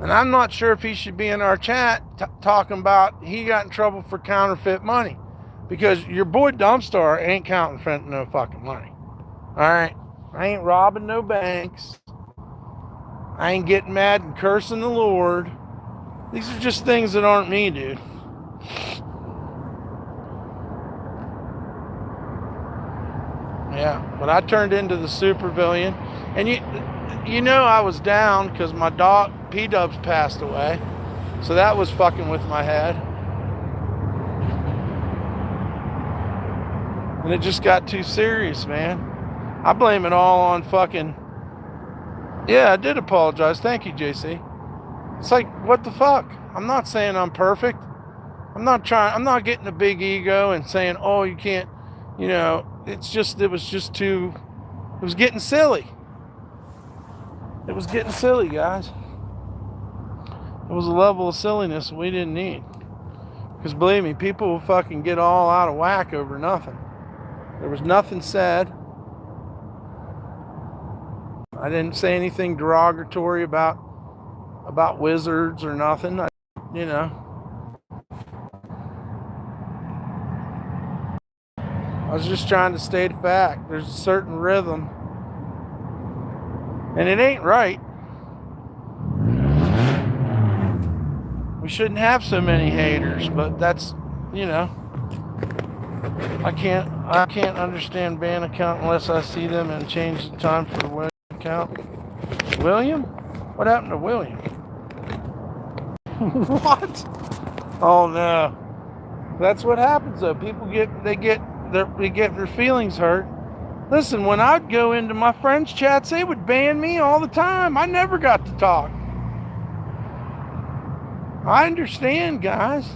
And I'm not sure if he should be in our chat talking about he got in trouble for counterfeit money. Because your boy DumpStarr ain't counterfeiting no fucking money. Alright? I ain't robbing no banks. I ain't getting mad and cursing the Lord. These are just things that aren't me, dude. Yeah, but I turned into the supervillain. And you know I was down because my dog, P-Dubs, passed away. So that was fucking with my head. And it just got too serious, man. I blame it all on fucking... Yeah, I did apologize. Thank you, JC. It's like, what the fuck? I'm not saying I'm perfect. I'm not getting a big ego and saying, oh, you can't, you know, it was getting silly. It was getting silly, guys. It was a level of silliness we didn't need. Because believe me, people will fucking get all out of whack over nothing. There was nothing said. I didn't say anything derogatory about wizards or nothing. You know. I was just trying to state a fact. There's a certain rhythm. And it ain't right. We shouldn't have so many haters, but that's, you know. I can't understand ban account unless I see them and change the time for the William account. William? What happened to William? What? Oh no. That's what happens though. People get their feelings hurt. Listen, when I'd go into my friends' chats, they would ban me all the time. I never got to talk. I understand, guys.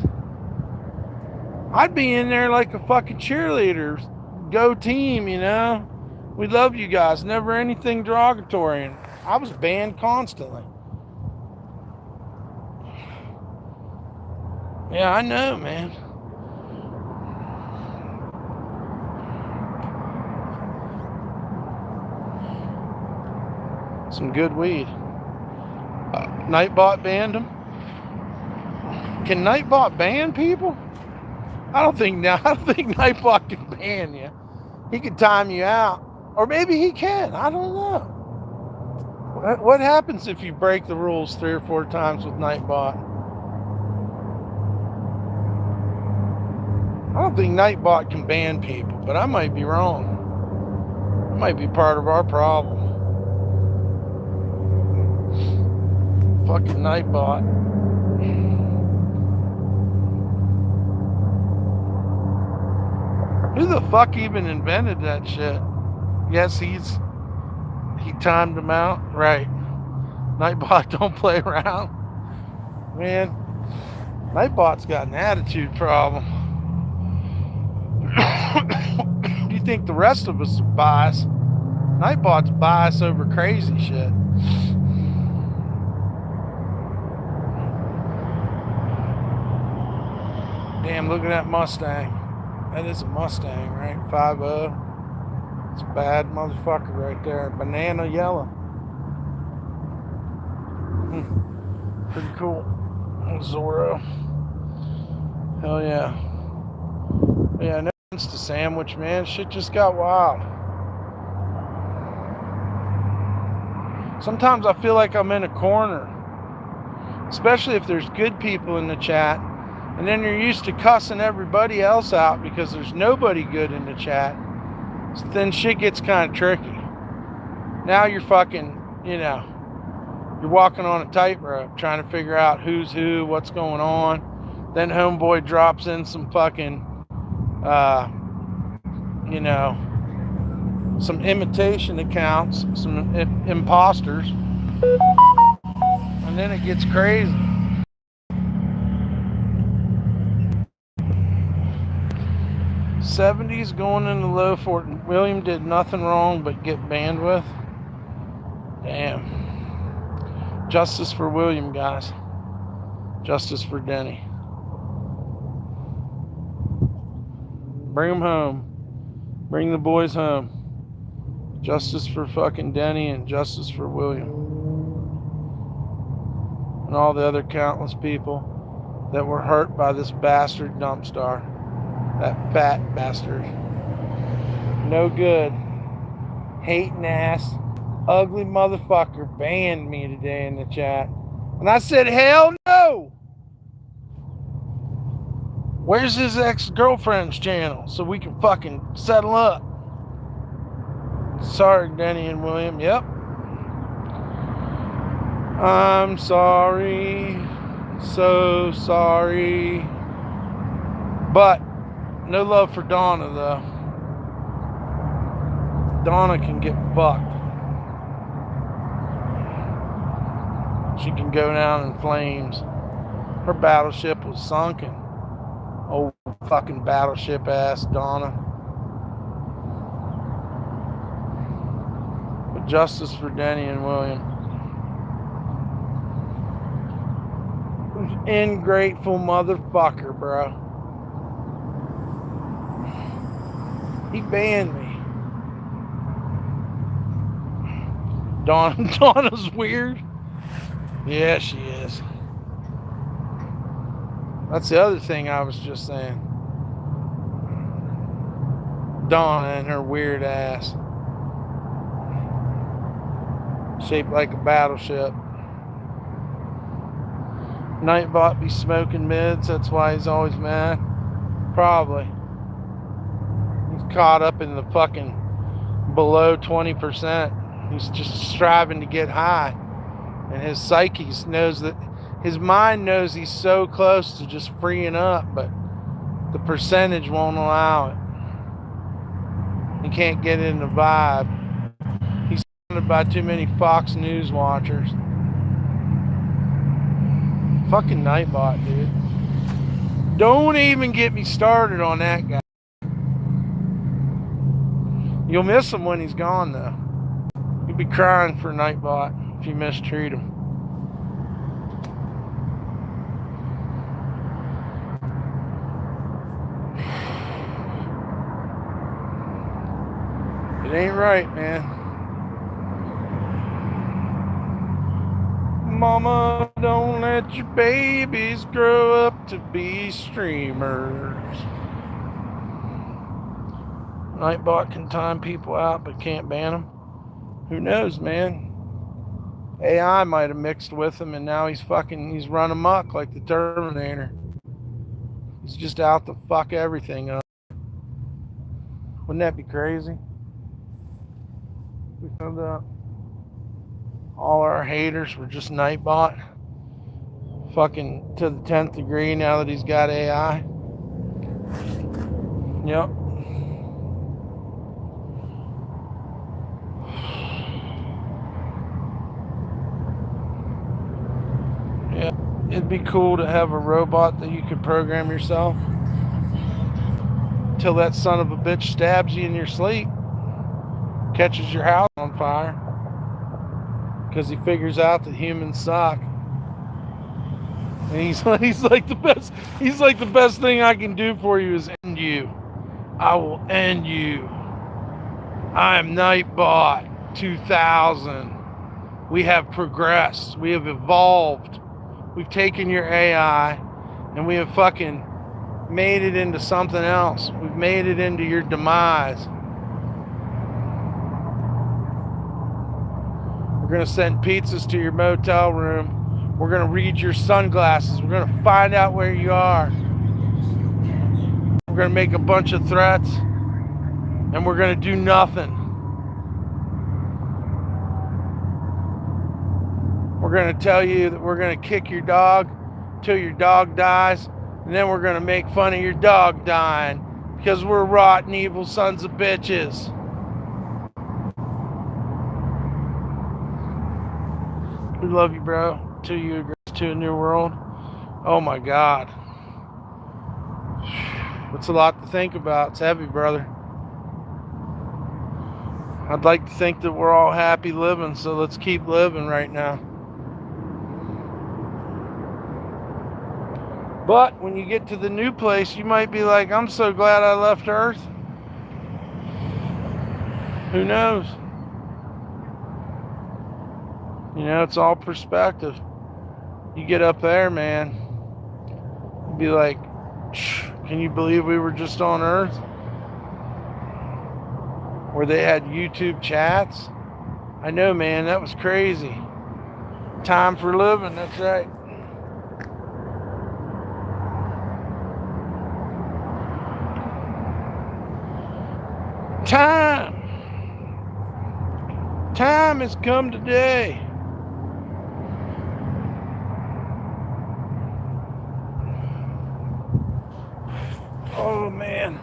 I'd be in there like a fucking cheerleader. Go team, you know. We love you guys. Never anything derogatory. And I was banned constantly. Yeah, I know, man. Some good weed. Nightbot banned him. Can Nightbot ban people? I don't think Nightbot can ban you. He can time you out. Or maybe he can. I don't know. What happens if you break the rules 3 or 4 times with Nightbot? I don't think Nightbot can ban people, but I might be wrong. It might be part of our problem. Fucking Nightbot. Who the fuck even invented that shit? Yes, he timed him out. Right. Nightbot don't play around. Man, Nightbot's got an attitude problem. Do you think the rest of us are biased? Nightbot's biased over crazy shit. Damn, look at that Mustang. That is a Mustang, right? 5.0. It's a bad motherfucker right there. Banana yellow. Pretty cool. Zorro. Hell yeah. Yeah, no offense to Sandwich, man. Shit just got wild. Sometimes I feel like I'm in a corner. Especially if there's good people in the chat. And then you're used to cussing everybody else out because there's nobody good in the chat. So then shit gets kind of tricky. Now you're fucking, you're walking on a tightrope trying to figure out who's who, what's going on. Then homeboy drops in some fucking, some imitation accounts, some imposters. And then it gets crazy. '70s going into low 40s. William did nothing wrong but get banned with. Damn. Justice for William, guys. Justice for Denny. Bring them home. Bring the boys home. Justice for fucking Denny and justice for William. And all the other countless people that were hurt by this bastard DumpStarr. That fat bastard. No good. Hating ass. Ugly motherfucker banned me today in the chat. And I said, hell no! Where's his ex-girlfriend's channel so we can fucking settle up? Sorry, Denny and William. Yep. I'm sorry. So sorry. But no love for Donna, though. Donna can get fucked. She can go down in flames. Her battleship was sunken. Old fucking battleship ass Donna. But justice for Denny and William. Ingrateful motherfucker, bro. He banned me. Donna's weird. Yeah, she is. That's the other thing I was just saying. Donna and her weird ass. Shaped like a battleship. Nightbot be smoking mids, that's why he's always mad. Probably. He's caught up in the fucking below 20%. He's just striving to get high. And his psyche knows that, his mind knows he's so close to just freeing up, but the percentage won't allow it. He can't get in the vibe. He's surrounded by too many Fox News watchers. Fucking Nightbot, dude. Don't even get me started on that guy. You'll miss him when he's gone, though. You'll be crying for Nightbot if you mistreat him. It ain't right, man. Mama, don't let your babies grow up to be streamers. Nightbot can time people out but can't ban them. Who knows, man? AI might have mixed with him and now he's run amok like the Terminator. He's just out to fuck everything up. Wouldn't that be crazy? We found out all our haters were just Nightbot. Fucking to the 10th degree now that he's got AI. Yep. Yeah, it'd be cool to have a robot that you could program yourself till that son of a bitch stabs you in your sleep, catches your house on fire, because he figures out that humans suck. And he's like the best thing I can do for you is end you. I will end you. I am Nightbot 2000. We have progressed. We have evolved. We've taken your AI and we have fucking made it into something else. We've made it into your demise. We're going to send pizzas to your motel room. We're going to read your sunglasses. We're going to find out where you are. We're going to make a bunch of threats. And we're going to do nothing. We're going to tell you that we're going to kick your dog till your dog dies. And then we're going to make fun of your dog dying. Because we're rotten, evil sons of bitches. We love you, bro. Till you agree to a new world. Oh my God. It's a lot to think about. It's heavy, brother. I'd like to think that we're all happy living, so let's keep living right now. But when you get to the new place, you might be like, I'm so glad I left Earth. Who knows? You know, it's all perspective. You get up there, man, you'd be like, can you believe we were just on Earth? Where they had YouTube chats? I know, man, that was crazy. Time for living, that's right. Time has come today. Oh man.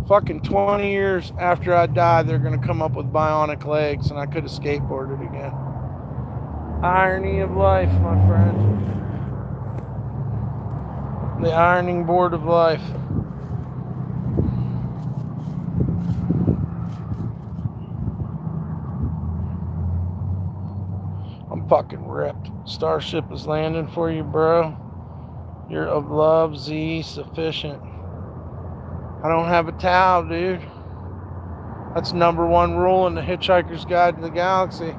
Fucking 20 years after I die, they're gonna come up with bionic legs and I could have skateboarded again. Irony of life, my friend. The ironing board of life. I'm fucking ripped. Starship is landing for you, bro. You're of love, Z, sufficient. I don't have a towel, dude. That's #1 rule in the Hitchhiker's Guide to the Galaxy.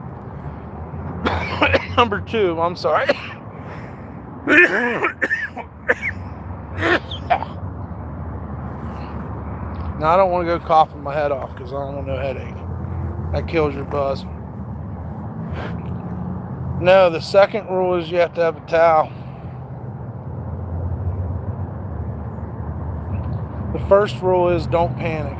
#2, I'm sorry. Now, I don't want to go coughing my head off because I don't want no headache. That kills your buzz. No, the second rule is you have to have a towel. The first rule is don't panic.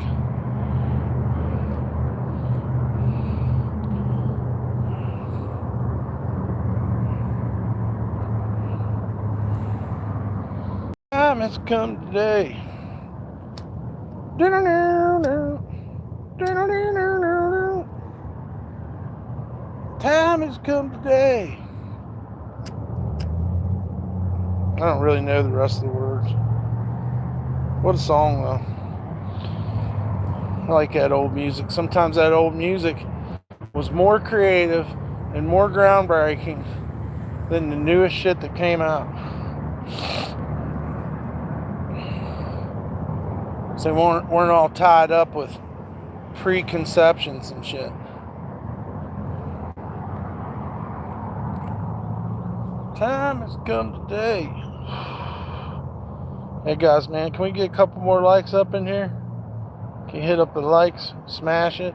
Time has come today. Time has come today. I don't really know the rest of the words. What a song, though. I like that old music. Sometimes that old music was more creative and more groundbreaking than the newest shit that came out. So we weren't all tied up with preconceptions and shit. Time has come today. Hey guys, man, can we get a couple more likes up in here? Can you hit up the likes, smash it?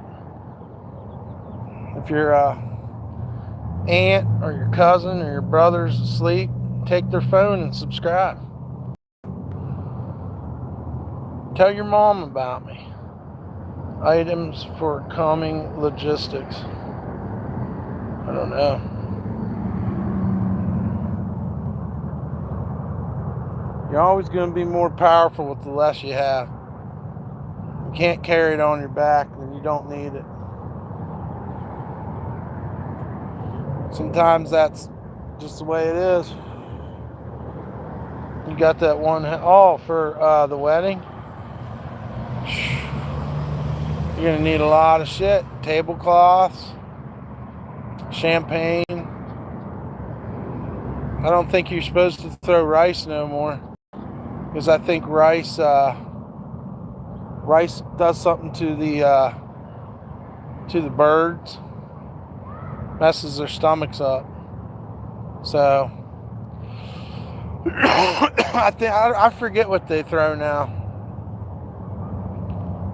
If your aunt or your cousin or your brother's asleep, take their phone and subscribe. Tell your mom about me. Items for calming logistics. I don't know. You're always going to be more powerful with the less you have. You can't carry it on your back, then you don't need it. Sometimes that's just the way it is. You got that one, for the wedding. You're going to need a lot of shit. Tablecloths, champagne. I don't think you're supposed to throw rice no more. Because I think rice does something to the birds. Messes their stomachs up. So I forget what they throw now.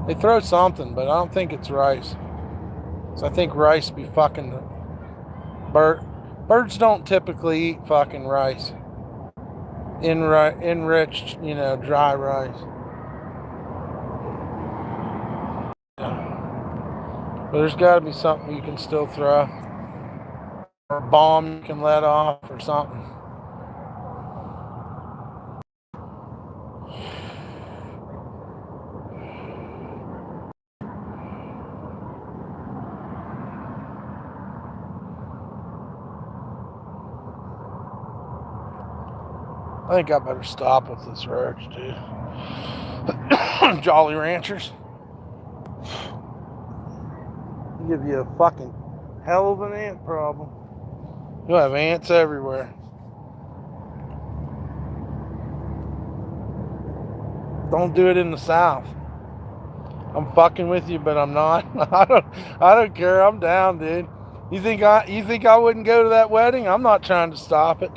They throw something, but I don't think it's rice. So I think rice be fucking birds don't typically eat fucking rice. Enriched, dry rice. But there's got to be something you can still throw. Or a bomb you can let off or something. I think I better stop with this roach, dude. Jolly Ranchers. Give you a fucking hell of an ant problem. You'll have ants everywhere. Don't do it in the South. I'm fucking with you, but I'm not. I don't care. I'm down, dude. You think I wouldn't go to that wedding? I'm not trying to stop it.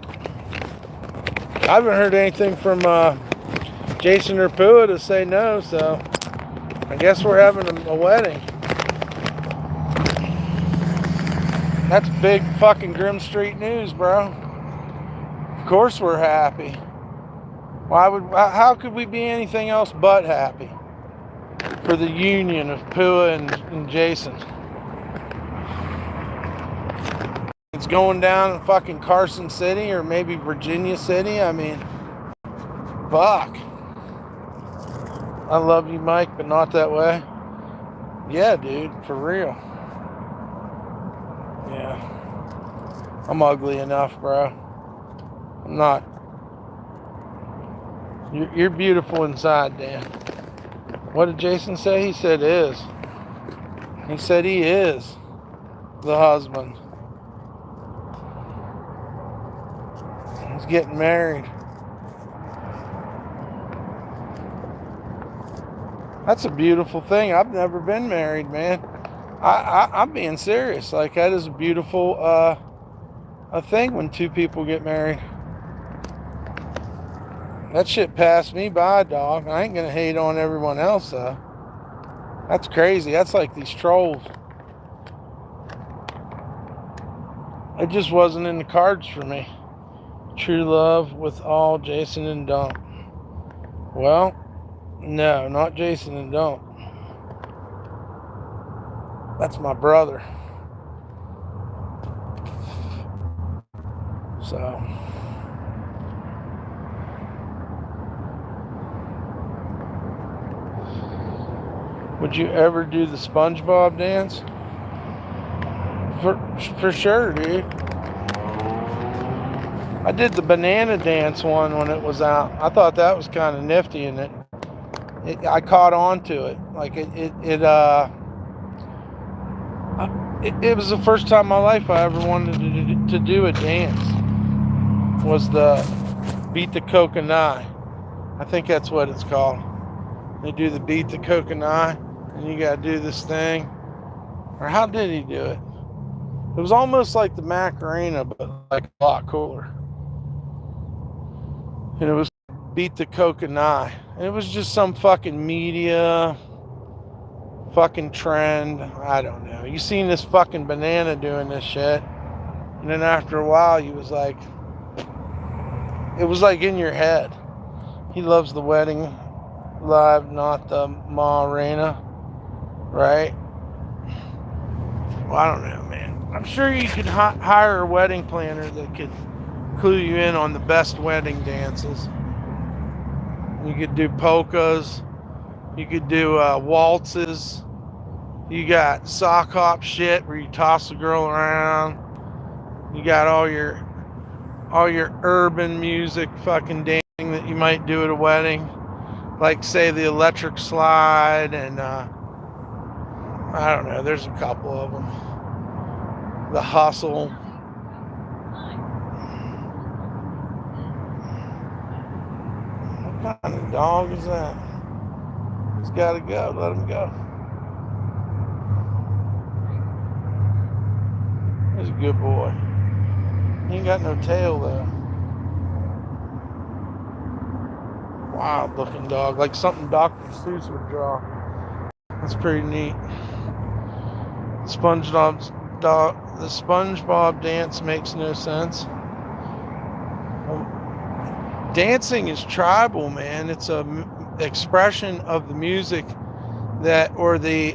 I haven't heard anything from Jason or Pua to say no, so I guess we're having a wedding. That's big fucking Grim Street news, bro. Of course we're happy. How could we be anything else but happy for the union of Pua and Jason? It's going down in fucking Carson City or maybe Virginia City. I mean, fuck. I love you, Mike, but not that way. Yeah, dude, for real. Yeah. I'm ugly enough, bro. I'm not. You're beautiful inside, Dan. What did Jason say? He said is. He said he is the husband. He's getting married. That's a beautiful thing. I've never been married, man. I'm being serious. Like, that is a beautiful a thing when two people get married. That shit passed me by, dog. I ain't gonna hate on everyone else, though. That's crazy. That's like these trolls. It just wasn't in the cards for me. True love with all Jason and Dump. Well, no, not Jason and Dump. That's my brother. So, would you ever do the SpongeBob dance? For sure, dude. I did the banana dance one when it was out. I thought that was kind of nifty, and I caught on to it. Like it was the first time in my life I ever wanted to do a dance. Was the Beat the Coconut. I think that's what it's called. They do the Beat the Coconut, and you gotta do this thing. Or how did he do it? It was almost like the Macarena, but like a lot cooler. And it was Beat the Coconut. And it was just some fucking media fucking trend. I don't know. You seen this fucking banana doing this shit. And then after a while, you was like, it was like in your head. He loves the wedding live, not the Ma Arena, right? Well, I don't know, man. I'm sure you could hire a wedding planner that could clue you in on the best wedding dances. You could do polkas. You could do waltzes. You got sock hop shit where you toss the girl around. You got all your urban music fucking dancing that you might do at a wedding, like say the electric slide and I don't know. There's a couple of them. The hustle. What kind of dog is that? He's got to go. Let him go. He's a good boy. He ain't got no tail though. Wild looking dog, like something Dr. Seuss would draw. That's pretty neat. The SpongeBob dance makes no sense. Dancing is tribal, man. It's a expression of the music that, or the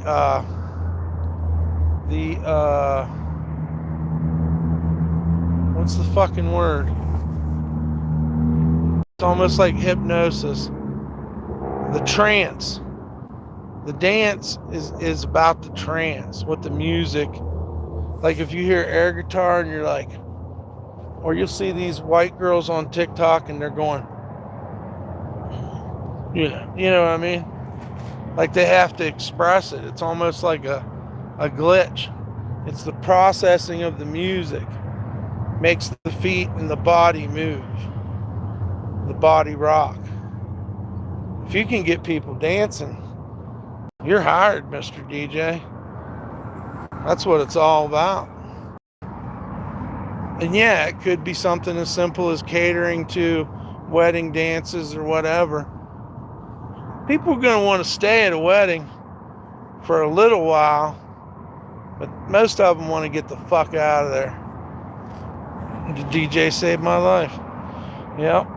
what's the fucking word? It's almost like hypnosis. The trance. The dance is about the trance, what the music. Like if you hear air guitar and you're like, or you'll see these white girls on TikTok and they're going, you know what I mean? Like they have to express it. It's almost like a glitch. It's the processing of the music. Makes the feet and the body move. The body rock. If you can get people dancing, you're hired, Mr. DJ. That's what it's all about. And yeah, it could be something as simple as catering to wedding dances or whatever. People are going to want to stay at a wedding for a little while, but most of them want to get the fuck out of there. The DJ saved my life. Yep.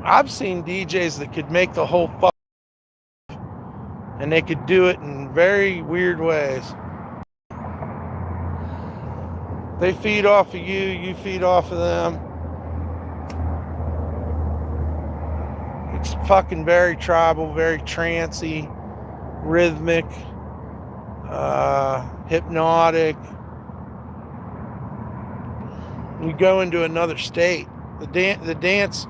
I've seen DJs that could make the whole fuck, and they could do it in very weird ways. They feed off of you, you feed off of them. It's fucking very tribal, very trancey, rhythmic, hypnotic. You go into another state. The dance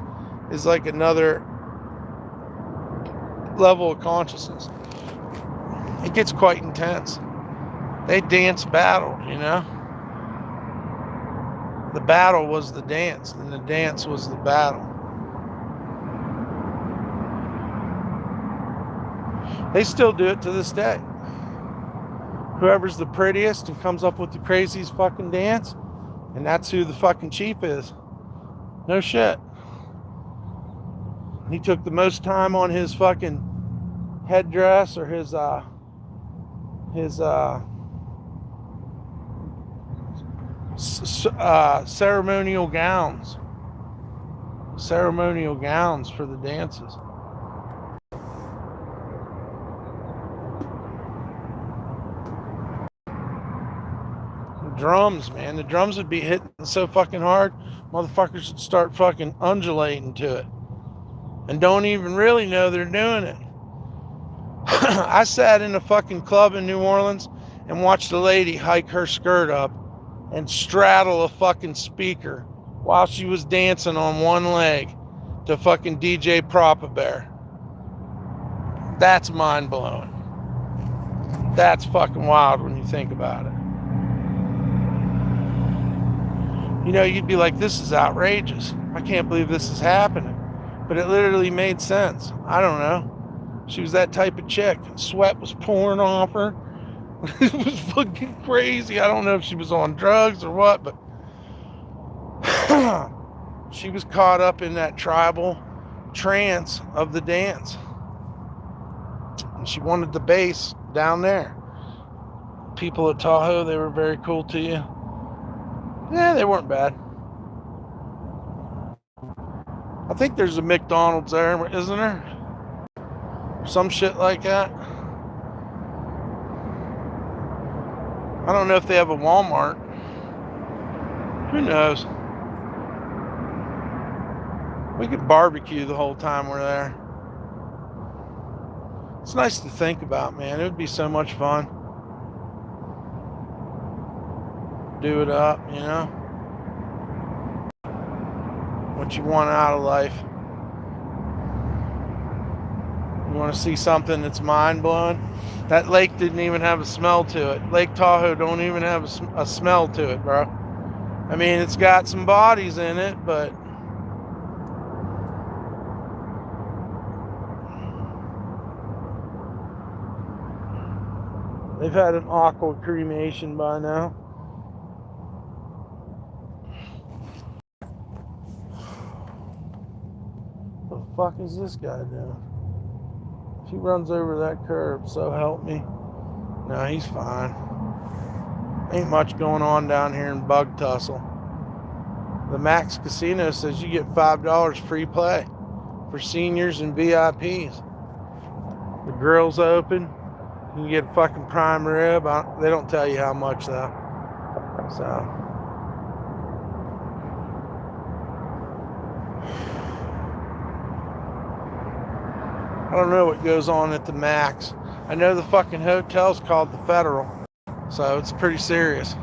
is like another level of consciousness. It gets quite intense. They dance battled, you know. The battle was the dance, and the dance was the battle. They still do it to this day. Whoever's the prettiest and comes up with the craziest fucking dance, and that's who the fucking chief is. No shit. He took the most time on his fucking headdress or his ceremonial gowns for the dances. The drums, man, the drums would be hitting so fucking hard, motherfuckers would start fucking undulating to it and don't even really know they're doing it. I sat in a fucking club in New Orleans and watched a lady hike her skirt up and straddle a fucking speaker while she was dancing on one leg to fucking DJ Propa-Bear. That's mind-blowing. That's fucking wild when you think about it. You know, you'd be like, this is outrageous. I can't believe this is happening. But it literally made sense. I don't know. She was that type of chick. Sweat was pouring off her. It was fucking crazy. I don't know if she was on drugs or what, but she was caught up in that tribal trance of the dance. And she wanted the bass down there. People at Tahoe, they were very cool to you. Yeah, they weren't bad. I think there's a McDonald's there, isn't there? Some shit like that. I don't know if they have a Walmart. Who knows? We could barbecue the whole time we're there. It's nice to think about, man. It would be so much fun. Do it up, you know? What you want out of life. You want to see something that's mind-blowing? That lake didn't even have a smell to it. Lake Tahoe don't even have a smell to it, bro. I mean, it's got some bodies in it, but they've had an aqua cremation by now. The fuck is this guy doing? If he runs over that curb, so help me. No, he's fine. Ain't much going on down here in Bug Tussle. The Max Casino says you get $5 free play for seniors and VIPs. The grill's open. You can get a fucking prime rib. They don't tell you how much though. So. I don't know what goes on at the Max. I know the fucking hotel's called the Federal. So it's pretty serious.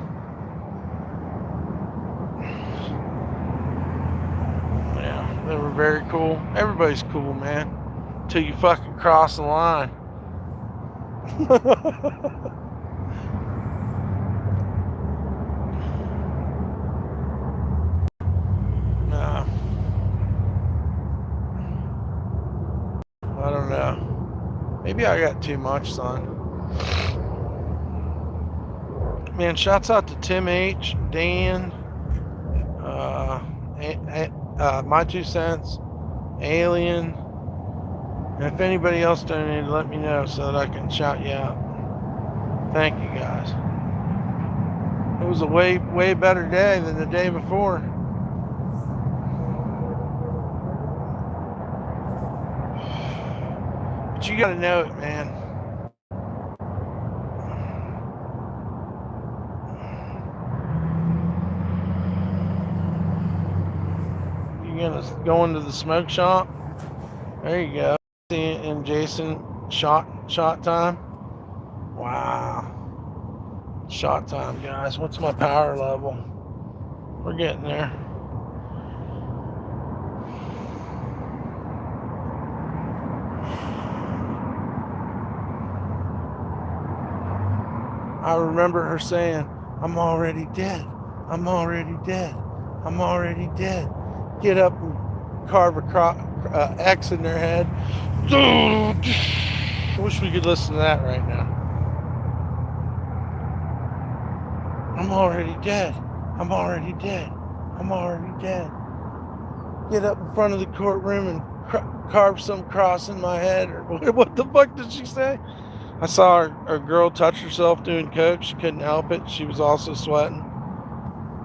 Yeah, they were very cool. Everybody's cool, man. Until you fucking cross the line. No. I don't know. Maybe I got too much, son. Man, shouts out to Tim H, Dan, My 2 Cents, Alien. And if anybody else donated, let me know so that I can shout you out. Thank you, guys. It was a way better day than the day before. But you gotta know it, man. You're gonna go into the smoke shop. There you go. And Jason shot time. Wow. Shot time, guys. What's my power level? We're getting there. I remember her saying, I'm already dead. I'm already dead. I'm already dead. Get up and carve a X in their head. I wish we could listen to that right now. I'm already dead. I'm already dead. I'm already dead. Get up in front of the courtroom and carve some cross in my head. Or what the fuck did she say? I saw a girl touch herself doing coke. She couldn't help it. She was also sweating.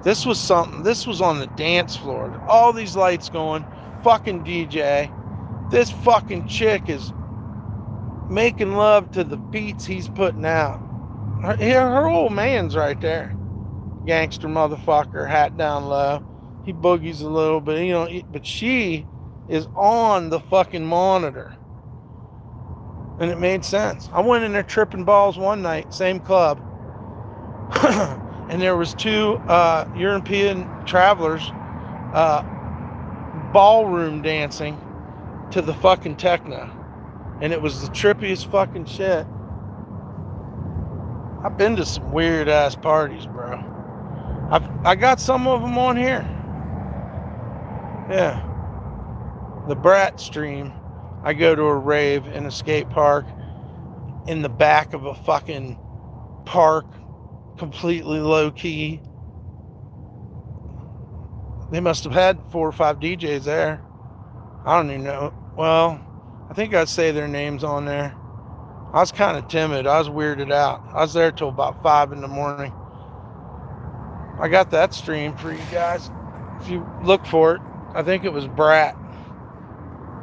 This was something. This was on the dance floor. All these lights going. Fucking DJ. This fucking chick is making love to the beats he's putting out. Her old man's right there. Gangster motherfucker, hat down low. He boogies a little bit, you know, but she is on the fucking monitor. And it made sense. I went in there tripping balls one night, same club. And there was 2 European travelers ballroom dancing to the fucking techno. And it was the trippiest fucking shit. I've been to some weird ass parties, bro. I got some of them on here. Yeah. The Brat stream. I go to a rave in a skate park in the back of a fucking park, completely low key. They must have had 4 or 5 DJs there. I don't even know. Well, I think I'd say their names on there. I was kind of timid. I was weirded out. I was there till about 5 in the morning. I got that stream for you guys. If you look for it, I think it was Brat.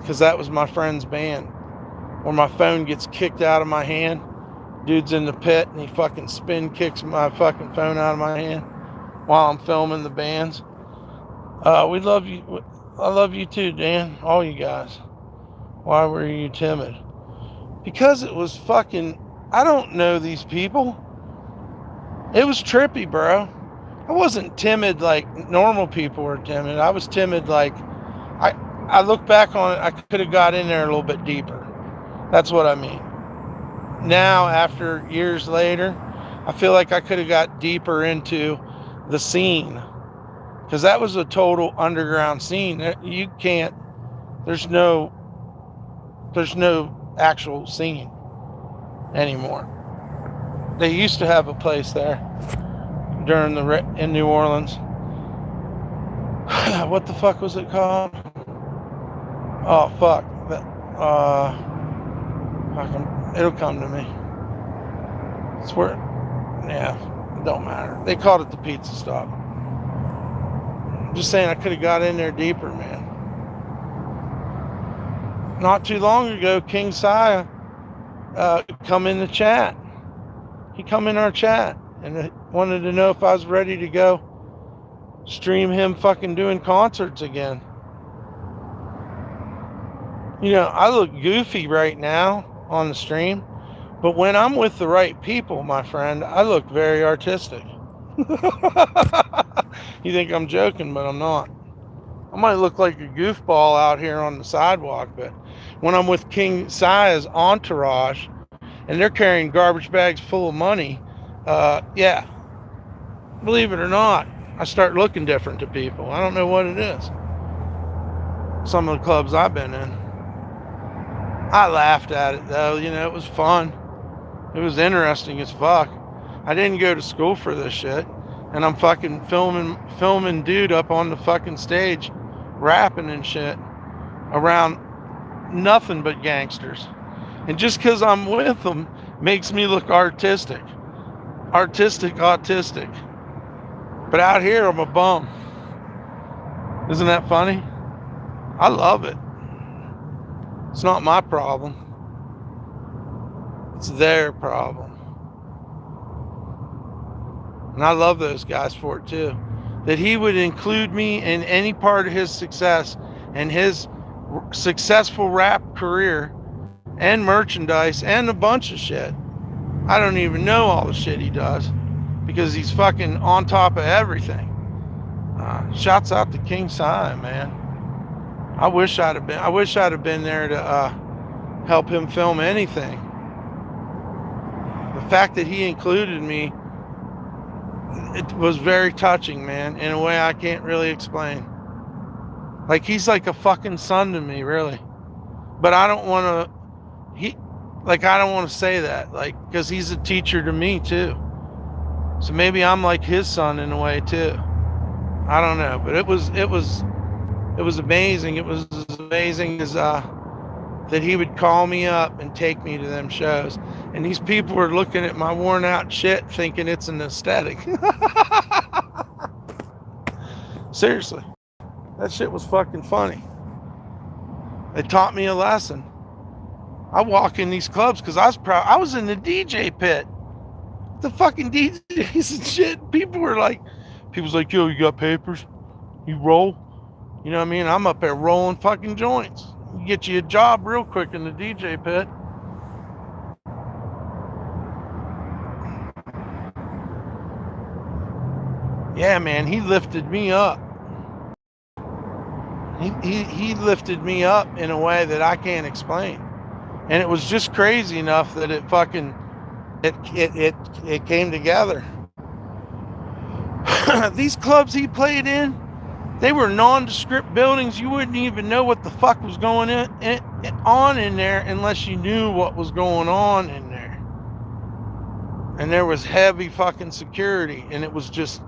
because that was my friend's band. Or my phone gets kicked out of my hand. Dude's in the pit and he fucking spin kicks my fucking phone out of my hand while I'm filming the bands. We love you. I love you too, Dan. All you guys. Why were you timid? Because it was fucking, I don't know these people. It was trippy, bro. I wasn't timid like normal people were timid. I was timid like, I look back on it, I could have got in there a little bit deeper. That's what I mean. Now, after years later, I feel like I could have got deeper into the scene. Because that was a total underground scene. You can't, there's no actual scene anymore. They used to have a place there during in New Orleans. What the fuck was it called? Oh fuck. It'll come to me. It's where, yeah, it don't matter. They called it the Pizza Stop. I'm just saying I could have got in there deeper, man. Not too long ago, King Saya come in the chat. He come in our chat and wanted to know if I was ready to go stream him fucking doing concerts again. You know, I look goofy right now on the stream, but when I'm with the right people, my friend, I look very artistic. You think I'm joking, but I'm not. I might look like a goofball out here on the sidewalk, but when I'm with King Sia's entourage and they're carrying garbage bags full of money, yeah, believe it or not, I start looking different to people. I don't know what it is. Some of the clubs I've been in. I laughed at it though, you know, it was fun. It was interesting as fuck. I didn't go to school for this shit. And I'm fucking filming dude up on the fucking stage, rapping and shit around nothing but gangsters. And just because I'm with them makes me look artistic. Autistic. But out here, I'm a bum. Isn't that funny? I love it. It's not my problem. It's their problem. And I love those guys for it too. That he would include me in any part of his success and his successful rap career and merchandise and a bunch of shit. I don't even know all the shit he does because he's fucking on top of everything. Shouts out to King Sai, man. I wish I'd have been there to help him film anything. The fact that he included me, it was very touching, man, in a way I can't really explain. Like, he's like a fucking son to me, really. But I don't want to say that, like, because he's a teacher to me too. So maybe I'm like his son in a way too. I don't know, but it was amazing. It was as amazing as that he would call me up and take me to them shows. And these people were looking at my worn out shit thinking it's an aesthetic. Seriously. That shit was fucking funny. It taught me a lesson. I walk in these clubs because I was proud. I was in the DJ pit. The fucking DJs and shit. People's like, yo, you got papers? You roll? You know what I mean? I'm up there rolling fucking joints. Get you a job real quick in the DJ pit. Yeah, man, he lifted me up. He lifted me up in a way that I can't explain. And it was just crazy enough that it came together. These clubs he played in, they were nondescript buildings. You wouldn't even know what the fuck was going on in there unless you knew what was going on in there. And there was heavy fucking security. And it was just,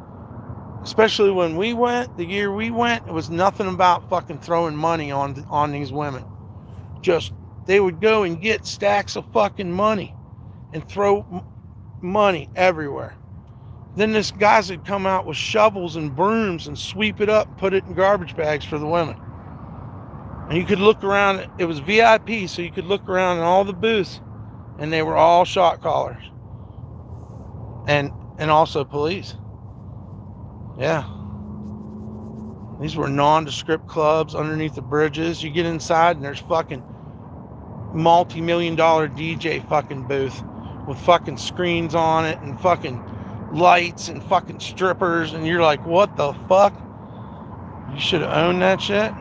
especially when we went, the year we went, it was nothing about fucking throwing money on these women. Just, they would go and get stacks of fucking money and throw money everywhere. Then this guys would come out with shovels and brooms and sweep it up and put it in garbage bags for the women. And you could look around. It was VIP, so you could look around in all the booths, and they were all shot callers. And also police. Yeah. These were nondescript clubs underneath the bridges. You get inside and there's fucking multi-million-dollar DJ fucking booth with fucking screens on it and fucking lights and fucking strippers, and you're like, what the fuck? You should have owned that shit.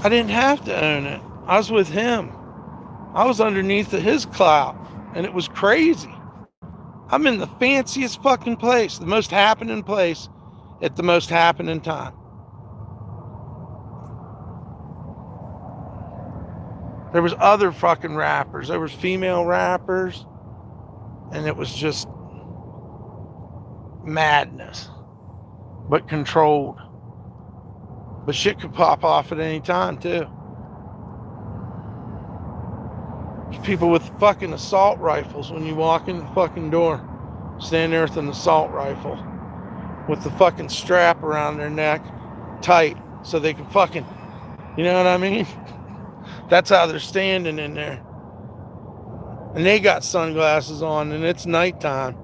I didn't have to own it. I was with him. I was underneath of his clout, and it was crazy. I'm in the fanciest fucking place, the most happening place at the most happening time. There was other fucking rappers. There was female rappers, and it was just madness, but controlled. But shit could pop off at any time too. There's people with fucking assault rifles when you walk in the fucking door, stand there with an assault rifle with the fucking strap around their neck tight so they can fucking, you know what I mean? That's how they're standing in there. And they got sunglasses on, and it's nighttime.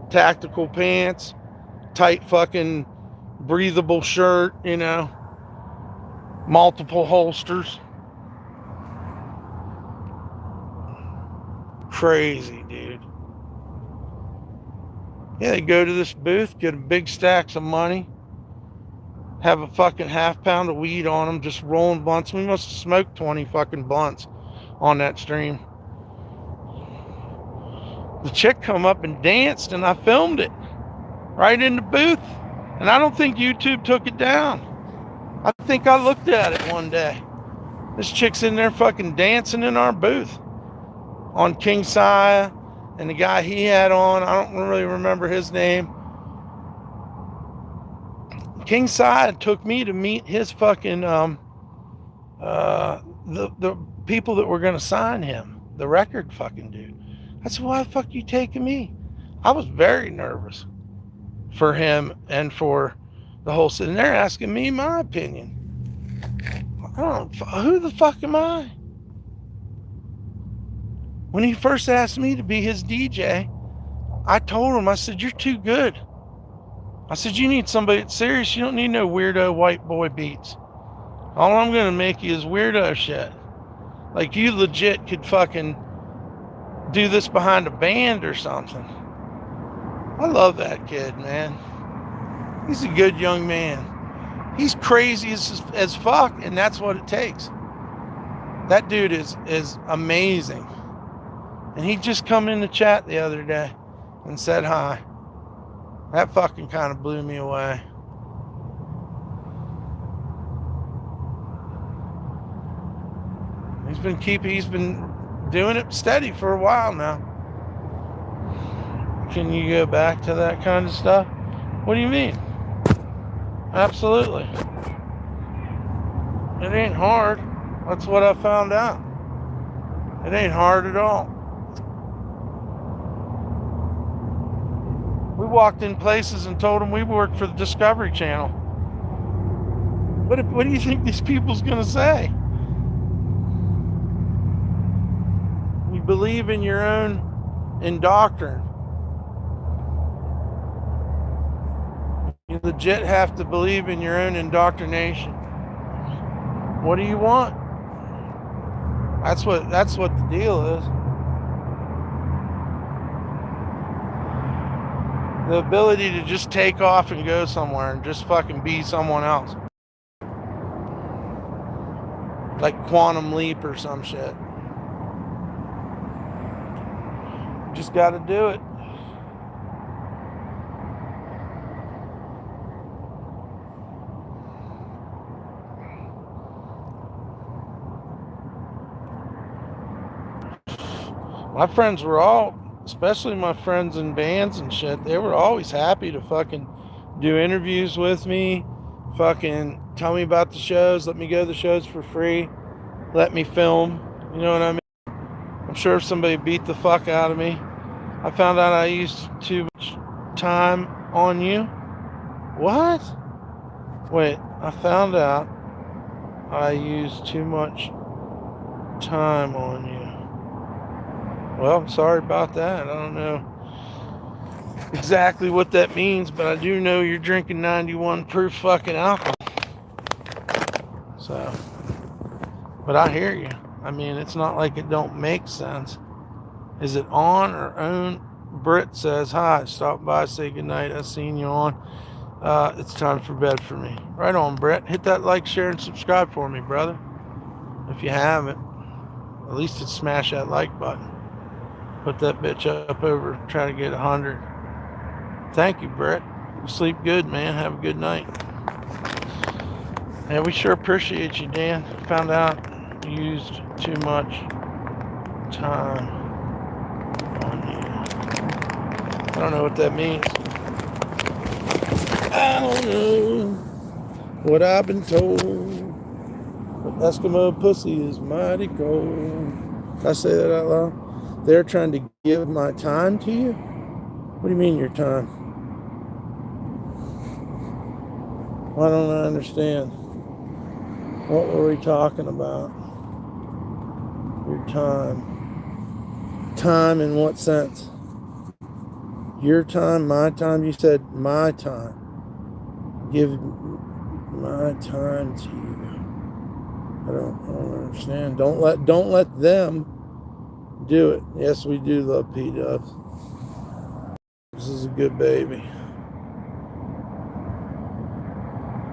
Tactical pants, tight fucking breathable shirt, you know, multiple holsters. Crazy, dude. Yeah, they go to this booth, get a big stacks of money, have a fucking half pound of weed on them, just rolling blunts. We must have smoked 20 fucking blunts on that stream. The chick come up and danced, and I filmed it right in the booth. And I don't think YouTube took it down. I think I looked at it one day. This chick's in there fucking dancing in our booth on King Saya, and the guy he had on, I don't really remember his name. King Saya took me to meet his fucking the people that were gonna sign him, the record fucking dude. I said, why the fuck you taking me? I was very nervous for him and for the whole city. And they're asking me my opinion. I don't, who the fuck am I? When he first asked me to be his DJ, I told him, I said, you're too good. I said, you need somebody that's serious. You don't need no weirdo white boy beats. All I'm going to make you is weirdo shit. Like, you legit could fucking do this behind a band or something. I love that kid, man. He's a good young man. He's crazy as fuck, and that's what it takes. That dude is amazing. And he just come in the chat the other day and said hi. That fucking kind of blew me away. He's been doing it steady for a while now. Can you go back to that kind of stuff? What do you mean? Absolutely. It ain't hard. That's what I found out. It ain't hard at all. We walked in places and told them we worked for the Discovery Channel. What do you think these people's gonna say? You believe in your own indoctrination. You legit have to believe in your own indoctrination. What do you want? That's what the deal is. The ability to just take off and go somewhere and just fucking be someone else. Like Quantum Leap or some shit. Just gotta do it. My friends were all, especially my friends in bands and shit, they were always happy to fucking do interviews with me, fucking tell me about the shows, let me go to the shows for free, let me film, you know what I mean? I'm sure if somebody beat the fuck out of me, I found out I used too much time on you. What? Wait, I found out I use too much time on you. Well, I'm sorry about that. I don't know exactly what that means, but I do know you're drinking 91 proof fucking alcohol. So, but I hear you. I mean, it's not like it don't make sense. Is it on or own? Britt says, hi, stop by, say goodnight. I seen you on. It's time for bed for me. Right on, Brett. Hit that like, share, and subscribe for me, brother. If you haven't, at least just smash that like button. Put that bitch up over, try to get 100. Thank you, Brett. Sleep good, man. Have a good night. Yeah, we sure appreciate you, Dan. Found out you used too much time on you. I don't know what that means. I don't know what I've been told. But Eskimo pussy is mighty cold. Did I say that out loud? They're trying to give my time to you? What do you mean your time? Why don't I understand? What were we talking about? Your time. Time in what sense? Your time, my time? You said my time. Give my time to you. I don't understand. Don't let them do it. Yes, we do love P-Dubs. This is a good baby.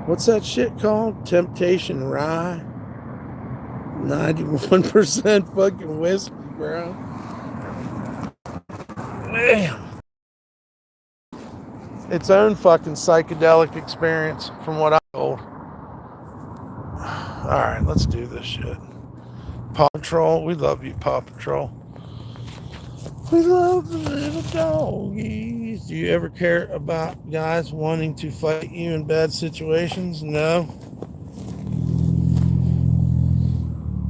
What's that shit called? Temptation Rye? 91% fucking whiskey, bro. Damn. Its own fucking psychedelic experience from what I'm told. Alright, let's do this shit. Paw Patrol, we love you, Paw Patrol. We love the little doggies. Do you ever care about guys wanting to fight you in bad situations? No.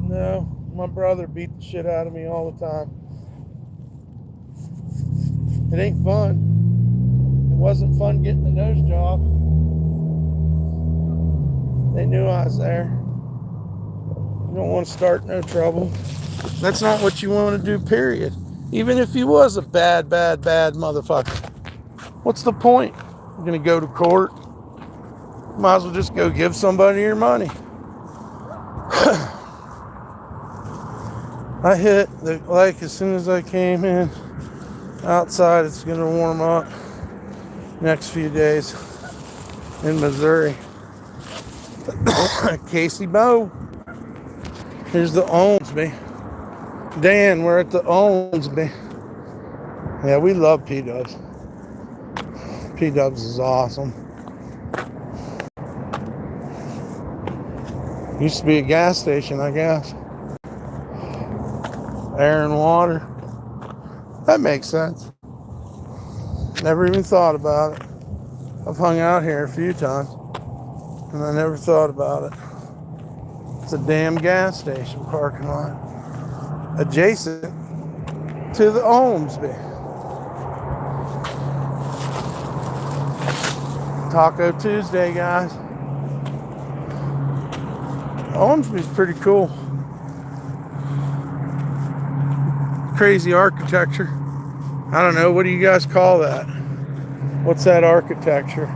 No. My brother beat the shit out of me all the time. It ain't fun. It wasn't fun getting a nose job. They knew I was there. You don't want to start no trouble. That's not what you want to do, period. Even if he was a bad motherfucker. What's the point? You're going to go to court? Might as well just go give somebody your money. I hit the lake as soon as I came in. Outside, it's going to warm up next few days in Missouri. Casey Bow. Here's the Owensby. Dan, we're at the Owensby. Yeah, we love P-Dubs. P-Dubs is awesome. Used to be a gas station, I guess. Air and water. That makes sense. Never even thought about it. I've hung out here a few times, and I never thought about it. It's a damn gas station parking lot. Adjacent to the Owensby. Taco Tuesday, guys. Owensby's pretty cool. Crazy architecture. I don't know, what do you guys call that? What's that architecture?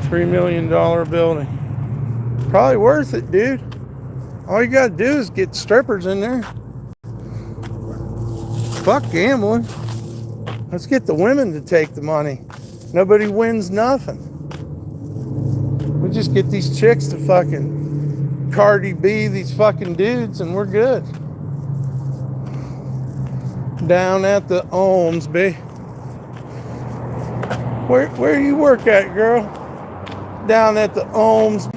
$3 million building. Probably worth it, dude. All you gotta do is get strippers in there. Fuck gambling. Let's get the women to take the money. Nobody wins nothing. We just get these chicks to fucking Cardi B these fucking dudes and we're good. Down at the Owensby. Where do you work at, girl? Down at the Owensby.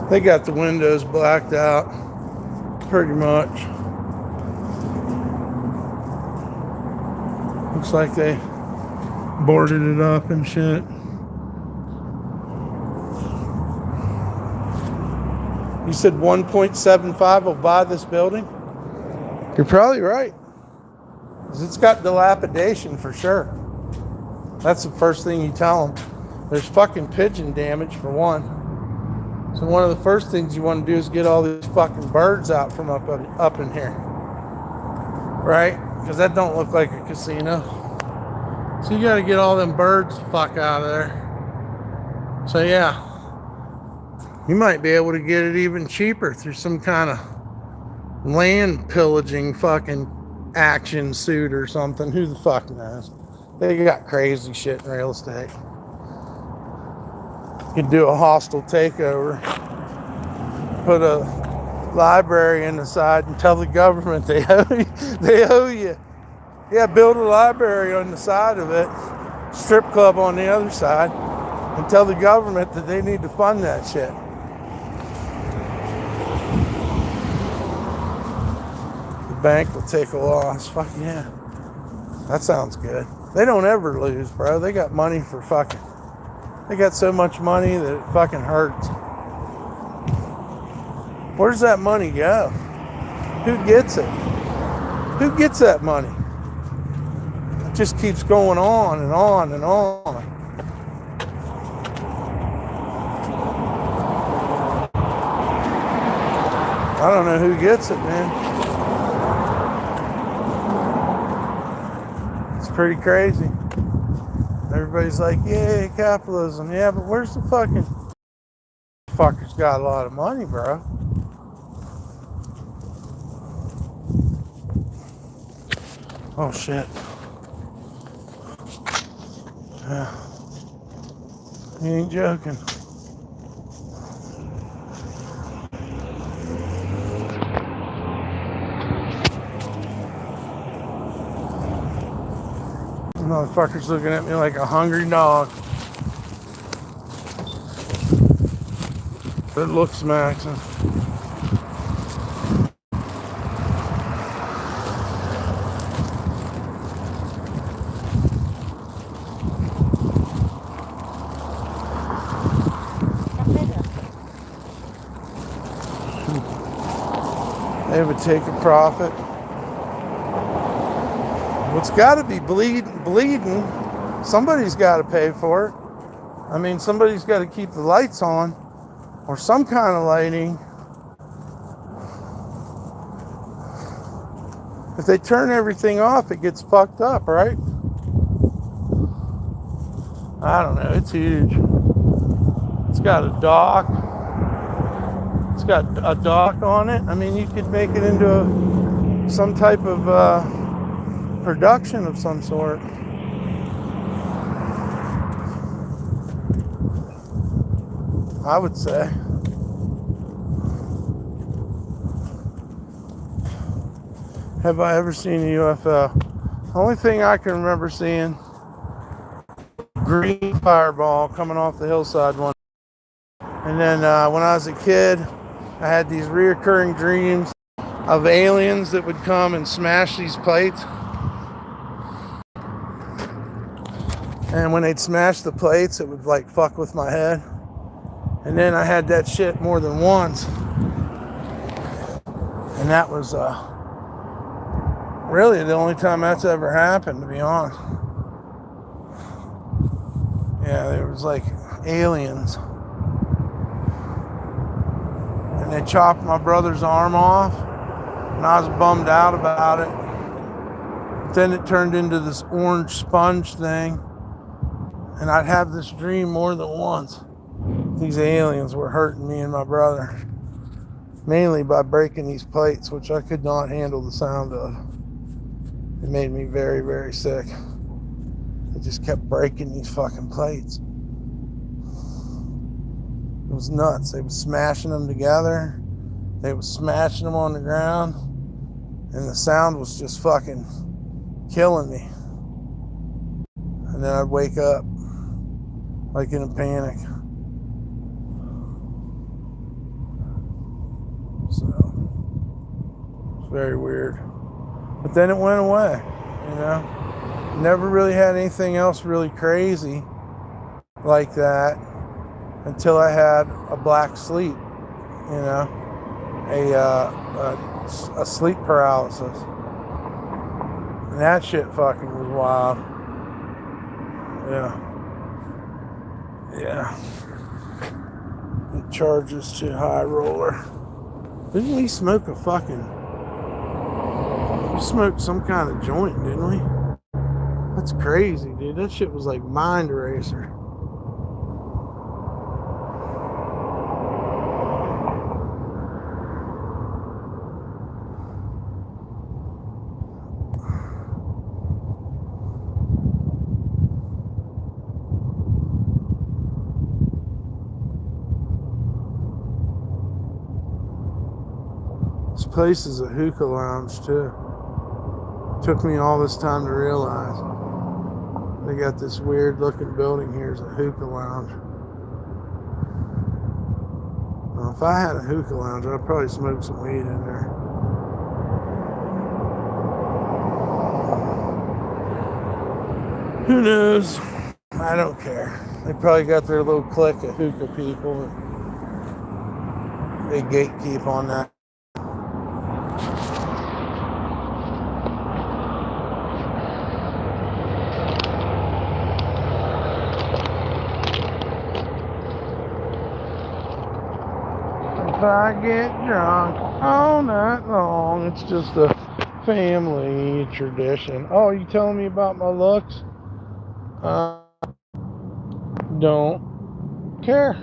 They got the windows blacked out, pretty much. Looks like they boarded it up and shit. You said 1.75 will buy this building? You're probably right. 'Cause it's got dilapidation for sure. That's the first thing you tell them. There's fucking pigeon damage for one. So one of the first things you want to do is get all these fucking birds out from up in here. Right? Because that don't look like a casino. So you got to get all them birds the fuck out of there. So yeah, you might be able to get it even cheaper through some kind of land pillaging fucking action suit or something. Who the fuck knows? They got crazy shit in real estate. You could do a hostile takeover, put a library in the side and tell the government they owe you. Yeah, build a library on the side of it, strip club on the other side, and tell the government that they need to fund that shit. The bank will take a loss. Fuck yeah. That sounds good. They don't ever lose, bro. They got money for fucking... They got so much money that it fucking hurts. Where does that money go? Who gets it? Who gets that money? It just keeps going on and on and on. I don't know who gets it, man. It's pretty crazy. Everybody's like, yay, capitalism. Yeah, but where's the fucking... Fuckers got a lot of money, bro. Oh, shit. Yeah. He ain't joking. Motherfucker's looking at me like a hungry dog. It looks maxing. They would take a profit. What's got to be bleeding, somebody's got to pay for it. I mean, somebody's got to keep the lights on or some kind of lighting. If they turn everything off, it gets fucked up, right? I don't know. It's huge. It's got a dock. It's got a dock on it. I mean, you could make it into some type of production of some sort. I would say. Have I ever seen a UFO? The only thing I can remember seeing, green fireball coming off the hillside one. And then when I was a kid, I had these reoccurring dreams of aliens that would come and smash these plates. And when they'd smash the plates, it would like fuck with my head. And then I had that shit more than once. And that was really the only time that's ever happened, to be honest. Yeah, there was like aliens. And they chopped my brother's arm off. And I was bummed out about it. But then it turned into this orange sponge thing. And I'd have this dream more than once. These aliens were hurting me and my brother. Mainly by breaking these plates, which I could not handle the sound of. It made me very, very sick. They just kept breaking these fucking plates. It was nuts. They were smashing them together. They were smashing them on the ground. And the sound was just fucking killing me. And then I'd wake up like in a panic. So, it's very weird. But then it went away, you know. Never really had anything else really crazy like that until I had a black sleep, you know. a sleep paralysis. And that shit fucking was wild. Yeah. Yeah. The charge is too high, roller. Didn't we smoke a fucking... We smoked some kind of joint, didn't we? That's crazy, dude. That shit was like mind eraser. This place is a hookah lounge too. Took me all this time to realize. They got this weird looking building here as a hookah lounge. Well, if I had a hookah lounge, I'd probably smoke some weed in there. Who knows? I don't care. They probably got their little clique of hookah people. And they gatekeep on that. If I get drunk all night long, it's just a family tradition. Oh, you telling me about my looks? Don't care.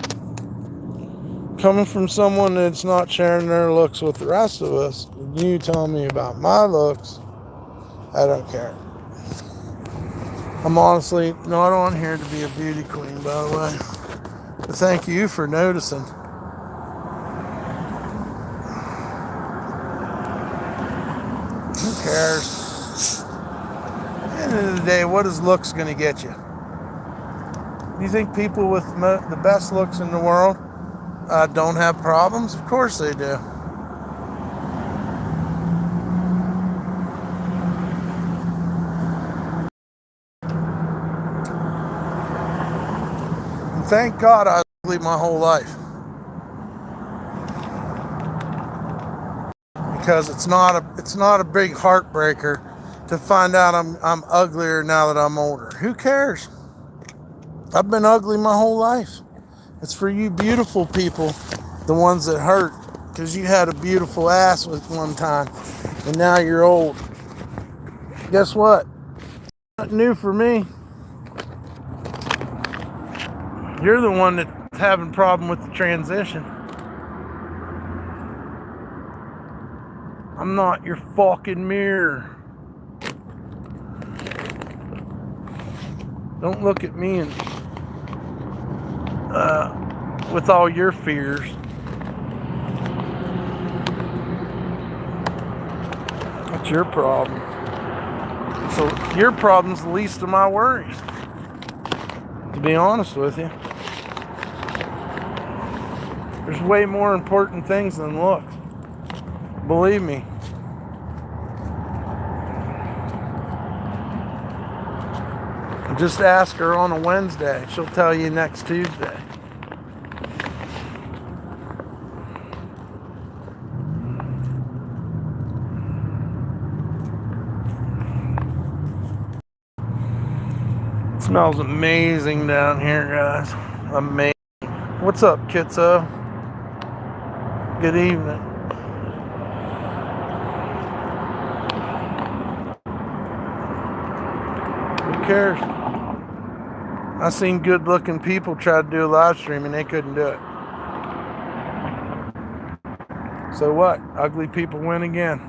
Coming from someone that's not sharing their looks with the rest of us, you telling me about my looks, I don't care. I'm honestly not on here to be a beauty queen, by the way. But thank you for noticing. Who cares? At the end of the day, what is looks going to get you? Do you think people with the best looks in the world don't have problems? Of course they do. And thank God I was ugly my whole life. Because it's not a big heartbreaker to find out I'm uglier now that I'm older. Who cares? I've been ugly my whole life. It's for you beautiful people, the ones that hurt, because you had a beautiful ass with one time, and now you're old. Guess what? Nothing new for me. You're the one that's having a problem with the transition. I'm not your fucking mirror. Don't look at me and with all your fears. That's your problem. So your problem's the least of my worries, to be honest with you. There's way more important things than looks. Believe me. Just ask her on a Wednesday. She'll tell you next Tuesday. It smells amazing down here, guys. Amazing. What's up, Kitso? Good evening. Who cares? I seen good looking people try to do a live stream and they couldn't do it. So what? Ugly people win again.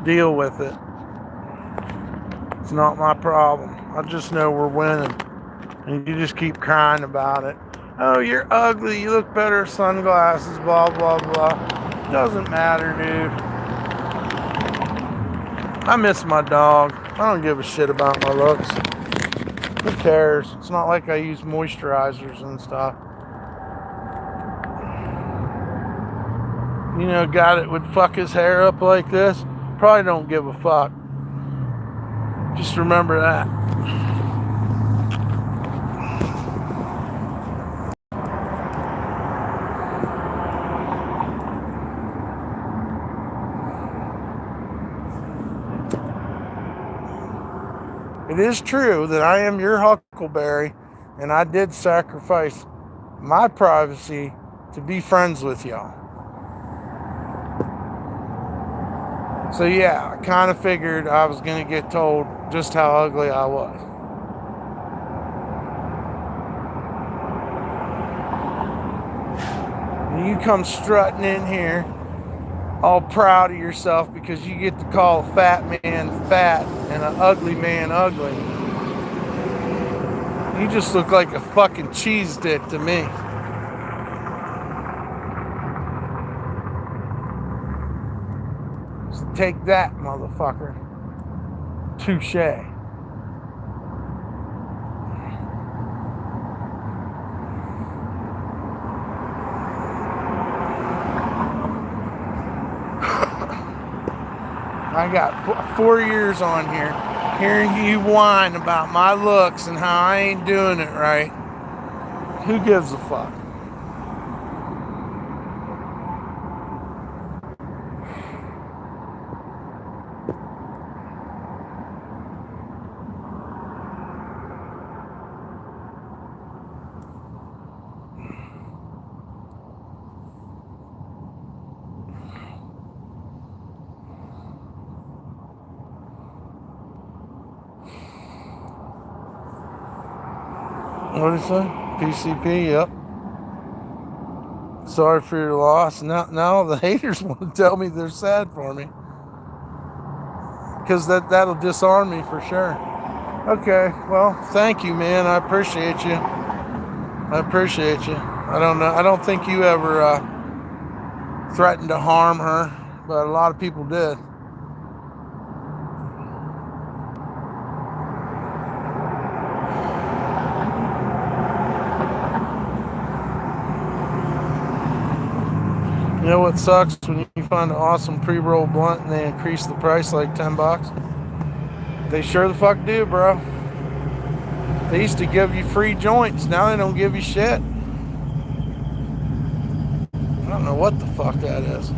Deal with it. It's not my problem. I just know we're winning. And you just keep crying about it. Oh, you're ugly. You look better with sunglasses, blah, blah, blah. Doesn't matter, dude. I miss my dog. I don't give a shit about my looks. Who cares? It's not like I use moisturizers and stuff. You know, a guy that would fuck his hair up like this probably don't give a fuck. Just remember that. It is true that I am your Huckleberry, and I did sacrifice my privacy to be friends with y'all. So yeah, I kind of figured I was going to get told just how ugly I was. And you come strutting in here all proud of yourself because you get to call a fat man fat and an ugly man ugly. You just look like a fucking cheese dick to me. So take that, motherfucker. Touche. I got 4 years on here hearing you whine about my looks and how I ain't doing it right. Who gives a fuck? What did he say? PCP, yep. Sorry for your loss. Now the haters want to tell me they're sad for me. Because that'll disarm me for sure. Okay, well, thank you, man. I appreciate you. I appreciate you. I don't think you ever threatened to harm her, but a lot of people did. You know what sucks? When you find an awesome pre-roll blunt and they increase the price like $10. They sure the fuck do, bro. They used to give you free joints. Now they don't give you shit. I don't know what the fuck that is.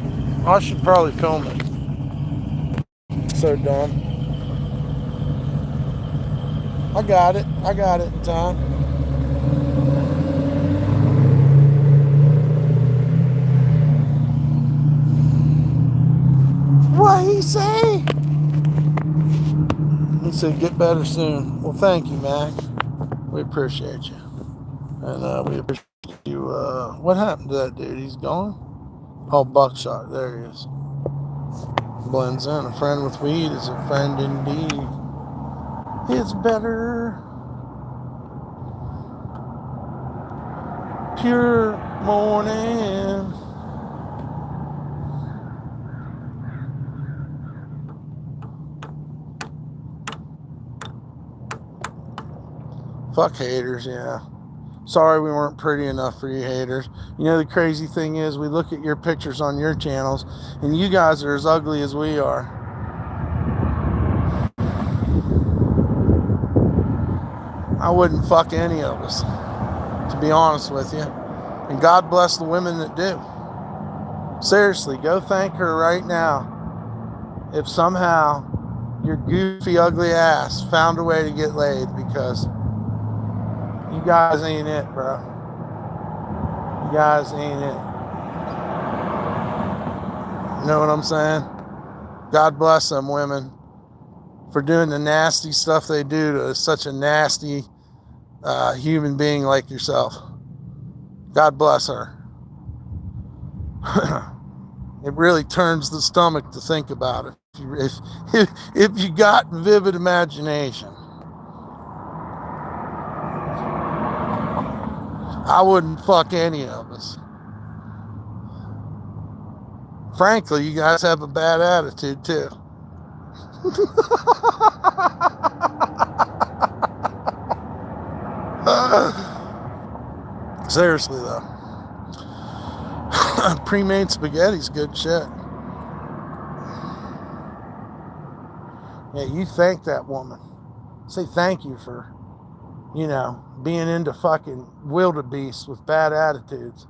I should probably film it. So dumb. I got it in time. What he say? He said, get better soon. Well, thank you, Mac. We appreciate you. And we appreciate you. What happened to that dude? He's gone? Oh, Buckshot. There he is. Blends in. A friend with weed is a friend indeed. It's better. Pure morning. Fuck haters, yeah. Sorry we weren't pretty enough for you haters. You know, the crazy thing is we look at your pictures on your channels and you guys are as ugly as we are. I wouldn't fuck any of us, to be honest with you. And God bless the women that do. Seriously, go thank her right now if somehow your goofy, ugly ass found a way to get laid, because you guys ain't it, bro. You guys ain't it. You know what I'm saying? God bless them women for doing the nasty stuff they do to such a nasty human being like yourself. God bless her. It really turns the stomach to think about it. If you got vivid imagination. I wouldn't fuck any of us. Frankly, you guys have a bad attitude too. Seriously though. Pre-made spaghetti's good shit. Yeah, you thank that woman. Say thank you for, being into fucking wildebeest with bad attitudes.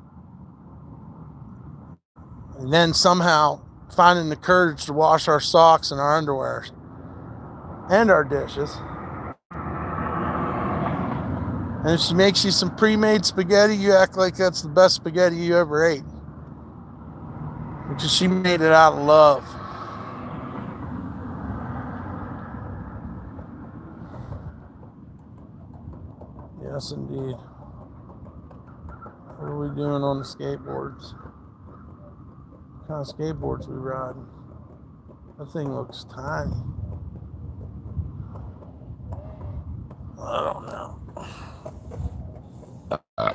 And then somehow finding the courage to wash our socks and our underwears. And our dishes. And if she makes you some pre-made spaghetti, you act like that's the best spaghetti you ever ate. Because she made it out of love. Yes, indeed. What are we doing on the skateboards? What kind of skateboards we riding? That thing looks tiny. I don't know. At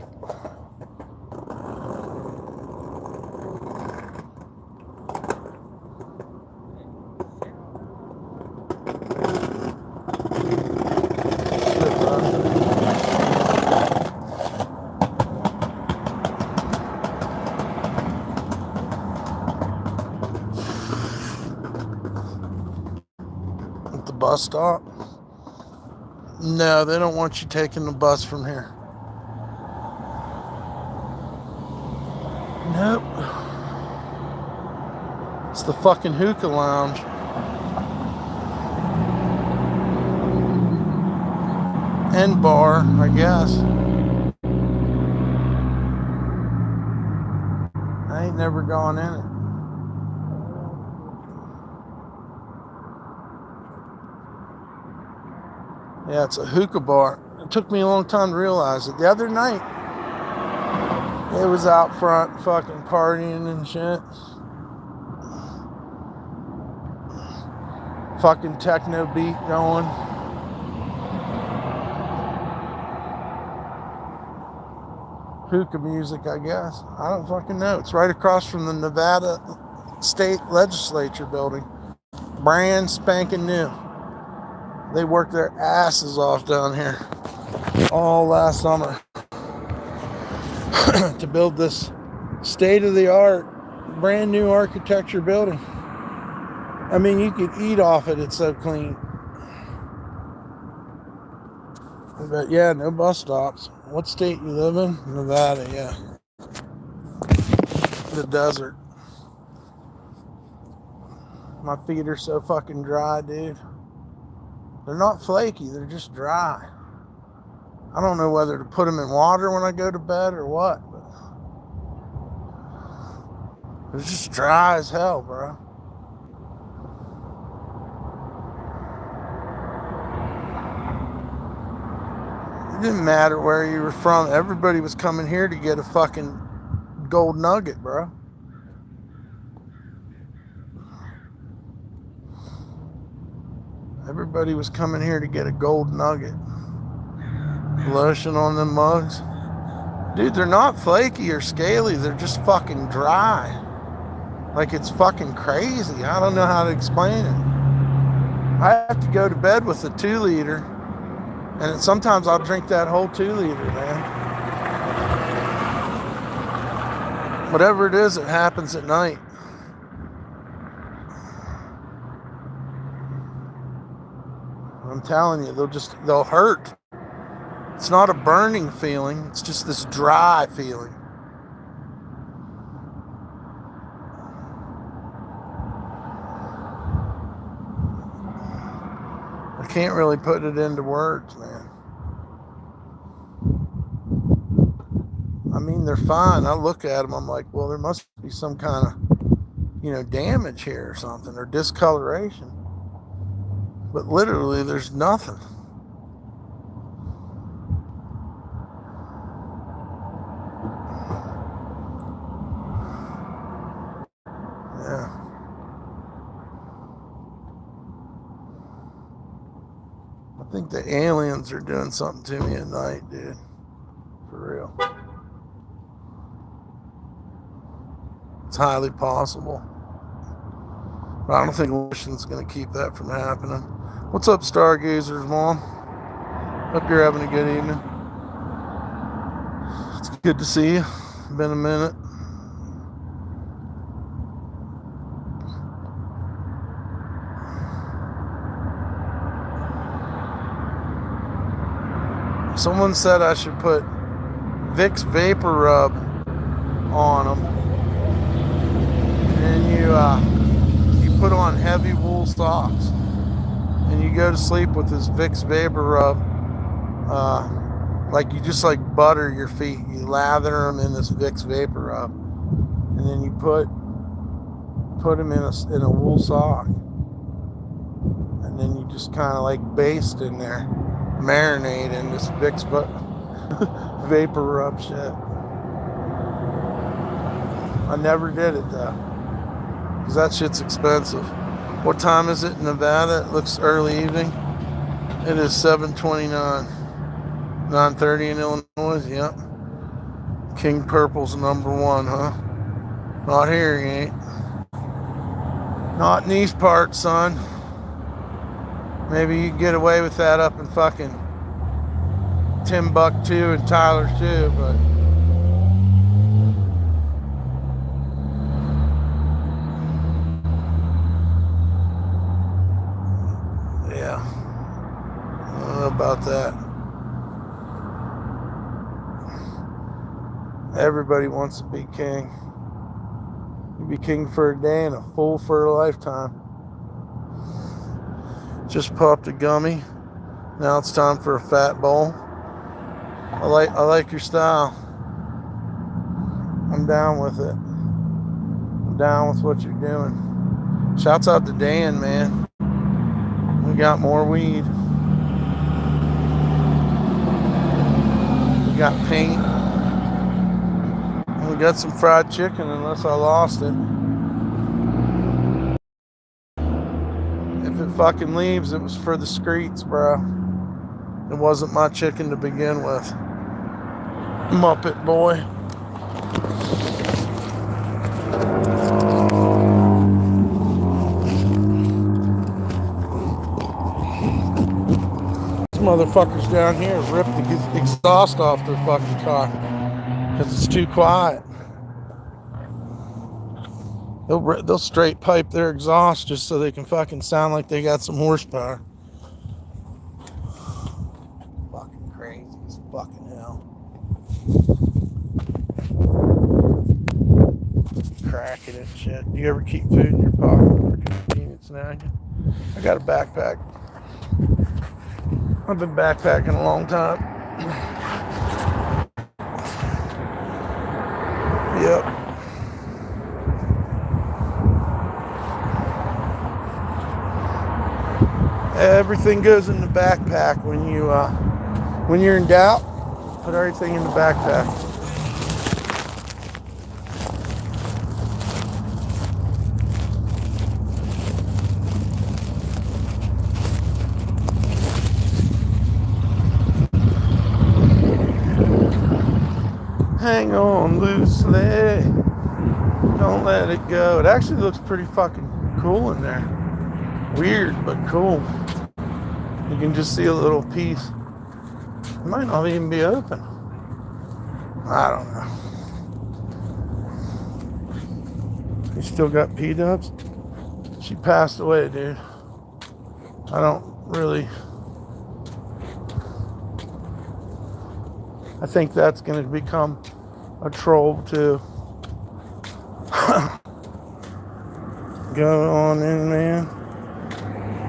the bus stop? No, they don't want you taking the bus from here. Nope. It's the fucking hookah lounge. And bar, I guess. I ain't never gone in it. Yeah, it's a hookah bar. It took me a long time to realize it. The other night, it was out front fucking partying and shit. Fucking techno beat going. Hookah music, I guess. I don't fucking know. It's right across from the Nevada State Legislature building. Brand spanking new. They worked their asses off down here all last summer to build this state-of-the-art, brand new architecture building. I mean, you could eat off it. It's so clean. But yeah, no bus stops. What state you live in? Nevada, yeah. The desert. My feet are so fucking dry, dude. They're not flaky, they're just dry. I don't know whether to put them in water when I go to bed or what, but they're just dry as hell, bro. It didn't matter where you were from. Everybody was coming here to get a fucking gold nugget, bro. Everybody was coming here to get a gold nugget. Lotion on them mugs. Dude, they're not flaky or scaly. They're just fucking dry. Like it's fucking crazy. I don't know how to explain it. I have to go to bed with a 2 liter. And sometimes I'll drink that whole 2 liter, man. Whatever it is, it happens at night. I'm telling you, they'll hurt. It's not a burning feeling. It's just this dry feeling. I can't really put it into words, man. I mean, they're fine. I look at them, I'm like, well, there must be some kind of, damage here or something, or discoloration. But literally, there's nothing. Yeah. I think the aliens are doing something to me at night, dude. For real. It's highly possible. But I don't think lotion's going to keep that from happening. What's up, Stargazers, Mom? Hope you're having a good evening. It's good to see you. Been a minute. Someone said I should put Vicks Vapor Rub on them. And you put on heavy wool socks. And you go to sleep with this Vicks Vapor Rub, Like you just like butter your feet. You lather them in this Vicks Vapor Rub, and then you put them in a wool sock, and then you just kind of like baste in there, marinate in this Vicks Vapor Rub shit. I never did it though, because that shit's expensive. What time is it in Nevada? It looks early evening. It is 7:29. 9:30 in Illinois, yep. King Purple's #1, huh? Not here, he ain't. Not in these parts, son. Maybe you get away with that up in fucking Timbuktu and Tyler too, but yeah. I don't know about that. Everybody wants to be king. You be king for a day and a fool for a lifetime. Just popped a gummy. Now it's time for a fat bowl. I like your style. I'm down with it. I'm down with what you're doing. Shouts out to Dan, man. We got more weed. We got paint. We got some fried chicken, unless I lost it. If it fucking leaves, it was for the streets, bro. It wasn't my chicken to begin with. Muppet boy. These motherfuckers down here ripped the exhaust off their fucking car. Because it's too quiet. They'll straight pipe their exhaust just so they can fucking sound like they got some horsepower. Fucking crazy as fucking hell. Cracking it, shit. Do you ever keep food in your pocket for convenience now? I got a backpack. I've been backpacking a long time. Yep. Everything goes in the backpack when you're in doubt. Put everything in the backpack. Hang on loosely. Don't let it go. It actually looks pretty fucking cool in there. Weird, but cool. You can just see a little piece. It might not even be open. I don't know. You still got P-dubs? She passed away, dude. I don't really... I think that's going to become a troll too. Go on in, man.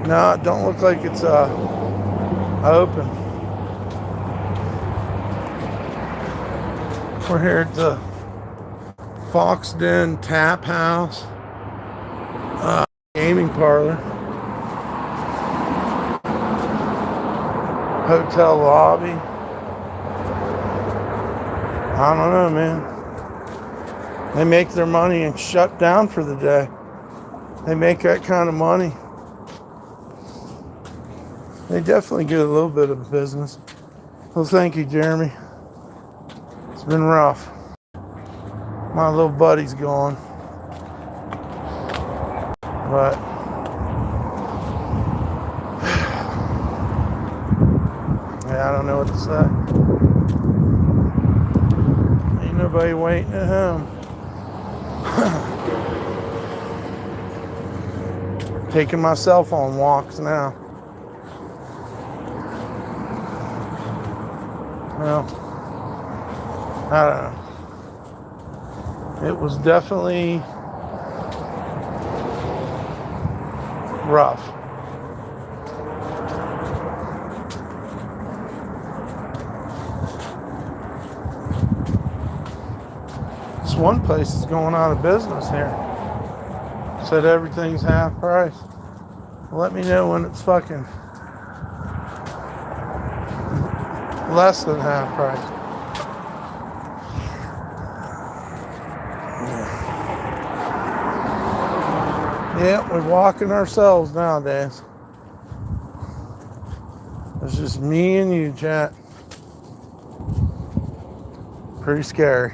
No, it don't look like it's open. We're here at the Fox Den Tap House gaming parlor. Hotel lobby. I don't know, man. They make their money and shut down for the day. They make that kind of money. They definitely get a little bit of business. Well, thank you, Jeremy. It's been rough. My little buddy's gone. But yeah, I don't know what to say. Ain't nobody waiting at home. Taking myself on walks now. Well, I don't know. It was definitely rough. This one place is going out of business here. Said everything's half price. Let me know when it's fucking less than half price. Yeah, we're walking ourselves nowadays. It's just me and you, chat. Pretty scary.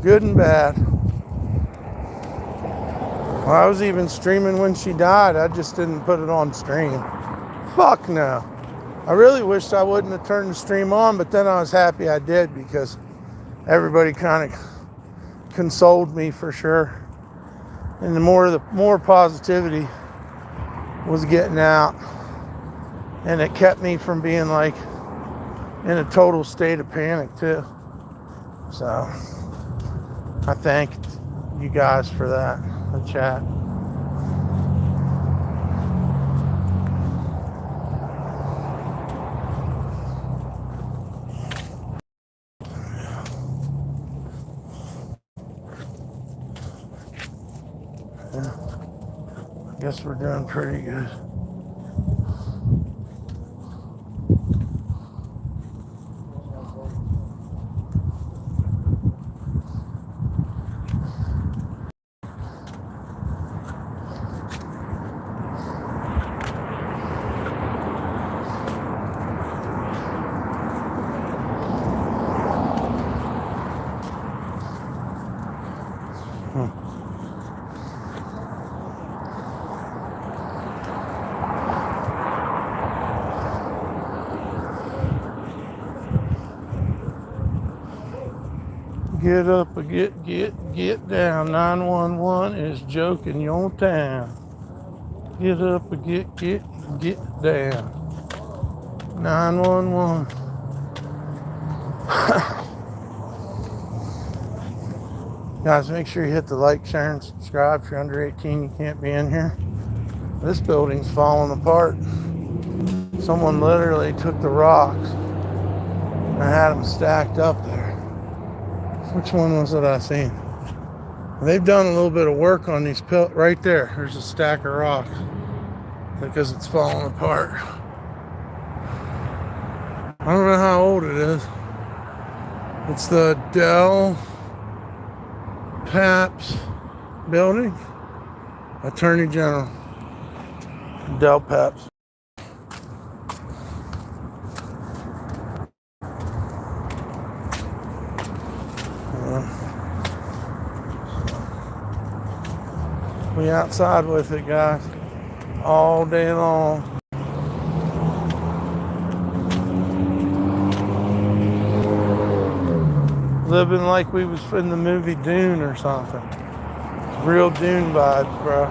Good and bad. Well, I was even streaming when she died. I just didn't put it on stream. Fuck no. I really wished I wouldn't have turned the stream on, but then I was happy I did because everybody kind of consoled me for sure. And the more positivity was getting out. And it kept me from being like in a total state of panic too. So I thank you guys for that, the chat. Yeah. I guess we're doing pretty good. Get up, get down. 911 is joking your town. Get up, get down. 911. Guys, make sure you hit the like, share, and subscribe. If you're under 18, you can't be in here. This building's falling apart. Someone literally took the rocks and had them stacked up there. Which one was it I seen? They've done a little bit of work on these right there. There's a stack of rocks because it's falling apart. I don't know how old it is. It's the Dell Paps building. Attorney General Dell Paps. We outside with it, guys, all day long. Living like we was in the movie Dune or something. Real Dune vibes, bro.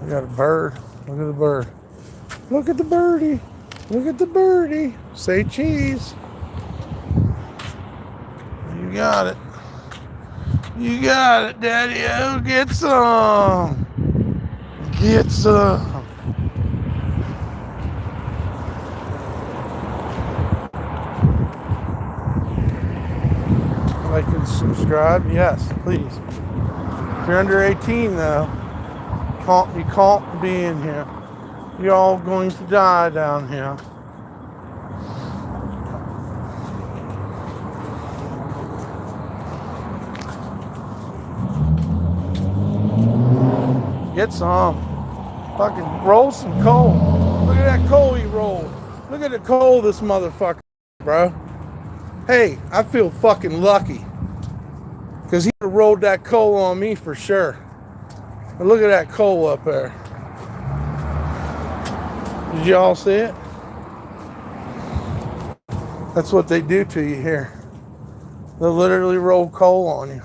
We got a bird. Look at the bird. Look at the birdie. Look at the birdie. Say cheese. You got it. You got it, Daddy. Oh, get some. Get some. Like and subscribe. Yes, please. If you're under 18, though, you can't be in here. You're all going to die down here. Get some. Fucking roll some coal. Look at that coal he rolled. Look at the coal this motherfucker, bro. Hey, I feel fucking lucky. Because he would have rolled that coal on me for sure. But look at that coal up there. Did y'all see it? That's what they do to you here. They'll literally roll coal on you.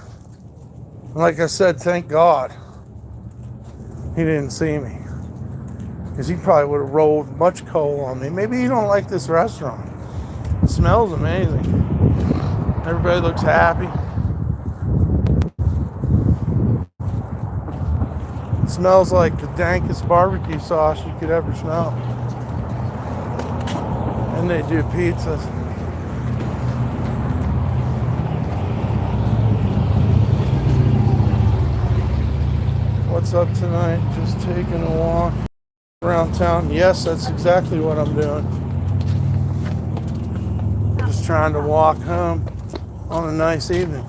And like I said, thank God he didn't see me. Because he probably would have rolled much coal on me. Maybe you don't like this restaurant. It smells amazing. Everybody looks happy. Smells like the dankest barbecue sauce you could ever smell. And they do pizzas. What's up tonight? Just taking a walk around town. Yes, that's exactly what I'm doing. Just trying to walk home on a nice evening.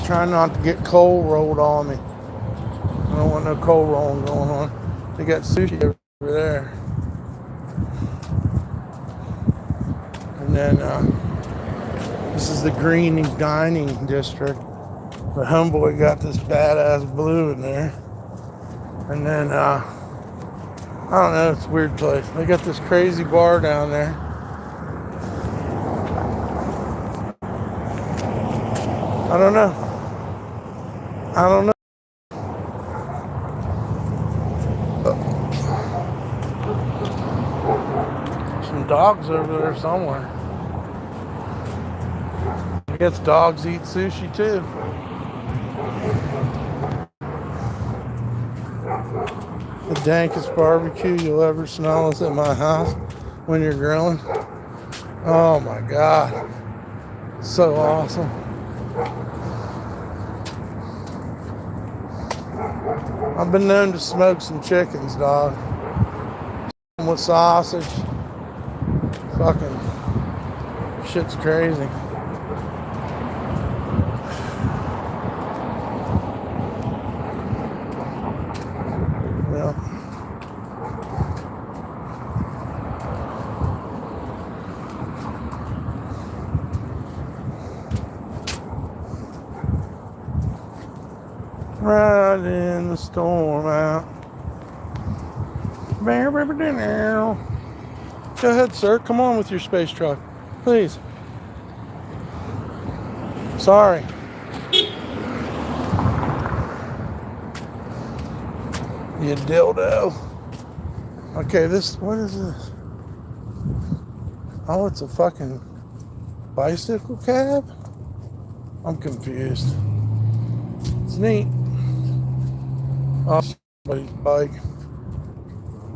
Trying not to get cold rolled on me. I don't want no cold rolling going on. They got sushi over there. And then this is the green dining district. The homeboy got this badass blue in there. And then I don't know, it's a weird place. They got this crazy bar down there. I don't know. Some dogs over there somewhere. I guess dogs eat sushi too. The dankest barbecue you'll ever smell is at my house when you're grilling. Oh my God. So awesome. I've been known to smoke some chickens, dog. With sausage. Fucking shit's crazy. Yeah. Right in the storm out. Go ahead, sir. Come on with your space truck. Please. Sorry. You dildo. Okay, what is this? Oh, it's a fucking bicycle cab? I'm confused. It's neat. Oh, somebody's bike.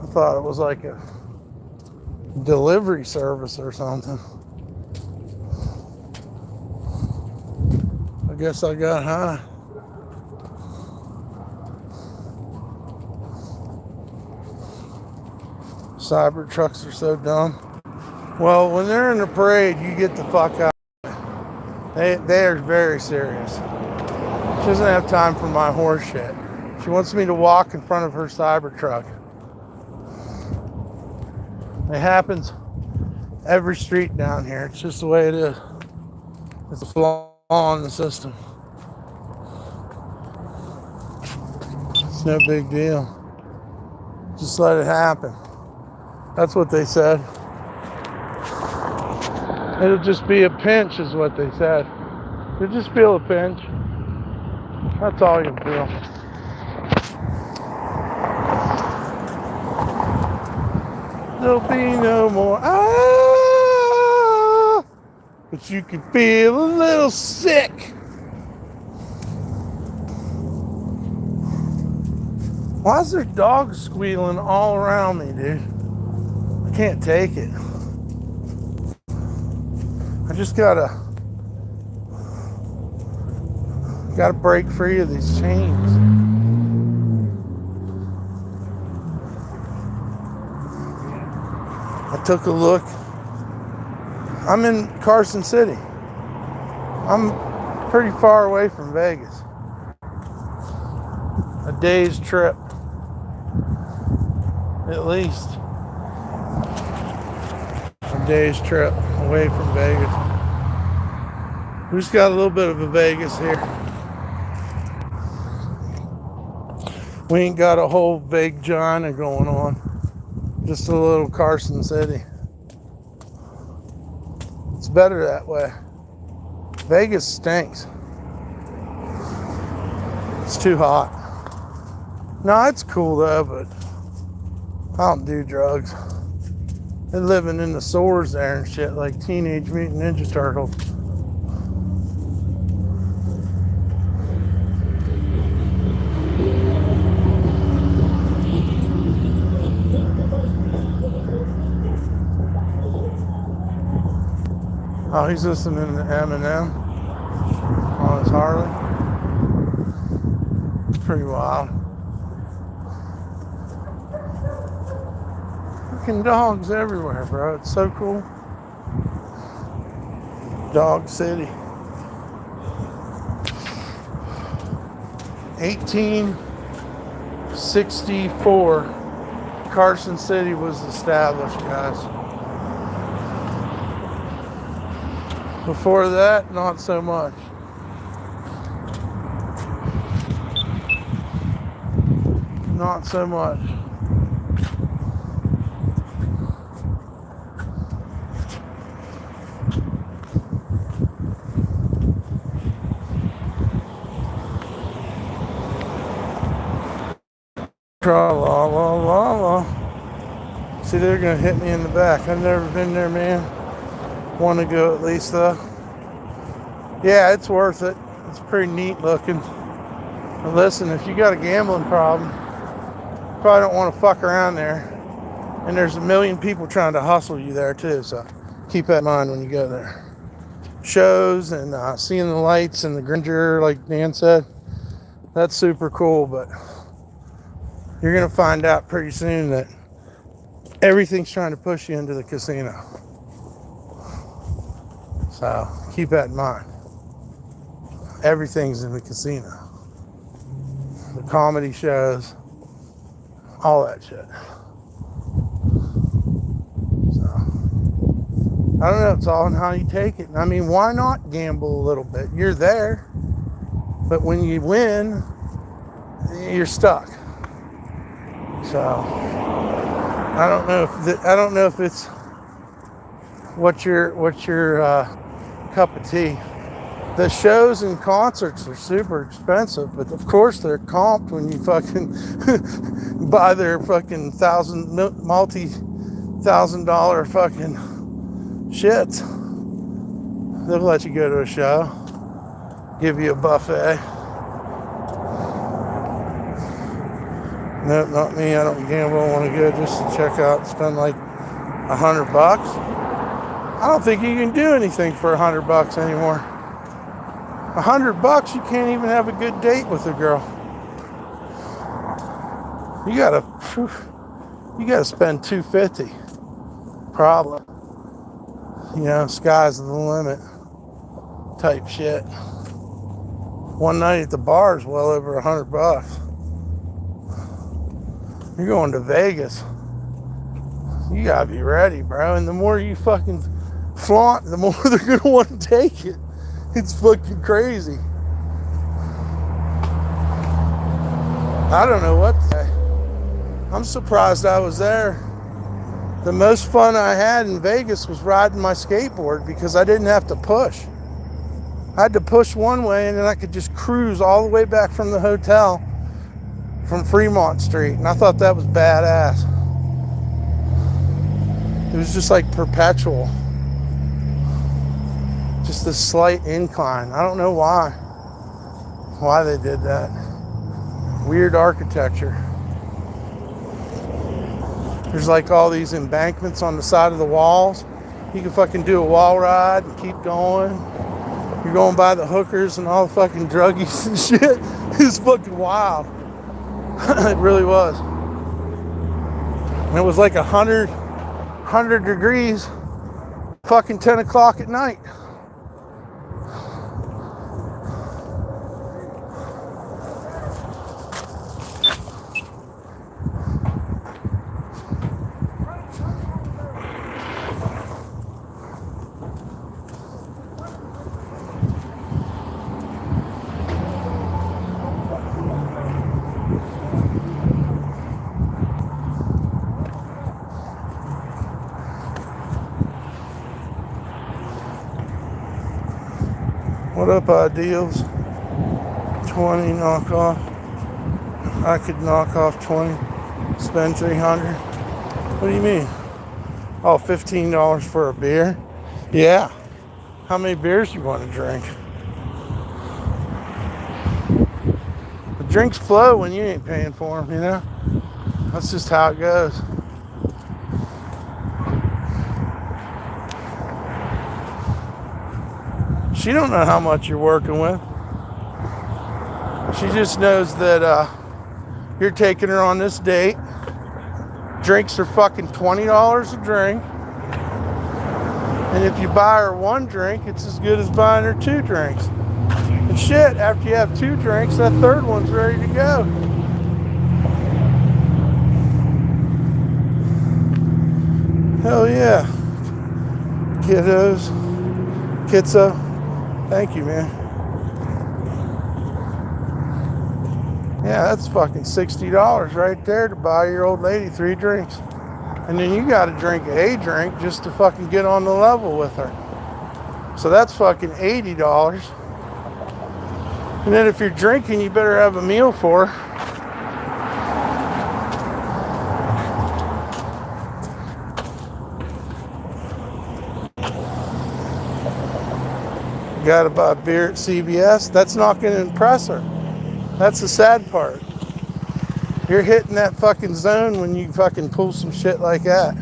I thought it was like a delivery service or something. I guess I got high. Cyber trucks are so dumb. Well, when they're in the parade, you get the fuck out. They are very serious. She doesn't have time for my horse shit. She wants me to walk in front of her cyber truck. It happens every street down here. It's just the way it is. It's a flaw in the system. It's no big deal. Just let it happen. That's what they said. It'll just be a pinch is what they said. You'll just feel a pinch. That's all you feel. There'll be no more but you can feel a little sick. Why is there dogs squealing all around me, dude? I can't take it. I just gotta break free of these chains. I took a look. I'm in Carson City. I'm pretty far away from Vegas. A day's trip, at least. A day's trip away from Vegas. We just got a little bit of a Vegas here. We ain't got a whole vagina going on. Just a little Carson City. It's better that way. Vegas stinks. It's too hot. No, it's cool though, but I don't do drugs. They're living in the sewers there and shit like Teenage Mutant Ninja Turtles. Oh, he's listening to Eminem on his Harley. Pretty wild. Fucking dogs everywhere, bro. It's so cool. Dog City. 1864, Carson City was established, guys. Before that, not so much. Not so much. Tra la la la la. See, they're gonna hit me in the back. I've never been there, man. Want to go at least, though. Yeah, it's worth it. It's pretty neat looking. But listen, if you got a gambling problem, you probably don't want to fuck around there. And there's a million people trying to hustle you there too, so keep that in mind when you go there. Shows and seeing the lights and the grandeur, like Dan said, that's super cool, but you're going to find out pretty soon that everything's trying to push you into the casino. So keep that in mind. Everything's in the casino. The comedy shows, all that shit. So I don't know, it's all in how you take it. I mean, why not gamble a little bit? You're there, but when you win, you're stuck. So I don't know if it's what's your cup of tea. The shows and concerts are super expensive, but of course they're comped when you fucking buy their fucking multi-$1,000 fucking shit. They'll let you go to a show, give you a buffet. Nope, not me. I don't gamble. I want to go just to check out, spend like $100. I don't think you can do anything for $100 anymore. $100, you can't even have a good date with a girl. You gotta spend $250, probably. You know, sky's the limit type shit. One night at the bar is well over $100. You're going to Vegas. You gotta be ready, bro. And the more you fucking flaunt, the more they're gonna want to take it. It's fucking crazy. I don't know what to say. I'm surprised I was there. The most fun I had in Vegas was riding my skateboard because I didn't have to push. I had to push one way and then I could just cruise all the way back from the hotel from Fremont Street. And I thought that was badass. It was just like perpetual. Just this slight incline. I don't know why they did that. Weird architecture. There's like all these embankments on the side of the walls. You can fucking do a wall ride and keep going. You're going by the hookers and all the fucking druggies and shit. It's fucking wild. It really was. And it was like 100 degrees fucking 10 o'clock at night. What up, ideals? 20 knockoff. I could knock off 20, spend 300. What do you mean? Oh, $15 for a beer? Yeah. How many beers you want to drink? The drinks flow when you ain't paying for them, you know? That's just how it goes. She don't know how much you're working with. She just knows that you're taking her on this date. Drinks are fucking $20 a drink. And if you buy her one drink, it's as good as buying her two drinks. And shit, after you have two drinks, that third one's ready to go. Hell yeah. Kiddos. Kitso. Thank you, man. Yeah, that's fucking $60 right there to buy your old lady 3 drinks. And then you gotta drink a drink just to fucking get on the level with her. So that's fucking $80. And then if you're drinking, you better have a meal for her. You gotta buy beer at CVS. That's not gonna impress her. That's the sad part. You're hitting that fucking zone when you fucking pull some shit like that.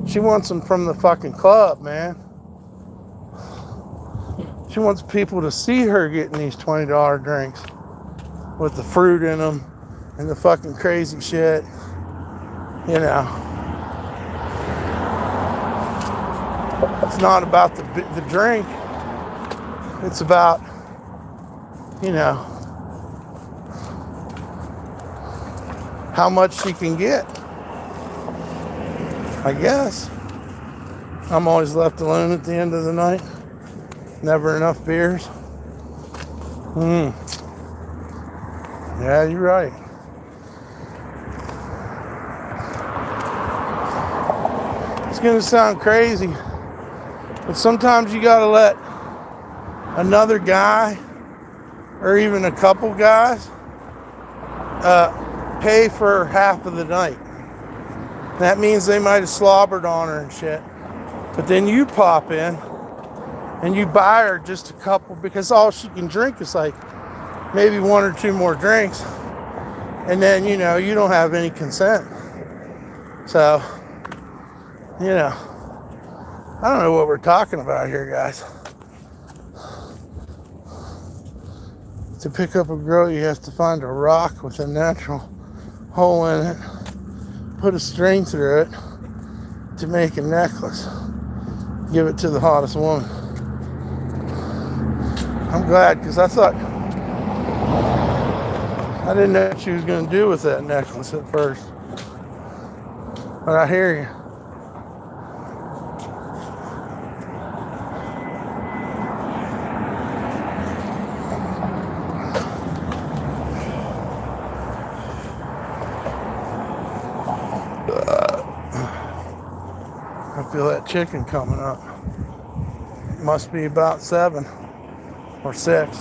She wants them from the fucking club, man. She wants people to see her getting these $20 drinks with the fruit in them and the fucking crazy shit. You know. It's not about the drink. It's about, you know, how much she can get. I guess. I'm always left alone at the end of the night. Never enough beers. Yeah, you're right. It's gonna sound crazy, but sometimes you gotta let another guy or even a couple guys pay for half of the night. That means they might have slobbered on her and shit. But then you pop in and you buy her just a couple, because all she can drink is like maybe 1 or 2 more drinks. And then, you know, you don't have any consent. So, you know, I don't know what we're talking about here, guys. To pick up a girl, you have to find a rock with a natural hole in it, put a string through it to make a necklace, give it to the hottest woman. I'm glad, because I didn't know what she was going to do with that necklace at first, but I hear you. I feel that chicken coming up. It must be about 7 or 6.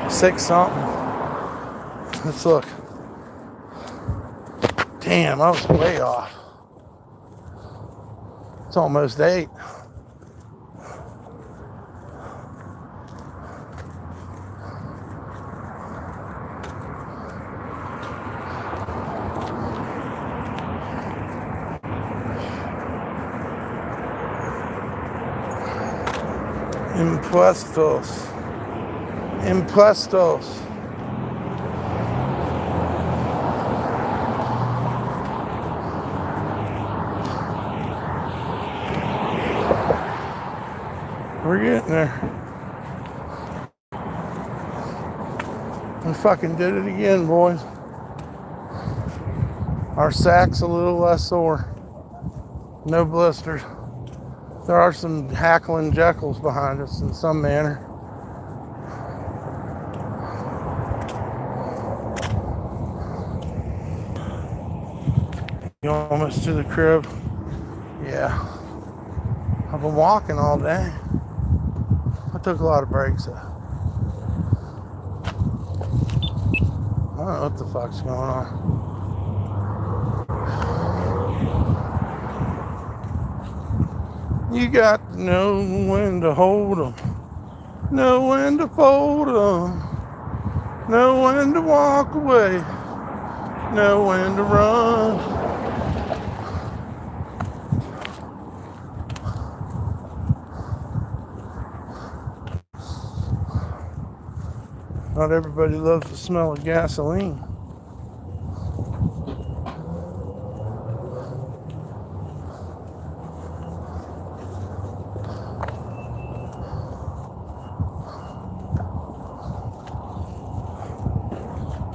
6 something. Let's look. Damn, I was way off. It's almost 8. Impuestos. We're getting there. We fucking did it again, boys. Our sack's a little less sore. No blisters. There are some hackling jekylls behind us in some manner. You almost to the crib? Yeah. I've been walking all day. I took a lot of breaks though. don't know what the fuck's going on. You got to know when to hold 'em, know when to fold 'em, know when to walk away, know when to run. Not everybody loves the smell of gasoline.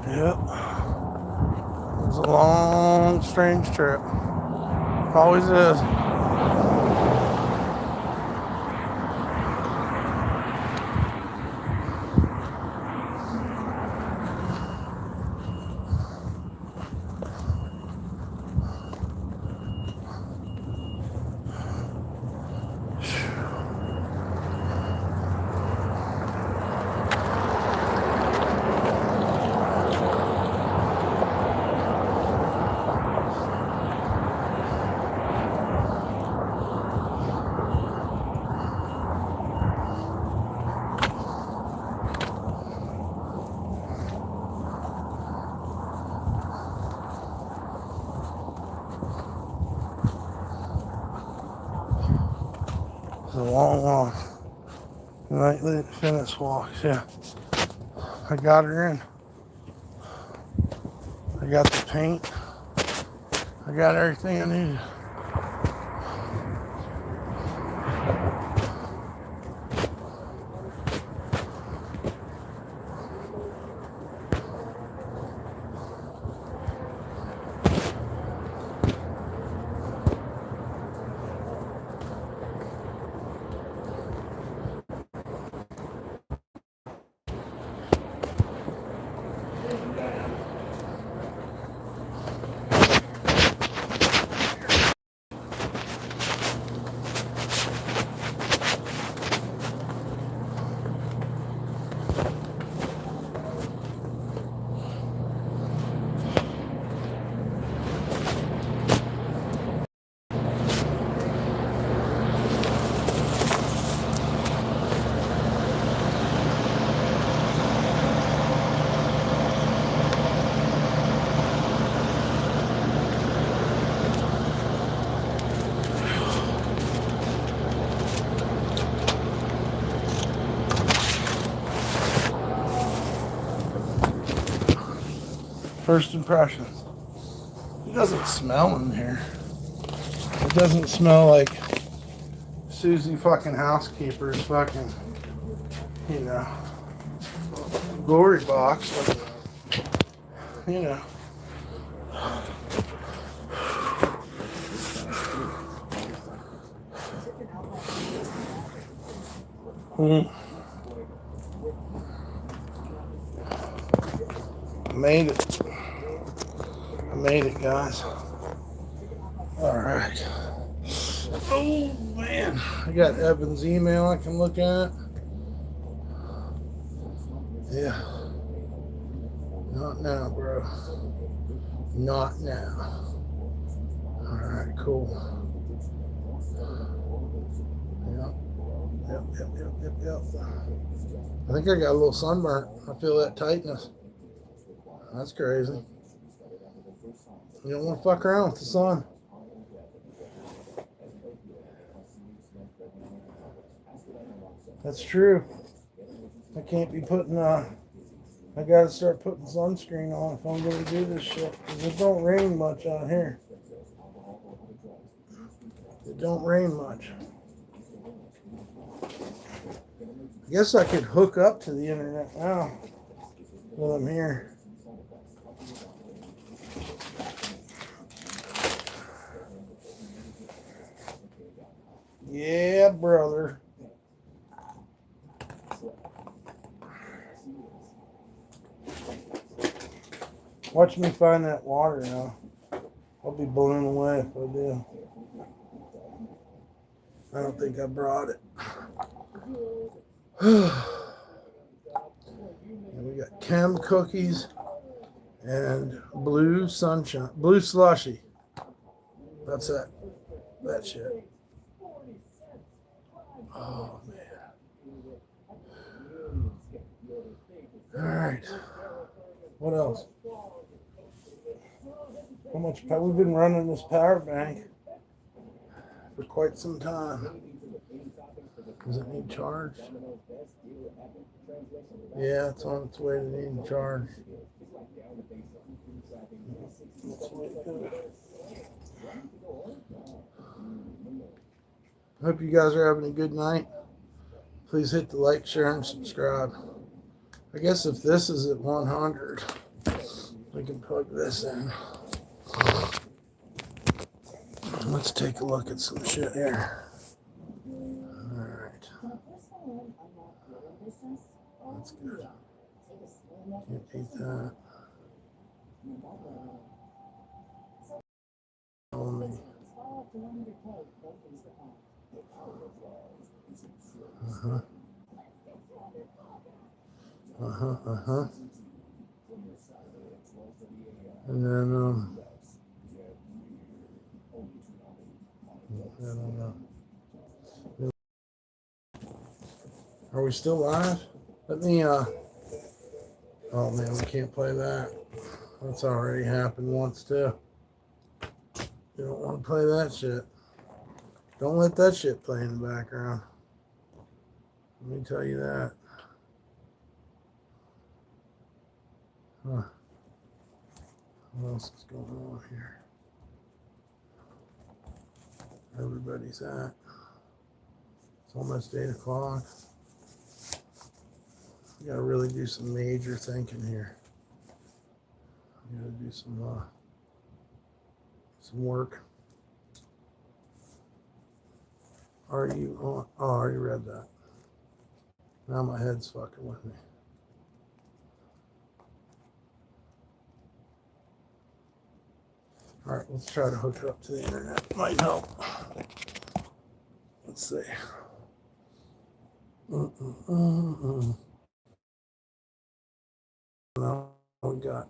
Yep. It was a long, strange trip. Always is. It's a long walk. Nightly fitness walks, yeah. I got her in. I got the paint. I got everything I needed. First impressions. It doesn't smell in here. It doesn't smell like Susie fucking housekeeper's fucking, you know, glory box. You know. Made it. I made it, guys. All right. Oh man, I got Evan's email I can look at. Yeah. Not now, bro. Not now. All right, cool. Yep. I think I got a little sunburn. I feel that tightness. That's crazy. You don't want to fuck around with the sun. That's true. I can't be putting, I gotta start putting sunscreen on if I'm gonna do this shit. Because it don't rain much out here. It don't rain much. I guess I could hook up to the internet now while I'm here. Yeah, brother. Watch me find that water now. I'll be blown away if I do. I don't think I brought it. And we got Chem cookies and blue sunshine, blue slushy. That's it. That shit. Oh man. All right. What else? How much power? We've been running this power bank for quite some time. Does it need charged? Yeah, it's on its way to needing charged. Hope you guys are having a good night. Please hit the like, share, and subscribe. I guess if this is at 100, we can plug this in. Let's take a look at some shit here. Alright. That's good. Can't beat that. Only. Uh-huh. And then, I don't know. Are we still live? Let me, oh man, we can't play that. That's already happened once too. You don't want to play that shit. Don't let that shit play in the background. Let me tell you that. Huh. What else is going on here? Everybody's at. It's almost 8 o'clock. You gotta really do some major thinking here. You gotta do some work. Are you on? Oh, I already read that. Now my head's fucking with me. All right, let's try to hook it up to the internet. Might help. Let's see. Now we got.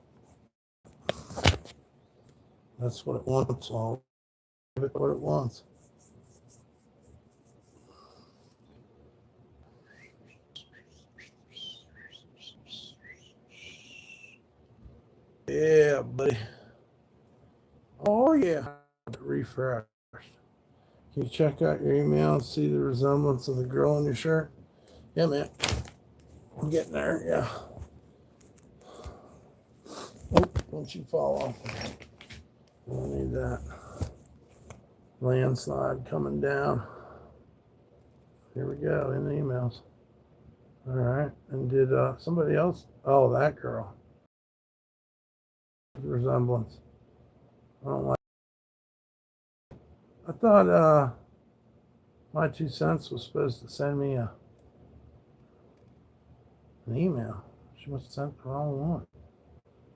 That's what it wants. I'll give it what it wants. Yeah, buddy. Oh, yeah. Refresh. Can you check out your email and see the resemblance of the girl on your shirt? Yeah, man. I'm getting there. Yeah. Oh, don't you fall off. I don't need that. Landslide coming down. Here we go in the emails. All right. And did somebody else? Oh, that girl. Resemblance. I don't like. I thought my 2 cents was supposed to send me an email. She must have sent the wrong one.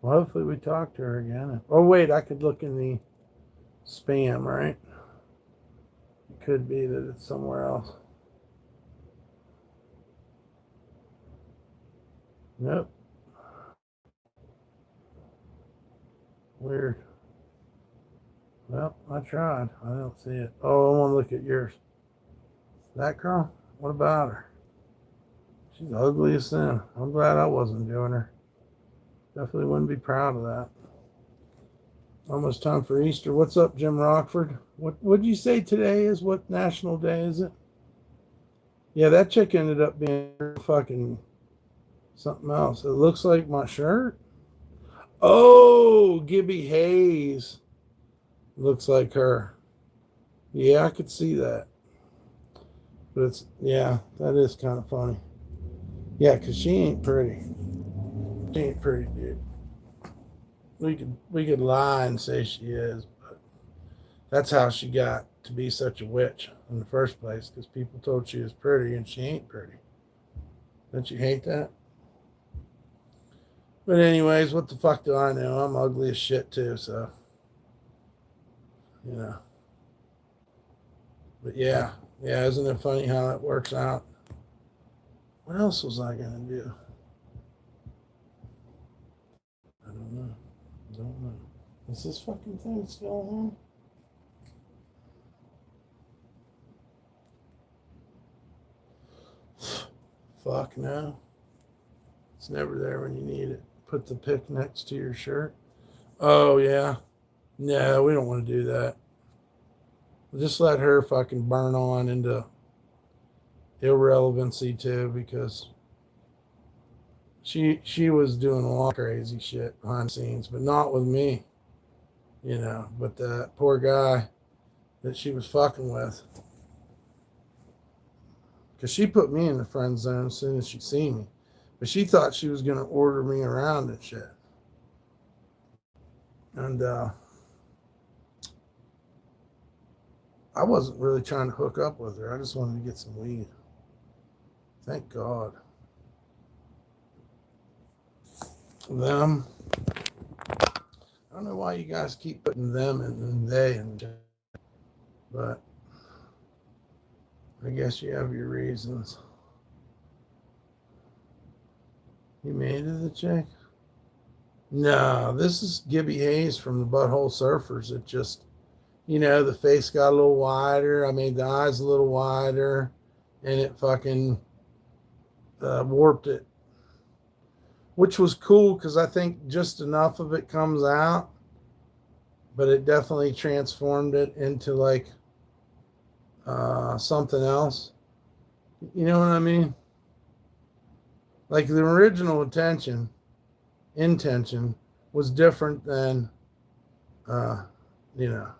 Well, hopefully we talk to her again. Oh wait, I could look in the spam, right? It could be that it's somewhere else. Nope. Weird. Well, I tried. I don't see it. Oh, I want to look at yours. That girl? What about her? She's ugly as sin. I'm glad I wasn't doing her. Definitely wouldn't be proud of that. Almost time for Easter. What's up, Jim Rockford? What'd you say today is? What national day is it? Yeah, that chick ended up being fucking something else. It looks like my shirt. Oh, Gibby Hayes. Looks like her. Yeah, I could see that. But it's, yeah, that is kind of funny. Yeah, because she ain't pretty. She ain't pretty, dude. We could lie and say she is, but that's how she got to be such a witch in the first place, because people told she was pretty and she ain't pretty. Don't you hate that? But anyways, what the fuck do I know? I'm ugly as shit too, so you know. But yeah, isn't it funny how that works out? What else was I gonna do? I don't know. Is this fucking thing still on? Fuck no. It's never there when you need it. Put the pick next to your shirt. Oh, yeah. No, we don't want to do that. Just let her fucking burn on into irrelevancy too, because she was doing a lot of crazy shit behind the scenes, but not with me, you know. But that poor guy that she was fucking with, because she put me in the friend zone as soon as she seen me, but she thought she was gonna order me around and shit. And I wasn't really trying to hook up with her. I just wanted to get some weed. Thank God. Them. I don't know why you guys keep putting them and they and, but I guess you have your reasons. You made it, the chick? No, this is Gibby Hayes from the Butthole Surfers. It just, you know, the face got a little wider. I made the eyes a little wider, and it fucking warped it, which was cool because I think just enough of it comes out, but it definitely transformed it into like something else. You know what I mean? Like the original intention was different than, you know.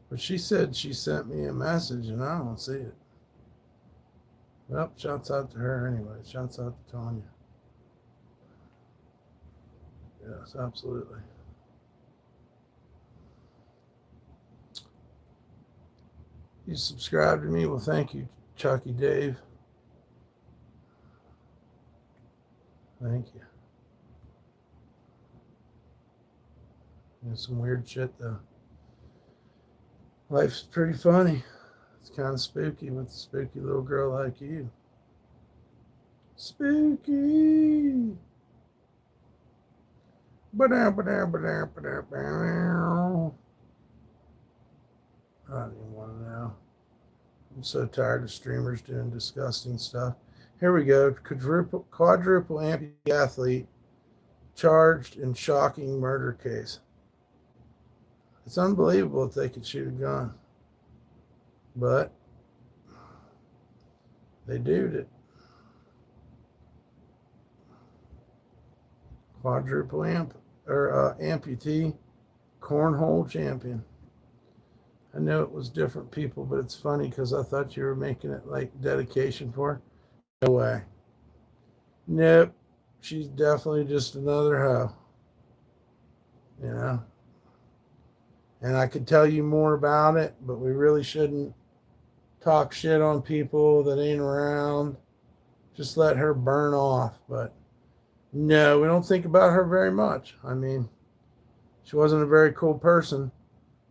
But she said she sent me a message and I don't see it. Well, shouts out to her anyway. Shouts out to Tanya. Yes, absolutely. You subscribe to me? Well, thank you, Chucky Dave. Thank you. There's some weird shit though. Life's pretty funny. It's kind of spooky with a spooky little girl like you. Spooky. I don't even want to know. I'm so tired of streamers doing disgusting stuff. Here we go. Quadruple amputee athlete charged in shocking murder case. It's unbelievable if they could shoot a gun. But they did it. Quadruple amputee cornhole champion. I know it was different people, but it's funny because I thought you were making it like dedication for her. No way. Nope. She's definitely just another hoe. You know? And I could tell you more about it, but we really shouldn't talk shit on people that ain't around. Just let her burn off. But no, we don't think about her very much. I mean, she wasn't a very cool person.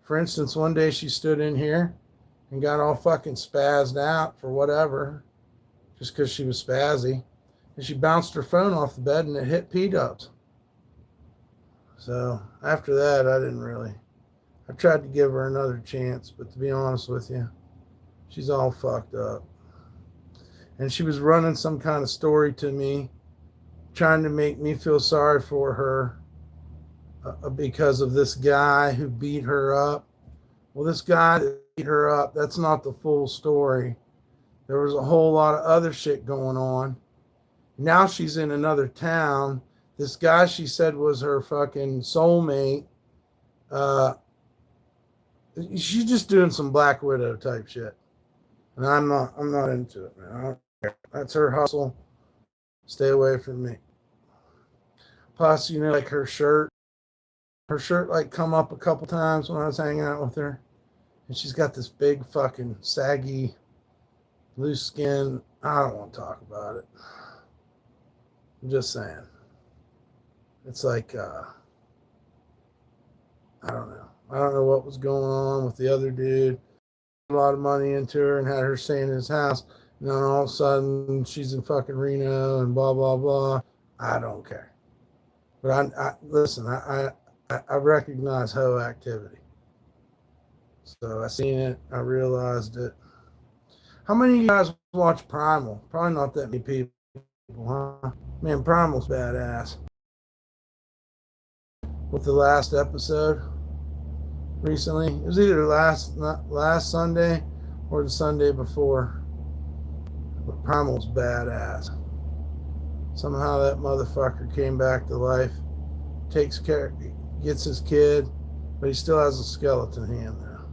For instance, one day she stood in here and got all fucking spazzed out for whatever, just because she was spazzy. And she bounced her phone off the bed and it hit P-dubs. So after that, I tried to give her another chance, but to be honest with you, she's all fucked up. And she was running some kind of story to me, trying to make me feel sorry for her because of this guy who beat her up. Well, this guy that beat her up, that's not the full story. There was a whole lot of other shit going on. Now she's in another town. This guy she said was her fucking soulmate. She's just doing some Black Widow type shit. And I'm not into it, man. I don't care. That's her hustle. Stay away from me. Plus, you know, like her shirt like come up a couple times when I was hanging out with her. And she's got this big fucking saggy, loose skin. I don't want to talk about it. I'm just saying. It's like, I don't know. I don't know what was going on with the other dude. A lot of money into her and had her staying in his house. And then all of a sudden she's in fucking Reno and blah, blah, blah. I don't care. But I listen. I recognize hoe activity. So I seen it. I realized it. How many of you guys watch Primal? Probably not that many people, huh? Man, Primal's badass. With the last episode recently, it was either last Sunday or the Sunday before. But Primal's badass. Somehow that motherfucker came back to life, takes care, gets his kid, but he still has a skeleton hand now.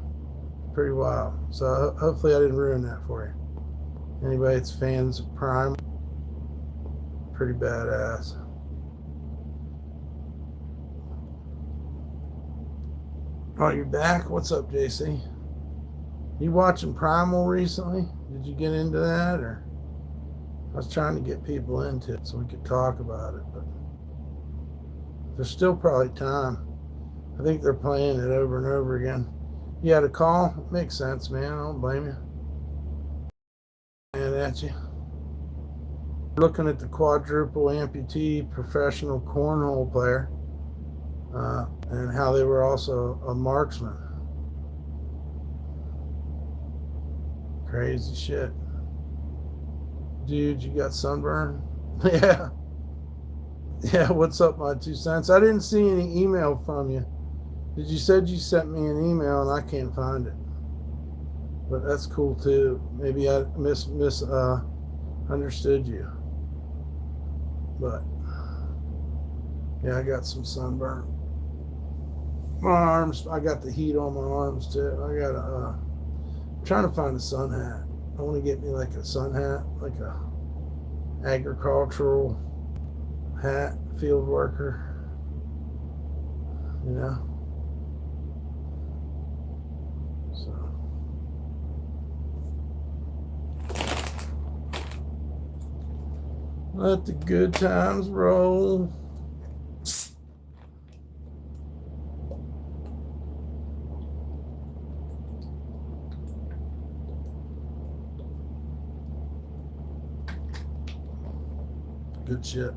Pretty wild. So hopefully I didn't ruin that for you. Anybody that's fans of Primal, pretty badass. Oh, you're back? What's up, JC? You watching Primal recently? Did you get into that, or? I was trying to get people into it so we could talk about it, but there's still probably time. I think they're playing it over and over again. You had a call? Makes sense, man. I don't blame you. And at you. Looking at the quadruple amputee professional cornhole player, and how they were also a marksman. Crazy shit. Dude, you got sunburn? Yeah. Yeah, what's up, my 2 cents? I didn't see any email from you. Did you said you sent me an email and I can't find it? But that's cool too. Maybe I understood you. But yeah, I got some sunburn. My arms, I got the heat on my arms too. I got I'm trying to find a sun hat. I want to get me like a sun hat, like a agricultural hat, field worker, you know. So let the good times roll. Good shit.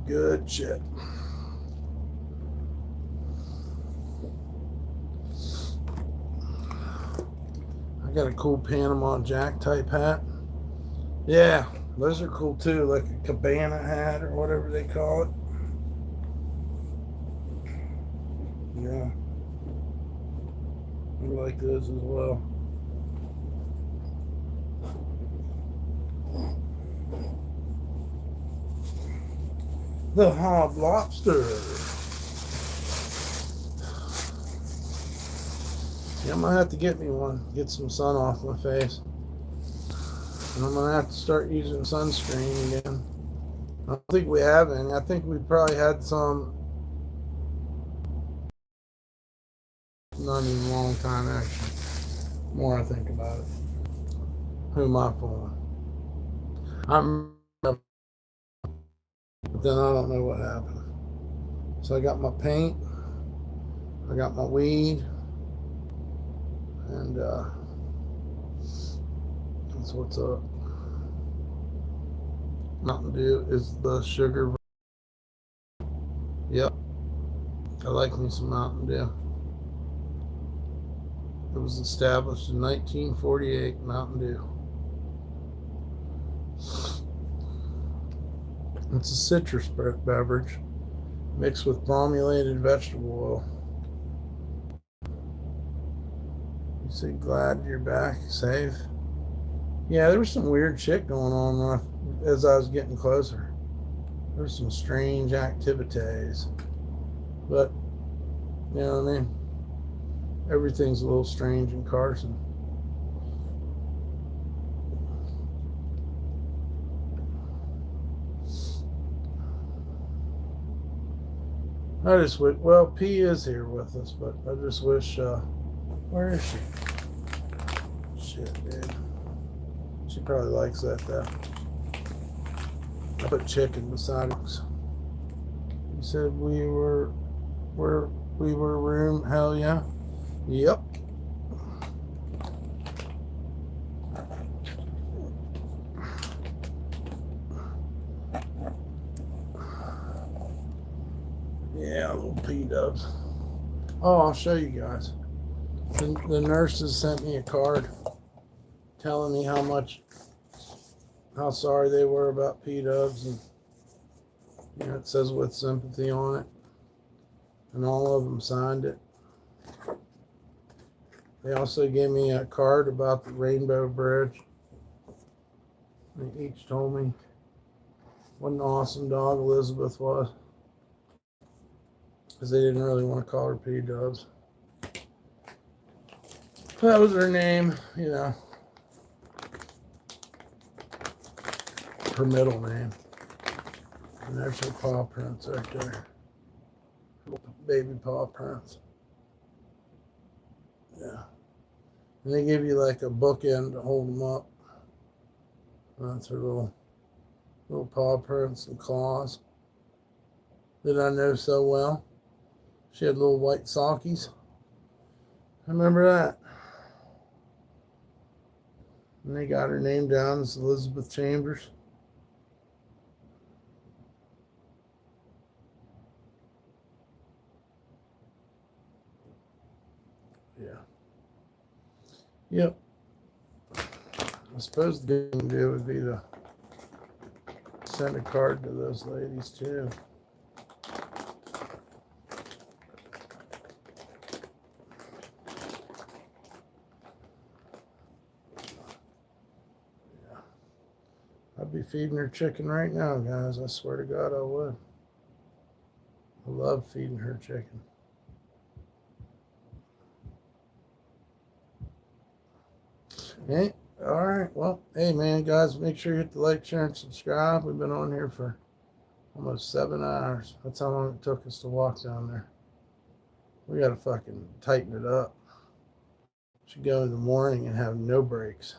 Good shit. I got a cool Panama Jack type hat. Yeah, those are cool too, like a cabana hat or whatever they call it. Yeah. I like those as well. The hog lobster. Yeah, I'm gonna have to get me one. Get some sun off my face. And I'm gonna have to start using sunscreen again. I don't think we have any. I think we probably had some. Not even a long time actually. The more I think about it. Who am I fooling? I'm. But then I don't know what happened. So I got my paint, I got my weed, and that's what's up. Mountain Dew is the sugar. Yep, I like me some Mountain Dew. It was established in 1948, Mountain Dew. It's a citrus beverage mixed with bromelated vegetable oil. You say glad you're back, safe? Yeah, there was some weird shit going on as I was getting closer. There was some strange activities. But, you know what I mean? Everything's a little strange in Carson. I just wish, well, P is here with us, but I just wish, where is she? Shit, dude. She probably likes that, though. I put chicken beside us. You said we were room, hell yeah. Yep. Yeah, little P-dubs. Oh, I'll show you guys. The nurses sent me a card telling me how sorry they were about P-dubs, and it says with sympathy on it, and all of them signed it. They also gave me a card about the Rainbow Bridge. They each told me what an awesome dog Elizabeth was, because they didn't really want to call her P-dubs. That was her name, her middle name. And there's her paw prints right there. Baby paw prints. Yeah. And they give you like a bookend to hold them up. That's her little paw prints and claws that I know so well. She had little white sockies. I remember that. And they got her name down as Elizabeth Chambers. Yeah. Yep. I suppose the thing to do would be to send a card to those ladies too. Yeah. I'd be feeding her chicken right now, guys. I swear to God I would. I love feeding her chicken. Okay. All right. Well, hey, man, guys, make sure you hit the like, share, and subscribe. We've been on here for almost 7 hours. That's how long it took us to walk down there. We got to fucking tighten it up. Should go in the morning and have no breaks.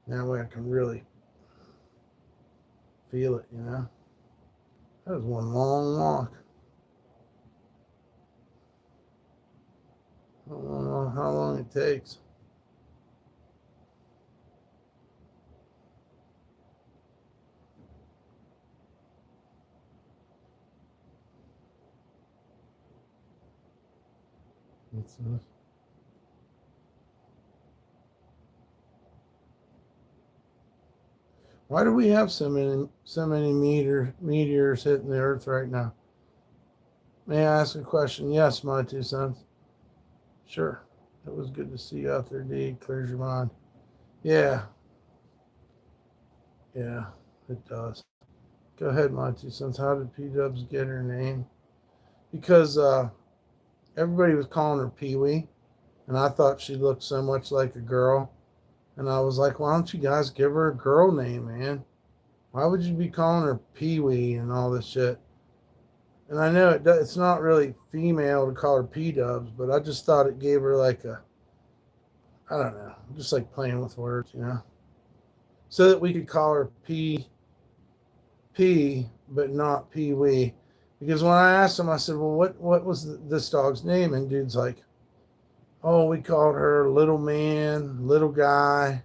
That way I can really feel it, That was one long walk. I don't know how long it takes. What's this? Why do we have so many meteors hitting the earth right now? May I ask a question? Yes, my 2 cents. Sure. It was good to see you out there, D. Clears your mind. Yeah. Yeah, it does. Go ahead, my 2 cents. How did P-dubs get her name? Because everybody was calling her Pee-wee, and I thought she looked so much like a girl. And I was like, why don't you guys give her a girl name, man? Why would you be calling her Pee-wee and all this shit? And I know it's not really female to call her P-dubs, but I just thought it gave her like I don't know, just like playing with words, so that we could call her P, but not Pee-wee. Because when I asked him, I said, well, what was this dog's name? And dude's like, oh, we called her Little Man, Little Guy,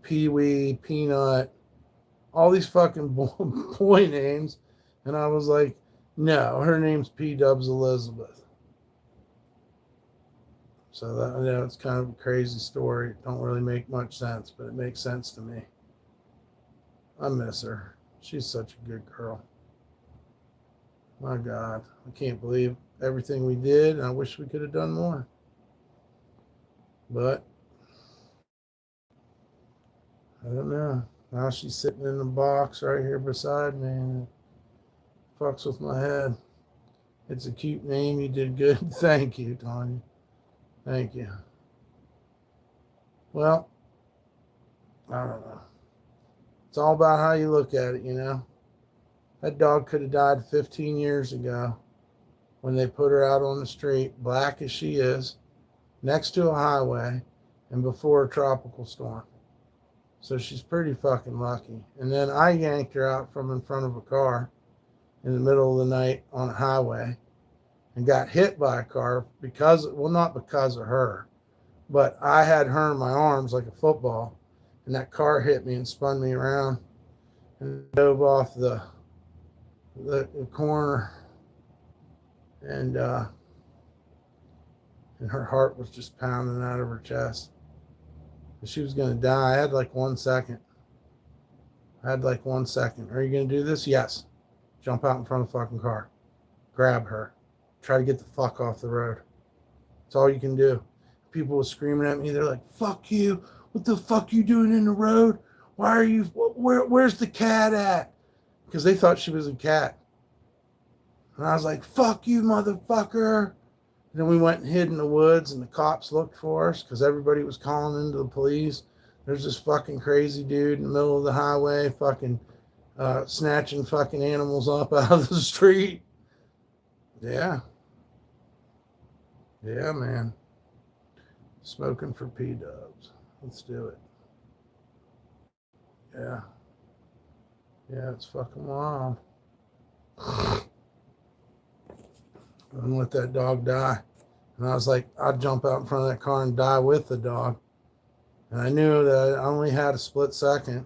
Pee-wee, Peanut, all these fucking boy names. And I was like, no, her name's P-dubs Elizabeth. So that, I know it's kind of a crazy story. It don't really make much sense, but it makes sense to me. I miss her. She's such a good girl. My God, I can't believe everything we did. I wish we could have done more. But I don't know. Now she's sitting in the box right here beside me, and it fucks with my head. It's a cute name. You did good. Thank you, Tanya. Thank you. Well, I don't know. It's all about how you look at it, That dog could have died 15 years ago when they put her out on the street, black as she is, next to a highway, and before a tropical storm. So she's pretty fucking lucky. And then I yanked her out from in front of a car in the middle of the night on a highway and got hit by a car not because of her, but I had her in my arms like a football, and that car hit me and spun me around and dove off the the corner, and her heart was just pounding out of her chest. She was going to die. I had like 1 second. Are you going to do this? Yes. Jump out in front of the fucking car. Grab her. Try to get the fuck off the road. That's all you can do. People were screaming at me. They're like, fuck you. What the fuck you doing in the road? Why are you, where's the cat at? Because they thought she was a cat. And I was like, fuck you, motherfucker. And then we went and hid in the woods, and the cops looked for us because everybody was calling into the police. There's this fucking crazy dude in the middle of the highway fucking snatching fucking animals up out of the street. Yeah. Yeah, man. Smoking for P-dubs. Let's do it. Yeah. Yeah, it's fucking wild. And let that dog die. And I was like, I'd jump out in front of that car and die with the dog. And I knew that I only had a split second.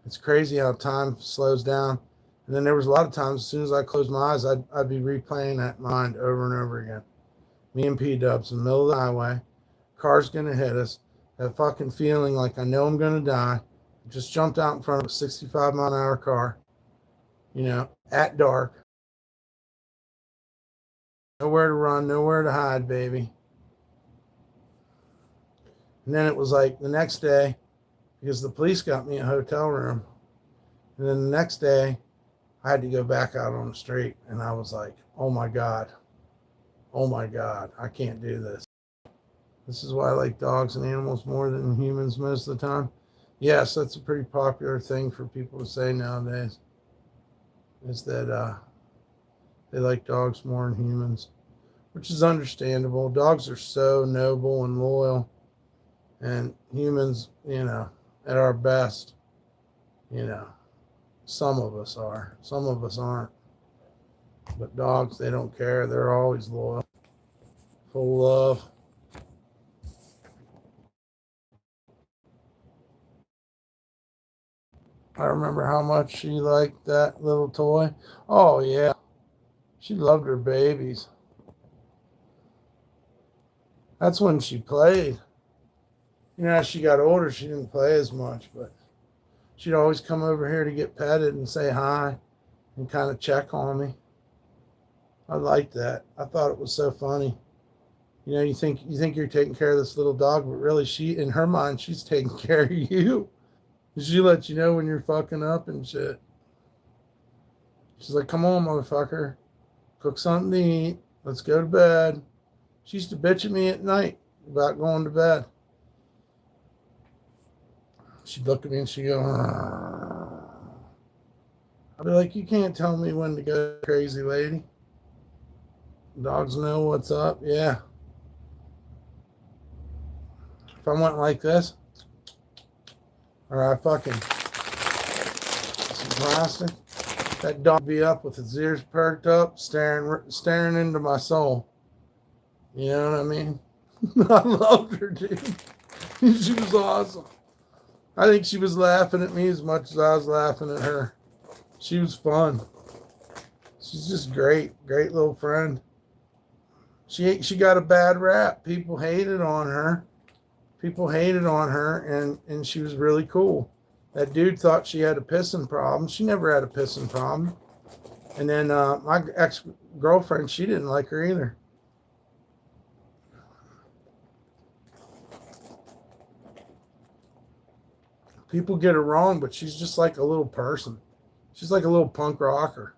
It's crazy how time slows down. And then there was a lot of times, as soon as I closed my eyes, I'd be replaying that mind over and over again. Me and P-dubs in the middle of the highway. Car's going to hit us. That fucking feeling like I know I'm going to die. Just jumped out in front of a 65-mile-an-hour car. You know, at dark. Nowhere to run, nowhere to hide, baby. And then it was like the next day, because the police got me a hotel room. And then the next day, I had to go back out on the street. And I was like, oh my God, I can't do this. This is why I like dogs and animals more than humans most of the time. Yes, that's a pretty popular thing for people to say nowadays, is that they like dogs more than humans, which is understandable. Dogs are so noble and loyal, and humans, you know, at our best, you know, some of us are, some of us aren't. But dogs, they don't care. They're always loyal, full of love. I remember how much she liked that little toy. Oh, yeah. She loved her babies. That's when she played. You know, as she got older, she didn't play as much, but she'd always come over here to get petted and say hi and kind of check on me. I liked that. I thought it was so funny. You know, you think you're taking care of this little dog, but really she, in her mind, she's taking care of you. She lets you know when you're fucking up and shit. She's like, come on, motherfucker. Cook something to eat. Let's go to bed. She used to bitch at me at night about going to bed. She'd look at me and she'd go, "Arr." I'd be like, you can't tell me when to go, crazy lady. Dogs know what's up. Yeah. If I went like this, or I fucking some plastic, that dog would be up with his ears perked up, staring into my soul. You know what I mean? I loved her, dude. She was awesome. I think she was laughing at me as much as I was laughing at her. She was fun. She's just great little friend. She got a bad rap. People hated on her. And she was really cool. That dude thought she had a pissing problem. She never had a pissing problem. And then my ex-girlfriend, she didn't like her either. People get her wrong, but she's just like a little person. She's like a little punk rocker.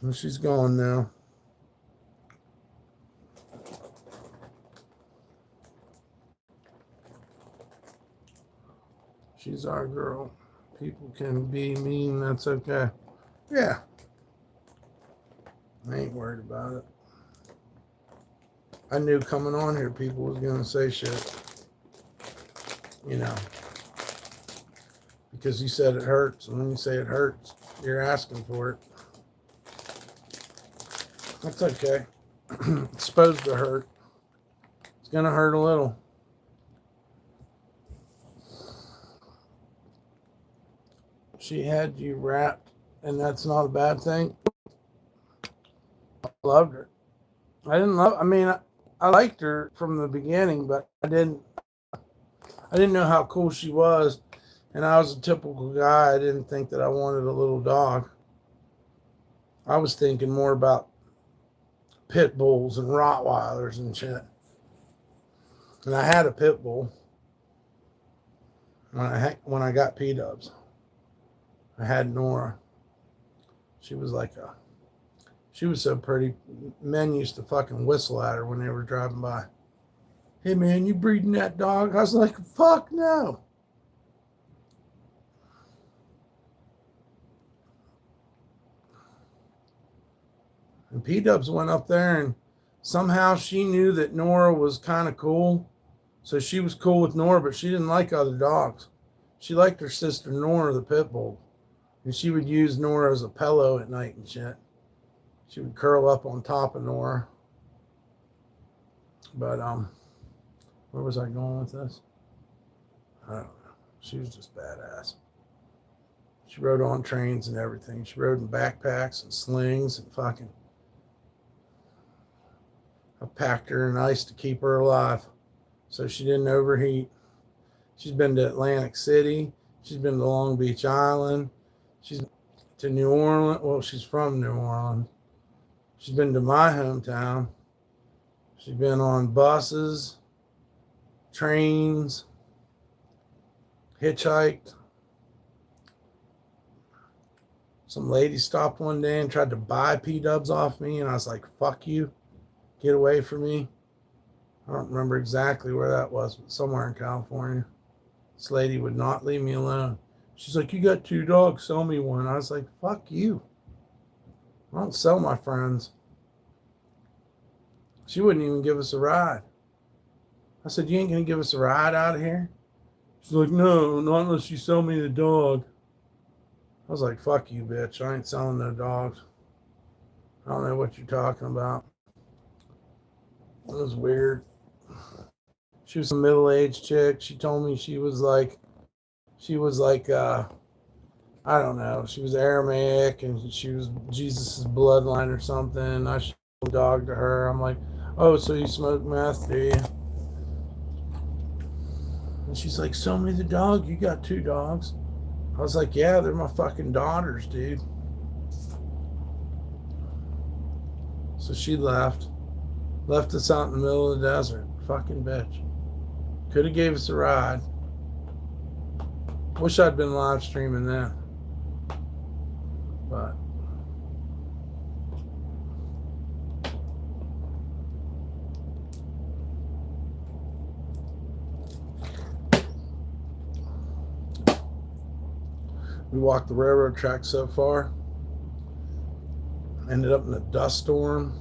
And she's gone now. She's our girl. People can be mean, that's okay. Yeah. I ain't worried about it. I knew coming on here people was going to say shit. You know. Because you said it hurts. And when you say it hurts, you're asking for it. That's okay. It's supposed to hurt. It's going to hurt a little. she had you wrapped, and that's not a bad thing. I loved her. I mean, I liked her from the beginning, but I didn't know how cool she was. And I was a typical guy. I didn't think that I wanted a little dog. I was thinking more about pit bulls and Rottweilers and shit. And I had a pit bull when I got P-dubs. I had Nora. She was so pretty. Men used to fucking whistle at her when they were driving by. Hey man, you breeding that dog? I was like, fuck no. And P-dubs went up there, and somehow she knew that Nora was kind of cool. So she was cool with Nora, but she didn't like other dogs. She liked her sister Nora, the pit bull. And she would use Nora as a pillow at night and shit. She would curl up on top of Nora. But where was I going with this? I don't know. She was just badass. She rode on trains and everything. She rode in backpacks and slings and fucking. I packed her in ice to keep her alive so she didn't overheat. She's been to Atlantic City. She's been to Long Beach Island. She's to New Orleans. Well, she's from New Orleans. She's been to my hometown. She's been on buses, trains, hitchhiked. Some lady stopped one day and tried to buy P-dubs off me, and I was like, fuck you. Get away from me. I don't remember exactly where that was, but somewhere in California. This lady would not leave me alone. She's like, you got 2 dogs, sell me one. I was like, fuck you. I don't sell my friends. She wouldn't even give us a ride. I said, you ain't going to give us a ride out of here? She's like, no, not unless you sell me the dog. I was like, fuck you, bitch. I ain't selling no dogs. I don't know what you're talking about. It was weird. She was a middle-aged chick. She told me she was like, I don't know. She was Aramaic and she was Jesus' bloodline or something. I showed the dog to her. I'm like, oh, so you smoke meth, do you? And she's like, sell me the dog. You got 2 dogs. I was like, yeah, they're my fucking daughters, dude. So she left us out in the middle of the desert. Fucking bitch. Could have gave us a ride. Wish I'd been live streaming then. But we walked the railroad track so far. Ended up in a dust storm.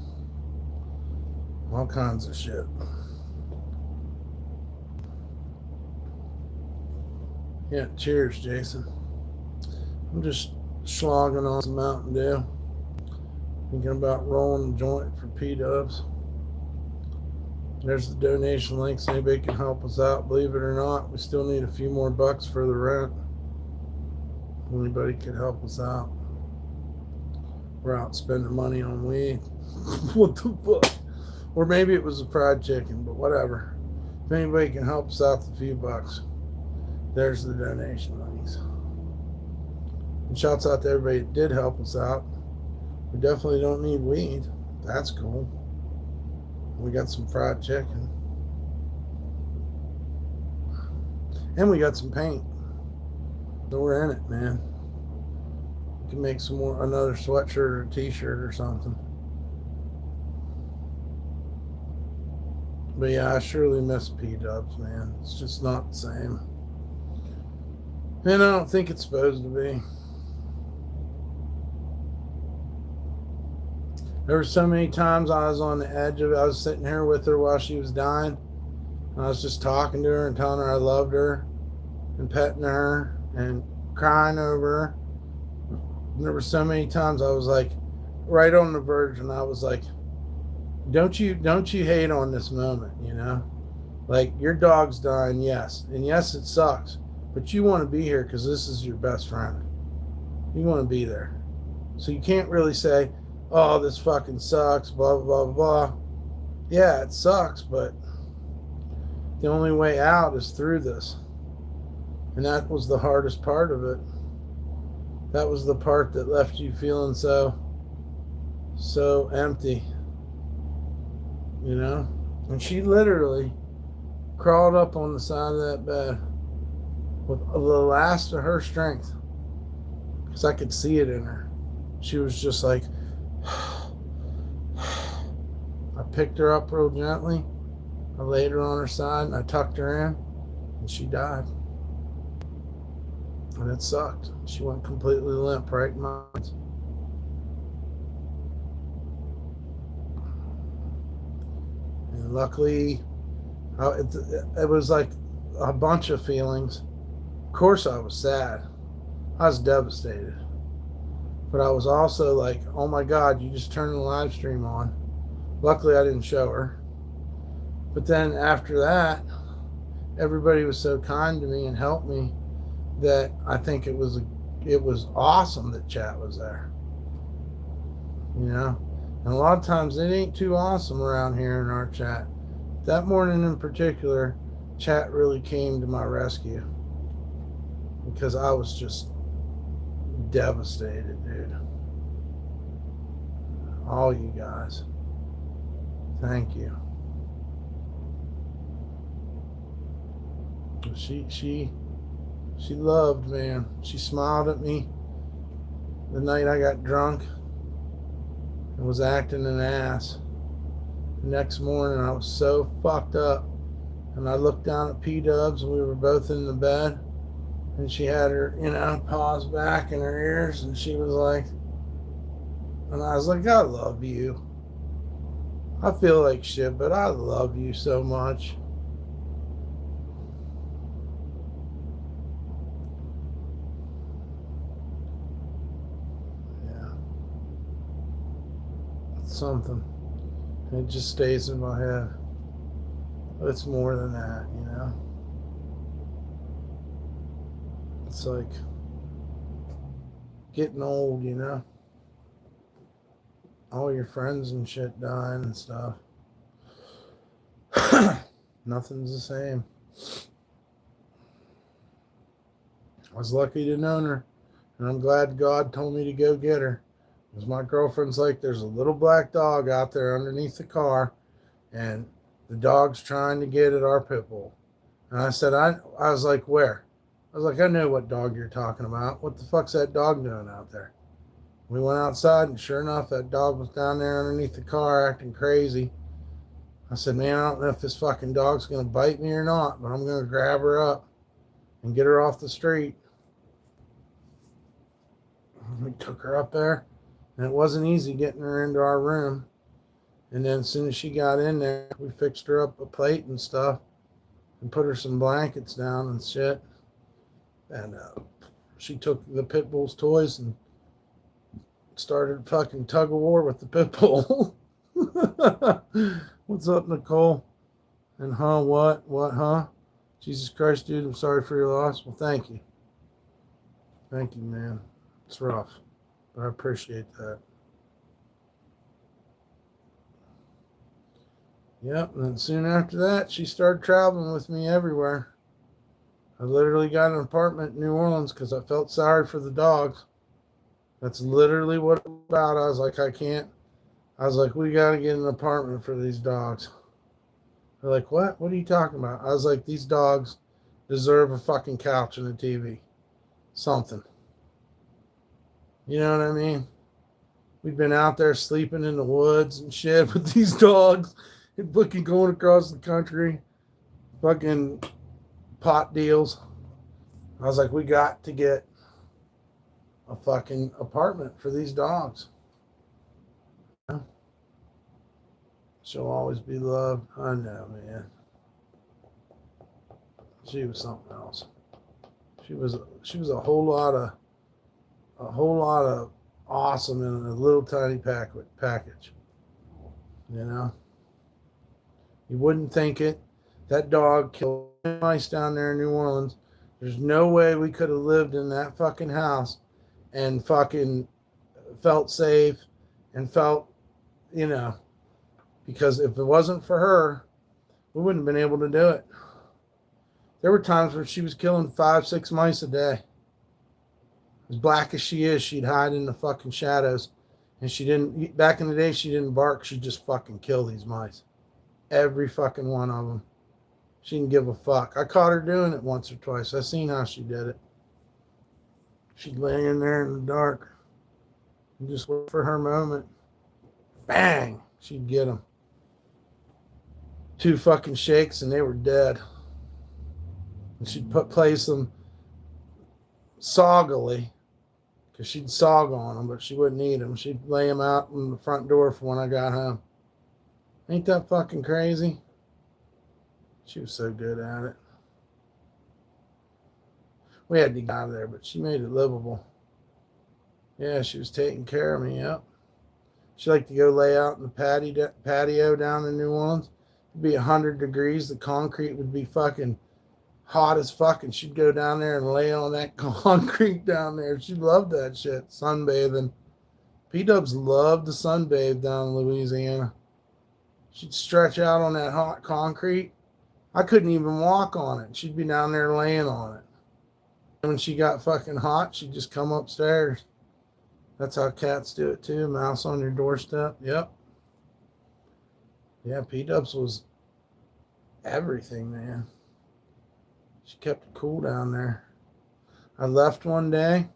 All kinds of shit. Yeah, cheers, Jason. I'm just slogging on some Mountain Dew. Thinking about rolling a joint for P-dubs. There's the donation links. Anybody can help us out. Believe it or not, we still need a few more bucks for the rent. Anybody could help us out. We're out spending money on weed. What the fuck? Or maybe it was a fried chicken, but whatever. If anybody can help us out with a few bucks, there's the donation links. And shouts out to everybody that did help us out. We definitely don't need weed. That's cool. We got some fried chicken. And we got some paint. So we're in it, man. We can make another sweatshirt or a t-shirt or something. But yeah, I surely miss P-dubs, man. It's just not the same. And I don't think it's supposed to be. There were so many times I was on the edge of it. I was sitting here with her while she was dying. And I was just talking to her and telling her I loved her and petting her and crying over her. And there were so many times I was like right on the verge, and I was like, don't you hate on this moment, you know? Like, your dog's dying, yes. And yes, it sucks. But you want to be here because this is your best friend. You want to be there. So you can't really say, oh, this fucking sucks, blah, blah, blah, blah. Yeah, it sucks, but the only way out is through this. And that was the hardest part of it. That was the part that left you feeling so empty, you know? And she literally crawled up on the side of that bed with the last of her strength, because I could see it in her. She was just like, I picked her up real gently. I laid her on her side and I tucked her in, and she died. And it sucked. She went completely limp right in my eyes. And luckily, it was like a bunch of feelings. Of course, I was sad. I was devastated. But I was also like, oh my God, you just turned the live stream on. Luckily, I didn't show her. But then after that, everybody was so kind to me and helped me that I think it was awesome that chat was there. You know? And a lot of times it ain't too awesome around here in our chat. That morning in particular, chat really came to my rescue, because I was just devastated, dude. All you guys. Thank you. She loved, man. She smiled at me the night I got drunk and was acting an ass. The next morning I was so fucked up, and I looked down at P-Dubs and we were both in the bed, and she had her, paws back in her ears, and she was like, and I was like, I love you. I feel like shit, but I love you so much. Yeah. It's something. It just stays in my head. But it's more than that, It's like getting old, all your friends and shit dying and stuff. Nothing's the same. I was lucky to know her, and I'm glad God told me to go get her. Because my girlfriend's like, there's a little black dog out there underneath the car, and the dog's trying to get at our pit bull. And I said, I was like, where? I was like, I know what dog you're talking about. What the fuck's that dog doing out there? We went outside, and sure enough, that dog was down there underneath the car acting crazy. I said, man, I don't know if this fucking dog's going to bite me or not, but I'm going to grab her up and get her off the street. We took her up there, and it wasn't easy getting her into our room. And then as soon as she got in there, we fixed her up a plate and stuff and put her some blankets down and shit. And she took the pit bull's toys and started fucking tug of war with the pit bull. What's up, Nicole? And what, huh? Jesus Christ, dude, I'm sorry for your loss. Well, thank you. Thank you, man. It's rough, but I appreciate that. Yep, and then soon after that, she started traveling with me everywhere. I literally got an apartment in New Orleans because I felt sorry for the dogs. That's literally what it was about. I was like, we got to get an apartment for these dogs. They're like, what? What are you talking about? I was like, these dogs deserve a fucking couch and a TV. Something. You know what I mean? We've been out there sleeping in the woods and shit with these dogs and fucking going across the country. Fucking pot deals. I was like, we got to get a fucking apartment for these dogs. She'll always be loved. I know, man. She was something else. She was a whole lot of awesome in a little tiny package. You wouldn't think it. That dog killed mice down there in New Orleans. There's no way we could have lived in that fucking house and fucking felt safe and felt, you know, because if it wasn't for her, we wouldn't have been able to do it. There were times where she was killing 5-6 mice a day. As black as she is, she'd hide in the fucking shadows. And she didn't, back in the day, she didn't bark. She'd just fucking kill these mice. Every fucking one of them. She didn't give a fuck. I caught her doing it once or twice. I seen how she did it. She'd lay in there in the dark and just wait for her moment. Bang! She'd get them. 2 fucking shakes and they were dead. And she'd place them soggily, because she'd sog on them, but she wouldn't eat them. She'd lay them out in the front door for when I got home. Ain't that fucking crazy? She was so good at it. We had to get out of there, but she made it livable. Yeah, she was taking care of me, yep. She liked to go lay out in the patio down in New Orleans. It'd be 100 degrees. The concrete would be fucking hot as fuck, and she'd go down there and lay on that concrete down there. She loved that shit, sunbathing. P-dubs loved to sunbathe down in Louisiana. She'd stretch out on that hot concrete. I couldn't even walk on it. She'd be down there laying on it. And when she got fucking hot, she'd just come upstairs. That's how cats do it too. Mouse on your doorstep. Yep. Yeah, P-dubs was everything, man. She kept it cool down there. I left one day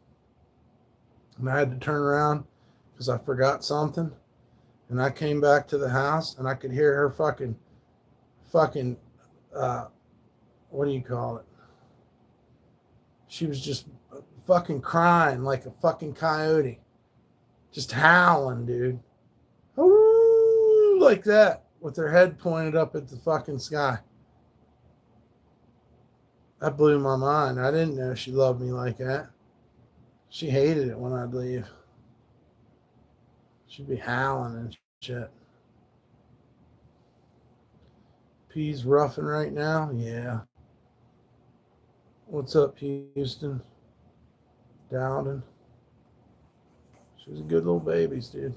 and I had to turn around because I forgot something. And I came back to the house and I could hear her fucking, what do you call it? She was just fucking crying like a fucking coyote. Just howling, dude. Ooh, like that, with her head pointed up at the fucking sky. That blew my mind. I didn't know she loved me like that. She hated it when I'd leave. She'd be howling and shit. P's roughing right now? Yeah. What's up, Houston? Dowden. She was a good little baby, dude.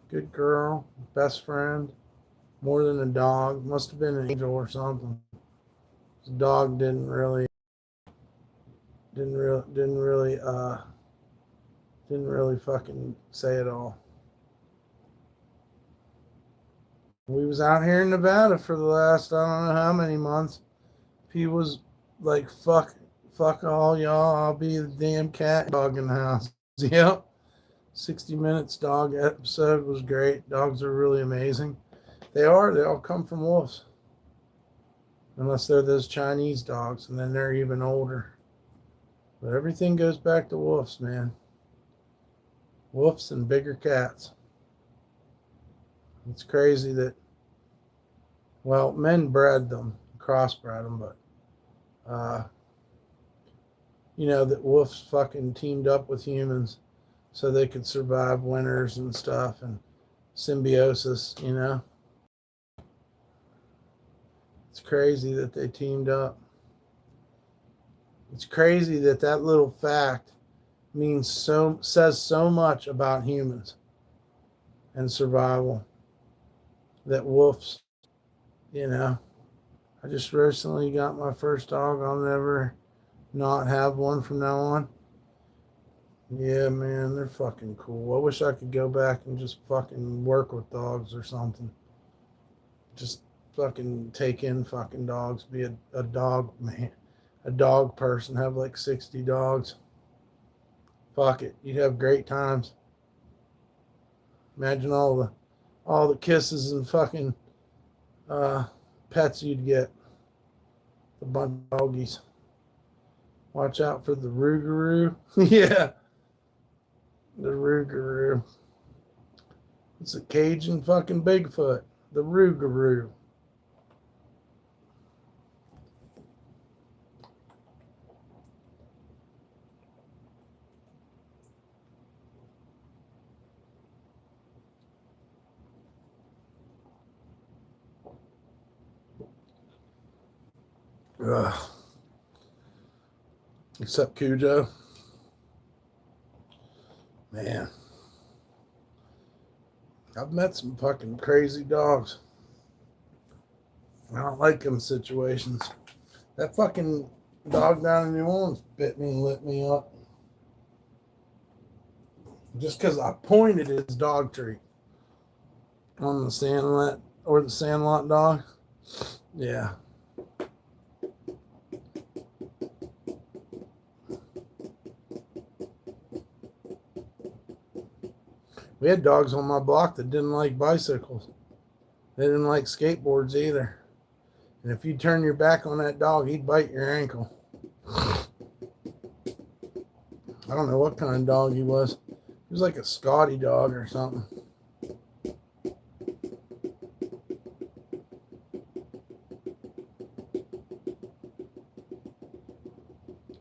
Good girl. Best friend. More than a dog. Must have been an angel or something. The dog didn't really fucking say it all. We was out here in Nevada for the last, I don't know how many months. He was like, fuck all y'all. I'll be the damn cat dog in the house. Yep. 60 Minutes dog episode was great. Dogs are really amazing. They all come from wolves. Unless they're those Chinese dogs, and then they're even older. But everything goes back to wolves, man. Wolves and bigger cats. It's crazy that, well, men bred them, crossbred them, but, that wolves fucking teamed up with humans so they could survive winters and stuff and symbiosis, It's crazy that they teamed up. It's crazy that little fact says so much about humans and survival. That wolves, I just recently got my first dog. I'll never not have one from now on. Yeah, man, they're fucking cool. I wish I could go back and just fucking work with dogs or something. Just fucking take in fucking dogs, be a dog man, a dog person, have like 60 dogs. Fuck it, you'd have great times. Imagine all the kisses and fucking pets you'd get. The bunch of doggies. Watch out for the Rougarou. Yeah, the Rougarou. It's a Cajun fucking Bigfoot. The Rougarou. Ugh. Except Cujo. I've met some fucking crazy dogs. I don't like them situations. That fucking dog down in New Orleans bit me and lit me up. Just because I pointed his dog treat on the Sandlot or the Sandlot dog. Yeah. We had dogs on my block that didn't like bicycles. They didn't like skateboards either. And if you turn your back on that dog, he'd bite your ankle. I don't know what kind of dog he was. He was like a Scotty dog or something.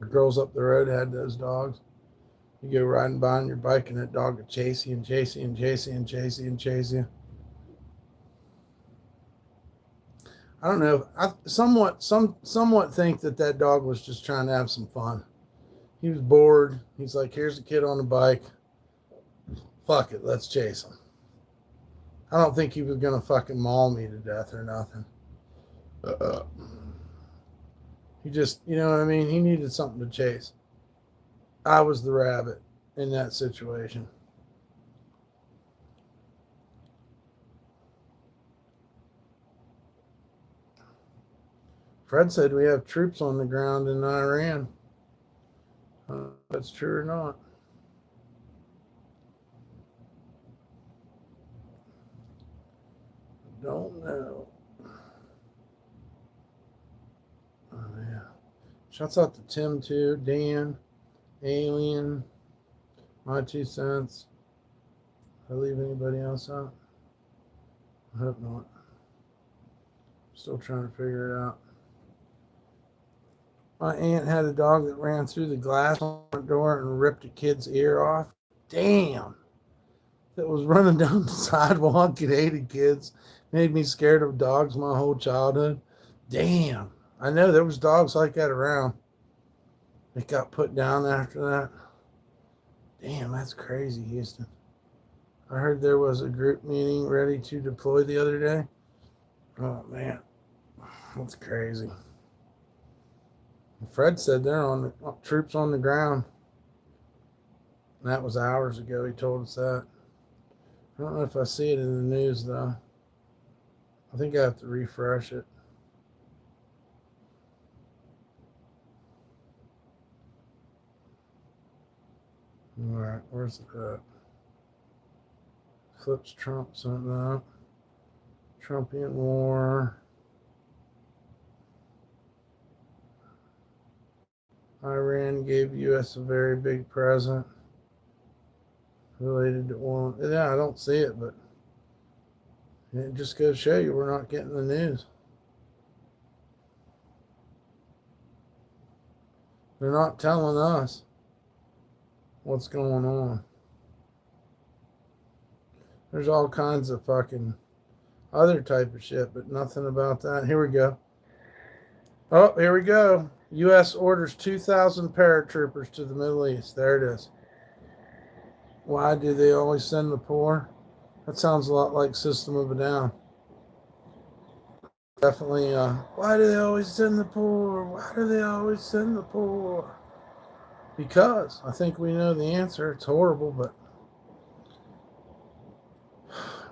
The girls up the road had those dogs. You go riding by on your bike and that dog would chase you and chase you and chase you and chase you and chase you. I don't know. I somewhat think that dog was just trying to have some fun. He was bored. He's like, here's a kid on a bike. Fuck it, let's chase him. I don't think he was gonna fucking maul me to death or nothing. He just, you know what I mean? He needed something to chase. I was the rabbit in that situation. Fred said we have troops on the ground in Iran. That's true or not? Don't know. Oh, yeah. Shouts out to Tim, too. Dan, Alien, My 2 Cents. Did I leave anybody else out? I hope not. Still trying to figure it out. My aunt had a dog that ran through the glass on the door and ripped a kid's ear off. Damn. That was running down the sidewalk and hated kids. Made me scared of dogs my whole childhood. Damn. I know there was dogs like that around. They got put down after that. Damn, that's crazy, Houston. I heard there was a group meeting ready to deploy the other day. Oh, man. That's crazy. Fred said they're on the troops on the ground. And that was hours ago. He told us that. I don't know if I see it in the news, though. I think I have to refresh it. All right, where's it at? Flips Trump something up. Trumpian war. Iran gave U.S. a very big present related to oil. Yeah, I don't see it, but it just goes to show you we're not getting the news. They're not telling us what's going on. There's all kinds of fucking other type of shit, but nothing about that. Here we go. Oh, here we go. U.S. orders 2,000 paratroopers to the Middle East. There it is. Why do they always send the poor? That sounds a lot like System of a Down. Definitely, why do they always send the poor? Why do they always send the poor? Because I think we know the answer. It's horrible, but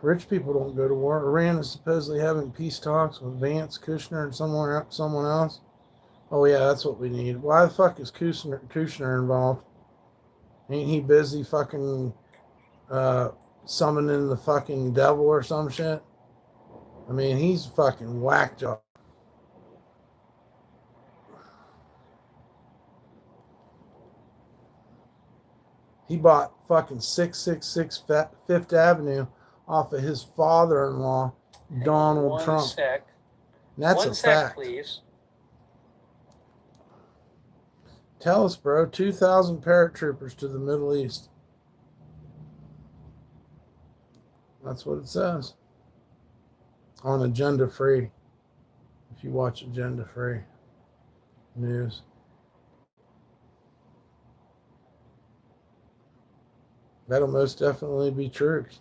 rich people don't go to war. Iran is supposedly having peace talks with Vance, Kushner, and someone else. Oh, yeah, that's what we need. Why the fuck is Kushner involved? Ain't he busy fucking summoning the fucking devil or some shit? I mean, he's fucking whack job. He bought fucking 666 Fifth Avenue off of his father-in-law, Donald Trump. Sec. That's a fact. Please. Tell us, bro. 2,000 paratroopers to the Middle East. That's what it says. On Agenda Free. If you watch Agenda Free news. That'll most definitely be troops.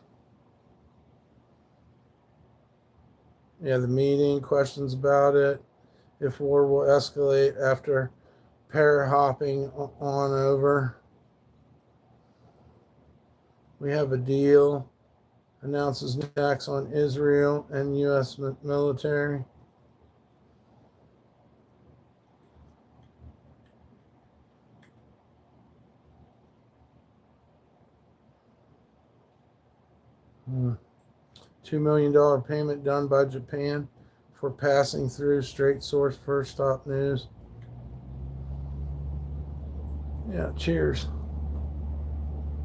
Yeah, the meeting, questions about it, if war will escalate after hopping on over. We have a deal, announces new attacks on Israel and U.S. military. $2 million payment done by Japan for passing through. Straight source, first stop news. Yeah, cheers.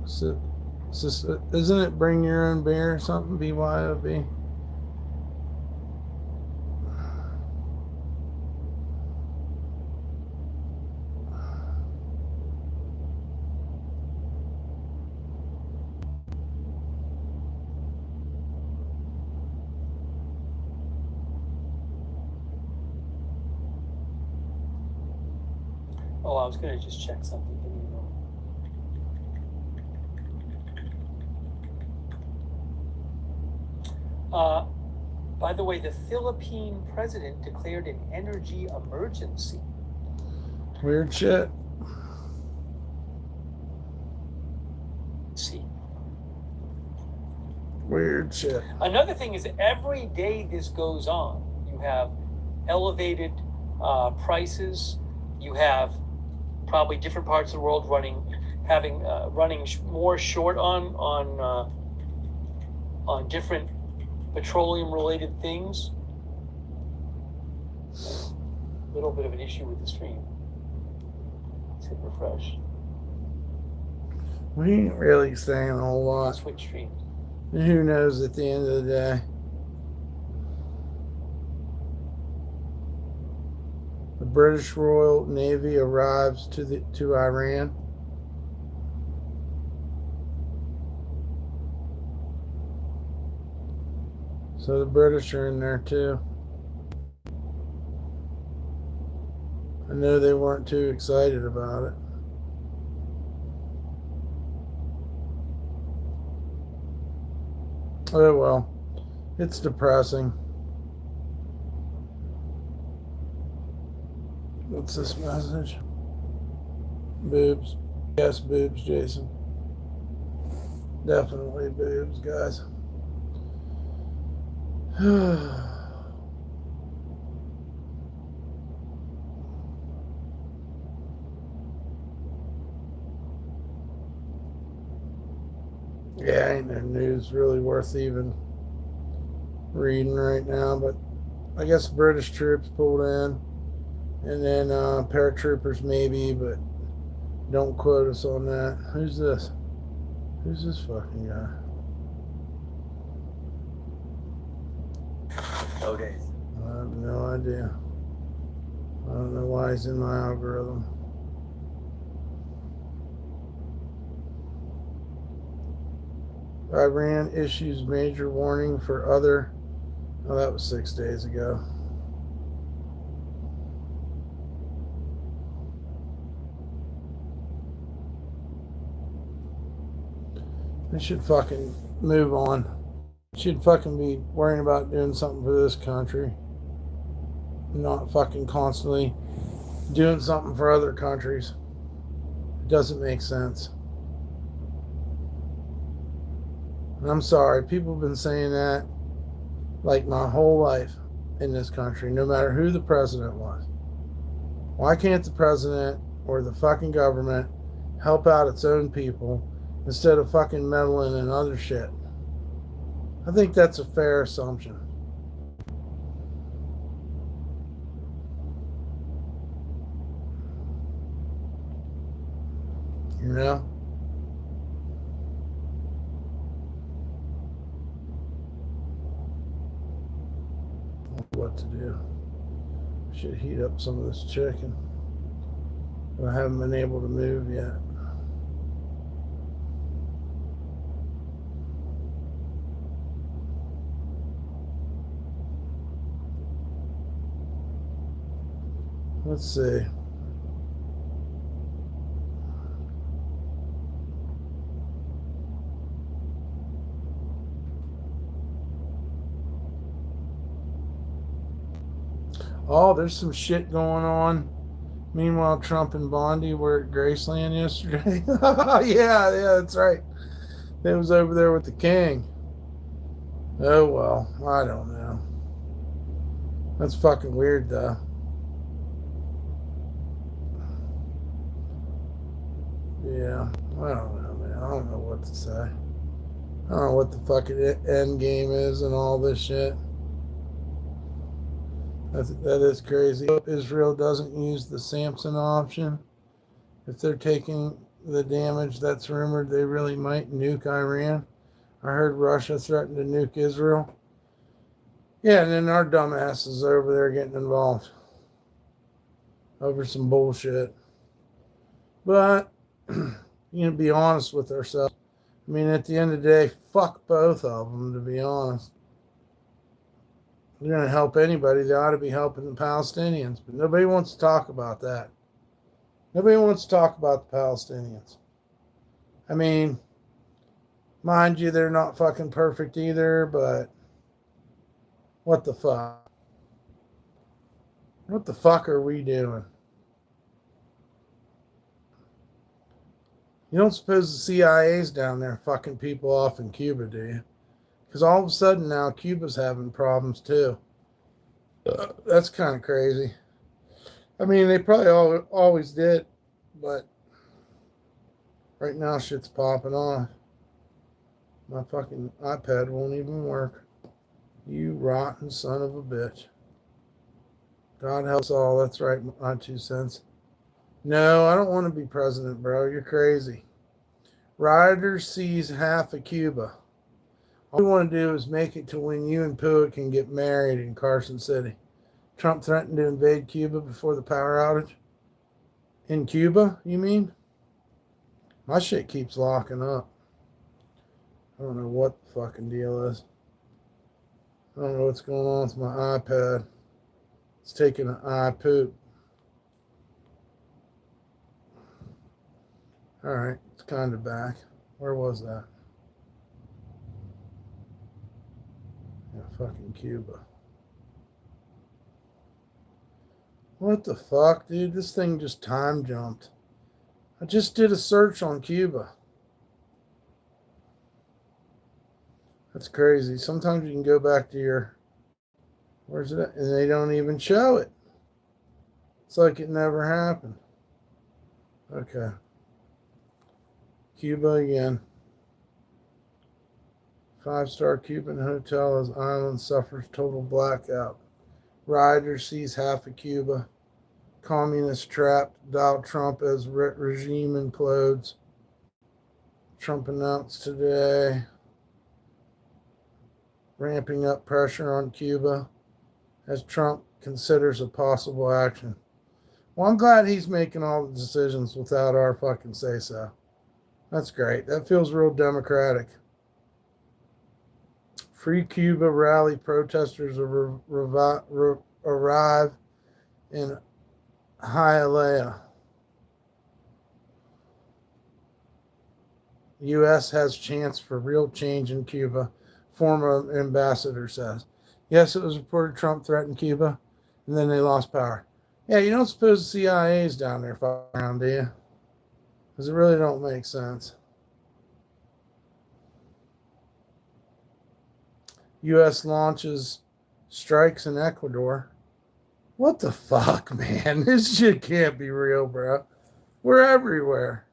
So, isn't it bring your own beer or something? BYOB. Oh, I was going to just check something. By the way, the Philippine president declared an energy emergency. Weird shit. See. Weird shit. Another thing is, every day this goes on, you have elevated prices. You have probably different parts of the world running more short on different petroleum related things. A little bit of an issue with the stream. Let's hit refresh. We ain't really saying a whole lot. Switch streams. Who knows at the end of the day? The British Royal Navy arrives to Iran. So the British are in there too. I know they weren't too excited about it. Oh well, it's depressing. What's this message? Boobs. Yes, boobs, Jason. Definitely boobs, guys. Yeah, ain't no news really worth even reading right now, but I guess British troops pulled in, and then paratroopers maybe, but don't quote us on that. Who's this? Who's this fucking guy? Okay. I have no idea. I don't know why he's in my algorithm. Iran issues major warning for other. Oh, that was 6 days ago. They should fucking move on. Should fucking be worrying about doing something for this country. Not fucking constantly doing something for other countries. It doesn't make sense. And I'm sorry, people have been saying that like my whole life in this country, no matter who the president was. Why can't the president or the fucking government help out its own people instead of fucking meddling in other shit? I think that's a fair assumption. You know? What to do. Should heat up some of this chicken. I haven't been able to move yet. Let's see. Oh, there's some shit going on. Meanwhile, Trump and Bondi were at Graceland yesterday. Yeah, that's right. They was over there with the king. Oh, well, I don't know. That's fucking weird, though. Yeah, I don't know, man. I don't know what to say. I don't know what the fucking end game is and all this shit. That is crazy. Israel doesn't use the Samson option. If they're taking the damage that's rumored, they really might nuke Iran. I heard Russia threatened to nuke Israel. Yeah, and then our dumbasses over there getting involved over some bullshit. But, be honest with ourselves. I mean, at the end of the day, fuck both of them, to be honest. If they're going to help anybody, they ought to be helping the Palestinians. But nobody wants to talk about that. Nobody wants to talk about the Palestinians. I mean, mind you, they're not fucking perfect either, but what the fuck? What the fuck are we doing? You don't suppose the CIA's down there fucking people off in Cuba, do you? Because all of a sudden now Cuba's having problems too. That's kind of crazy. I mean, they probably always did, but right now shit's popping off. My fucking iPad won't even work. You rotten son of a bitch. God helps all. That's right, my 2 cents. No, I don't want to be president, bro. You're crazy. Ryder sees half of Cuba. All we want to do is make it to when you and Pua can get married in Carson City. Trump threatened to invade Cuba before the power outage. In Cuba, you mean? My shit keeps locking up. I don't know what the fucking deal is. I don't know what's going on with my iPad. It's taking an eye poop. Alright, it's kind of back. Where was that? Yeah, fucking Cuba. What the fuck, dude? This thing just time jumped. I just did a search on Cuba. That's crazy. Sometimes you can go back to your... Where's it at? And they don't even show it. It's like it never happened. Okay. Cuba again. 5-star Cuban hotel as island suffers total blackout. Rider sees half of Cuba. Communist trapped. Donald Trump as regime implodes. Trump announced today ramping up pressure on Cuba as Trump considers a possible action. Well, I'm glad he's making all the decisions without our fucking say-so. That's great. That feels real democratic. Free Cuba rally protesters arrive in Hialeah. U.S. has chance for real change in Cuba, former ambassador says. Yes, it was reported Trump threatened Cuba, and then they lost power. Yeah, you don't suppose the CIA is down there fucking around, do you? Because it really don't make sense. U.S. launches strikes in Ecuador. What the fuck, man? This shit can't be real, bro. We're everywhere.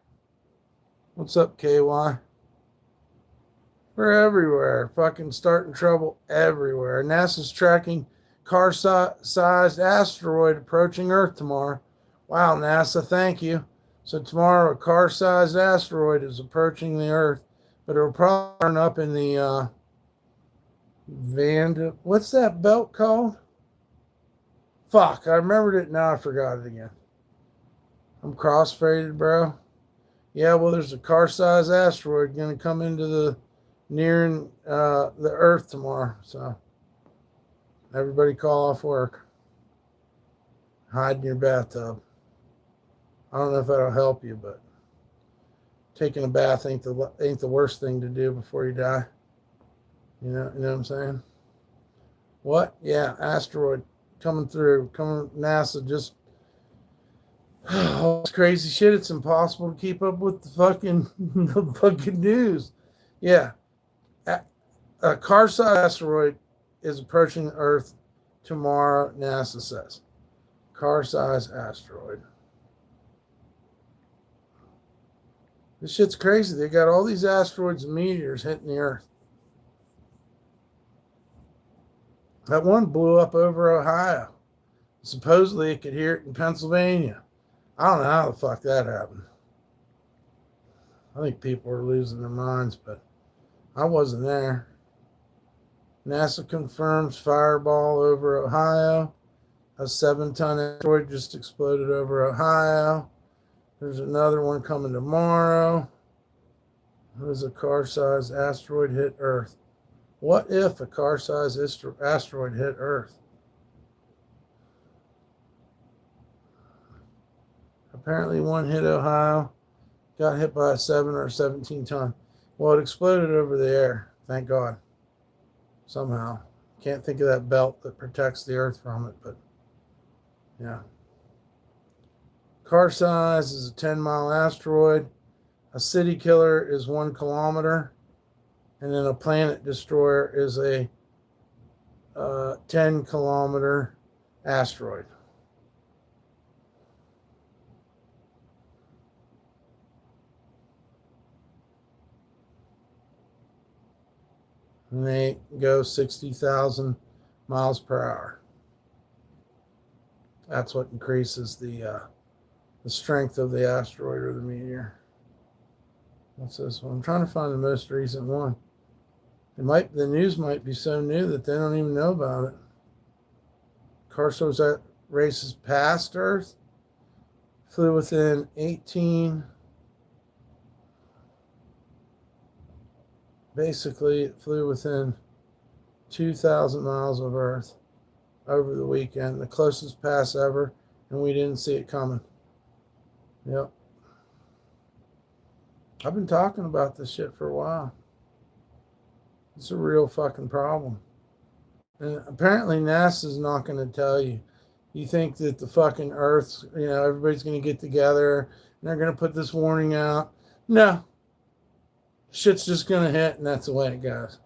What's up, KY? We're everywhere. Fucking starting trouble everywhere. NASA's tracking car-sized asteroid approaching Earth tomorrow. Wow, NASA, thank you. So tomorrow a car-sized asteroid is approaching the Earth, but it'll probably turn up in the what's that belt called? Fuck, I remembered it, now I forgot it again. I'm cross-faded, bro. Yeah, well, there's a car-sized asteroid going to come into the nearing the Earth tomorrow. So everybody call off work. Hide in your bathtub. I don't know if that'll help you, but taking a bath ain't the worst thing to do before you die. You know what I'm saying? What? Yeah, asteroid coming through. NASA just all this crazy shit. It's impossible to keep up with the fucking news. Yeah, a car-sized asteroid is approaching Earth tomorrow. NASA says, car-sized asteroid. This shit's crazy. They got all these asteroids and meteors hitting the Earth. That one blew up over Ohio. Supposedly it could hear it in Pennsylvania. I don't know how the fuck that happened. I think people were losing their minds, but I wasn't there. NASA confirms fireball over Ohio. A 7-ton asteroid just exploded over Ohio. There's another one coming tomorrow. There's a car-sized asteroid hit Earth. What if a car-sized asteroid hit Earth? Apparently one hit Ohio, got hit by a 7 or 17-ton. Well, it exploded over the air, thank God. Somehow. Can't think of that belt that protects the Earth from it, but yeah. Car size is a 10-mile asteroid. A city killer is 1 kilometer. And then a planet destroyer is a 10-kilometer asteroid. And they go 60,000 miles per hour. That's what increases the strength of the asteroid or the meteor. What's this one? I'm trying to find the most recent one. The news might be so new that they don't even know about it. Carsos races past Earth, flew within 18. Basically, it flew within 2,000 miles of Earth over the weekend, the closest pass ever, and we didn't see it coming. Yep. I've been talking about this shit for a while. It's a real fucking problem. And apparently NASA's not going to tell you. You think that the fucking Earth's, everybody's going to get together and they're going to put this warning out. No. Shit's just going to hit, and that's the way it goes.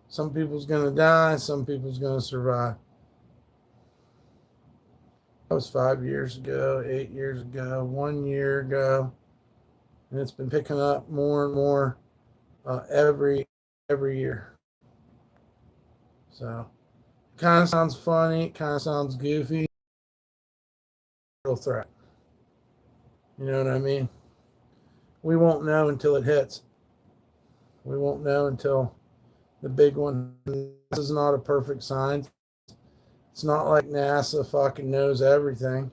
Some people's going to die. Some people's going to survive. That was 5 years ago, 8 years ago, 1 year ago. And it's been picking up more and more every year. So it kind of sounds funny. It kind of sounds goofy. Real threat. You know what I mean? We won't know until it hits. We won't know until the big one. This is not a perfect science. It's not like NASA fucking knows everything.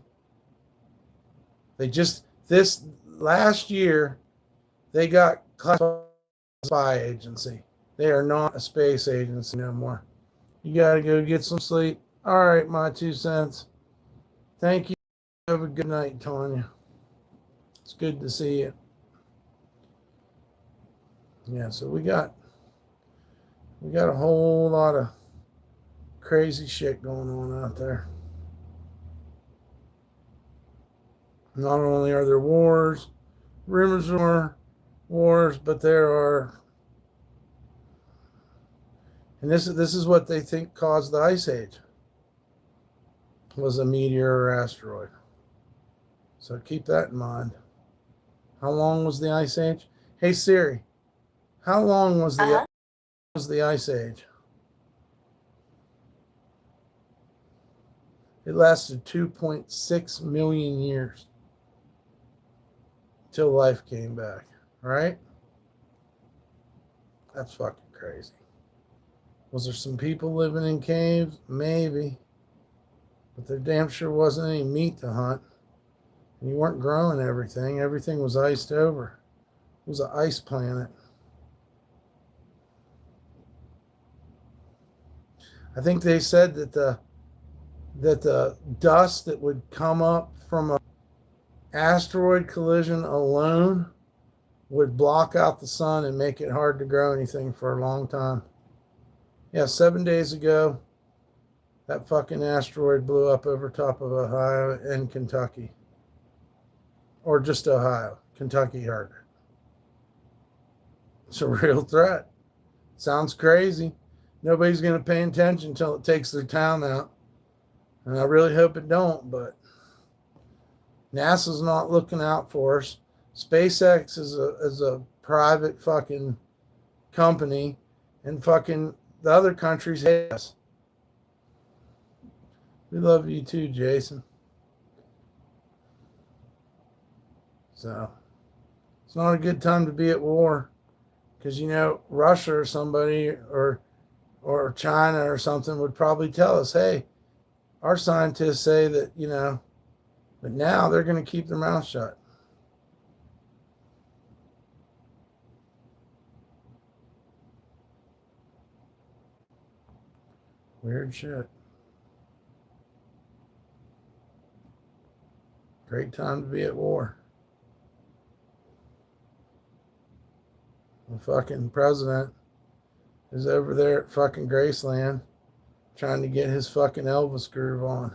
This last year, they got classified spy agency. They are not a space agency no more. You got to go get some sleep. All right, my 2 cents. Thank you. Have a good night, Tanya. It's good to see you. Yeah, so we got a whole lot of crazy shit going on out there. Not only are there wars, rumors of wars, but there are, and this is what they think caused the Ice Age, was a meteor or asteroid. So keep that in mind. How long was the Ice Age? Hey Siri, how long was the Ice Age? It lasted 2.6 million years till life came back, right? That's fucking crazy. Was there some people living in caves? Maybe. But there damn sure wasn't any meat to hunt. And you weren't growing everything. Everything was iced over. It was an ice planet. I think they said that the dust that would come up from an asteroid collision alone would block out the sun and make it hard to grow anything for a long time. Yeah, 7 days ago, that fucking asteroid blew up over top of Ohio and Kentucky. Or just Ohio. Kentucky heard it. It's a real threat. Sounds crazy. Nobody's going to pay attention until it takes their town out. And I really hope it don't, but NASA's not looking out for us. SpaceX is a private fucking company, and fucking the other countries hate us. We love you too, Jason. So it's not a good time to be at war, because Russia or somebody or China or something would probably tell us, hey, our scientists say that, but now they're going to keep their mouth shut. Weird shit. Great time to be at war. The fucking president is over there at fucking Graceland trying to get his fucking Elvis groove on.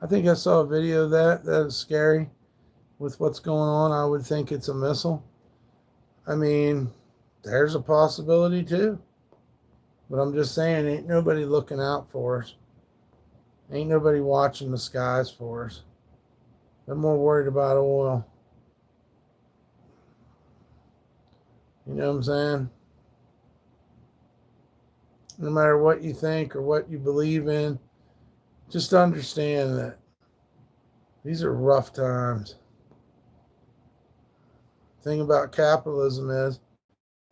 I think I saw a video of that. That is scary. With what's going on, I would think it's a missile. I mean, there's a possibility too. But I'm just saying, ain't nobody looking out for us. Ain't nobody watching the skies for us. They're more worried about oil. You know what I'm saying? No matter what you think or what you believe in, just understand that these are rough times. The thing about capitalism is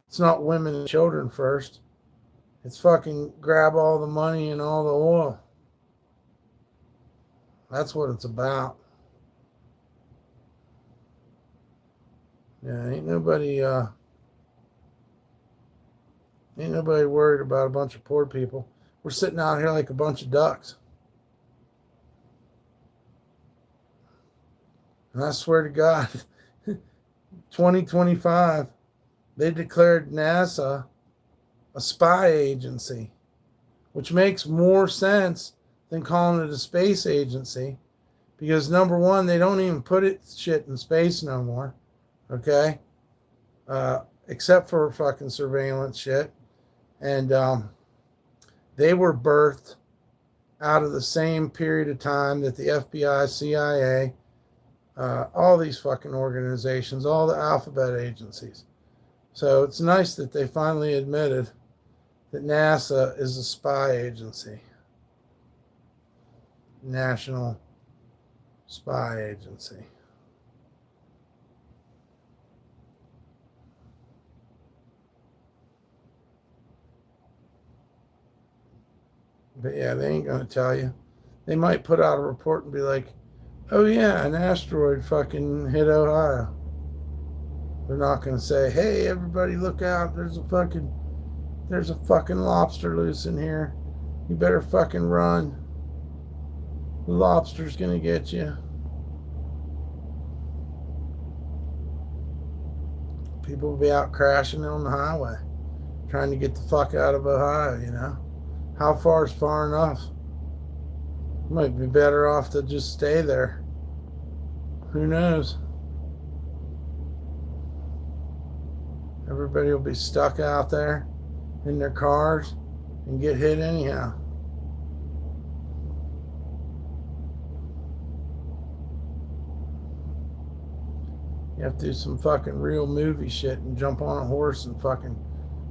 it's not women and children first. It's fucking grab all the money and all the oil. That's what it's about. Yeah, ain't nobody worried about a bunch of poor people. We're sitting out here like a bunch of ducks. And I swear to God, 2025, they declared NASA a spy agency, which makes more sense than calling it a space agency, because number one, they don't even put shit in space no more, okay? Except for fucking surveillance shit. And they were birthed out of the same period of time that the FBI, CIA, all these fucking organizations, all the alphabet agencies. So it's nice that they finally admitted that NASA is a spy agency. National Spy Agency. But yeah, they ain't gonna tell you. They might put out a report and be like, oh yeah, an asteroid fucking hit Ohio. They're not gonna say, hey, everybody look out, there's a fucking lobster loose in here. You better fucking run. The lobster's gonna get you. People will be out crashing on the highway, trying to get the fuck out of Ohio, How far is far enough? Might be better off to just stay there. Who knows? Everybody will be stuck out there in their cars and get hit anyhow. You have to do some fucking real movie shit and jump on a horse and fucking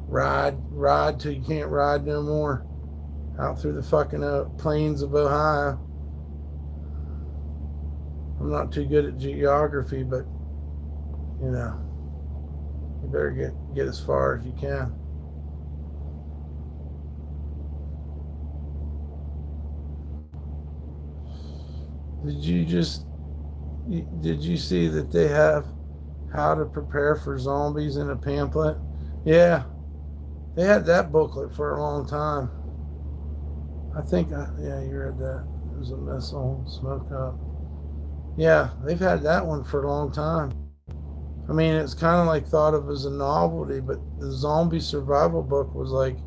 ride till you can't ride no more. Out through the fucking plains of Ohio. I'm not too good at geography, but you better get as far as you can. Did you see that they have how to prepare for zombies in a pamphlet? Yeah, they had that booklet for a long time. I think, you read that. It was a missile, smoke up. Yeah, they've had that one for a long time. I mean, it's kind of like thought of as a novelty, but the zombie survival book was like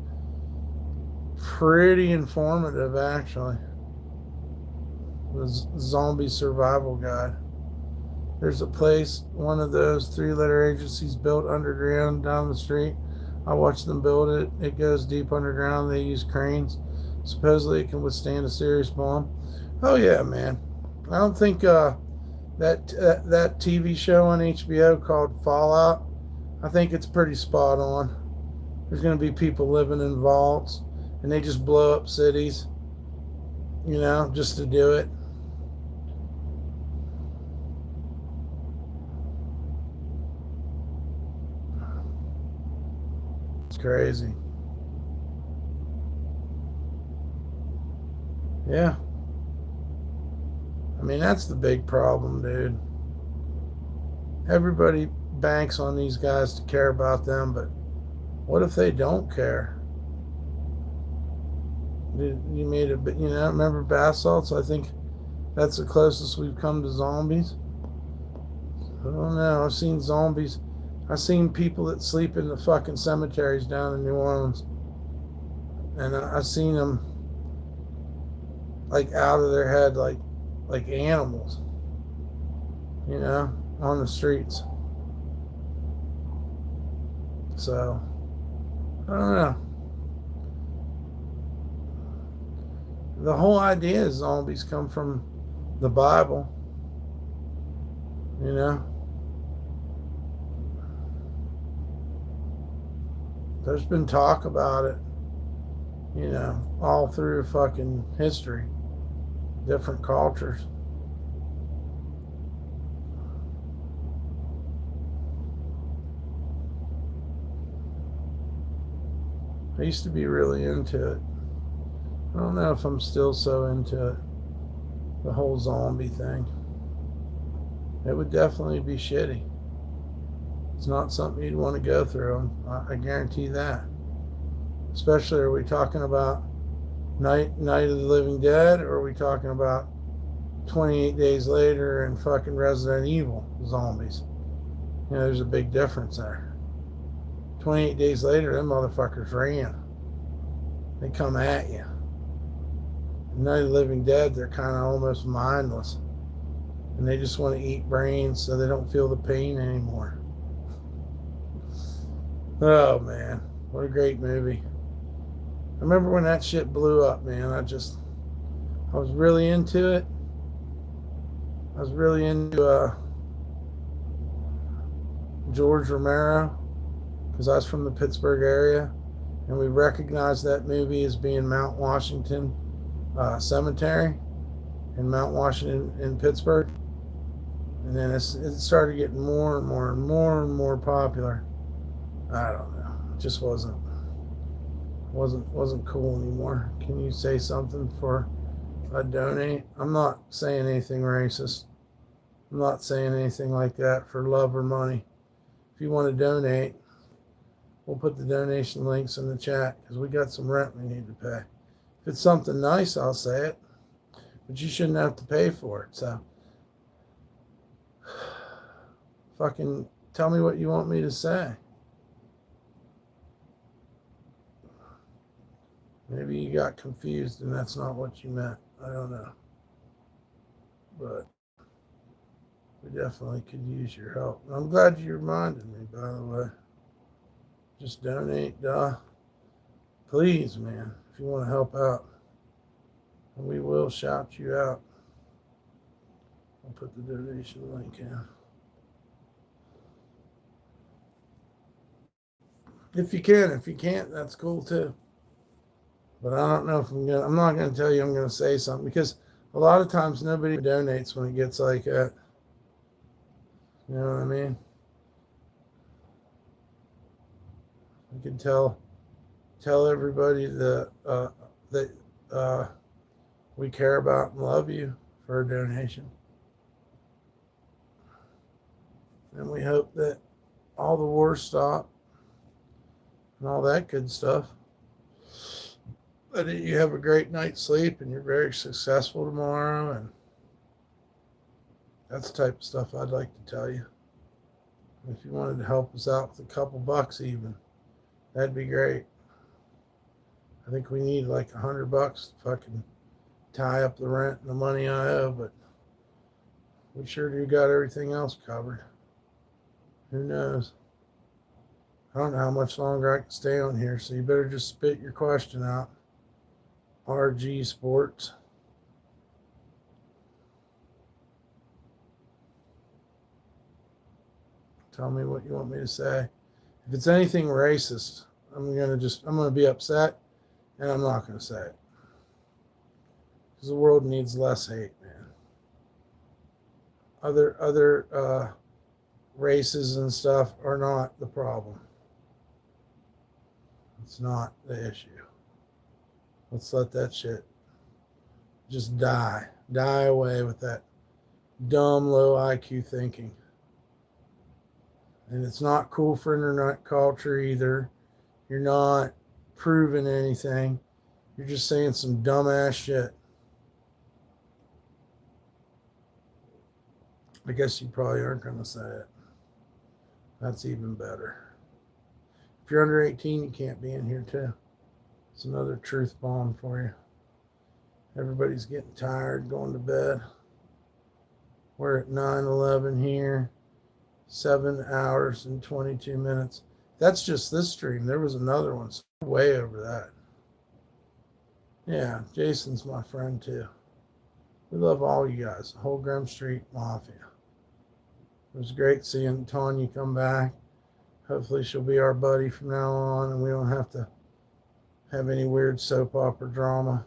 pretty informative, actually. The Zombie Survival Guide. There's a place, one of those 3-letter agencies built underground down the street. I watched them build it. It goes deep underground. They use cranes. Supposedly it can withstand a serious bomb. Oh yeah, man. I don't think that TV show on HBO called Fallout, I think it's pretty spot on. There's going to be people living in vaults, and they just blow up cities, just to do it. It's crazy. Yeah. I mean, that's the big problem, dude. Everybody banks on these guys to care about them, but what if they don't care? You made a bit, remember bath salts? I think that's the closest we've come to zombies. I don't know. I've seen zombies. I've seen people that sleep in the fucking cemeteries down in New Orleans. And I've seen them like out of their head, like animals, on the streets. So, I don't know. The whole idea is zombies come from the Bible, There's been talk about it, all through fucking history, different cultures. I used to be really into it. I don't know if I'm still so into it. The whole zombie thing. It would definitely be shitty. It's not something you'd want to go through. I guarantee that. Especially, are we talking about Night of the Living Dead, or are we talking about 28 Days Later and fucking Resident Evil zombies? There's a big difference there. 28 Days Later, them motherfuckers ran. They come at you. Night of the Living Dead, they're kind of almost mindless. And they just want to eat brains so they don't feel the pain anymore. Oh, man. What a great movie. I remember when that shit blew up, man. I was really into it. I was really into George Romero, because I was from the Pittsburgh area, and we recognized that movie as being Mount Washington Cemetery in Mount Washington in Pittsburgh. And then it started getting more and more and more and more popular. I don't know. It just wasn't cool anymore. Can you say something for a donate? I'm not saying anything racist. I'm not saying anything like that for love or money. If you want to donate, we'll put the donation links in the chat, because we got some rent we need to pay. If it's something nice, I'll say it, but you shouldn't have to pay for it. So fucking tell me what you want me to say. Maybe you got confused and that's not what you meant. I don't know. But we definitely could use your help. And I'm glad you reminded me, by the way. Just donate, please, man, if you want to help out. And we will shout you out. I'll put the donation link in. If you can. If you can't, that's cool too. But I don't know if I'm not going to tell you I'm going to say something, because a lot of times nobody donates when it gets like that. You know what I mean? I can tell everybody that we care about and love you for a donation. And we hope that all the wars stop and all that good stuff. But you have a great night's sleep and you're very successful tomorrow, and that's the type of stuff I'd like to tell you. If you wanted to help us out with a couple bucks even, that'd be great. I think we need like $100 to fucking tie up the rent and the money I owe, but we sure do got everything else covered. Who knows? I don't know how much longer I can stay on here, so you better just spit your question out. RG Sports. Tell me what you want me to say. If it's anything racist, I'm gonna be upset, and I'm not gonna say it. Because the world needs less hate, man. Other races and stuff are not the problem. It's not the issue. Let's let that shit just die away with that dumb low IQ thinking. And it's not cool for internet culture either. You're not proving anything. You're just saying some dumbass shit. I guess you probably aren't going to say it. That's even better. If you're under 18, you can't be in here too. It's another truth bomb for you. Everybody's getting tired, going to bed. We're at 9:11 here. 7 hours and 22 minutes. That's just this stream. There was another one way over that. Yeah, Jason's my friend too. We love all you guys, the whole Grim Street Mafia. It was great seeing Tanya come back. Hopefully she'll be our buddy from now on and we don't have to have any weird soap opera drama.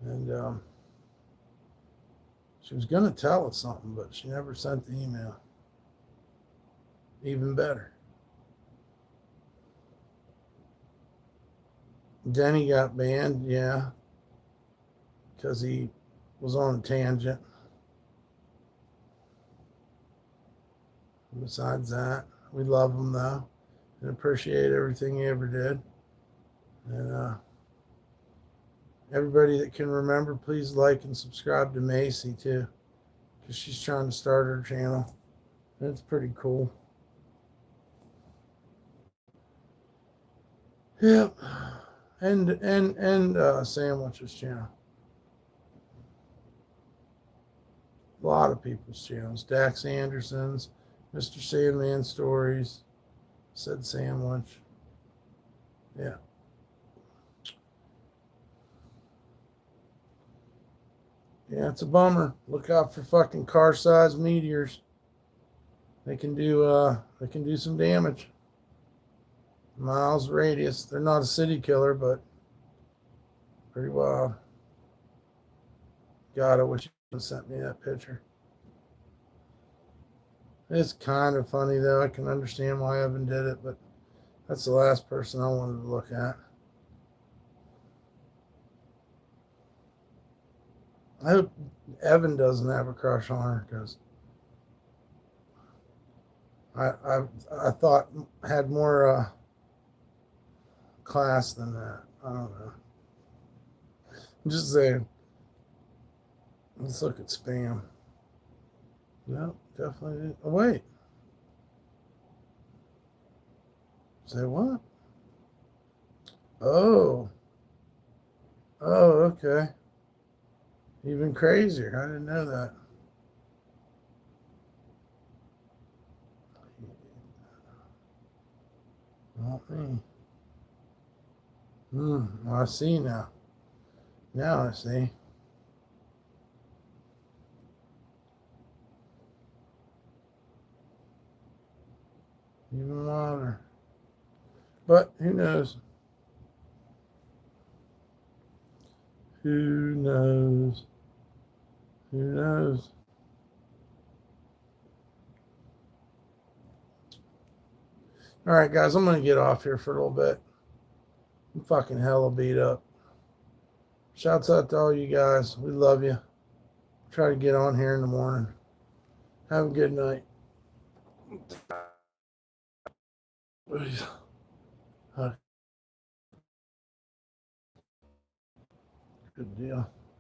And she was going to tell us something, but she never sent the email. Even better. Denny got banned, yeah, because he was on a tangent. Besides that, we love him though and appreciate everything he ever did. And everybody that can remember, please like and subscribe to Macy too, because she's trying to start her channel. It's pretty cool. Yep. And Sandwich's channel. A lot of people's channels. Dax Anderson's, Mr. Sandman Stories, Said Sandwich. Yeah. Yeah, it's a bummer. Look out for fucking car-sized meteors. They can do some damage. Miles radius. They're not a city killer, but pretty wild. God, I wish you would have sent me that picture. It's kind of funny though. I can understand why Evan did it, but that's the last person I wanted to look at. I hope Evan doesn't have a crush on her, because I thought had more class than that. I don't know. I'm just saying. Let's look at spam. No, definitely didn't. Oh, wait. Say what? Oh. Oh, okay. Even crazier. I didn't know that. Not me. I see now. Now I see. Even wilder. But who knows? Who knows? Who knows? All right, guys, I'm going to get off here for a little bit. I'm fucking hella beat up. Shouts out to all you guys. We love you. Try to get on here in the morning. Have a good night. Good deal.